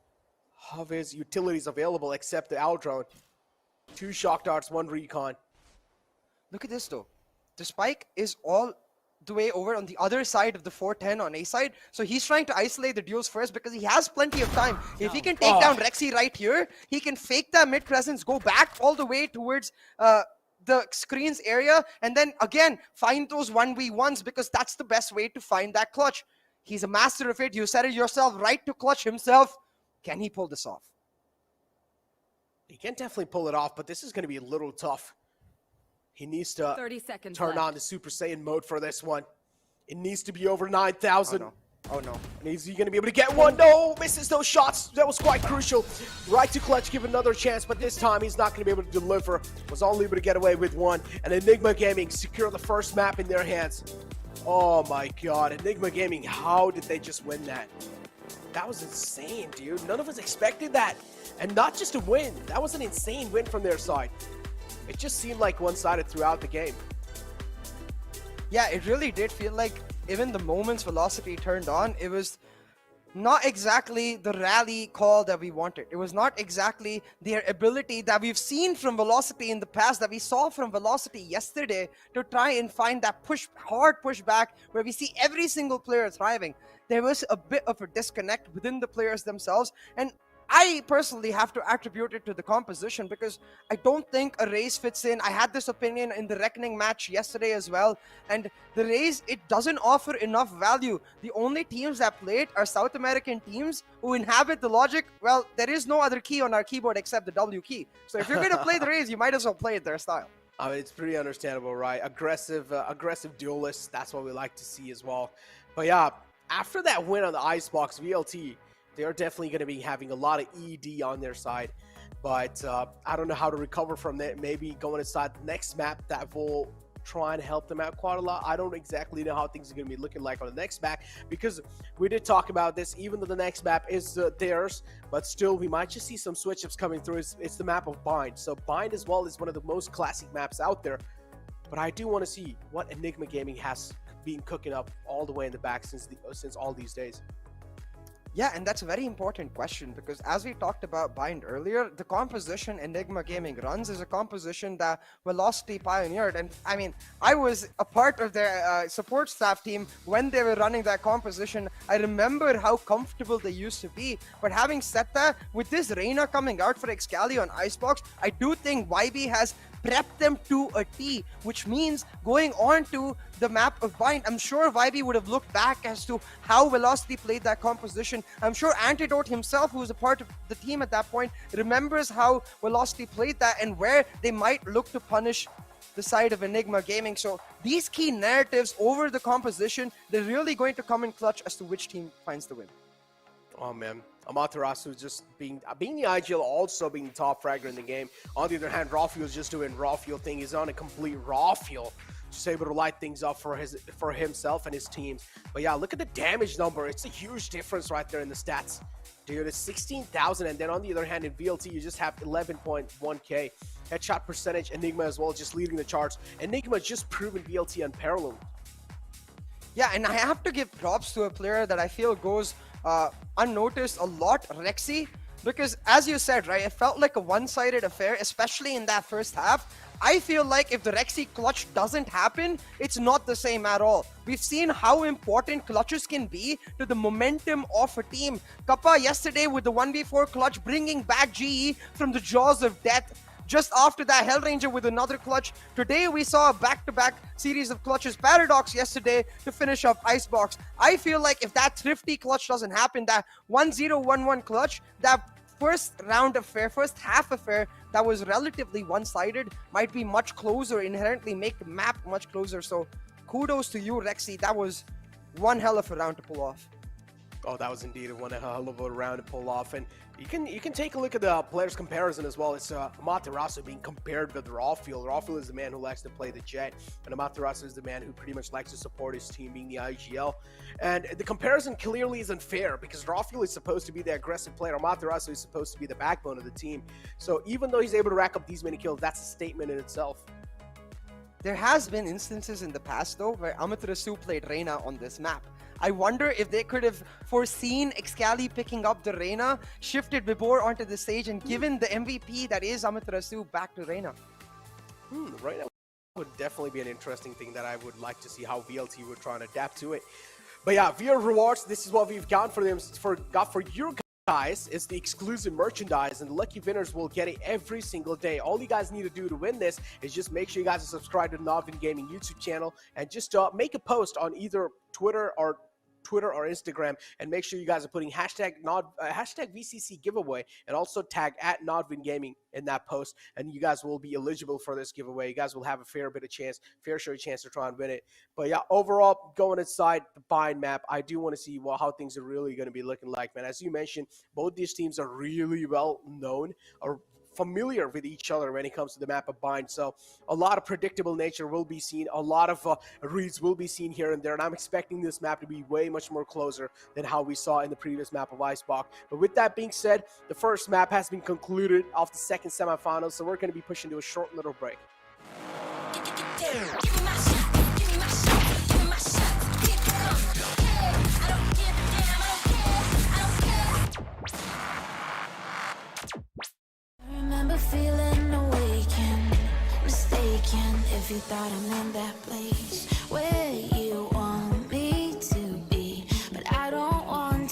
of his utilities available except the Owl Drone. 2 shock darts, 1 recon. Look at this though. The spike is all the way over on the other side of the 410 on A side. So he's trying to isolate the duels first because he has plenty of time. If he can take down Rexy right here, he can fake that mid presence, go back all the way towards the screens area, and then again find those 1v1s because that's the best way to find that clutch. He's a master of it. You said it yourself, right to clutch himself. Can he pull this off? He can definitely pull it off, but this is going to be a little tough. He needs to 30 seconds turn left. on the Super Saiyan mode for this one. It needs to be over 9,000. Oh no. And is he going to be able to get one? No, misses those shots. That was quite crucial. Right to clutch, give another chance, but this time he's not going to be able to deliver. Was only able to get away with one. And Enigma Gaming secure the first map in their hands. Oh my god, Enigma Gaming, how did they just win that? That was insane, dude. None of us expected that. And not just a win. That was an insane win from their side. It just seemed like one-sided throughout the game. Yeah, it really did feel like even the moments Velocity turned on, it was not exactly the rally call that we wanted. It was not exactly their ability that we've seen from Velocity in the past, that we saw from Velocity yesterday to try and find that hard push back where we see every single player thriving. There was a bit of a disconnect within the players themselves, and I personally have to attribute it to the composition because I don't think a Raze fits in. I had this opinion in the Reckoning match yesterday as well, and the Raze, it doesn't offer enough value. The only teams that play it are South American teams who inhabit the logic, well, there is no other key on our keyboard except the W key. So if you're going to play the Raze, you might as well play it their style. It's pretty understandable, right? Aggressive duelists, that's what we like to see as well. But yeah, after that win on the Icebox, VLT, they're definitely going to be having a lot of ED on their side. But I don't know how to recover from that. Maybe going inside the next map that will try and help them out quite a lot. I don't exactly know how things are going to be looking like on the next map, because we did talk about this, even though the next map is theirs, but still we might just see some switch-ups coming through. It's the map of Bind. So Bind as well is one of the most classic maps out there. But I do want to see what Enigma Gaming has been cooking up all the way in the back since all these days. Yeah, and that's a very important question, because as we talked about Bind earlier, the composition Enigma Gaming runs is a composition that Velocity pioneered. And I mean, I was a part of their support staff team when they were running that composition. I remember how comfortable they used to be. But having said that, with this Reyna coming out for Excali on Icebox, I do think YB has prepped them to a T, which means going on to the map of Bind, I'm sure YB would have looked back as to how Velocity played that composition. I'm sure Antidote himself, who was a part of the team at that point, remembers how Velocity played that and where they might look to punish the side of Enigma Gaming. So these key narratives over the composition, they're really going to come in clutch as to which team finds the win. Oh man, Amaterasu just being the IGL, also being the top fragger in the game. On the other hand, Rafiel's just doing Rafiel thing. He's on a complete Rafiel, just able to light things up for himself and his teams. But yeah, look at the damage number. It's a huge difference right there in the stats. Dude, it's 16,000, and then on the other hand, in VLT, you just have 11.1k. Headshot percentage, Enigma as well, just leading the charts. Enigma just proven VLT unparalleled. Yeah, and I have to give props to a player that I feel goes unnoticed a lot, Rexy, because as you said, right, it felt like a one-sided affair, especially in that first half. I feel like if the Rexy clutch doesn't happen, it's not the same at all. We've seen how important clutches can be to the momentum of a team. Kappa yesterday with the 1v4 clutch, bringing back GE from the jaws of death. Just after that, Hellranger with another clutch. Today, we saw a back-to-back series of clutches. Paradox yesterday to finish off Icebox. I feel like if that thrifty clutch doesn't happen, that 1-0-1-1 clutch, that first round affair, first half affair, that was relatively one-sided, might be much closer, inherently make the map much closer. So kudos to you, Rexy. That was one hell of a round to pull off. Oh, that was indeed one hell of a round to pull off. And you can take a look at the players' comparison as well. It's Amaterasu being compared with Rafiel. Rafiel is the man who likes to play the jet, and Amaterasu is the man who pretty much likes to support his team, being the IGL. And the comparison clearly isn't fair, because Rafiel is supposed to be the aggressive player. Amaterasu is supposed to be the backbone of the team. So even though he's able to rack up these many kills, that's a statement in itself. There has been instances in the past, though, where Amaterasu played Reyna on this map. I wonder if they could have foreseen Excali picking up the Reyna, shifted Vibor onto the stage, and given the MVP that is Amaterasu back to Reyna. Reyna would definitely be an interesting thing that I would like to see how VLT would try and adapt to it. But yeah, via rewards, this is what we've got for them, got for you guys. It's the exclusive merchandise, and the lucky winners will get it every single day. All you guys need to do to win this is just make sure you guys are subscribed to the NODWIN Gaming YouTube channel, and just make a post on either Twitter or Instagram, and make sure you guys are putting hashtag VCC giveaway, and also tag at NODWIN Gaming in that post, and you guys will be eligible for this giveaway. You guys will have a fair share chance to try and win it. But yeah, overall, going inside the Bind map, I do want to see how things are really going to be looking like, man. As you mentioned, both these teams are really well known, or familiar with each other when it comes to the map of Bind. So a lot of predictable nature will be seen. A lot of reads will be seen here and there. And I'm expecting this map to be way much more closer than how we saw in the previous map of Icebox. But with that being said, the first map has been concluded off the second semifinal. So we're going to be pushing to a short little break. Feeling awakened, mistaken if you thought I'm in that place where you want me to be, but I don't want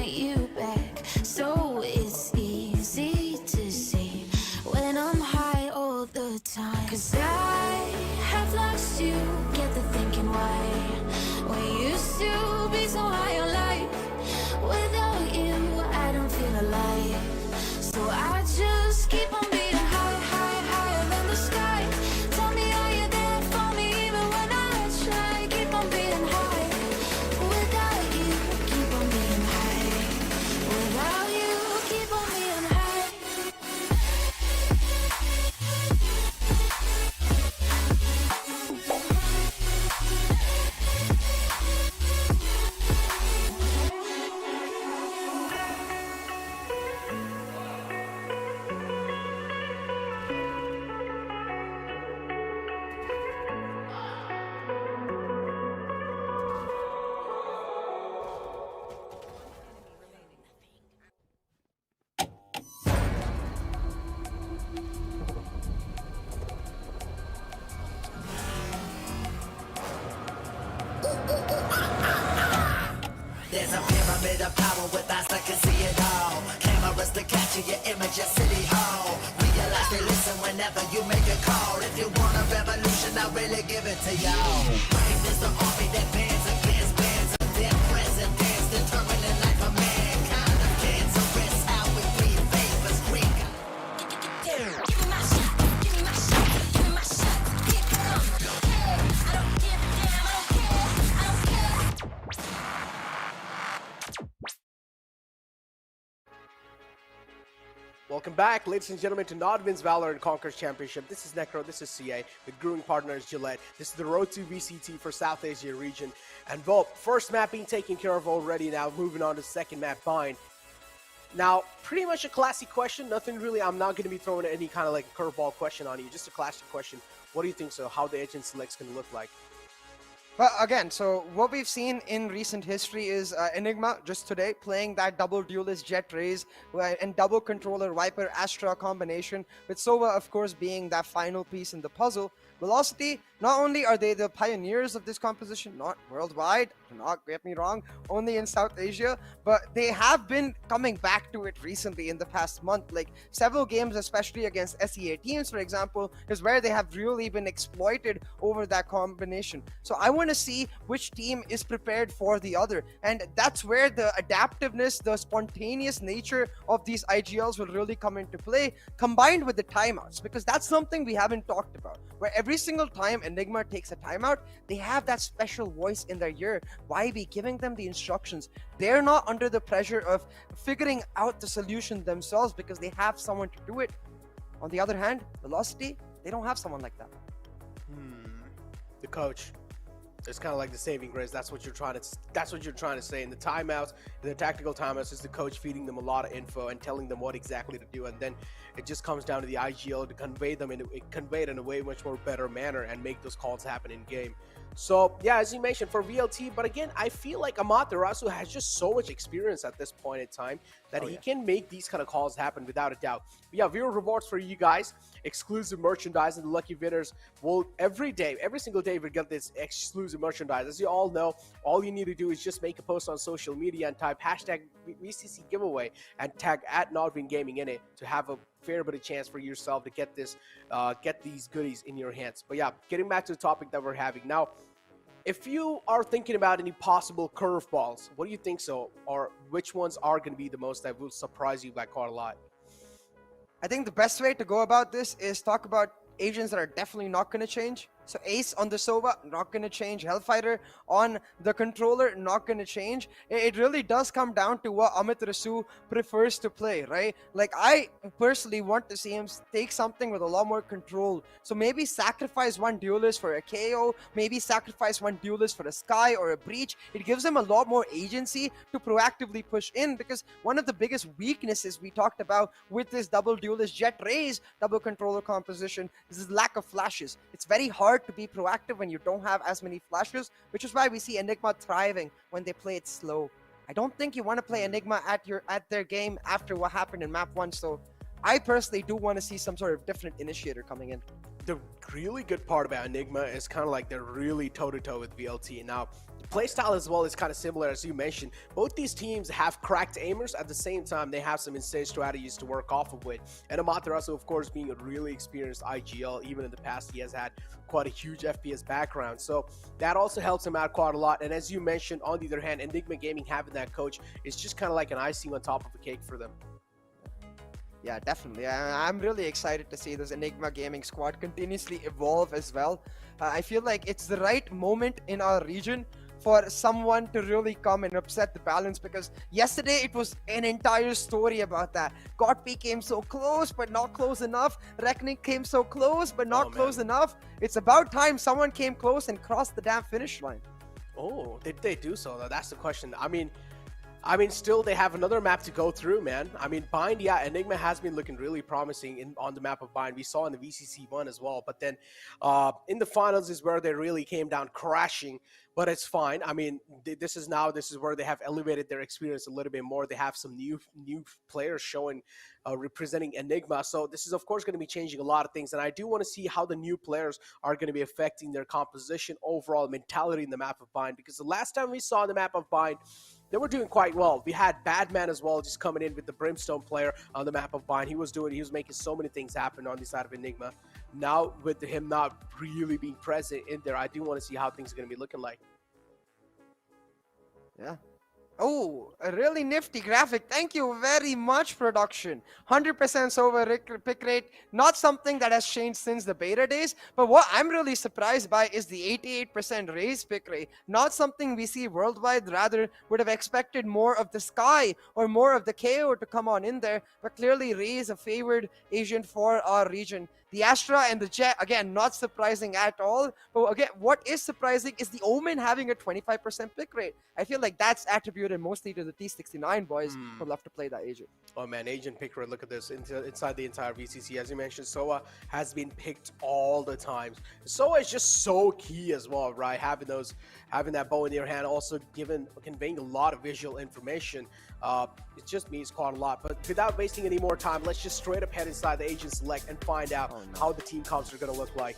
you back. So it's easy to see when I'm high all the time, 'cause I have lost you. Get the thinking why we used to be so high on life. Without you, I don't feel alive. So I just keep on beating high, high, higher than the sky. Tell me, are you there for me even when I try? Keep on beating high. Without you, whenever you make a call. If you want a revolution, I'll really give it to y'all. Brave is the army that bands against bands of dead presidents, determining life of mankind. Of cancerous, how we breathe vapors, green. Give me my shot, give me my shot, give me my shot. Keep it coming. Hey, I don't give a damn, I don't care, I don't care. Welcome back, ladies and gentlemen, to NODWIN's Valorant Conquerors Championship. This is Necro, this is CA, with growing partners Gillette. This is the road to VCT for South Asia region. And well, first map being taken care of already, now moving on to second map, Bind. Now, pretty much a classic question, nothing really, I'm not going to be throwing any kind of like curveball question on you, just a classic question. What do you think so, how the agent select's going to look like? Well, again, so what we've seen in recent history is Enigma just today playing that double duelist Jet Rays and double controller Viper Astra combination, with Sova, of course, being that final piece in the puzzle. Velocity, not only are they the pioneers of this composition, not worldwide, do not get me wrong, only in South Asia, but they have been coming back to it recently in the past month. Like several games, especially against SEA teams, for example, is where they have really been exploited over that combination. So I want to see which team is prepared for the other, and that's where the adaptiveness, the spontaneous nature of these IGLs will really come into play, combined with the timeouts, because that's something we haven't talked about, where every single time Enigma takes a timeout, they have that special voice in their ear. Why be giving them the instructions? They're not under the pressure of figuring out the solution themselves because they have someone to do it. On the other hand, Velocity, they don't have someone like that. The coach. It's kind of like the saving grace. That's what you're trying to. That's what you're trying to say. In the timeouts, the tactical timeouts, is the coach feeding them a lot of info and telling them what exactly to do, and then it just comes down to the IGL to convey them convey it in a way much more better manner and make those calls happen in game. So yeah, as you mentioned, for VLT, but again, I feel like Amaterasu has just so much experience at this point in time that he can make these kind of calls happen without a doubt. But yeah, viewer rewards for you guys, exclusive merchandise, and the lucky winners will every single day we get this exclusive merchandise. As you all know, all you need to do is just make a post on social media and type hashtag VCC giveaway and tag at NODWIN Gaming in it to have a fair bit of chance for yourself to get this, get these goodies in your hands. But yeah, getting back to the topic that we're having now. If you are thinking about any possible curveballs, what do you think so? Or which ones are going to be the most that will surprise you by quite a lot? I think the best way to go about this is talk about agents that are definitely not going to change. So Ace on the Sova, not going to change. Hellfighter on the controller, not going to change. It really does come down to what Amaterasu prefers to play, right? Like, I personally want to see him take something with a lot more control. So maybe sacrifice one duelist for a KO, maybe sacrifice one duelist for a Sky or a Breach. It gives him a lot more agency to proactively push in, because one of the biggest weaknesses we talked about with this double duelist Jet Rays double controller composition is this lack of flashes. It's very hard to be proactive when you don't have as many flashes, which is why we see Enigma thriving when they play it slow. I don't think you want to play Enigma at their game after what happened in map 1, so I personally do want to see some sort of different initiator coming in. The really good part about Enigma is kind of like they're really toe-to-toe with VLT. Now, the playstyle as well is kind of similar, as you mentioned. Both these teams have cracked aimers. At the same time, they have some insane strategies to work off of with. And Amaterasu, of course, being a really experienced IGL, even in the past, he has had quite a huge FPS background. So that also helps him out quite a lot. And as you mentioned, on the other hand, Enigma Gaming having that coach is just kind of like an icing on top of the cake for them. Yeah, definitely. I'm really excited to see this Enigma Gaming squad continuously evolve as well. I feel like it's the right moment in our region for someone to really come and upset the balance, because yesterday it was an entire story about that. Godp came so close, but not close enough. Reckoning came so close, but not close enough. It's about time someone came close and crossed the damn finish line. Oh, did they do so, though? That's the question. I mean, still, they have another map to go through, man. I mean, Bind, yeah, Enigma has been looking really promising on the map of Bind. We saw in the VCC1 as well. But then in the finals is where they really came down crashing. But it's fine. I mean, this is where they have elevated their experience a little bit more. They have some new players showing, representing Enigma. So this is, of course, going to be changing a lot of things. And I do want to see how the new players are going to be affecting their composition, overall mentality in the map of Bind. Because the last time we saw the map of Bind, they were doing quite well. We had Badman as well, just coming in with the Brimstone player on the map of Bind. He was making so many things happen on the side of Enigma. Now, with him not really being present in there, I do want to see how things are going to be looking like. Yeah. Oh, a really nifty graphic. Thank you very much, production. 100% Sova pick rate. Not something that has changed since the beta days. But what I'm really surprised by is the 88% raise pick rate. Not something we see worldwide. Rather, would have expected more of the Sky or more of the KO to come on in there. But clearly, raise a favored agent for our region. The Astra and the Jet, again, not surprising at all. But again, what is surprising is the Omen having a 25% pick rate. I feel like that's attributed mostly to the T69 boys who love to play that agent. Oh man, agent pick rate, look at this. Inside the entire VCC, as you mentioned, Soa has been picked all the time. Soa is just so key as well, right? Having that bow in your hand, also conveying a lot of visual information. It just means quite a lot. But without wasting any more time, let's just straight up head inside the agent select and find out how the team comps are going to look like.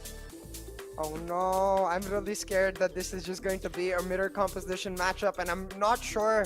Oh no, I'm really scared that this is just going to be a mirror composition matchup, and I'm not sure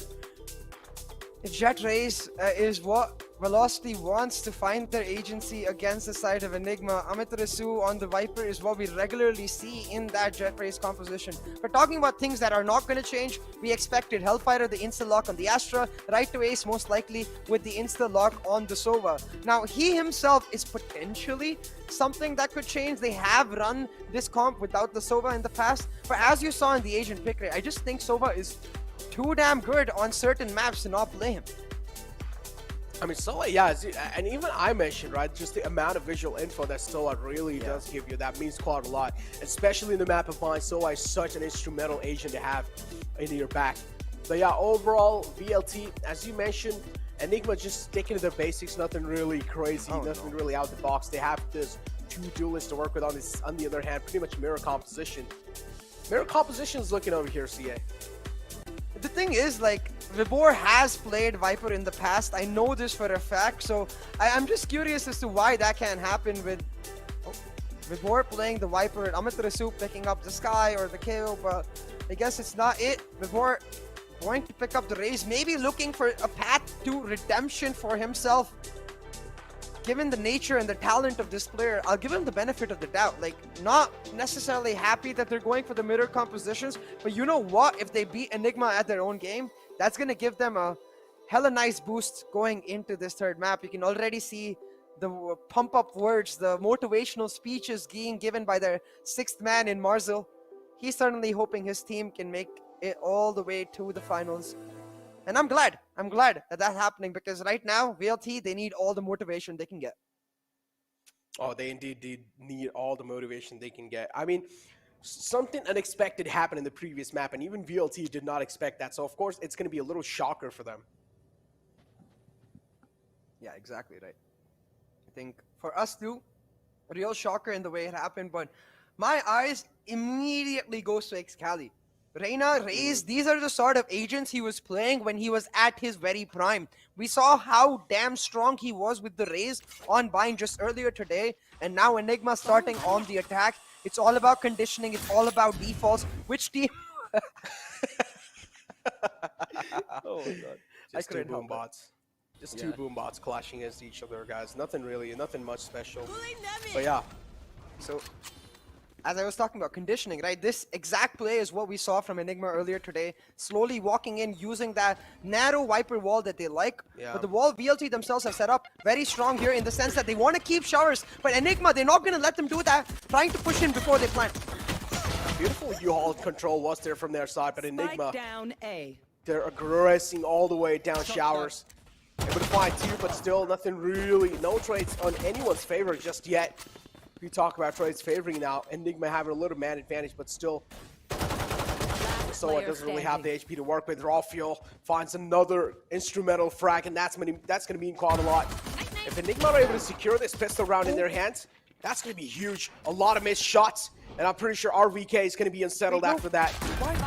if Jet Race is what Velocity wants to find their agency against the side of Enigma. Amaterasu on the Viper is what we regularly see in that Jet Race composition. But talking about things that are not going to change, we expected Hellfighter, the insta-lock on the Astra, right to ace most likely with the insta-lock on the Sova. Now, he himself is potentially something that could change. They have run this comp without the Sova in the past, but as you saw in the agent pick rate, I just think Sova is too damn good on certain maps to not play him. I mean, Soa, yeah, and even I mentioned, right, just the amount of visual info that Soa really does give you, that means quite a lot, especially in the map of Bind. Soa is such an instrumental agent to have in your back. But yeah, overall, VLT, as you mentioned, Enigma just sticking to the basics, nothing really crazy, nothing really out the box. They have this 2 duelists to work with on the other hand, pretty much mirror composition. Mirror composition is looking over here, CA. The thing is, like, Vibor has played Viper in the past. I know this for a fact, so I'm just curious as to why that can't happen with Vibor playing the Viper and Amaterasu picking up the Sky or the KO, but I guess it's not it. Vibor going to pick up the race, maybe looking for a path to redemption for himself. Given the nature and the talent of this player, I'll give him the benefit of the doubt. Like, not necessarily happy that they're going for the mirror compositions, but you know what? If they beat Enigma at their own game, that's going to give them a hella nice boost going into this third map. You can already see the pump-up words, the motivational speeches being given by their 6th man in Marzil. He's certainly hoping his team can make it all the way to the finals. And I'm glad that that's happening, because right now, VLT, they need all the motivation they can get. Oh, they indeed need all the motivation they can get. I mean, something unexpected happened in the previous map, and even VLT did not expect that. So, of course, it's going to be a little shocker for them. Yeah, exactly right. I think for us too, a real shocker in the way it happened, but my eyes immediately goes to Excali. Reyna, Raze, these are the sort of agents he was playing when he was at his very prime. We saw how damn strong he was with the Raze on Bind just earlier today, and now Enigma starting on the attack. It's all about conditioning, it's all about defaults. Which team? Oh my god. Just 2 boom bots. Just 2 boom bots clashing against each other, guys. Nothing much special. But yeah. So, as I was talking about conditioning, right? This exact play is what we saw from Enigma earlier today. Slowly walking in, using that narrow Viper wall that they like. Yeah. But the wall VLT themselves have set up very strong here in the sense that they want to keep showers. But Enigma, they're not going to let them do that. Trying to push in before they plant. Beautiful U-Haul control was there from their side, but Enigma, down A. they're aggressing all the way down showers. Able to find 2, but still nothing really, no trades on anyone's favor just yet. We talk about trades favoring now. Enigma having a little man advantage, but still, Soa doesn't really have the HP to work with. Raw Fuel finds another instrumental frag, and that's going to mean quite a lot. If Enigma are able to secure this pistol round in their hands, that's going to be huge. A lot of missed shots, and I'm pretty sure RVK is going to be unsettled after that.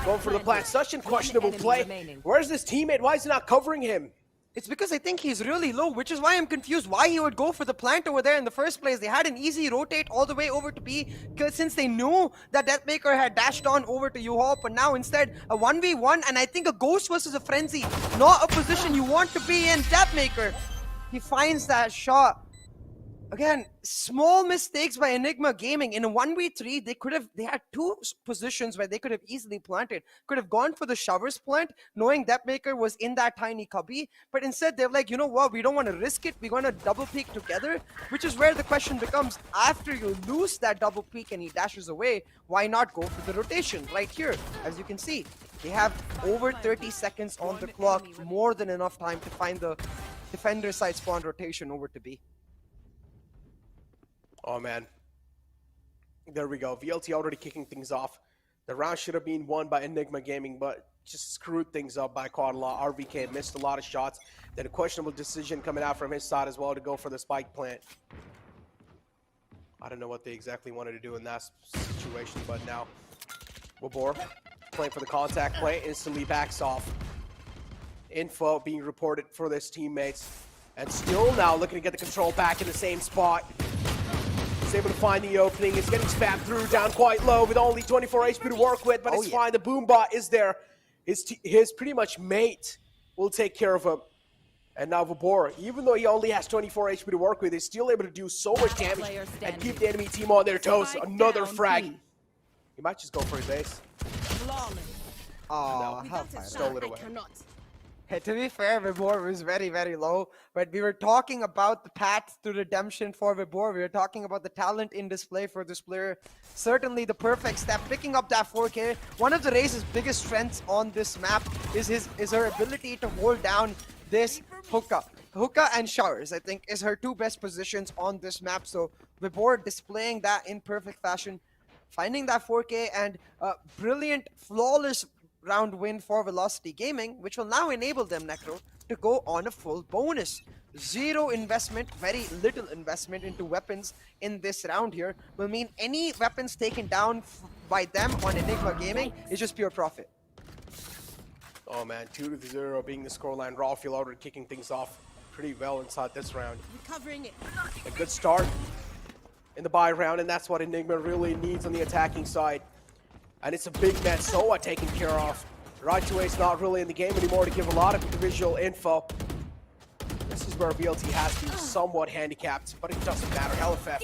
Going for the plant. Such a questionable play. Where's this teammate? Why is he not covering him? It's because I think he's really low, which is why I'm confused why he would go for the plant over there in the first place. They had an easy rotate all the way over to B, because since they knew that Deathmaker had dashed on over to U-Hop, but now instead a 1v1, and I think a Ghost versus a Frenzy, not a position you want to be in. Deathmaker, he finds that shot. Again, small mistakes by Enigma Gaming. In a 1v3, they had two positions where they could have easily planted. Could have gone for the showers plant, knowing Deathmaker was in that tiny cubby. But instead, they're like, you know what, we don't want to risk it. We're going to double peek together, which is where the question becomes, after you lose that double peek and he dashes away, why not go for the rotation right here? As you can see, they have over 30 seconds on the clock, more than enough time to find the defender side spawn rotation over to B. Oh man, there we go. VLT already kicking things off. The round should have been won by Enigma Gaming, but just screwed things up by Quadla. RVK missed a lot of shots. Then a questionable decision coming out from his side as well to go for the spike plant. I don't know what they exactly wanted to do in that situation, but now Wabor playing for the contact play, instantly backs off. Info being reported for his teammates, and still now looking to get the control back in the same spot. He's able to find the opening. He's getting spammed through, down quite low with only 24 HP to work with, but it's fine. The Boombot is there. His pretty much mate will take care of him. And now Vabor, even though he only has 24 HP to work with, is still able to do so much damage and keep the enemy team on their toes. Another frag. He might just go for his ace. Oh, no, stole it away. Hey, to be fair, Vibor was very, very low, but we were talking about the path to redemption for Vibor. We were talking about the talent in display for this player. Certainly the perfect step, picking up that 4K. One of the Raze's biggest strengths on this map is her ability to hold down this hookah. Hookah and showers, I think, is her two best positions on this map. So Vibor displaying that in perfect fashion, finding that 4K, and a brilliant, flawless round win for Velocity Gaming, which will now enable them, Necro, to go on a full bonus. Zero investment, very little investment into weapons in this round here will mean any weapons taken down by them on Enigma Gaming is just pure profit. Oh man, 2-0 being the scoreline. Rawfield already kicking things off pretty well inside this round. Recovering it. A good start in the buy round, and that's what Enigma really needs on the attacking side. And it's a big man Soa taken care of. Right away is not really in the game anymore to give a lot of visual info. This is where VLT has been somewhat handicapped, but it doesn't matter. LFF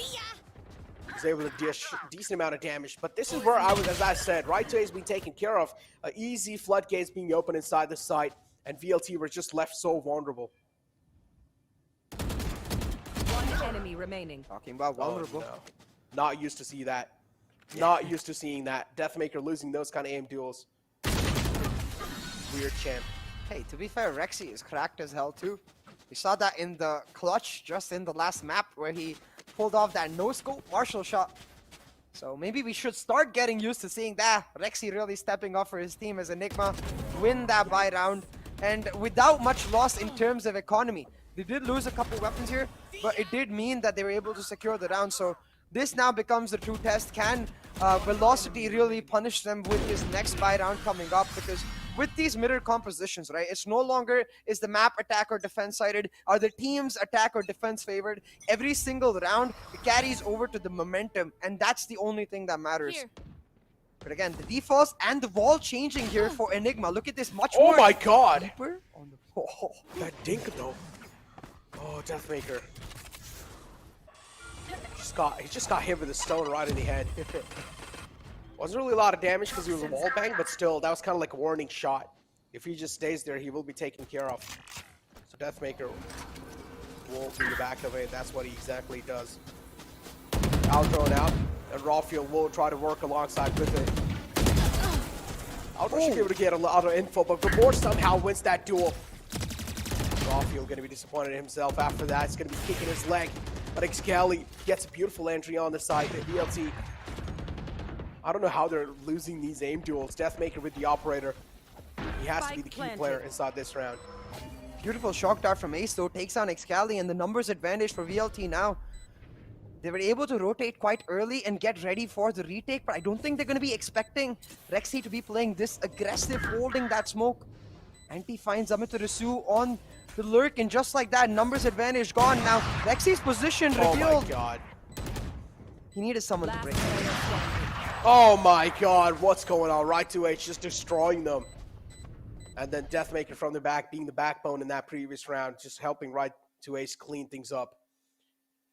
is able to dish a decent amount of damage, but this is where I was, as I said, right away has been taken care of. Easy floodgates being open inside the site, and VLT were just left so vulnerable. One enemy remaining. Talking about vulnerable. Oh, no. Not used to see that. Not used to seeing that. Deathmaker losing those kind of aim duels. Weird champ. Hey, to be fair, Rexy is cracked as hell too. We saw that in the clutch just in the last map where he pulled off that no-scope Marshall shot. So maybe we should start getting used to seeing that. Rexy really stepping up for his team as Enigma win that buy round, and without much loss in terms of economy. They did lose a couple weapons here, but it did mean that they were able to secure the round. So this now becomes the true test. Can Velocity really punish them with this next buy round coming up? Because with these mirror compositions, right, it's no longer is the map attack or defense sided, are the teams attack or defense favored. Every single round, it carries over to the momentum, and that's the only thing that matters. Here. But again, the defaults and the wall changing here for Enigma. Look at this, much more. Oh my god! Deeper on the That dink though. Oh, Deathmaker. He just got hit with a stone right in the head. Wasn't really a lot of damage because he was a wall bang, but still, that was kind of like a warning shot. If he just stays there, he will be taken care of. So Deathmaker will be the back of it. That's what he exactly does. Outthrown out, and Rawfield will try to work alongside with it. Outthrow should be able to get a lot of info, but Vabor somehow wins that duel. Rawfield going to be disappointed in himself after that. It's going to be kicking his leg. But Xcali gets a beautiful entry on the side. The VLT, I don't know how they're losing these aim duels. Deathmaker with the operator. He has to be the key player inside this round. Beautiful shock dart from Ace though, takes on Xcali, and the numbers advantage for VLT now. They were able to rotate quite early and get ready for the retake, but I don't think they're going to be expecting Rexy to be playing this aggressive, holding that smoke. Anti finds Amaterasu on the lurk, and just like that, numbers advantage gone. Now, Lexi's position revealed. Oh my god. He needed someone to Last break. player standing. Oh my god, what's going on? Right to H just destroying them. And then Deathmaker from the back being the backbone in that previous round, just helping Right to Ace clean things up.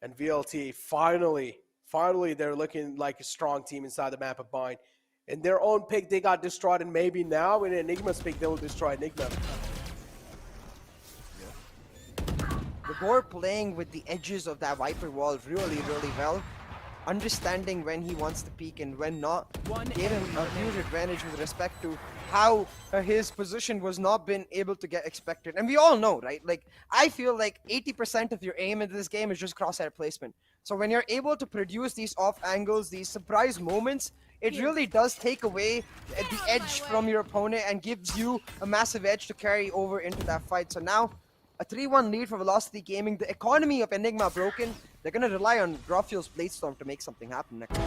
And VLT finally they're looking like a strong team inside the map of Bind. In their own pick, they got destroyed, and maybe now in Enigma's pick, they will destroy Enigma. Gabor playing with the edges of that Viper wall really well. Understanding when he wants to peek and when not. Gave him a huge advantage with respect to how his position was not been able to get expected. And we all know, right? Like, I feel like 80% of your aim in this game is just crosshair placement. So when you're able to produce these off angles, these surprise moments, it really does take away the edge from your opponent and gives you a massive edge to carry over into that fight. So now, a 3-1 lead for Velocity Gaming. The economy of Enigma broken. They're going to rely on Drawfield's Bladestorm to make something happen next.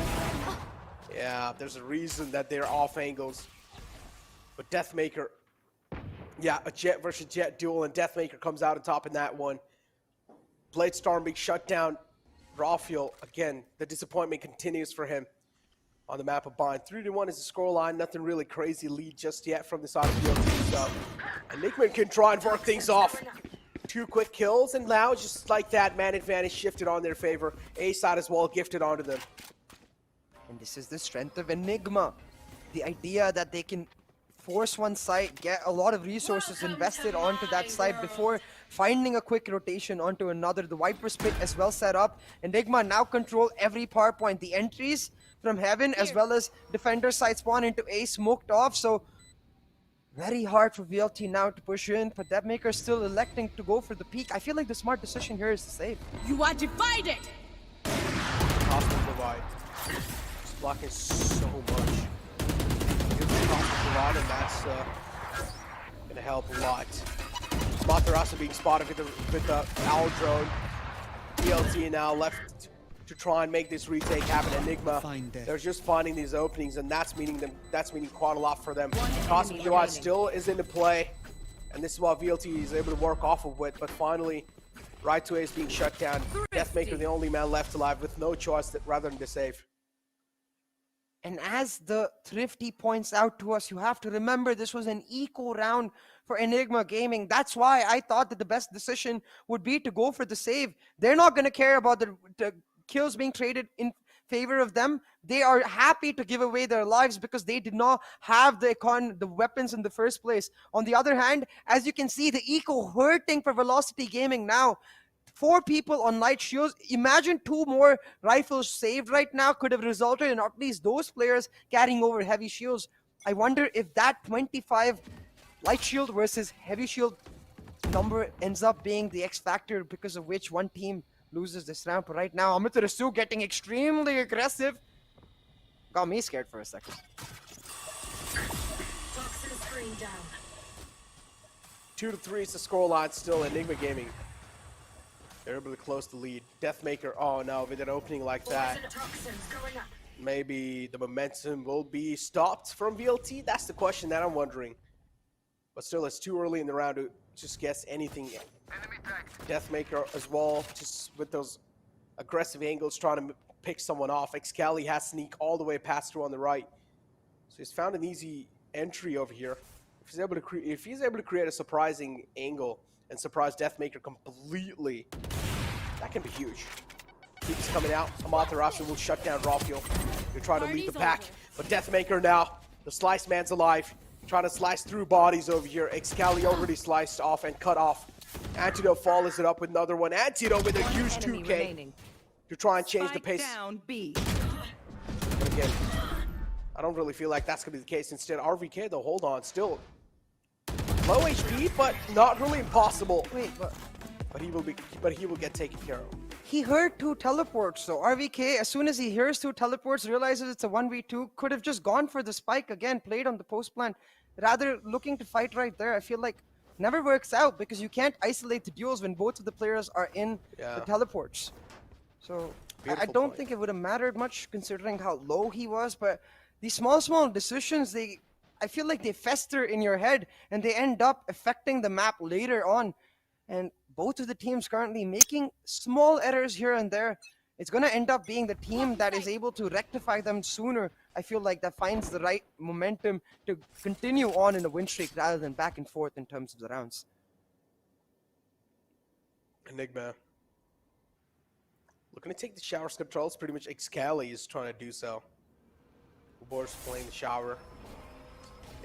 Yeah, there's a reason that they're off angles. But Deathmaker, yeah, a Jet versus Jet duel, and Deathmaker comes out on top in that one. Bladestorm being shut down. Drawfield, again, the disappointment continues for him on the map of Bind. 3-1 is the scoreline. Nothing really crazy lead just yet from the side of VLT. So Enigma can try and work things off. 2 quick kills, and now just like that, man advantage shifted on their favor. A side as well gifted onto them. And this is the strength of Enigma. The idea that they can force one side, get a lot of resources invested onto that side before finding a quick rotation onto another. The Viper split as well set up. Enigma now control every power point. The entries from Heaven as well as defender side spawn into A smoked off. So very hard for VLT now to push in, but Deathmaker still electing to go for the peak. I feel like the smart decision here is to save. You are divided. Hostile divide. Just blocking so much. Hostile divide, and that's gonna help a lot. Matarasa being spotted with the owl drone. VLT now left to try and make this retake happen. Enigma, they're just finding these openings, and that's meaning quite a lot for them. Cosmic Divide still is into play, and this is what VLT is able to work off of with, but finally, Right to Ace being shut down. Deathmaker the only man left alive with no choice rather than to save. And as the Thrifty points out to us, you have to remember this was an eco round for Enigma Gaming. That's why I thought that the best decision would be to go for the save. They're not going to care about the kills being traded in favor of them. They are happy to give away their lives because they did not have the weapons in the first place. On the other hand, as you can see, the eco hurting for Velocity Gaming now. 4 people on light shields. Imagine 2 more rifles saved right now could have resulted in at least those players carrying over heavy shields. I wonder if that 25 light shield versus heavy shield number ends up being the X factor because of which one team loses this round. But right now, Amaterasu getting extremely aggressive. Got me scared for a second. 2-3 is the scoreline still. Enigma Gaming, they're able to close the lead. Deathmaker, oh no, with an opening like that, maybe the momentum will be stopped from VLT? That's the question that I'm wondering. But still, it's too early in the round to just guess anything yet. Deathmaker as well, just with those aggressive angles, trying to pick someone off. Excali has sneak all the way past through on the right. So he's found an easy entry over here. If he's able to create a surprising angle and surprise Deathmaker completely, that can be huge. Keeps coming out. Amaterasu will shut down Drawfield. They're trying to lead the pack, but Deathmaker now, the Slice Man's alive. Trying to slice through bodies over here. Excali already sliced off and cut off. Antidote follows it up with another one. Antidote with a huge 2K to try and change the pace. Down B. But again, I don't really feel like that's going to be the case. Instead, RVK, though, hold on, still low HP, but not really impossible. Wait, but he will get taken care of. He heard 2 teleports, so RVK, as soon as he hears 2 teleports, realizes it's a 1v2, could have just gone for the spike again, played on the post plan, rather looking to fight right there. I feel like never works out because you can't isolate the duels when both of the players are in the teleports. So I don't think it would have mattered much considering how low he was, but these small decisions, they I feel like they fester in your head and they end up affecting the map later on. And both of the teams currently making small errors here and there. It's going to end up being the team that is able to rectify them sooner. I feel like that finds the right momentum to continue on in a win streak rather than back and forth in terms of the rounds. Enigma looking to take the shower's controls. Pretty much Excali is trying to do so. Ubor's playing the shower.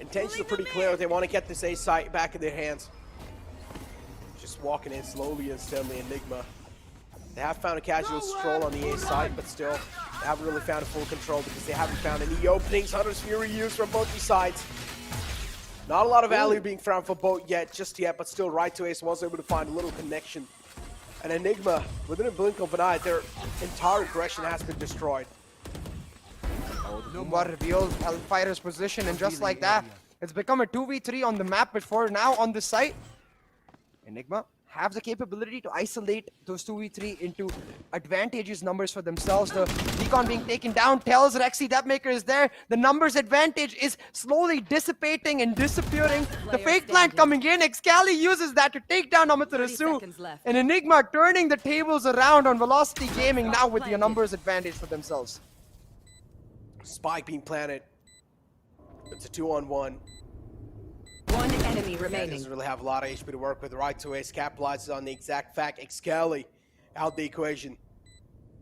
Intentions are pretty clear. They want to get this A site back in their hands. Just walking in slowly and steadily. Enigma. They have found a casual stroll on the A side, but still, they haven't really found a full control because they haven't found any openings. Hunter's Fury used from both these sides. Not a lot of value being found for both just yet, but still, right to Ace was able to find a little connection. And Enigma, within a blink of an eye, their entire aggression has been destroyed. Lumbar revealed Hellfire's position, and just like that, it's become a 2v3 on the map. But for now, on the site, Enigma have the capability to isolate those 2v3 into advantageous numbers for themselves. The Recon being taken down tells Rexy Depmaker is there. The numbers advantage is slowly dissipating and disappearing. The fake plant coming in. Excali uses that to take down Amaterasu. And Enigma turning the tables around on Velocity Gaming now with the numbers advantage for themselves. Spike being planted. It's a 2-on-1. One enemy remaining. Doesn't really have a lot of HP to work with. Right to Ace capitalizes on the exact fact. Excali out the equation.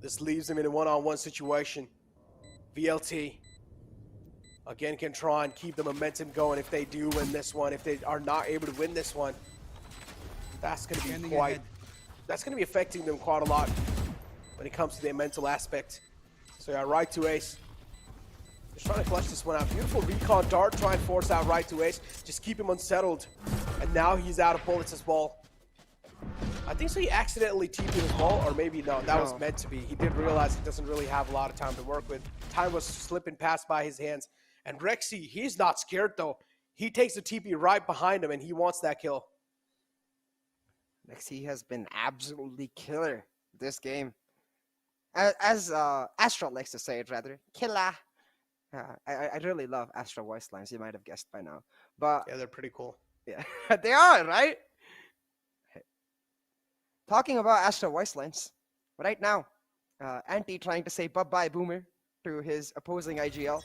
This leaves him in a one-on-one situation. VLT again can try and keep the momentum going if they do win this one. If they are not able to win this one, that's going to be that's going to be affecting them quite a lot when it comes to their mental aspect. So yeah, right to Ace. Just trying to clutch this one out. Beautiful recon dart, try and force out right to Ace. Just keep him unsettled. And now he's out of bullets as well. I think so he accidentally TP'd his ball, or maybe no, that was meant to be. He did realize he doesn't really have a lot of time to work with. Time was slipping past by his hands. And Rexy, he's not scared though. He takes the TP right behind him and he wants that kill. Rexy has been absolutely killer this game. As Astra likes to say it, rather. Killer. I really love Astra voice lines, you might have guessed by now. But yeah, they're pretty cool. Yeah, they are, right? Hey. Talking about Astra voice lines, right now, Anti trying to say bye-bye Boomer to his opposing IGL.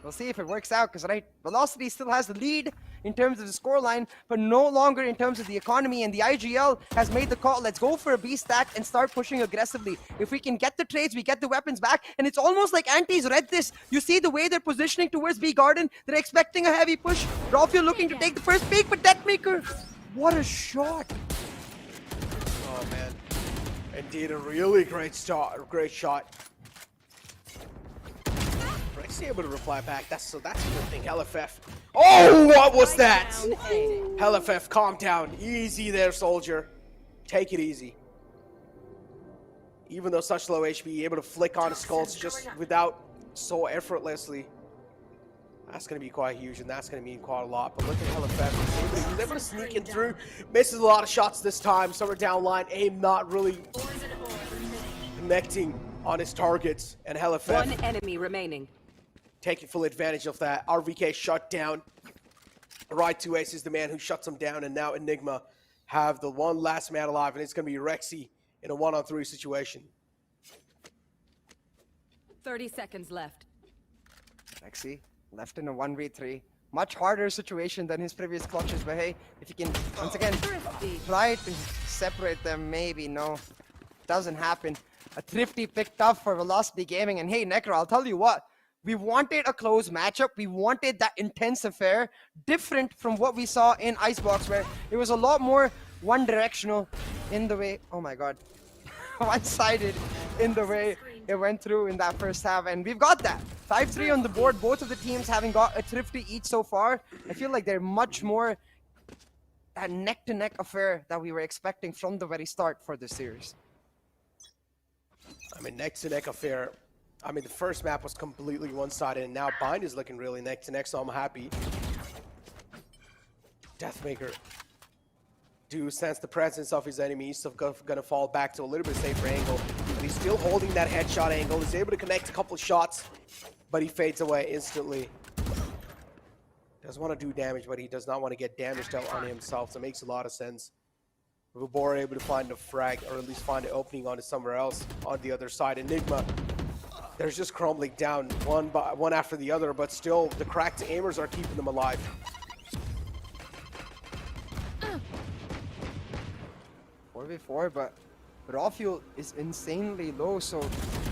We'll see if it works out, because right, Velocity still has the lead in terms of the scoreline, but no longer in terms of the economy, and the IGL has made the call. Let's go for a B stack and start pushing aggressively. If we can get the trades, we get the weapons back, and it's almost like Anti's read this. You see the way they're positioning towards B Garden. They're expecting a heavy push. Rolfio looking to take the first peek, but Deathmaker, what a shot. Oh man, indeed a really great shot. Rexy able to reply back. That's a good thing. LFF. Oh, what was that? LFF, calm down. Easy there, soldier. Take it easy. Even though such low HP, able to flick on his skulls just without so effortlessly. That's going to be quite huge, and that's going to mean quite a lot. But look at LFF. He's able to sneak in through. Misses a lot of shots this time. Somewhere down line. Aim not really connecting on his targets. And LFF. One enemy remaining. Taking full advantage of that. RVK shut down. Right to Ace is the man who shuts him down, and now Enigma have the one last man alive, and it's going to be Rexy in a 1-on-3 situation. 30 seconds left. Rexy left in a 1v3. Much harder situation than his previous clutches, but hey, if you can once again try to separate them, maybe no, doesn't happen. A Thrifty picked up for Velocity Gaming, and hey, Necro, I'll tell you what. We wanted a close matchup. We wanted that intense affair, different from what we saw in Icebox, where it was a lot more one-directional in the way, oh my god, one-sided in the way it went through in that first half, and we've got that. 5-3 on the board, both of the teams having got a Thrifty each so far. I feel like they're much more that neck-to-neck affair that we were expecting from the very start for this series. I mean, neck-to-neck affair. I mean, the first map was completely one-sided, and now Bind is looking really neck-to-neck, so I'm happy. Deathmaker do sense the presence of his enemy. He's still gonna fall back to a little bit safer angle, but he's still holding that headshot angle. He's able to connect a couple of shots, but he fades away instantly. Does want to do damage, but he does not want to get damaged out on himself. So it makes a lot of sense. Vibor able to find a frag, or at least find an opening onto somewhere else on the other side. Enigma, they're just crumbling down one after the other, but still the cracked aimers are keeping them alive. 4v4, but Raw is insanely low, so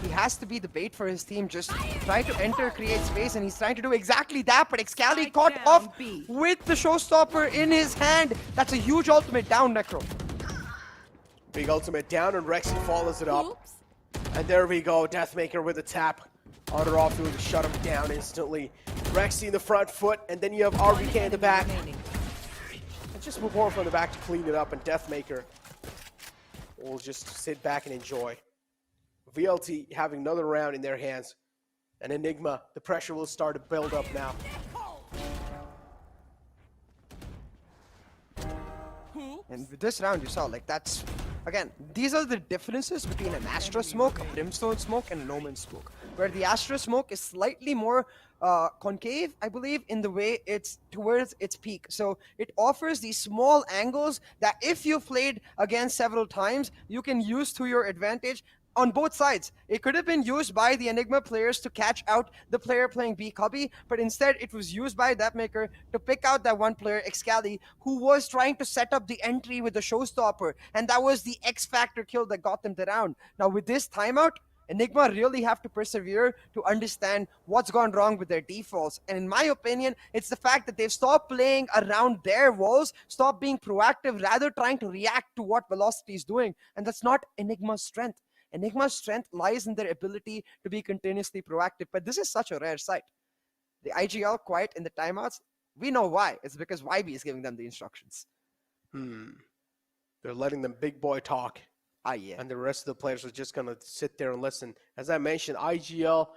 he has to be the bait for his team. Just try to enter, create space, and he's trying to do exactly that, but Excali caught off with the showstopper in his hand. That's a huge ultimate down, Necro. Big ultimate down, and Rexy follows it up. And there we go, Deathmaker with a tap on Rawfield to shut him down instantly. Rexy in the front foot, and then you have RBK in the back. And just Vibor from the back to clean it up, and Deathmaker will just sit back and enjoy. VLT having another round in their hands. And Enigma, the pressure will start to build up now. And with this round, you saw, like, that's... Again, these are the differences between an Astra smoke, a Brimstone smoke, and an Omen smoke. Where the Astra smoke is slightly more concave, I believe, in the way it's towards its peak. So it offers these small angles that if you've played against several times, you can use to your advantage on both sides. It could have been used by the Enigma players to catch out the player playing B Cubby, but instead it was used by Deathmaker to pick out that one player, Excali, who was trying to set up the entry with the showstopper, and that was the X Factor kill that got them the round. Now with this timeout, Enigma really have to persevere to understand what's gone wrong with their defaults. And in my opinion, it's the fact that they've stopped playing around their walls, stopped being proactive, rather trying to react to what Velocity is doing. And that's not Enigma's strength. Enigma's strength lies in their ability to be continuously proactive. But this is such a rare sight. The IGL quiet in the timeouts, we know why. It's because YB is giving them the instructions. They're letting them big boy talk. Yeah. And the rest of the players are just going to sit there and listen. As I mentioned, IGL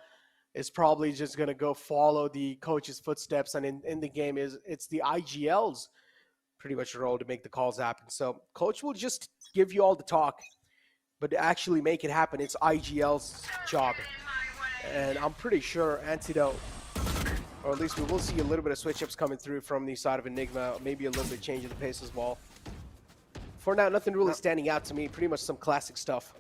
is probably just going to go follow the coach's footsteps. And in the game, it's the IGL's pretty much role to make the calls happen. So coach will just give you all the talk, but to actually make it happen, it's IGL's job. And I'm pretty sure Antidote, or at least we will see a little bit of switch-ups coming through from the side of Enigma, maybe a little bit change of the pace as well. For now, nothing really standing out to me. Pretty much some classic stuff.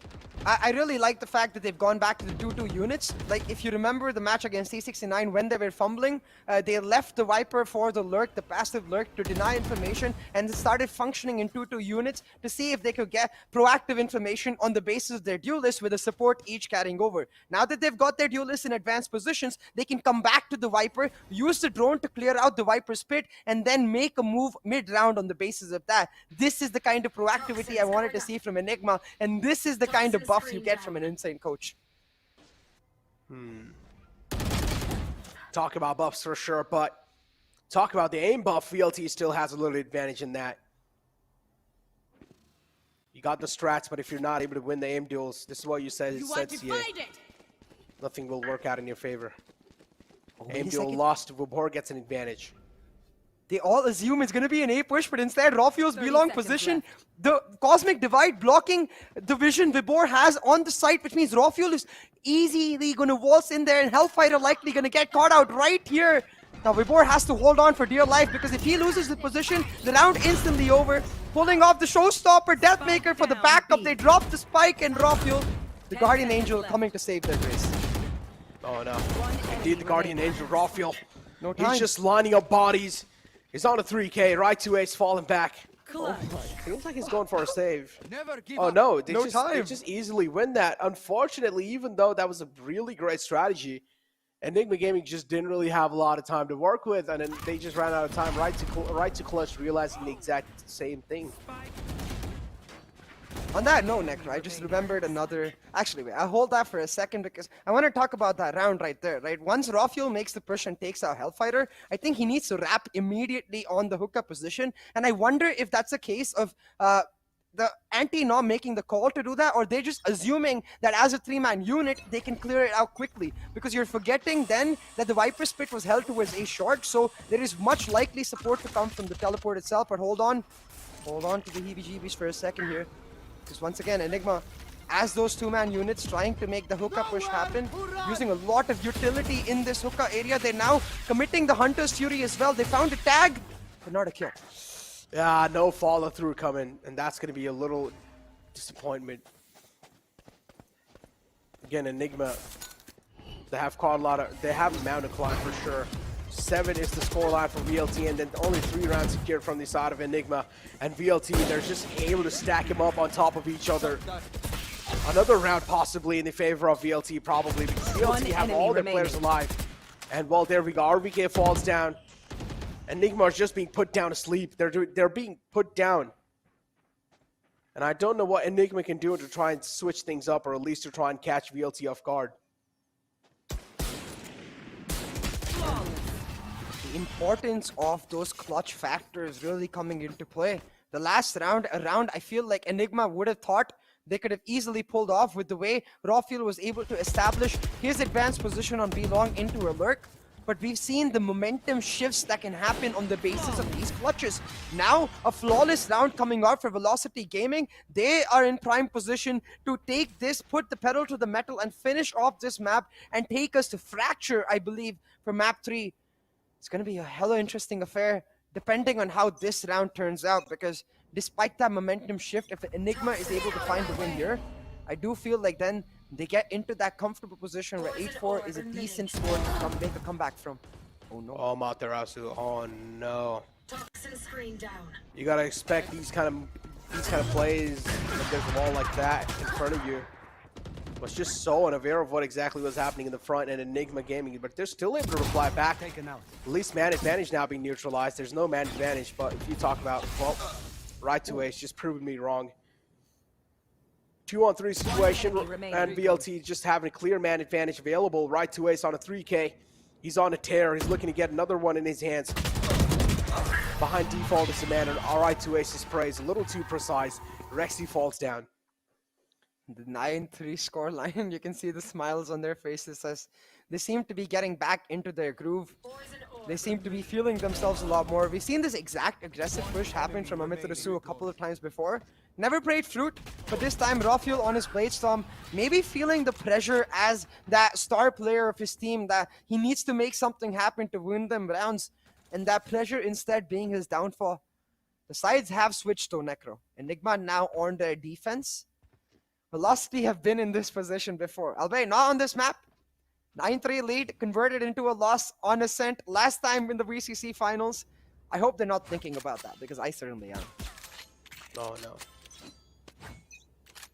I really like the fact that they've gone back to the 2-2 units. Like, if you remember the match against T69, when they were fumbling, they left the Viper for the lurk, the passive lurk, to deny information, and they started functioning in 2-2 units to see if they could get proactive information on the basis of their duelists with a support each carrying over. Now that they've got their duelists in advanced positions, they can come back to the Viper, use the drone to clear out the Viper's pit, and then make a move mid-round on the basis of that. This is the kind of proactivity I wanted to see from Enigma, and this is the kind of buff you get from an insane coach. Talk about buffs for sure, but talk about the aim buff. VLT still has a little advantage in that. You got the strats, but if you're not able to win the aim duels, this is what you said. Nothing will work out in your favor. Aim duel lost, Vibor gets an advantage. They all assume it's going to be an A push, but instead Rawfuel's B-long position, the Cosmic Divide blocking the vision Vibor has on the site, which means Rawfuel is easily going to waltz in there, and Hellfighter likely going to get caught out right here. Now Vibor has to hold on for dear life, because if he loses the position, the round instantly over. Pulling off the showstopper, Deathmaker for the backup. They drop the spike, and Rawfuel, the Guardian Angel, coming to save their race. Oh no, indeed the Guardian Angel, Rawfuel. No time. He's just lining up bodies. He's on a 3K, right 2A's falling back. Feels like he's going for a save. Oh no, they just easily win that. Unfortunately, even though that was a really great strategy, Enigma Gaming just didn't really have a lot of time to work with, and then they just ran out of time right to clutch, realizing the exact same thing. On that note, Necro, I just remembered another... Actually, wait, I'll hold that for a second, because I want to talk about that round right there, right? Once Rawfuel makes the push and takes out Hellfighter, I think he needs to wrap immediately on the hookup position, and I wonder if that's a case of the anti-nom making the call to do that, or they're just assuming that as a 3-man unit, they can clear it out quickly, because you're forgetting then that the Viper's pit was held towards A short, so there is much likely support to come from the teleport itself, but hold on to the heebie-jeebies for a second here. Because once again, Enigma as those two-man units trying to make the hookah push happen, using a lot of utility in this hookah area. They're now committing the Hunter's Fury as well. They found a tag, but not a kill. Yeah, no follow-through coming, and that's going to be a little disappointment. Again, Enigma, they have caught a lot of, they have a mountain climb for sure. 7 is the scoreline for VLT, and then only 3 rounds secured from the side of Enigma. And VLT, they're just able to stack him up on top of each other. Another round possibly in the favor of VLT, probably, because VLT have all their players alive. And well, there we go. RBK falls down. Enigma is just being put down to sleep. They're being put down. And I don't know what Enigma can do to try and switch things up, or at least to try and catch VLT off guard. The importance of those clutch factors really coming into play. The last round, I feel like Enigma would have thought they could have easily pulled off with the way Rafiel was able to establish his advanced position on B long into a lurk. But we've seen the momentum shifts that can happen on the basis of these clutches. Now, a flawless round coming out for Velocity Gaming. They are in prime position to take this, put the pedal to the metal, and finish off this map and take us to Fracture, I believe, for map 3. It's going to be a hella interesting affair, depending on how this round turns out, because despite that momentum shift, if Enigma is able to find the win here, I do feel like then they get into that comfortable position where 8-4 is a decent score to make a comeback from. Oh no. Oh, Materasu. Oh no. You gotta expect these kind of plays if there's a wall like that in front of you. Was just so unaware of what exactly was happening in the front and Enigma Gaming, but they're still able to reply back. At least man advantage now being neutralized. There's no man advantage, but if you talk about, well, right to ace just proving me wrong. 2-on-3 situation, and VLT just having a clear man advantage available. Right to ace on a 3K. He's on a tear. He's looking to get another one in his hands. Behind default is Amanda. Right to ace's praise. A little too precise. Rexy falls down. The 9-3 scoreline, you can see the smiles on their faces as they seem to be getting back into their groove. They seem to be feeling themselves a lot more. We've seen this exact aggressive push happen from Amitarasu a couple of times before. Never played fruit, but this time Rafiel on his Blade Storm, maybe feeling the pressure as that star player of his team that he needs to make something happen to win them rounds, and that pressure instead being his downfall. The sides have switched to Necro. Enigma now on their defense. Velocity have been in this position before, albeit not on this map. 9-3 lead converted into a loss on Ascent last time in the VCC finals. I hope they're not thinking about that, because I certainly am. Oh no.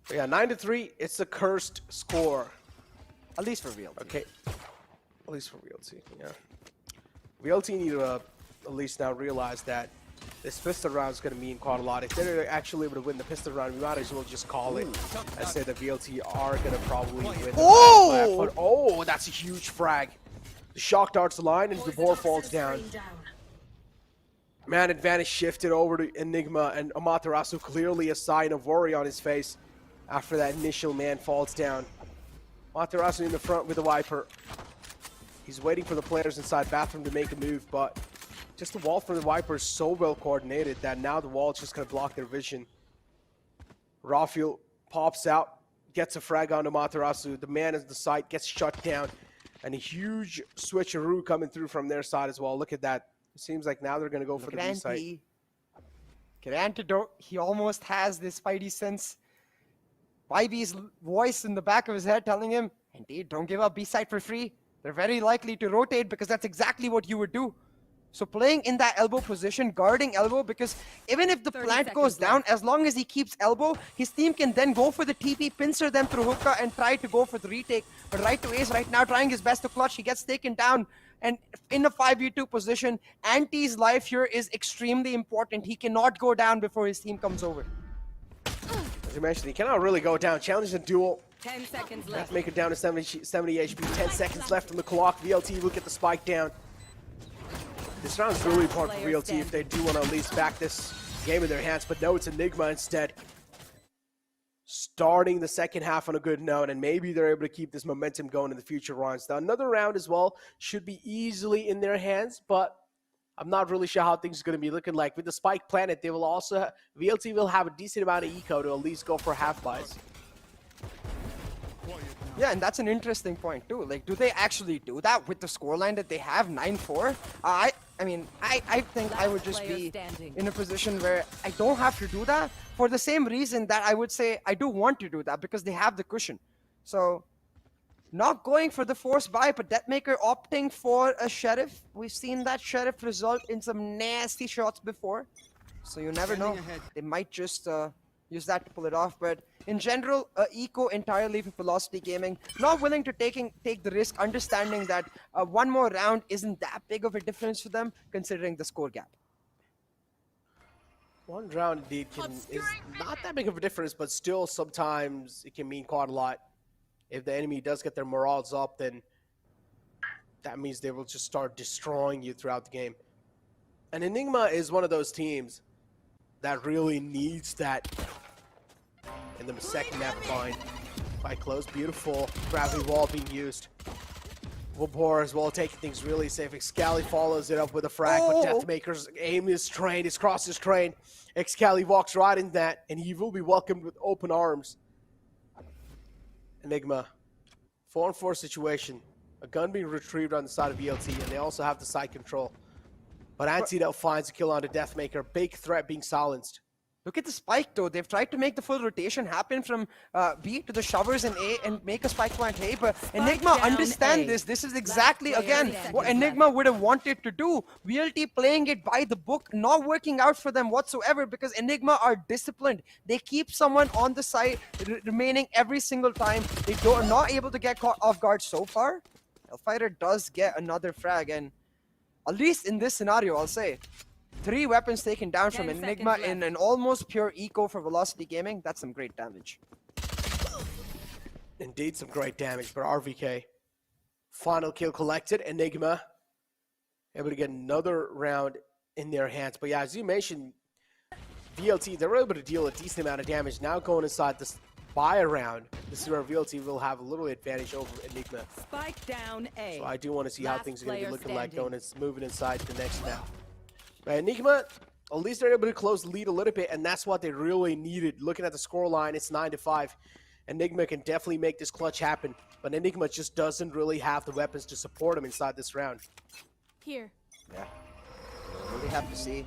But yeah, 9-3, it's a cursed score. At least for VLT. Okay. At least for VLT, yeah. VLT need to at least now realize that this pistol round is going to mean quite a lot. If they're actually able to win the pistol round, we might as well just call it and say that VLT are going to probably win. Oh! Oh, that's a huge frag. The shock darts the line and Vibor falls down. Man advantage shifted over to Enigma, and Amaterasu clearly a sign of worry on his face after that initial man falls down. Amaterasu in the front with the Viper. He's waiting for the players inside bathroom to make a move, but just the wall from the Viper is so well coordinated that now the wall is just going to block their vision. Rafiel pops out, gets a frag onto Materasu. The man at the site gets shut down, and a huge switcheroo coming through from their side as well. Look at that. It seems like now they're going to go for the B site. Antidote, he almost has this spidey sense. YB's voice in the back of his head telling him, indeed, don't give up B site for free. They're very likely to rotate because that's exactly what you would do. So playing in that elbow position, guarding elbow, because even if the plant goes down, as long as he keeps elbow, his team can then go for the TP, pincer them through hookah, and try to go for the retake. But right to ace right now, trying his best to clutch. He gets taken down. And in a 5v2 position, Anti's life here is extremely important. He cannot go down before his team comes over. As you mentioned, he cannot really go down. Challenge the duel. 10 seconds Have left. to make it down to 70 HP. 10 seconds left on the clock. VLT will get the spike down. This round's really important for VLT if they do want to at least back this game in their hands, but no, it's Enigma instead. Starting the second half on a good note, and maybe they're able to keep this momentum going in the future rounds. Now, another round as well should be easily in their hands, but I'm not really sure how things are going to be looking like. With the Spike Planet, they will also VLT will have a decent amount of eco to at least go for half buys. Yeah, and that's an interesting point too. Like, do they actually do that with the scoreline that they have, 9-4? I mean, I think I would just be in a position where I don't have to do that for the same reason that I would say I do want to do that, because they have the cushion. So, not going for the forced buy, but Deathmaker opting for a Sheriff. We've seen that Sheriff result in some nasty shots before. So you never know. They might just use that to pull it off. But in general, Eco entirely for Velocity Gaming. Not willing to take the risk, understanding that one more round isn't that big of a difference for them, considering the score gap. One round indeed is not that big of a difference, but still sometimes it can mean quite a lot. If the enemy does get their morals up, then that means they will just start destroying you throughout the game. And Enigma is one of those teams that really needs that in the second map bind. Quite close, beautiful gravity wall being used. Wilbur as well taking things really safe. Excali follows it up with a frag, but Deathmaker's aim is trained, his cross is trained. Excali walks right in that, and he will be welcomed with open arms. Enigma, 4-on-4 situation. A gun being retrieved on the side of VLT, and they also have the side control. But Antidote finds a kill on the Deathmaker. Big threat being silenced. Look at the spike though. They've tried to make the full rotation happen from B to the showers in A and make a spike plant A, but Enigma understand this. This is exactly, again, what Enigma would have wanted to do. VLT playing it by the book, not working out for them whatsoever, because Enigma are disciplined. They keep someone on the side, remaining every single time. They are not able to get caught off guard so far. Hellfighter does get another frag, and at least in this scenario, I'll say, 3 weapons taken down from Enigma in an almost pure eco for Velocity Gaming. That's some great damage. Indeed, some great damage, but RVK. Final kill collected. Enigma able to get another round in their hands. But yeah, as you mentioned, VLT, they were able to deal a decent amount of damage. Now going inside this buy round, this is where VLT will have a little advantage over Enigma. Spike down A. So I do want to see how things are going to be looking like going and moving inside the next map. But Enigma, at least they're able to close the lead a little bit, and that's what they really needed. Looking at the scoreline, it's 9-5. Enigma can definitely make this clutch happen, but Enigma just doesn't really have the weapons to support him inside this round. Here. Yeah. Really have to see.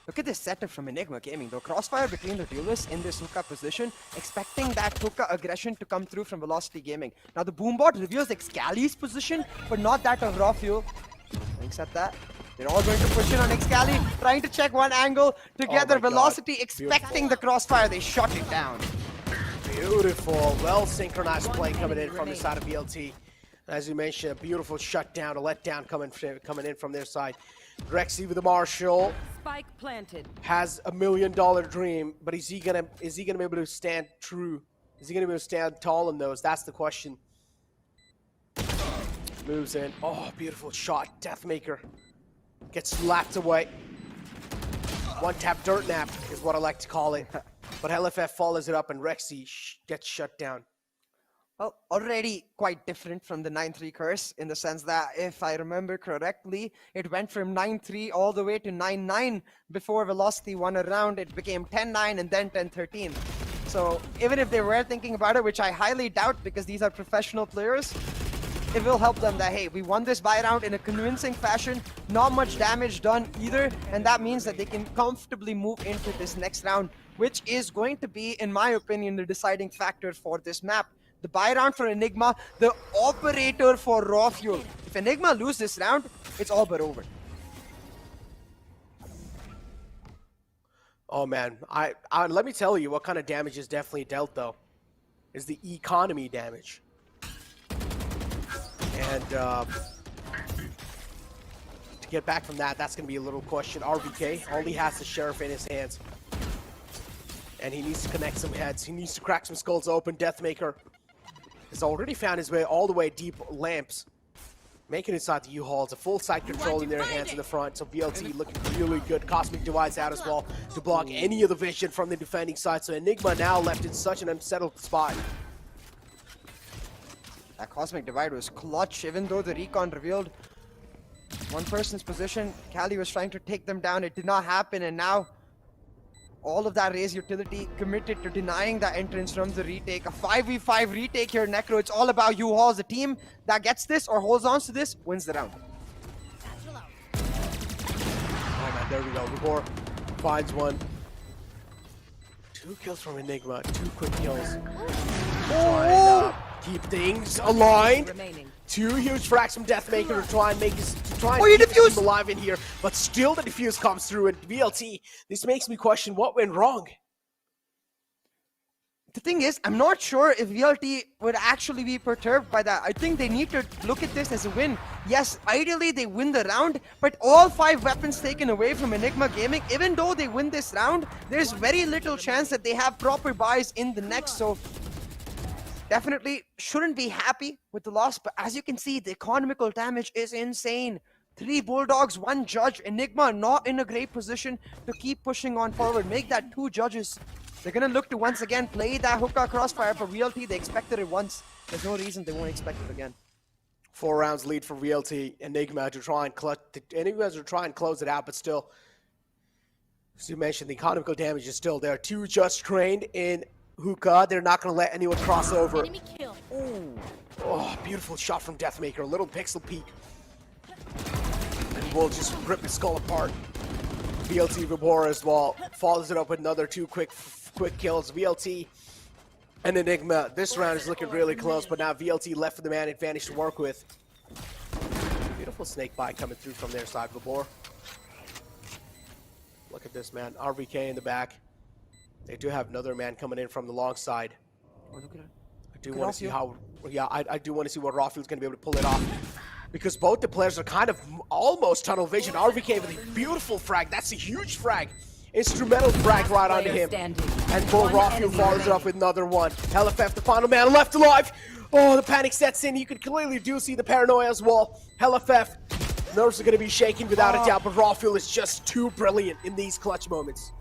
Look at this setup from Enigma Gaming though. Crossfire between the duelists in this hookah position, expecting that hookah aggression to come through from Velocity Gaming. Now the boombot reveals Excali's position, but not that of Raw Fuel. Except that. They're all going to push in on Excali, trying to check one angle together. Velocity expecting the crossfire. They shut it down. Beautiful, well-synchronized play coming in from the side of VLT. As you mentioned, a beautiful shutdown, a letdown coming in from their side. Rexy with the Marshall. Spike planted. Has $1 million dream, but is he gonna be able to stand true? Is he gonna be able to stand tall in those? That's the question. Moves in. Oh, beautiful shot. Deathmaker gets slapped away. One tap dirt nap is what I like to call it. But LFF follows it up and Rexy gets shut down. Well, already quite different from the 9-3 curse in the sense that, if I remember correctly, it went from 9-3 all the way to 9-9 before Velocity won a round. It became 10-9 and then 10-13. So even if they were thinking about it, which I highly doubt because these are professional players, it will help them that, hey, we won this buy round in a convincing fashion, not much damage done either, and that means that they can comfortably move into this next round, which is going to be, in my opinion, the deciding factor for this map. The buy round for Enigma, the operator for Raw Fuel. If Enigma lose this round, it's all but over. Oh man, let me tell you what kind of damage is definitely dealt though, is the economy damage. And to get back from that, that's going to be a little question. RVK only has the Sheriff in his hands. And he needs to connect some heads. He needs to crack some skulls open. Deathmaker has already found his way all the way deep lamps. Making it inside the U-Hauls. A full side control in their hands in the front. So VLT looking really good. Cosmic Divide's out as well to block any of the vision from the defending side. So Enigma now left in such an unsettled spot. That Cosmic Divide was clutch, even though the recon revealed one person's position. Cali was trying to take them down. It did not happen, and now all of that raise utility, committed to denying the entrance from the retake. A 5v5 retake here, Necro. It's all about you all. The team that gets this or holds on to this wins the round. Oh man, there we go. Rubor finds one. 2 kills from Enigma, 2 quick kills. Trying to keep things aligned. Remaining. 2 huge frags from Deathmaker to try and make his you keep defuse! him alive in here, but still the defuse comes through. And VLT, this makes me question what went wrong. The thing is, I'm not sure if VLT would actually be perturbed by that. I think they need to look at this as a win. Yes, ideally they win the round, but all 5 weapons taken away from Enigma Gaming, even though they win this round, there's very little chance that they have proper buys in the next. So definitely shouldn't be happy with the loss, but as you can see, the economical damage is insane. 3 Bulldogs, 1 judge. Enigma not in a great position to keep pushing on forward. Make that 2 judges. They're gonna look to once again play that hookah crossfire for VLT. They expected it once. There's no reason they won't expect it again. 4 rounds lead for VLT. Enigma to try and close it out, but still, as you mentioned, the economical damage is still there. 2 just trained in hookah. They're not gonna let anyone cross over. Enemy kill. Oh, beautiful shot from Deathmaker. A little pixel peek. And we'll just rip his skull apart. VLT Vibora as well. Follows it up with another 2 quick kills. VLT and Enigma. This round is looking really close, but now VLT left with the man advantage to work with. Beautiful snake bite coming through from their side, Vibora. Look at this, man. RVK in the back. They do have another man coming in from the long side. Oh, look at it. I do want to see how, I do want to see what Rafiel's going to be able to pull it off. Because both the players are kind of almost tunnel vision. RVK with a beautiful frag. That's a huge frag. Instrumental frag right onto him. Standing. And Bull Rafiel follows it up with another one. LFF, the final man, left alive. Oh, the panic sets in. You can clearly see the paranoia as well. LFF, nerves are going to be shaking without a doubt, but Rafiel is just too brilliant in these clutch moments.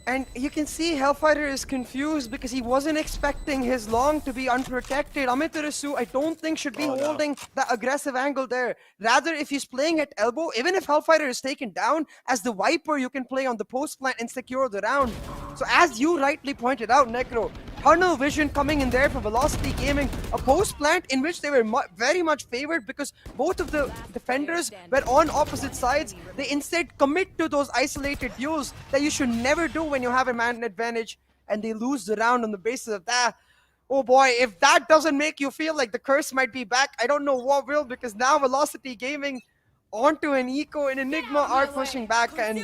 And you can see Hellfighter is confused because he wasn't expecting his long to be unprotected. Amitarasu, I don't think should be holding that aggressive angle there. Rather, if he's playing at elbow, even if Hellfighter is taken down, as the Viper, you can play on the post plant and secure the round. So as you rightly pointed out, Necro, tunnel vision coming in there for Velocity Gaming, a post plant in which they were very much favored because both of the defenders were on opposite sides. They instead commit to those isolated views that you should never do when you have a man advantage, and they lose the round on the basis of that. Oh boy, if that doesn't make you feel like the curse might be back, I don't know what will, because now Velocity Gaming onto an Eco and Enigma are pushing back. And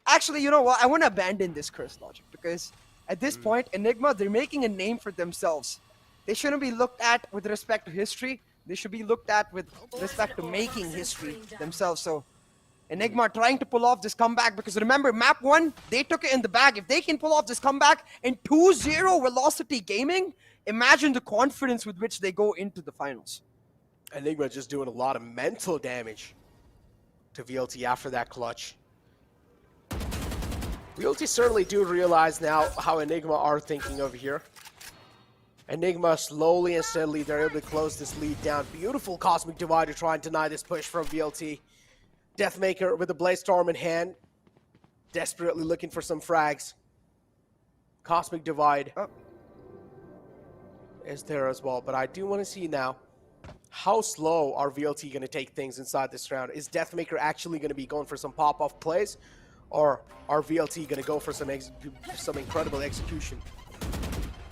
actually, you know what? I want to abandon this curse logic because at this point, Enigma, they're making a name for themselves. They shouldn't be looked at with respect to history. They should be looked at with respect to making history themselves. So Enigma trying to pull off this comeback because remember, map 1, they took it in the bag. If they can pull off this comeback in 2-0 Velocity Gaming, imagine the confidence with which they go into the finals. Enigma just doing a lot of mental damage to VLT after that clutch. VLT certainly do realize now how Enigma are thinking over here. Enigma slowly and steadily, they're able to close this lead down. Beautiful Cosmic Divide to try and deny this push from VLT. Deathmaker with the Blaze Storm in hand, desperately looking for some frags. Cosmic Divide is there as well, but I do want to see now, how slow are VLT going to take things inside this round? Is Deathmaker actually going to be going for some pop-off plays, or are VLT going to go for some incredible execution?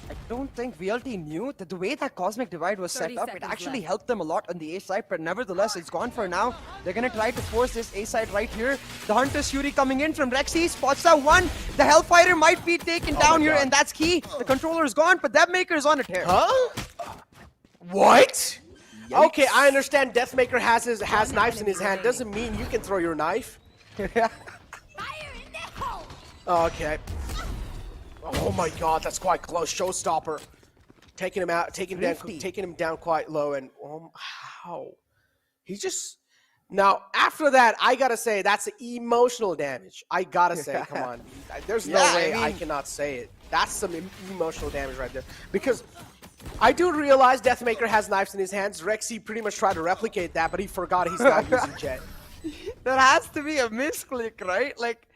I don't think VLT knew that the way that Cosmic Divide was set up, it actually helped them a lot on the A side, but nevertheless, it's gone for now. They're going to try to force this A side right here. The Hunter's Fury coming in from Rexy, spots that one. The Hellfighter might be taken down here, and that's key. The controller is gone, but Deathmaker is on a tear. Huh? What? Yikes. Okay, I understand Deathmaker has knives in his hand. Doesn't mean you can throw your knife. Okay. Oh my god, that's quite close. Showstopper. Taking him out, taking him down quite low, and how? He just... Now, after that, I gotta say, that's emotional damage. I gotta say, come on. There's no way I cannot say it. That's some emotional damage right there. Because I do realize Deathmaker has knives in his hands. Rexy pretty much tried to replicate that, but he forgot he's not using Jet. There has to be a misclick, right? Like,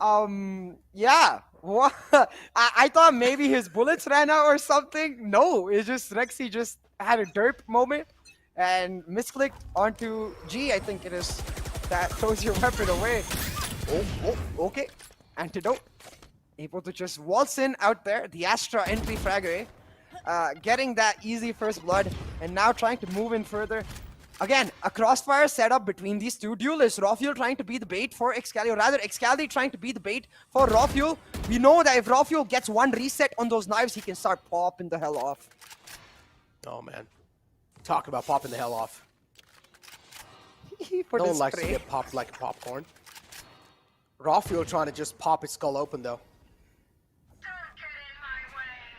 Yeah. What? I thought maybe his bullets ran out or something. No, it's just Rexy just had a derp moment and misclicked onto G, I think it is. That throws your weapon away. Oh, okay. Antidote. Able to just waltz in out there. The Astra entry frag away. Getting that easy first blood and now trying to move in further. Again, a crossfire setup between these two duelists. Rafuel trying to be the bait for Excali, or rather Excali trying to be the bait for Rafuel. We know that if Rafuel gets one reset on those knives, he can start popping the hell off. Oh man, talk about popping the hell off. No one likes to get popped like a popcorn. Rafuel trying to just pop his skull open though.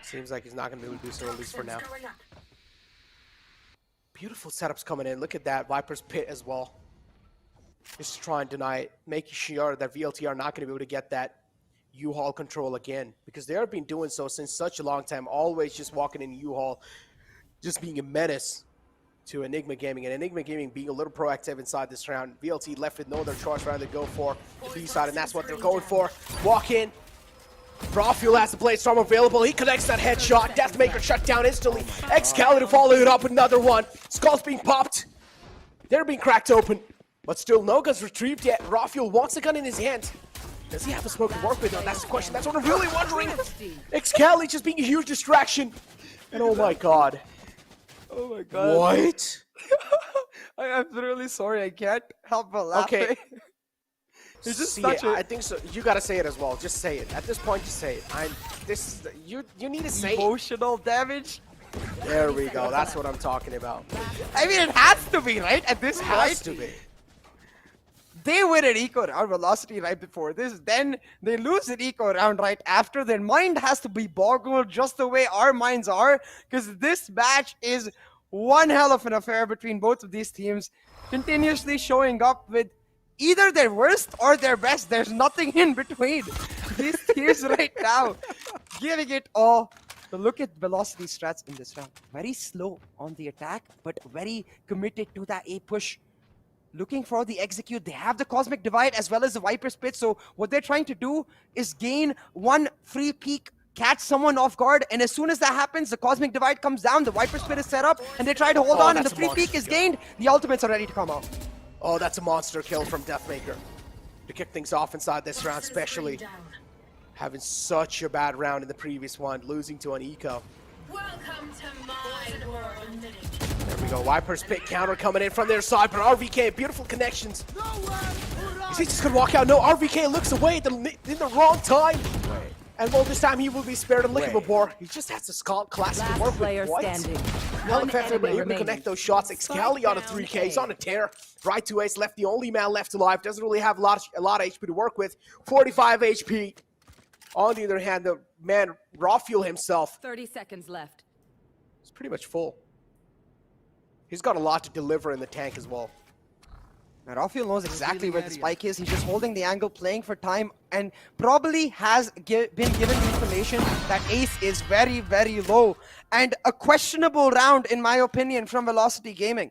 Seems like he's not going to be able to do so, at least for now. Beautiful setups coming in. Look at that. Viper's Pit as well. Just to try and deny it. Making sure that VLT are not going to be able to get that U-Haul control again. Because they have been doing so since such a long time. Always just walking in U-Haul. Just being a menace to Enigma Gaming. And Enigma Gaming being a little proactive inside this round. VLT left with no other choice round to go for the B side. And that's what they're going for. Walk in. Rafuel has the Blade Storm available. He connects that headshot. Deathmaker shut down instantly. Excalibur following it up with another one. Skull's being popped. They're being cracked open. But still, no gun's retrieved yet. Rafuel wants a gun in his hand. Does he have a smoke to work with? No, that's the question. That's what I'm really wondering. Excalibur just being a huge distraction. And oh my god. Oh my god. What? I'm really sorry. I can't help but laugh. Okay. It's just See, such a... I think so. You gotta say it as well. Just say it. At this point, just say it. You need to say emotional damage. There we go. That's what I'm talking about. I mean, it has to be, right? At this point. It has to be. They win an eco round velocity right before this. Then they lose an eco round right after. Their mind has to be boggled just the way our minds are. Because this match is one hell of an affair between both of these teams. Continuously showing up with either their worst or their best. There's nothing in between. These teams right now, giving it all. But look at velocity strats in this round. Very slow on the attack, but very committed to that A push. Looking for the execute. They have the Cosmic Divide as well as the Viper's Pit. So what they're trying to do is gain one free peek, catch someone off guard, and as soon as that happens, the Cosmic Divide comes down, the Viper's Pit is set up, and they try to hold on, and the free peek is gained. The ultimates are ready to come out. Oh, that's a monster kill from Deathmaker to kick things off inside this round, especially having such a bad round in the previous one, losing to an eco. Welcome to my world. There we go, Viper's Pit counter coming in from their side, but RVK, beautiful connections. Is he just gonna walk out? No, RVK looks away in the wrong time. And well, this time he will be spared a lick of a bore. He just has to classic to work with. What? Well, effectively able to connect those shots. Excali on a 3K. He's on a tear. Right to ace, left the only man left alive. Doesn't really have a lot of HP to work with. 45 HP. On the other hand, the man Rafuel himself. 30 seconds left. He's pretty much full. He's got a lot to deliver in the tank as well. Now, Rafuel knows exactly where the spike is. He's just holding the angle, playing for time, and probably has been given the information that ace is very, very low. And a questionable round, in my opinion, from Velocity Gaming.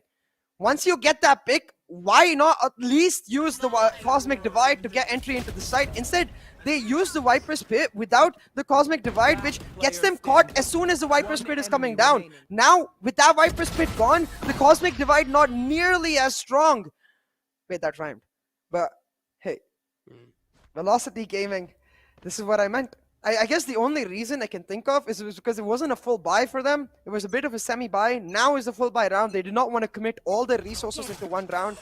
Once you get that pick, why not at least use the Cosmic Divide to get entry into the site? Instead, they use the Viper's Pit without the Cosmic Divide, which gets them caught as soon as the Viper's Pit is coming down. Now, with that Viper's Pit gone, the Cosmic Divide not nearly as strong. Wait, that rhymed. But, hey, Velocity Gaming, this is what I meant. I guess the only reason I can think of is it was because it wasn't a full buy for them. It was a bit of a semi-buy. Now is a full buy round. They did not want to commit all their resources into one round.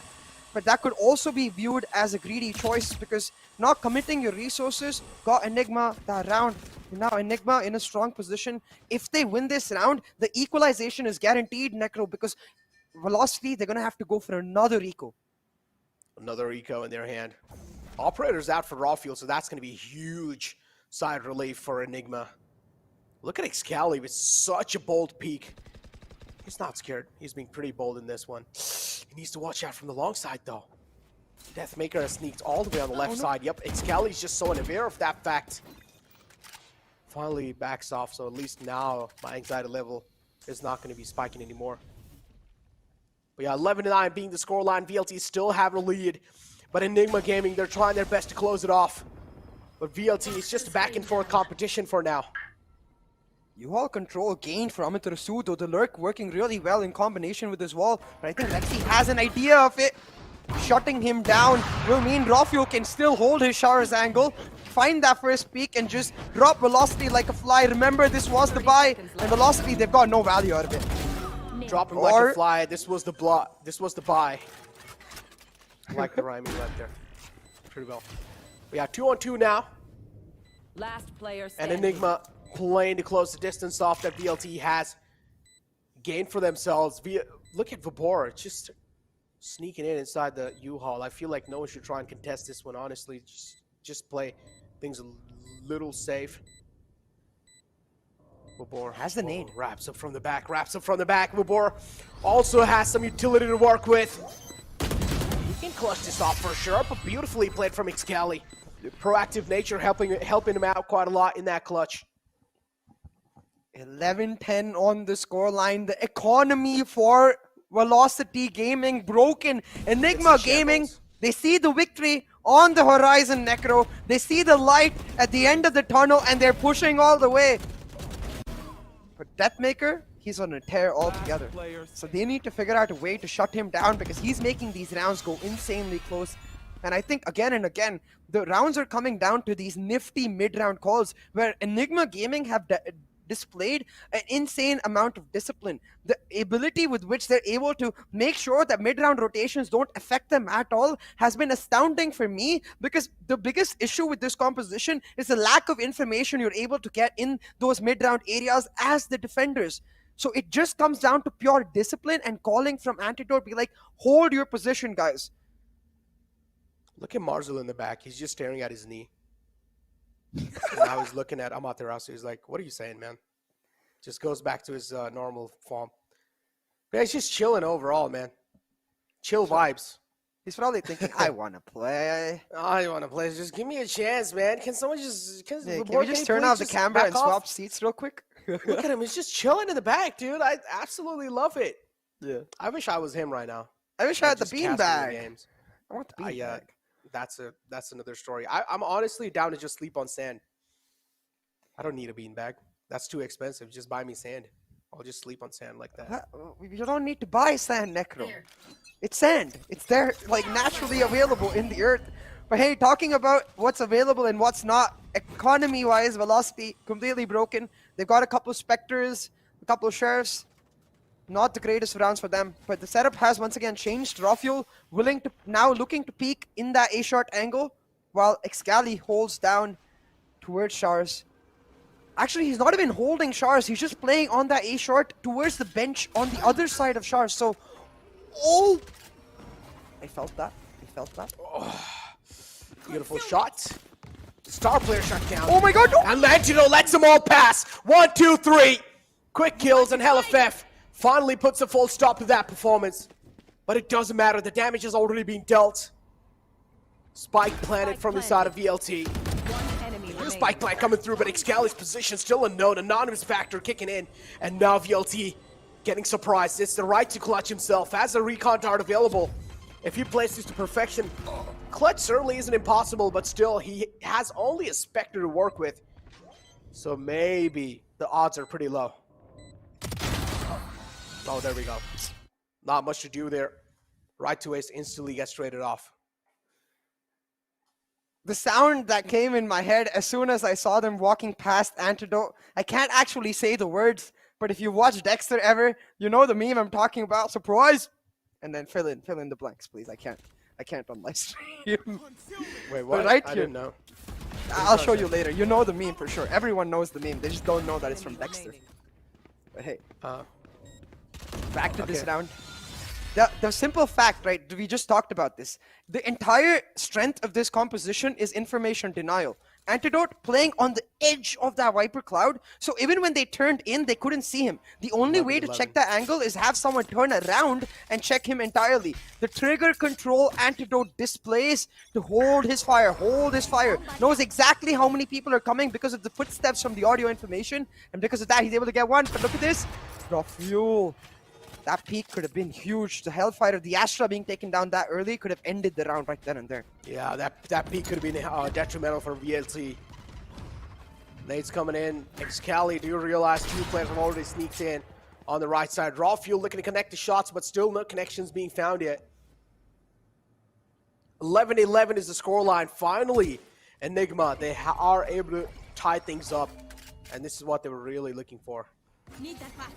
But that could also be viewed as a greedy choice because not committing your resources got Enigma that round. Now Enigma in a strong position. If they win this round, the equalization is guaranteed, Necro, because Velocity, they're going to have to go for another eco. Another eco in their hand. Operator's out for Rafuel, so that's going to be a huge side relief for Enigma. Look at Excali with such a bold peek. He's not scared. He's being pretty bold in this one. He needs to watch out from the long side, though. Deathmaker has sneaked all the way on the left side. Yep, Excali's just so unaware of that fact. Finally backs off, so at least now my anxiety level is not going to be spiking anymore. But yeah, 11-9 being the scoreline. VLT still having a lead. But Enigma Gaming, they're trying their best to close it off. But VLT is just a back and forth competition for now. U-Haul control gained from Amitarasu, though the lurk working really well in combination with his wall. But I think Lexi has an idea of it. Shutting him down will mean Rafael can still hold his showers angle, find that first peak, and just drop velocity like a fly. Remember, this was the buy, and velocity, they've got no value out of it. Drop him like a fly. This was the block. This was the buy. I like the rhyming right there. Pretty well. We have 2-on-2 now. Last player And standing. Enigma playing to close the distance off that VLT has gained for themselves. Look at Vibora, just sneaking in inside the U-Haul. I feel like no one should try and contest this one, honestly. Just play things a little safe. Vibora has the nade. Wraps up from the back, Vibora also has some utility to work with. He can clutch this off for sure, but beautifully played from Excali. Proactive nature helping him out quite a lot in that clutch. 11-10 on the scoreline. The economy for Velocity Gaming broken. Enigma Gaming, they see the victory on the horizon, Necro. They see the light at the end of the tunnel, and they're pushing all the way. But Deathmaker, he's on a tear altogether. So they need to figure out a way to shut him down, because he's making these rounds go insanely close. And I think again and again, the rounds are coming down to these nifty mid-round calls where Enigma Gaming have displayed an insane amount of discipline. The ability with which they're able to make sure that mid-round rotations don't affect them at all has been astounding for me, because the biggest issue with this composition is the lack of information you're able to get in those mid-round areas as the defenders. So it just comes down to pure discipline and calling from Antidote, be like, hold your position, guys. Look at Marzul in the back. He's just staring at his knee. Now he's looking at Amaterasu. He's like, what are you saying, man? Just goes back to his normal form. But he's just chilling overall, man. Chill vibes. He's probably thinking, I want to play. I want to play. Just give me a chance, man. Can someone just... Can we just turn off the camera and swap seats real quick? Look at him. He's just chilling in the back, dude. I absolutely love it. Yeah. I wish I was him right now. I wish I had the beanbag. I want the beanbag. Yeah. That's another story. I'm honestly down to just sleep on sand. I don't need a beanbag. That's too expensive. Just buy me sand. I'll just sleep on sand like that. You don't need to buy sand, Necro. It's sand. It's there, like, naturally available in the earth. But hey, talking about what's available and what's not, economy-wise, Velocity completely broken. They've got a couple of Spectres, a couple of Sheriffs. Not the greatest rounds for them, but the setup has once again changed. Rafael now looking to peek in that A-short angle, while Excali holds down towards Shars. Actually, he's not even holding Shars, he's just playing on that A-short towards the bench on the other side of Shars. So, oh! I felt that. Oh, beautiful shot. Star player shut down. Oh my god, no! And Legendo lets them all pass. 1, 2, 3. Quick kills and LFF finally puts a full stop to that performance. But it doesn't matter, the damage has already been dealt. Spike planted from the side of VLT. New spike plant coming through, but Excali's position still unknown. Anonymous factor kicking in. And now VLT getting surprised. It's the right to clutch himself. Has a recon dart available. If he plays this to perfection, clutch certainly isn't impossible, but still, he has only a Spectre to work with. So maybe the odds are pretty low. Oh, there we go. Not much to do there. Right to ace instantly gets traded off. The sound that came in my head as soon as I saw them walking past Antidote, I can't actually say the words, but if you watch Dexter ever, you know the meme I'm talking about. Surprise! And then fill in the blanks, please. I can't on live stream. Wait, what? Right I here. didn't know. I'll show you later. You know the meme for sure. Everyone knows the meme. They just don't know that it's from Dexter. But hey, back to this round. The simple fact, right, we just talked about this. The entire strength of this composition is information denial. Antidote playing on the edge of that Viper cloud, so even when they turned in, they couldn't see him. The only way to check that angle is have someone turn around and check him entirely. The trigger control Antidote displays to hold his fire, knows exactly how many people are coming because of the footsteps from the audio information, and because of that, he's able to get one. But look at this, Rafael. That peak could have been huge. The Hellfighter, the Astra being taken down that early could have ended the round right then and there. Yeah, that peak could have been detrimental for VLT. Nate's coming in. Excali, do you realize 2 players have already sneaked in on the right side? Raw Fuel looking to connect the shots, but still no connections being found yet. 11-11 is the scoreline. Finally, Enigma, they are able to tie things up. And this is what they were really looking for. Need that back.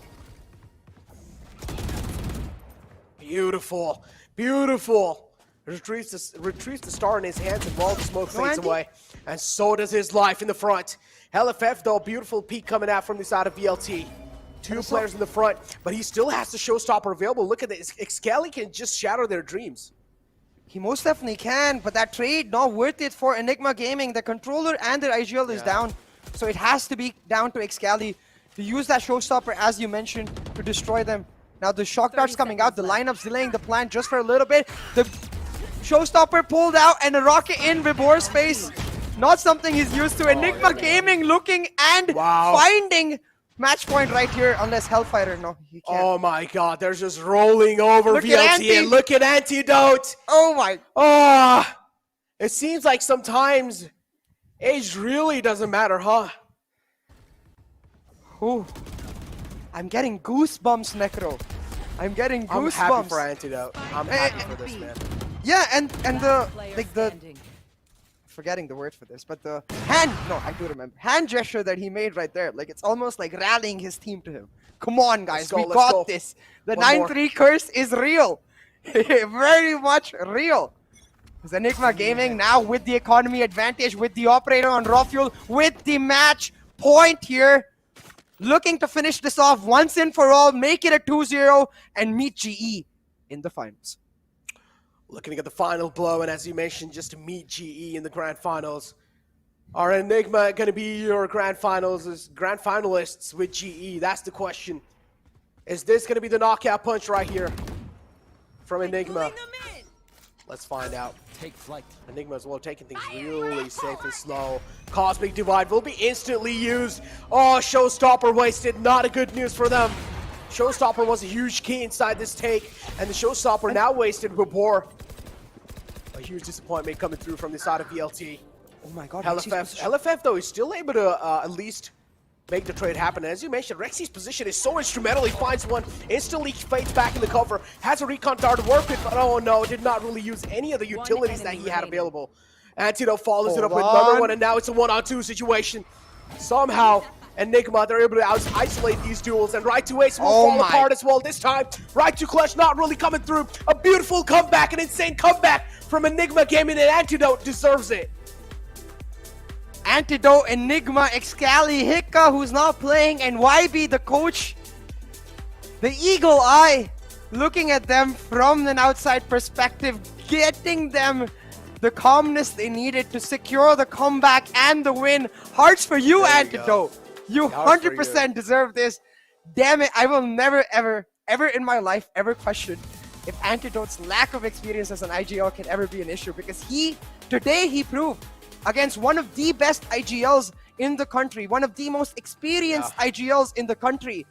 Beautiful, beautiful. Retrieves the star in his hands and while the smoke fades away. And so does his life in the front. LFF though, beautiful peek coming out from the side of VLT. 2 players in the front, but he still has the showstopper available. Look at this, Excali can just shatter their dreams. He most definitely can, but that trade not worth it for Enigma Gaming. The controller and their IGL is down, so it has to be down to Excali to use that showstopper, as you mentioned, to destroy them. Now the shock dart's coming out, the lineup's delaying the plan just for a little bit. The showstopper pulled out and a rocket in Vibor's face. Not something he's used to. Enigma Gaming looking and finding match point right here, unless Hellfighter, no, he can't. Oh my god, they're just rolling over Look VLT and look at Antidote. Oh my. Oh, it seems like sometimes age really doesn't matter, huh? Ooh. I'm getting goosebumps, Necro. I'm getting goosebumps. I'm happy for Antidote. I'm happy for this, man. Yeah, and the Player like the standing. forgetting the word for this, but the hand, no, I do remember. Hand gesture that he made right there, like it's almost like rallying his team to him. Come on, guys, we got this. The 9-3 curse is real. Very much real. It's Enigma Gaming now with the economy advantage, with the operator on raw fuel, with the match point here. Looking to finish this off once and for all, make it a 2-0, and meet GE in the finals. Looking at the final blow, and as you mentioned, just to meet GE in the grand finals. Are Enigma going to be your grand finalists with GE? That's the question. Is this going to be the knockout punch right here from Enigma? Let's find out. Take flight. Enigma as well, taking things really safe and slow. Cosmic Divide will be instantly used. Oh, Showstopper wasted. Not a good news for them. Showstopper was a huge key inside this take, and the Showstopper now wasted Vibor. A huge disappointment coming through from the side of VLT. Oh my god, LFF though is still able to at least make the trade happen. And as you mentioned, Rexy's position is so instrumental. He finds one, instantly fades back in the cover, has a recon dart to work with, but oh no, did not really use any of the utilities that he had available. Antidote follows it up with another one, and now it's a 1-on-2 situation. Somehow, Enigma, they're able to isolate these duels, and Right to Ace will fall apart as well this time. Right to Clutch not really coming through. A beautiful comeback, an insane comeback from Enigma Gaming, and Antidote deserves it. Antidote, Enigma, Excali, Hika, who's not playing, and YB, the coach. The eagle eye, looking at them from an outside perspective, getting them the calmness they needed to secure the comeback and the win. Hearts for you, Antidote. You 100% deserve this. Damn it, I will never, ever in my life ever question if Antidote's lack of experience as an IGL can ever be an issue, because today he proved against one of the best IGLs in the country, one of the most experienced IGLs in the country.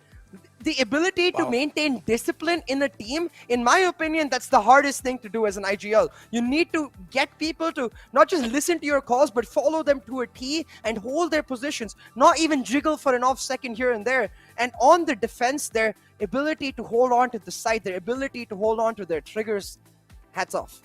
The ability to maintain discipline in a team, in my opinion, that's the hardest thing to do as an IGL. You need to get people to not just listen to your calls, but follow them to a T and hold their positions, not even jiggle for an off second here and there. And on the defense, their ability to hold on to the site, their ability to hold on to their triggers, hats off.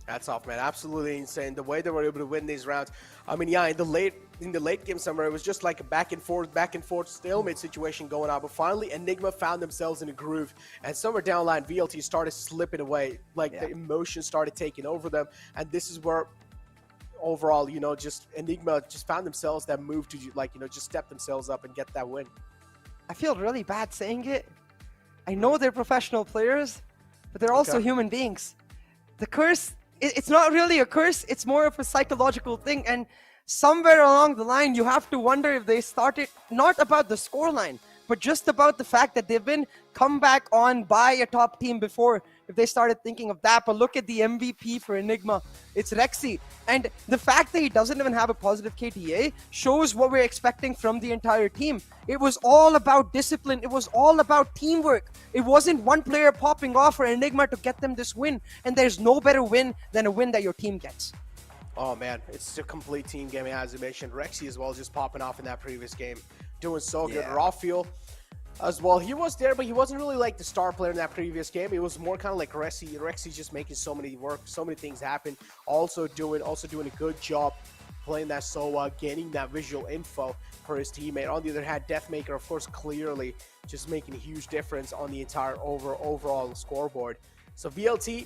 Hats off, man. Absolutely insane. The way they were able to win these rounds. I mean, yeah, in the late game somewhere, it was just like a back and forth stalemate situation going on. But finally, Enigma found themselves in a groove. And somewhere down the line, VLT started slipping away. Like the emotion started taking over them. And this is where overall, you know, just Enigma just found themselves that move to, like, you know, just step themselves up and get that win. I feel really bad saying it. I know they're professional players, but they're also human beings. The curse, it's not really a curse, it's more of a psychological thing. And somewhere along the line, you have to wonder if they started not about the scoreline, but just about the fact that they've been come back on by a top team before, if they started thinking of that. But look at the MVP for Enigma. It's Rexy. And the fact that he doesn't even have a positive KDA shows what we're expecting from the entire team. It was all about discipline. It was all about teamwork. It wasn't one player popping off for Enigma to get them this win. And there's no better win than a win that your team gets. Oh man, it's a complete team game, as you mentioned. Rexy as well, just popping off in that previous game. Doing so good. Rafiel as well. He was there, but he wasn't really like the star player in that previous game. It was more kind of like Rexy. Rexy's just making so many things happen. Also doing a good job playing that SOA, getting that visual info for his teammate. On the other hand, Deathmaker, of course, clearly just making a huge difference on the entire overall scoreboard. So VLT,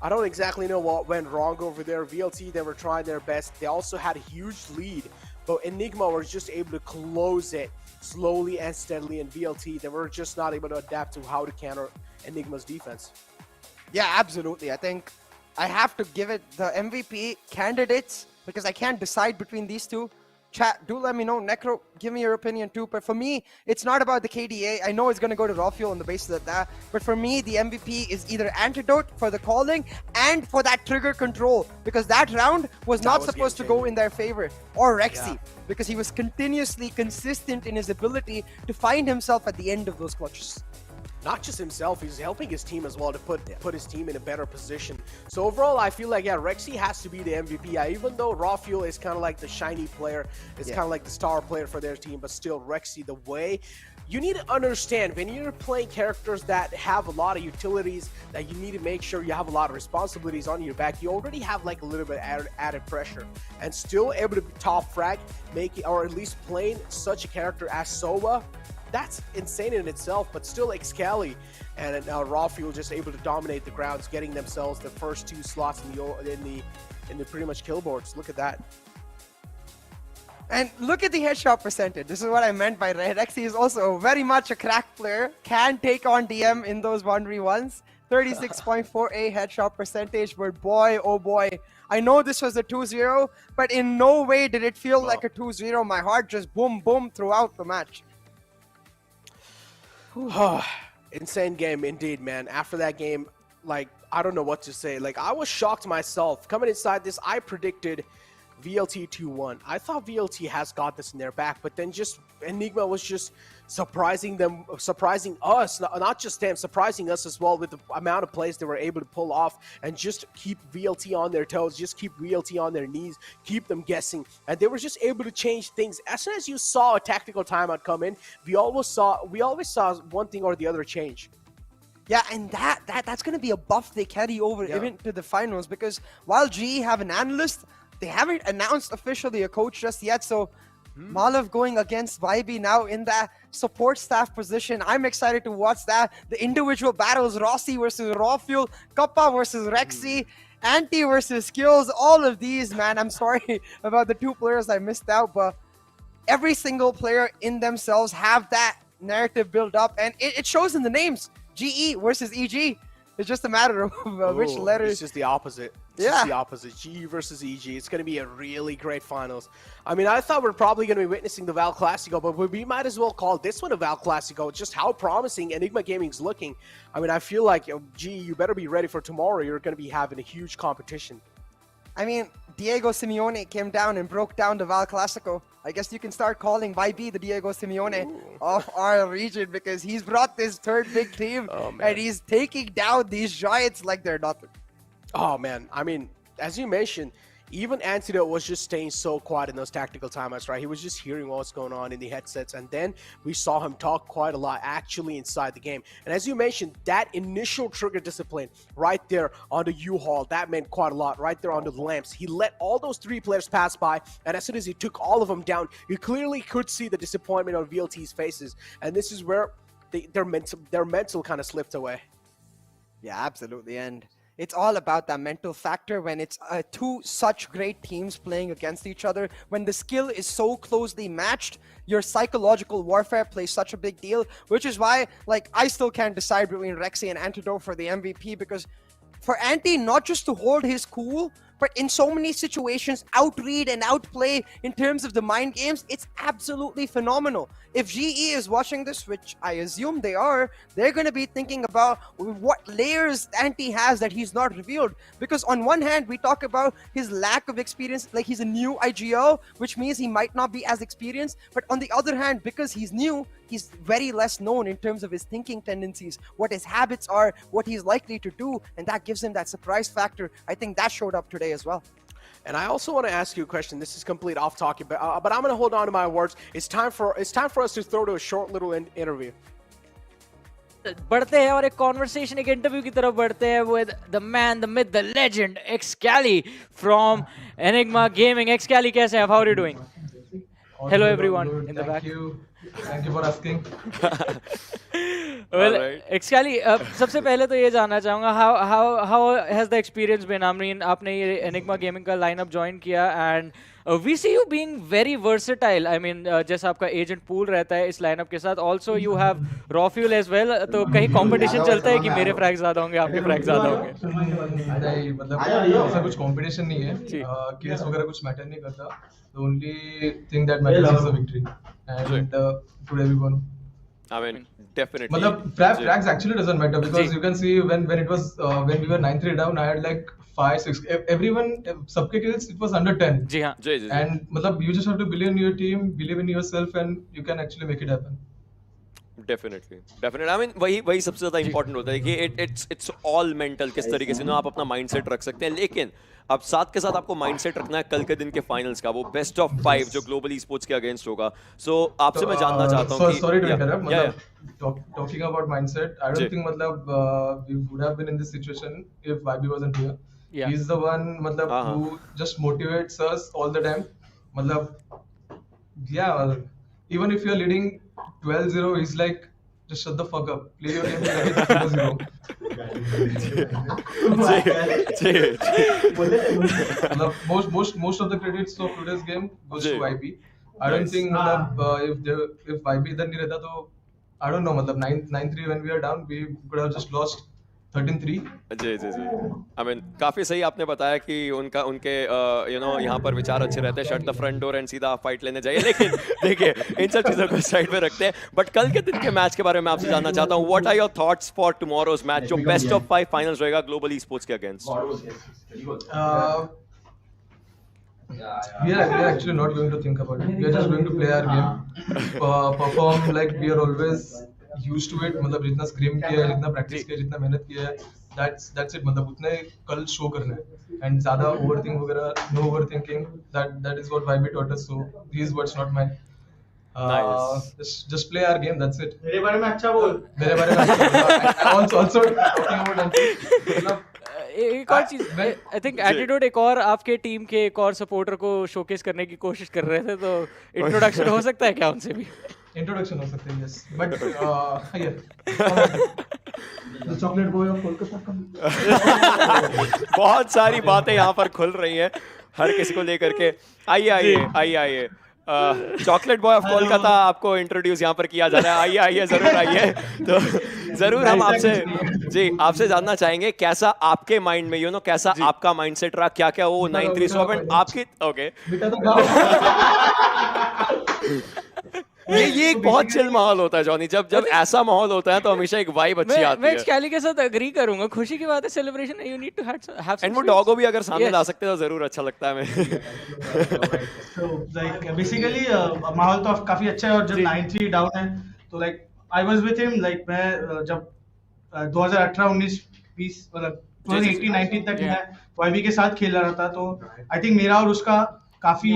I don't exactly know what went wrong over there. VLT, they were trying their best. They also had a huge lead, but Enigma was just able to close it slowly and steadily. And VLT, they were just not able to adapt to how to counter Enigma's defense. Yeah, absolutely. I think I have to give it the MVP candidates because I can't decide between these two. Chat, do let me know. Necro, give me your opinion too. But for me, it's not about the KDA. I know it's going to go to Rafiel on the basis of that. But for me, the MVP is either Antidote for the calling and for that trigger control. Because that round was not supposed to go in their favor. Or Rexy. Because he was continuously consistent in his ability to find himself at the end of those clutches. Not just himself, he's helping his team as well to put his team in a better position. So overall, I feel like, Rexy has to be the MVP. Even though Rafiel is kind of like the shiny player, it's kind of like the star player for their team, but still Rexy, the way you need to understand when you're playing characters that have a lot of utilities, that you need to make sure you have a lot of responsibilities on your back. You already have like a little bit added pressure, and still able to top frag, or at least playing such a character as SOA. That's insane in itself, but still Excali and Rafiel just able to dominate the grounds, getting themselves the first 2 slots in the pretty much kill boards. Look at that. And look at the headshot percentage. This is what I meant by Rexy is also very much a crack player. Can take on DM in those 1v1s. 36.48 headshot percentage, but boy, oh boy. I know this was a 2-0, but in no way did it feel like a 2-0. My heart just boom, boom throughout the match. Insane game indeed, man. After that game, like, I don't know what to say. Like, I was shocked myself. Coming inside this, I predicted VLT 2-1. I thought VLT has got this in their back, but then just Enigma was just surprising us, not just them, surprising us as well with the amount of plays they were able to pull off and just keep VLT on their toes, just keep VLT on their knees, keep them guessing. And they were just able to change things. As soon as you saw a tactical timeout come in, we always saw one thing or the other change. Yeah, and that's going to be a buff they carry over even to the finals, because while GE have an analyst, they haven't announced officially a coach just yet. So Malav going against Vibe now in that support staff position. I'm excited to watch that. The individual battles, Rossi versus Rafiel, Kappa versus Rexy, Anti versus Skills, all of these, man. I'm sorry about the 2 players I missed out, but every single player in themselves have that narrative built up, and it shows in the names. GE versus EG. It's just a matter of which letters. It's just the opposite. It's just the opposite. GE versus EG. It's going to be a really great finals. I mean, I thought we're probably going to be witnessing the Val Classico, but we might as well call this one a Val Classico. Just how promising Enigma Gaming's looking. I mean, I feel like, GE, you better be ready for tomorrow. You're going to be having a huge competition. I mean, Diego Simeone came down and broke down the Val Classico. I guess you can start calling YB the Diego Simeone of our region, because he's brought this third big team and he's taking down these giants like they're nothing. Oh, man. I mean, as you mentioned, even Antidote was just staying so quiet in those tactical timeouts, right? He was just hearing what's going on in the headsets, and then we saw him talk quite a lot actually inside the game. And as you mentioned, that initial trigger discipline right there on the U-Haul, that meant quite a lot right there on the lamps. He let all those 3 players pass by, and as soon as he took all of them down, you clearly could see the disappointment on VLT's faces. And this is where their mental kind of slipped away. Yeah, absolutely. And it's all about that mental factor when it's 2 such great teams playing against each other. When the skill is so closely matched, your psychological warfare plays such a big deal, which is why, like, I still can't decide between Rexy and Antidote for the MVP, because for Anti, not just to hold his cool, but in so many situations, outread and outplay in terms of the mind games, it's absolutely phenomenal. If GE is watching this, which I assume they are, they're going to be thinking about what layers Anti has that he's not revealed. Because on one hand, we talk about his lack of experience, like he's a new IGL, which means he might not be as experienced. But on the other hand, because he's new, he's very less known in terms of his thinking tendencies, what his habits are, what he's likely to do, and that gives him that surprise factor. I think that showed up today as well. And I also want to ask you a question. This is complete off topic, but I'm going to hold on to my words. It's time for us to throw to a short little interview. बढ़ते हैं और एक conversation एक interview की तरफ बढ़ते हैं with the man, the myth, the legend, Excali from Enigma Gaming. Excali, कैसे हैं? How are you doing? Hello everyone in the back. Thank you for asking. Well, Excali, सबसे पहले तो ये जानना चाहूँगा how has the experience been? I mean, आपने ये Enigma Gaming का lineup join किया and we see you being very versatile. I mean, जैसा आपका agent pool रहता है इस lineup के साथ, also you have raw fuel as well. तो कहीं competition चलता है कि मेरे frags ज़्यादा होंगे, आपके frags ज़्यादा होंगे? नहीं, मतलब ऐसा कुछ competition नहीं है. Kills वगैरह कुछ matter नहीं करता. The only thing that matters is the victory. And today we won. I mean, definitely. मतलब frags actually doesn't matter because you can see when it was when we were 9-3 down, I had like 5-6. Everyone, सबके kills it was under 10. जी हाँ. And मतलब you just have to believe in your team, believe in yourself, and you can actually make it happen. Definitely. I mean, वही सबसे ज़्यादा important होता है कि it's all mental. किस तरीके से ना आप अपना mindset रख सकते हैं, लेकिन अब साथ के साथ आपको माइंडसेट रखना है कल के दिन के फाइनल्स का, वो बेस्ट ऑफ 5 जो ग्लोबल ई-स्पोर्ट्स के अगेंस्ट होगा. सो आपसे मैं जानना चाहता हूं कि सॉरी टू इंटरप्ट, मतलब talking about mindset, I don't think मतलब we would have been in this situation if Y B wasn't here. He is the one मतलब who just motivates us all the time. मतलब even if you are leading 12-0, he's like, just shut the fuck up, play your game like it's 0-0. Most of the credits of today's game goes to YB. I don't think if YB इधर नहीं रहता तो I don't know, मतलब 9-3 when we are down, we could have just lost 13-3. Ji. I mean, काफी सही आपने बताया कि उनके यहाँ पर विचार अच्छे रहते हैं, shut the front door and सीधा आप फाइट लेने जाइए. लेकिन देखिए इन सब चीजों को साइड में रखते हैं, बट कल के दिन के मैच के बारे में आपसे जानना चाहता हूँ. What are your thoughts for tomorrow's match जो बेस्ट ऑफ 5 फाइनल्स रहेगा ग्लोबल ई-स्पोर्ट्स के against? We are actually not going to think about it. We are just going to play our game, perform like we are always used to it. मतलब जितना scream किया है, जितना practice किया है, जितना मेहनत किया है, that's it. मतलब उतने कल शो करना है, and ज़्यादा ओवरथिंक वगैरह, no overthinking. That is what YB taught us. So these words not mine. Just play our game. That's it. मेरे बारे में अच्छा बोल. मेरे बारे में अच्छा बोल. Also talking about एक और चीज, आई थिंक एटीट्यूड एक और आपके टीम के एक और सपोर्टर को शोकेस करने की कोशिश कर रहे थे, तो इंट्रोडक्शन हो सकता है क्या उनसे भी? इंट्रोडक्शन हो सकता है, yes, but chocolate boy of Kolkata. बहुत सारी बातें यहाँ पर खुल रही हैं हर किसी को लेकर के. आइए चॉकलेट बॉय ऑफ कोलकाता आपको इंट्रोड्यूस यहाँ पर किया जा रहा है. आइए जरूर आइए. तो जरूर हम आपसे जानना चाहेंगे कैसा आपके माइंड में कैसा आपका माइंडसेट रहा, क्या क्या वो 9-3 स्वॉप आपकी. ओके, ये एक बहुत चिल माहौल होता है जॉनी. जब ऐसा माहौल होता है तो हमेशा एक वाइब अच्छी आती है. मैं एक्चुअली के साथ एग्री करूंगा. खुशी की बात है, सेलिब्रेशन है, you need to have and वो डॉगो भी अगर सामने ला सकते तो जरूर अच्छा लगता है हमें. So like basically माहौल तो काफी अच्छा है, और जब 9-3 डाउन है तो like I was with him, like मैं जब 2018-19-20 मतलब 2018-19 तक मैं YB के साथ खेल रहा था, तो आई थिंक मेरा और उसका काफी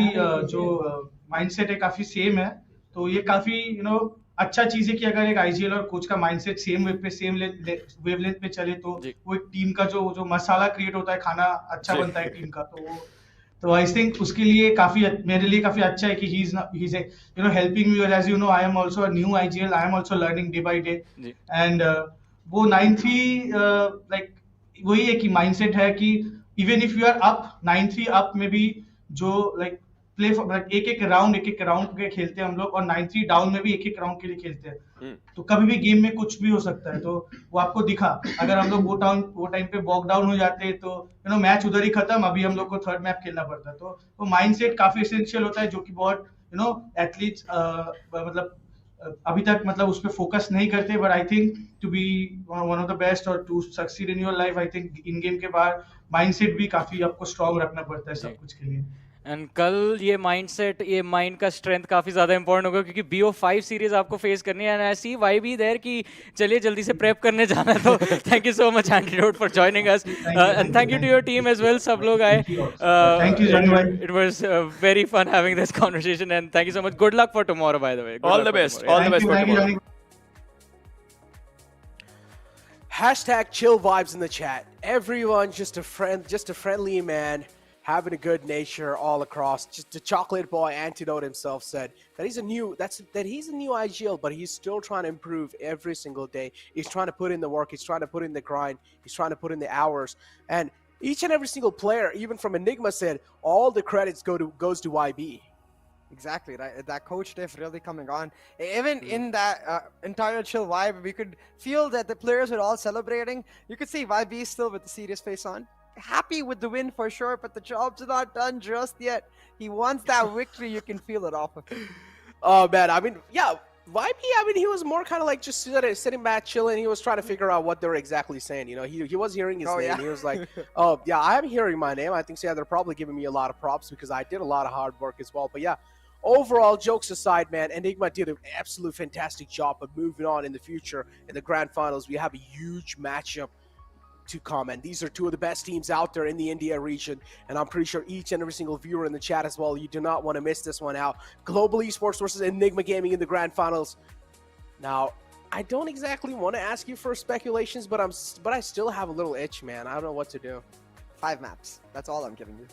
जो माइंडसेट है काफी सेम है. तो ये काफी अच्छा चीज है कि अगर एक आईजीएल और कोच का माइंडसेट सेम वेव पे सेम वेवलेंथ पे चले तो वो एक टीम का जो मसाला क्रिएट होता है, खाना अच्छा बनता है टीम का. तो आई थिंक उसके लिए काफी मेरे लिए काफी अच्छा है कि he is helping me, as you know I am also a new IGL, I am also learning day by day. And वो 9-3 लाइक वही है कि माइंडसेट है कि even if you are up 9-3 up में भी जो लाइक प्ले एक एक राउंड के खेलते हैं हम लोग, और 9-3 डाउन में भी एक राउंड के लिए खेलते हैं। तो कभी भी गेम में कुछ भी हो सकता है, तो वो आपको दिखा। अगर हम लोग वो टाइम पे बॉक डाउन हो जाते तो मैच उधर ही खत्म, अभी हम लोग को थर्ड मैप खेलना पड़ता। तो माइंडसेट काफी एसेंशियल होता है, जो कि बहुत एथलीट्स मतलब अभी तक मतलब उस पर फोकस नहीं करते। But I think to be one of the best और to succeed in your life, I think in game के बाद माइंडसेट भी काफी आपको स्ट्रांग रखना पड़ता है सब कुछ के लिए। एंड कल ये माइंडसेट, ये माइंड का स्ट्रेंथ काफी ज्यादा इंपॉर्टेंट होगा, क्योंकि BO5 सीरीज आपको फेस करनी है। And I see why be there कि चलिए जल्दी से प्रेप करने जाना है। तो thank you so much Antidote for joining us, and thank you to your team as well. सब लोग आए, थैंक यू जॉनी भाई, it was very fun having this conversation, and thank you so much. Good luck for tomorrow by the way. All the best, all the best for tomorrow. Hashtag chill vibes in the chat. Everyone just a friendly man, having a good nature all across. Just the chocolate boy Antidote himself said that he's a new IGL, but he's still trying to improve every single day. He's trying to put in the work, he's trying to put in the grind, he's trying to put in the hours. And each and every single player, even from Enigma, said all the credits goes to YB. Exactly, right? That coach diff really coming on. Even in that entire chill vibe, we could feel that the players were all celebrating. You could see YB still with the serious face on. Happy with the win for sure, but the job's not done just yet. He wants that victory. You can feel it off of him. Oh, man. I mean, yeah. YB, I mean, he was more kind of like just sitting back, chilling. He was trying to figure out what they were exactly saying. You know, he was hearing his name. Yeah. He was like, oh, yeah, I am hearing my name. I think, so, yeah, they're probably giving me a lot of props because I did a lot of hard work as well. But, yeah. Overall, jokes aside, man, Enigma did an absolute fantastic job of moving on in the future. In the grand finals, we have a huge matchup to come, and these are two of the best teams out there in the India region, and I'm pretty sure each and every single viewer in the chat as well, you do not want to miss this one out. Global Esports versus Enigma Gaming in the grand finals. Now, I don't exactly want to ask you for speculations, but I still have a little itch, man. I don't know what to do. 5 maps. That's all I'm giving you.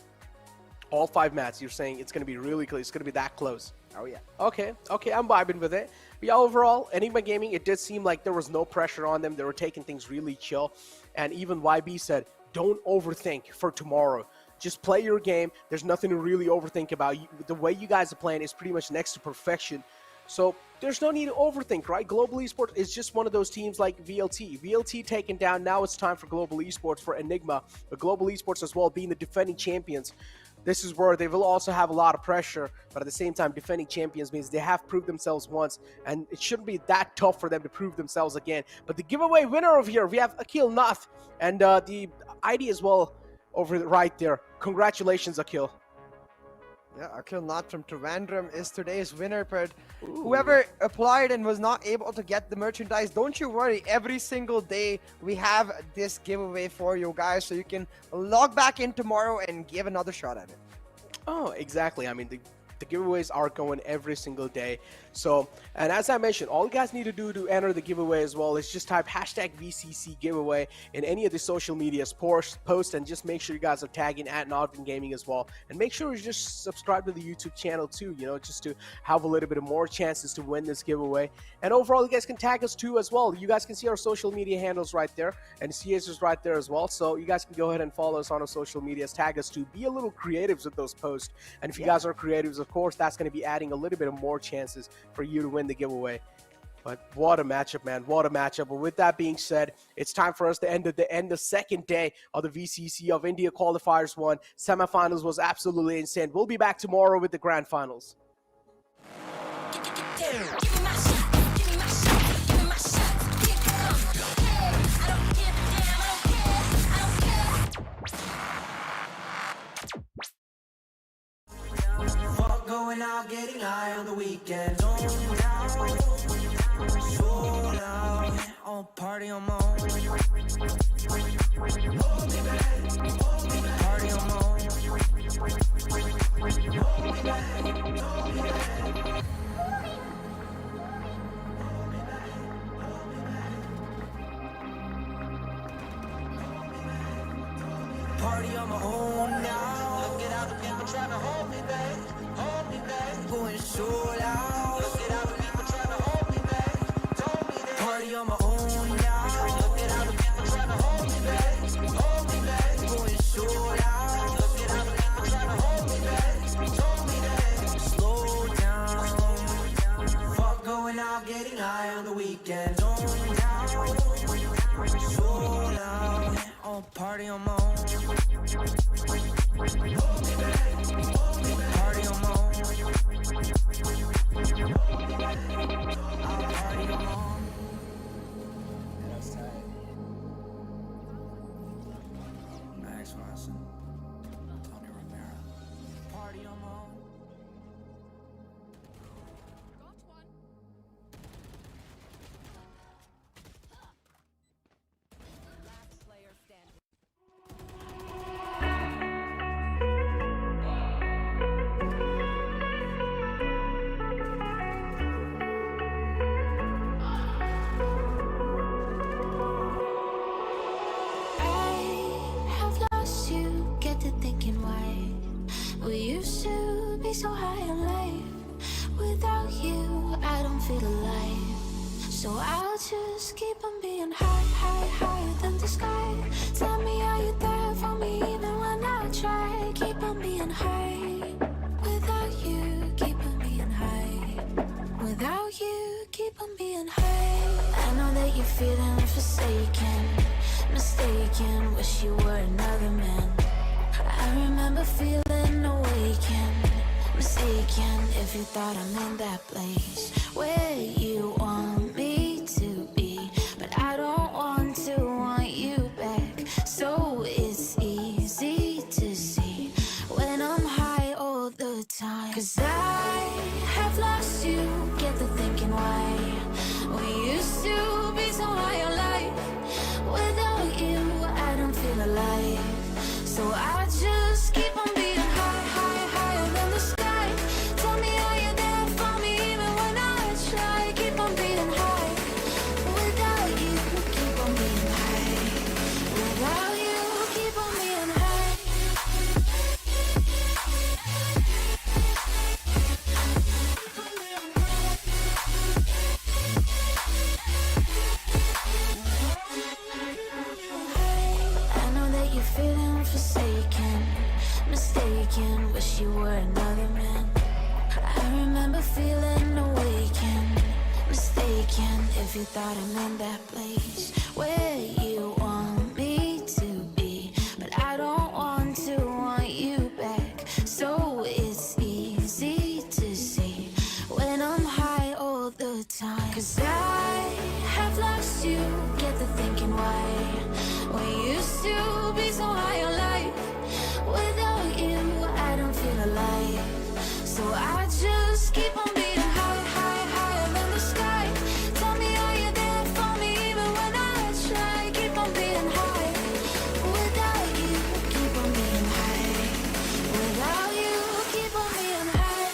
All 5 maps, you're saying it's going to be really close. It's going to be that close. Oh, yeah. Okay, I'm vibing with it. But yeah, overall, Enigma Gaming, it did seem like there was no pressure on them. They were taking things really chill. And even YB said, don't overthink for tomorrow. Just play your game. There's nothing to really overthink about. The way you guys are playing is pretty much next to perfection. So there's no need to overthink, right? Global Esports is just one of those teams like VLT. VLT taken down. Now it's time for Global Esports for Enigma. But Global Esports as well, being the defending champions, this is where they will also have a lot of pressure, but at the same time, defending champions means they have proved themselves once, and it shouldn't be that tough for them to prove themselves again. But the giveaway winner over here, we have Akil Nath, and the ID as well over right there. Congratulations, Akil. Yeah, Akil Nath from Trivandrum is today's winner, but whoever applied and was not able to get the merchandise, don't you worry. Every single day we have this giveaway for you guys, so you can log back in tomorrow and give another shot at it. Oh, exactly. I mean, the giveaways are going every single day. So, and as I mentioned, all you guys need to do to enter the giveaway as well is just type hashtag VCC giveaway in any of the social medias post, and just make sure you guys are tagging at NODWIN Gaming as well. And make sure you just subscribe to the YouTube channel too, you know, just to have a little bit of more chances to win this giveaway. And overall, you guys can tag us too as well. You guys can see our social media handles right there, and CS is right there as well. So you guys can go ahead and follow us on our social medias, tag us too. Be a little creatives with those posts. And if you guys are creatives, of course, that's going to be adding a little bit of more chances for you to win the giveaway. But what a matchup, man. What a matchup. But with that being said, it's time for us to end the second day of the VCC of India Qualifiers 1. Semifinals was absolutely insane. We'll be back tomorrow with the grand finals. Going out, getting high on the weekend. Don't out, sold out, on party on my own. Hold me back, party on my own. Hold me back, hold me back. Party on my own now. Look at all the people trying to hold me back. Hold me back. Going sold out. Look at all the people trying to hold me back. Told me that. Party on my own now. Look at all the people trying to hold me back. Hold me back. Going sold out. Look at all the people trying to hold me back. Told me that. Party on my own. Party on my own. I'll party on my own. That's tight. Max Watson. Tony Romero. Party on my own. Last player standing. I have lost you, get to thinking why we used to be so high in life. Without you, I don't feel alive. So I'll just keep on being high, high, higher than the sky. Tell me, are you there for me even when I try? Keep on being high. Without you, keep on being high. Without you, keep on being high. I know that you're feeling forsaken, mistaken, wish you were another man. I remember feeling awakened, mistaken, if you thought I'm in that place where you want me to be. But I don't want to want you back, so it's easy to see when I'm high all the time. Cause I have lost you, get the thinking why we used to be so high on life. Without you, I don't feel alive. So I just keep on being high, high, higher than the sky. Tell me, are you there for me even when I try? Keep on being high. Without you, keep on being high. Without you, keep on being high. I know that you're feeling forsaken, mistaken, wish you were another man. I remember feeling awakened, mistaken, if you thought I'm in that place where you want me to be. But I don't want to want you back, so it's easy to see when I'm high all the time. Cause I have lost you, get the thinking why we used to be so high on life. Without you, I don't feel alive. So I just keep on being high, high, higher than the sky. Tell me, are you there for me even when I try? Keep on being high. Without you, keep on being high. Without you, keep on being high.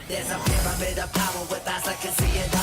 There's a pyramid of power with eyes that can see it all.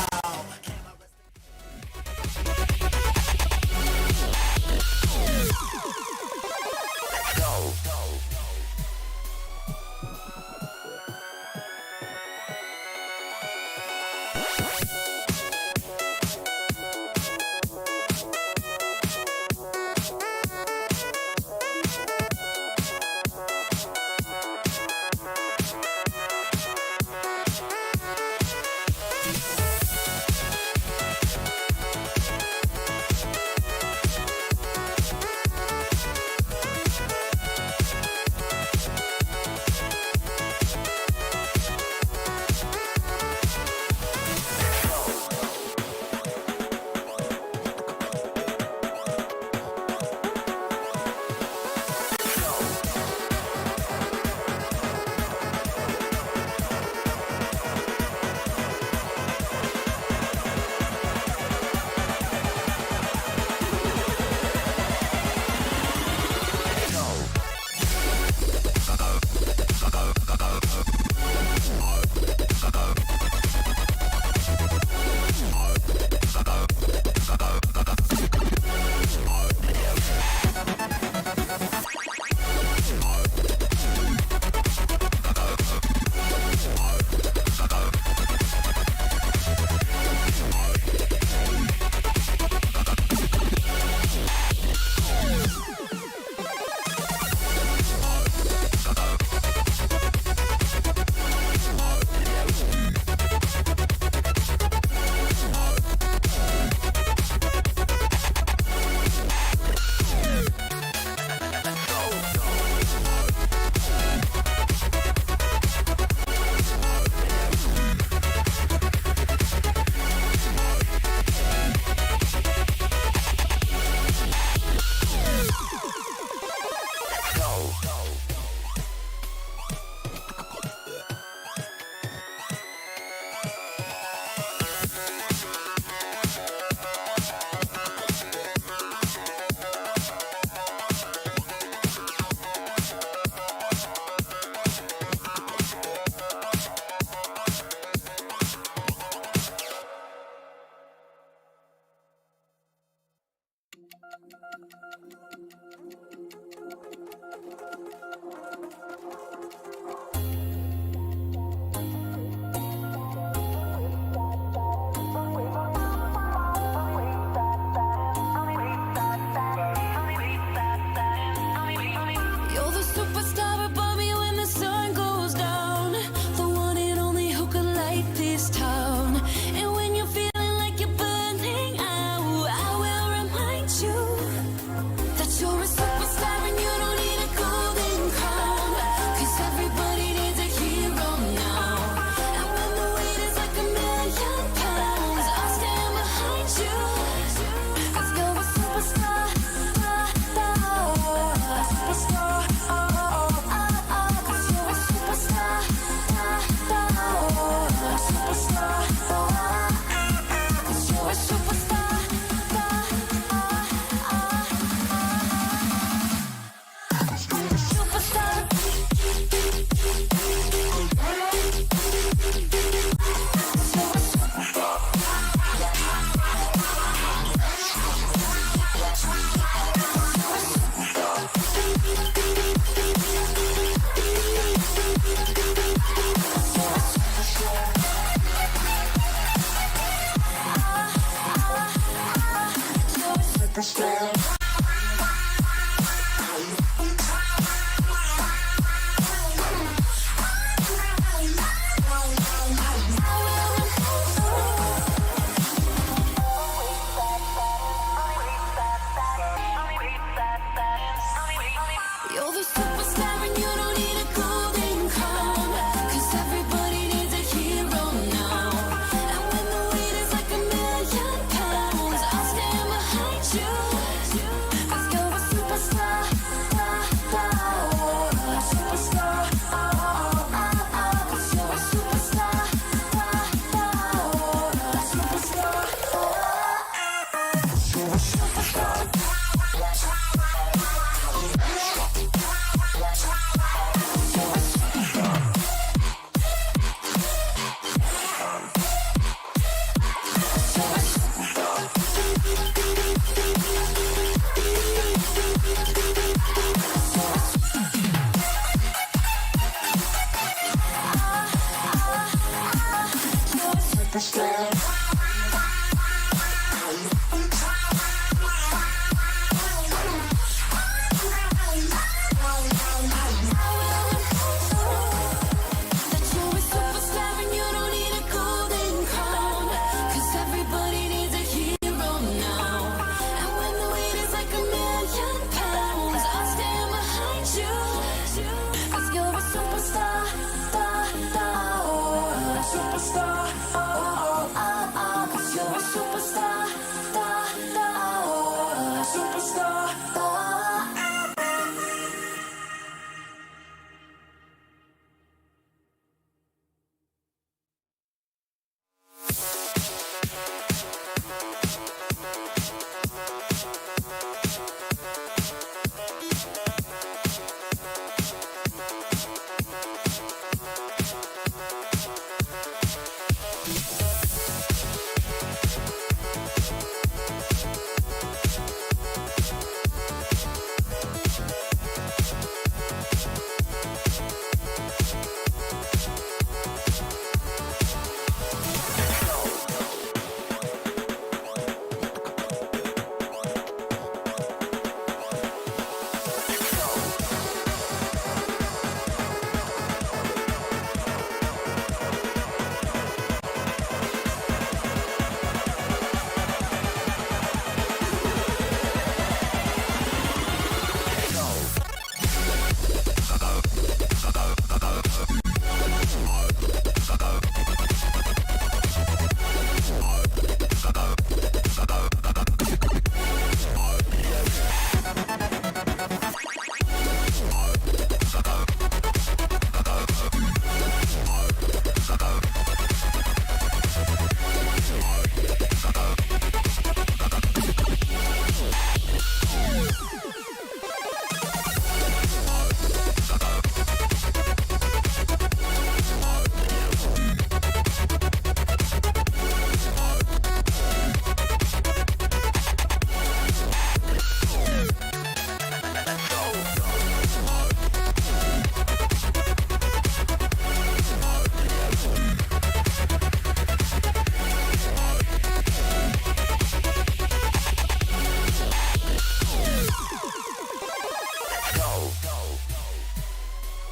the strap.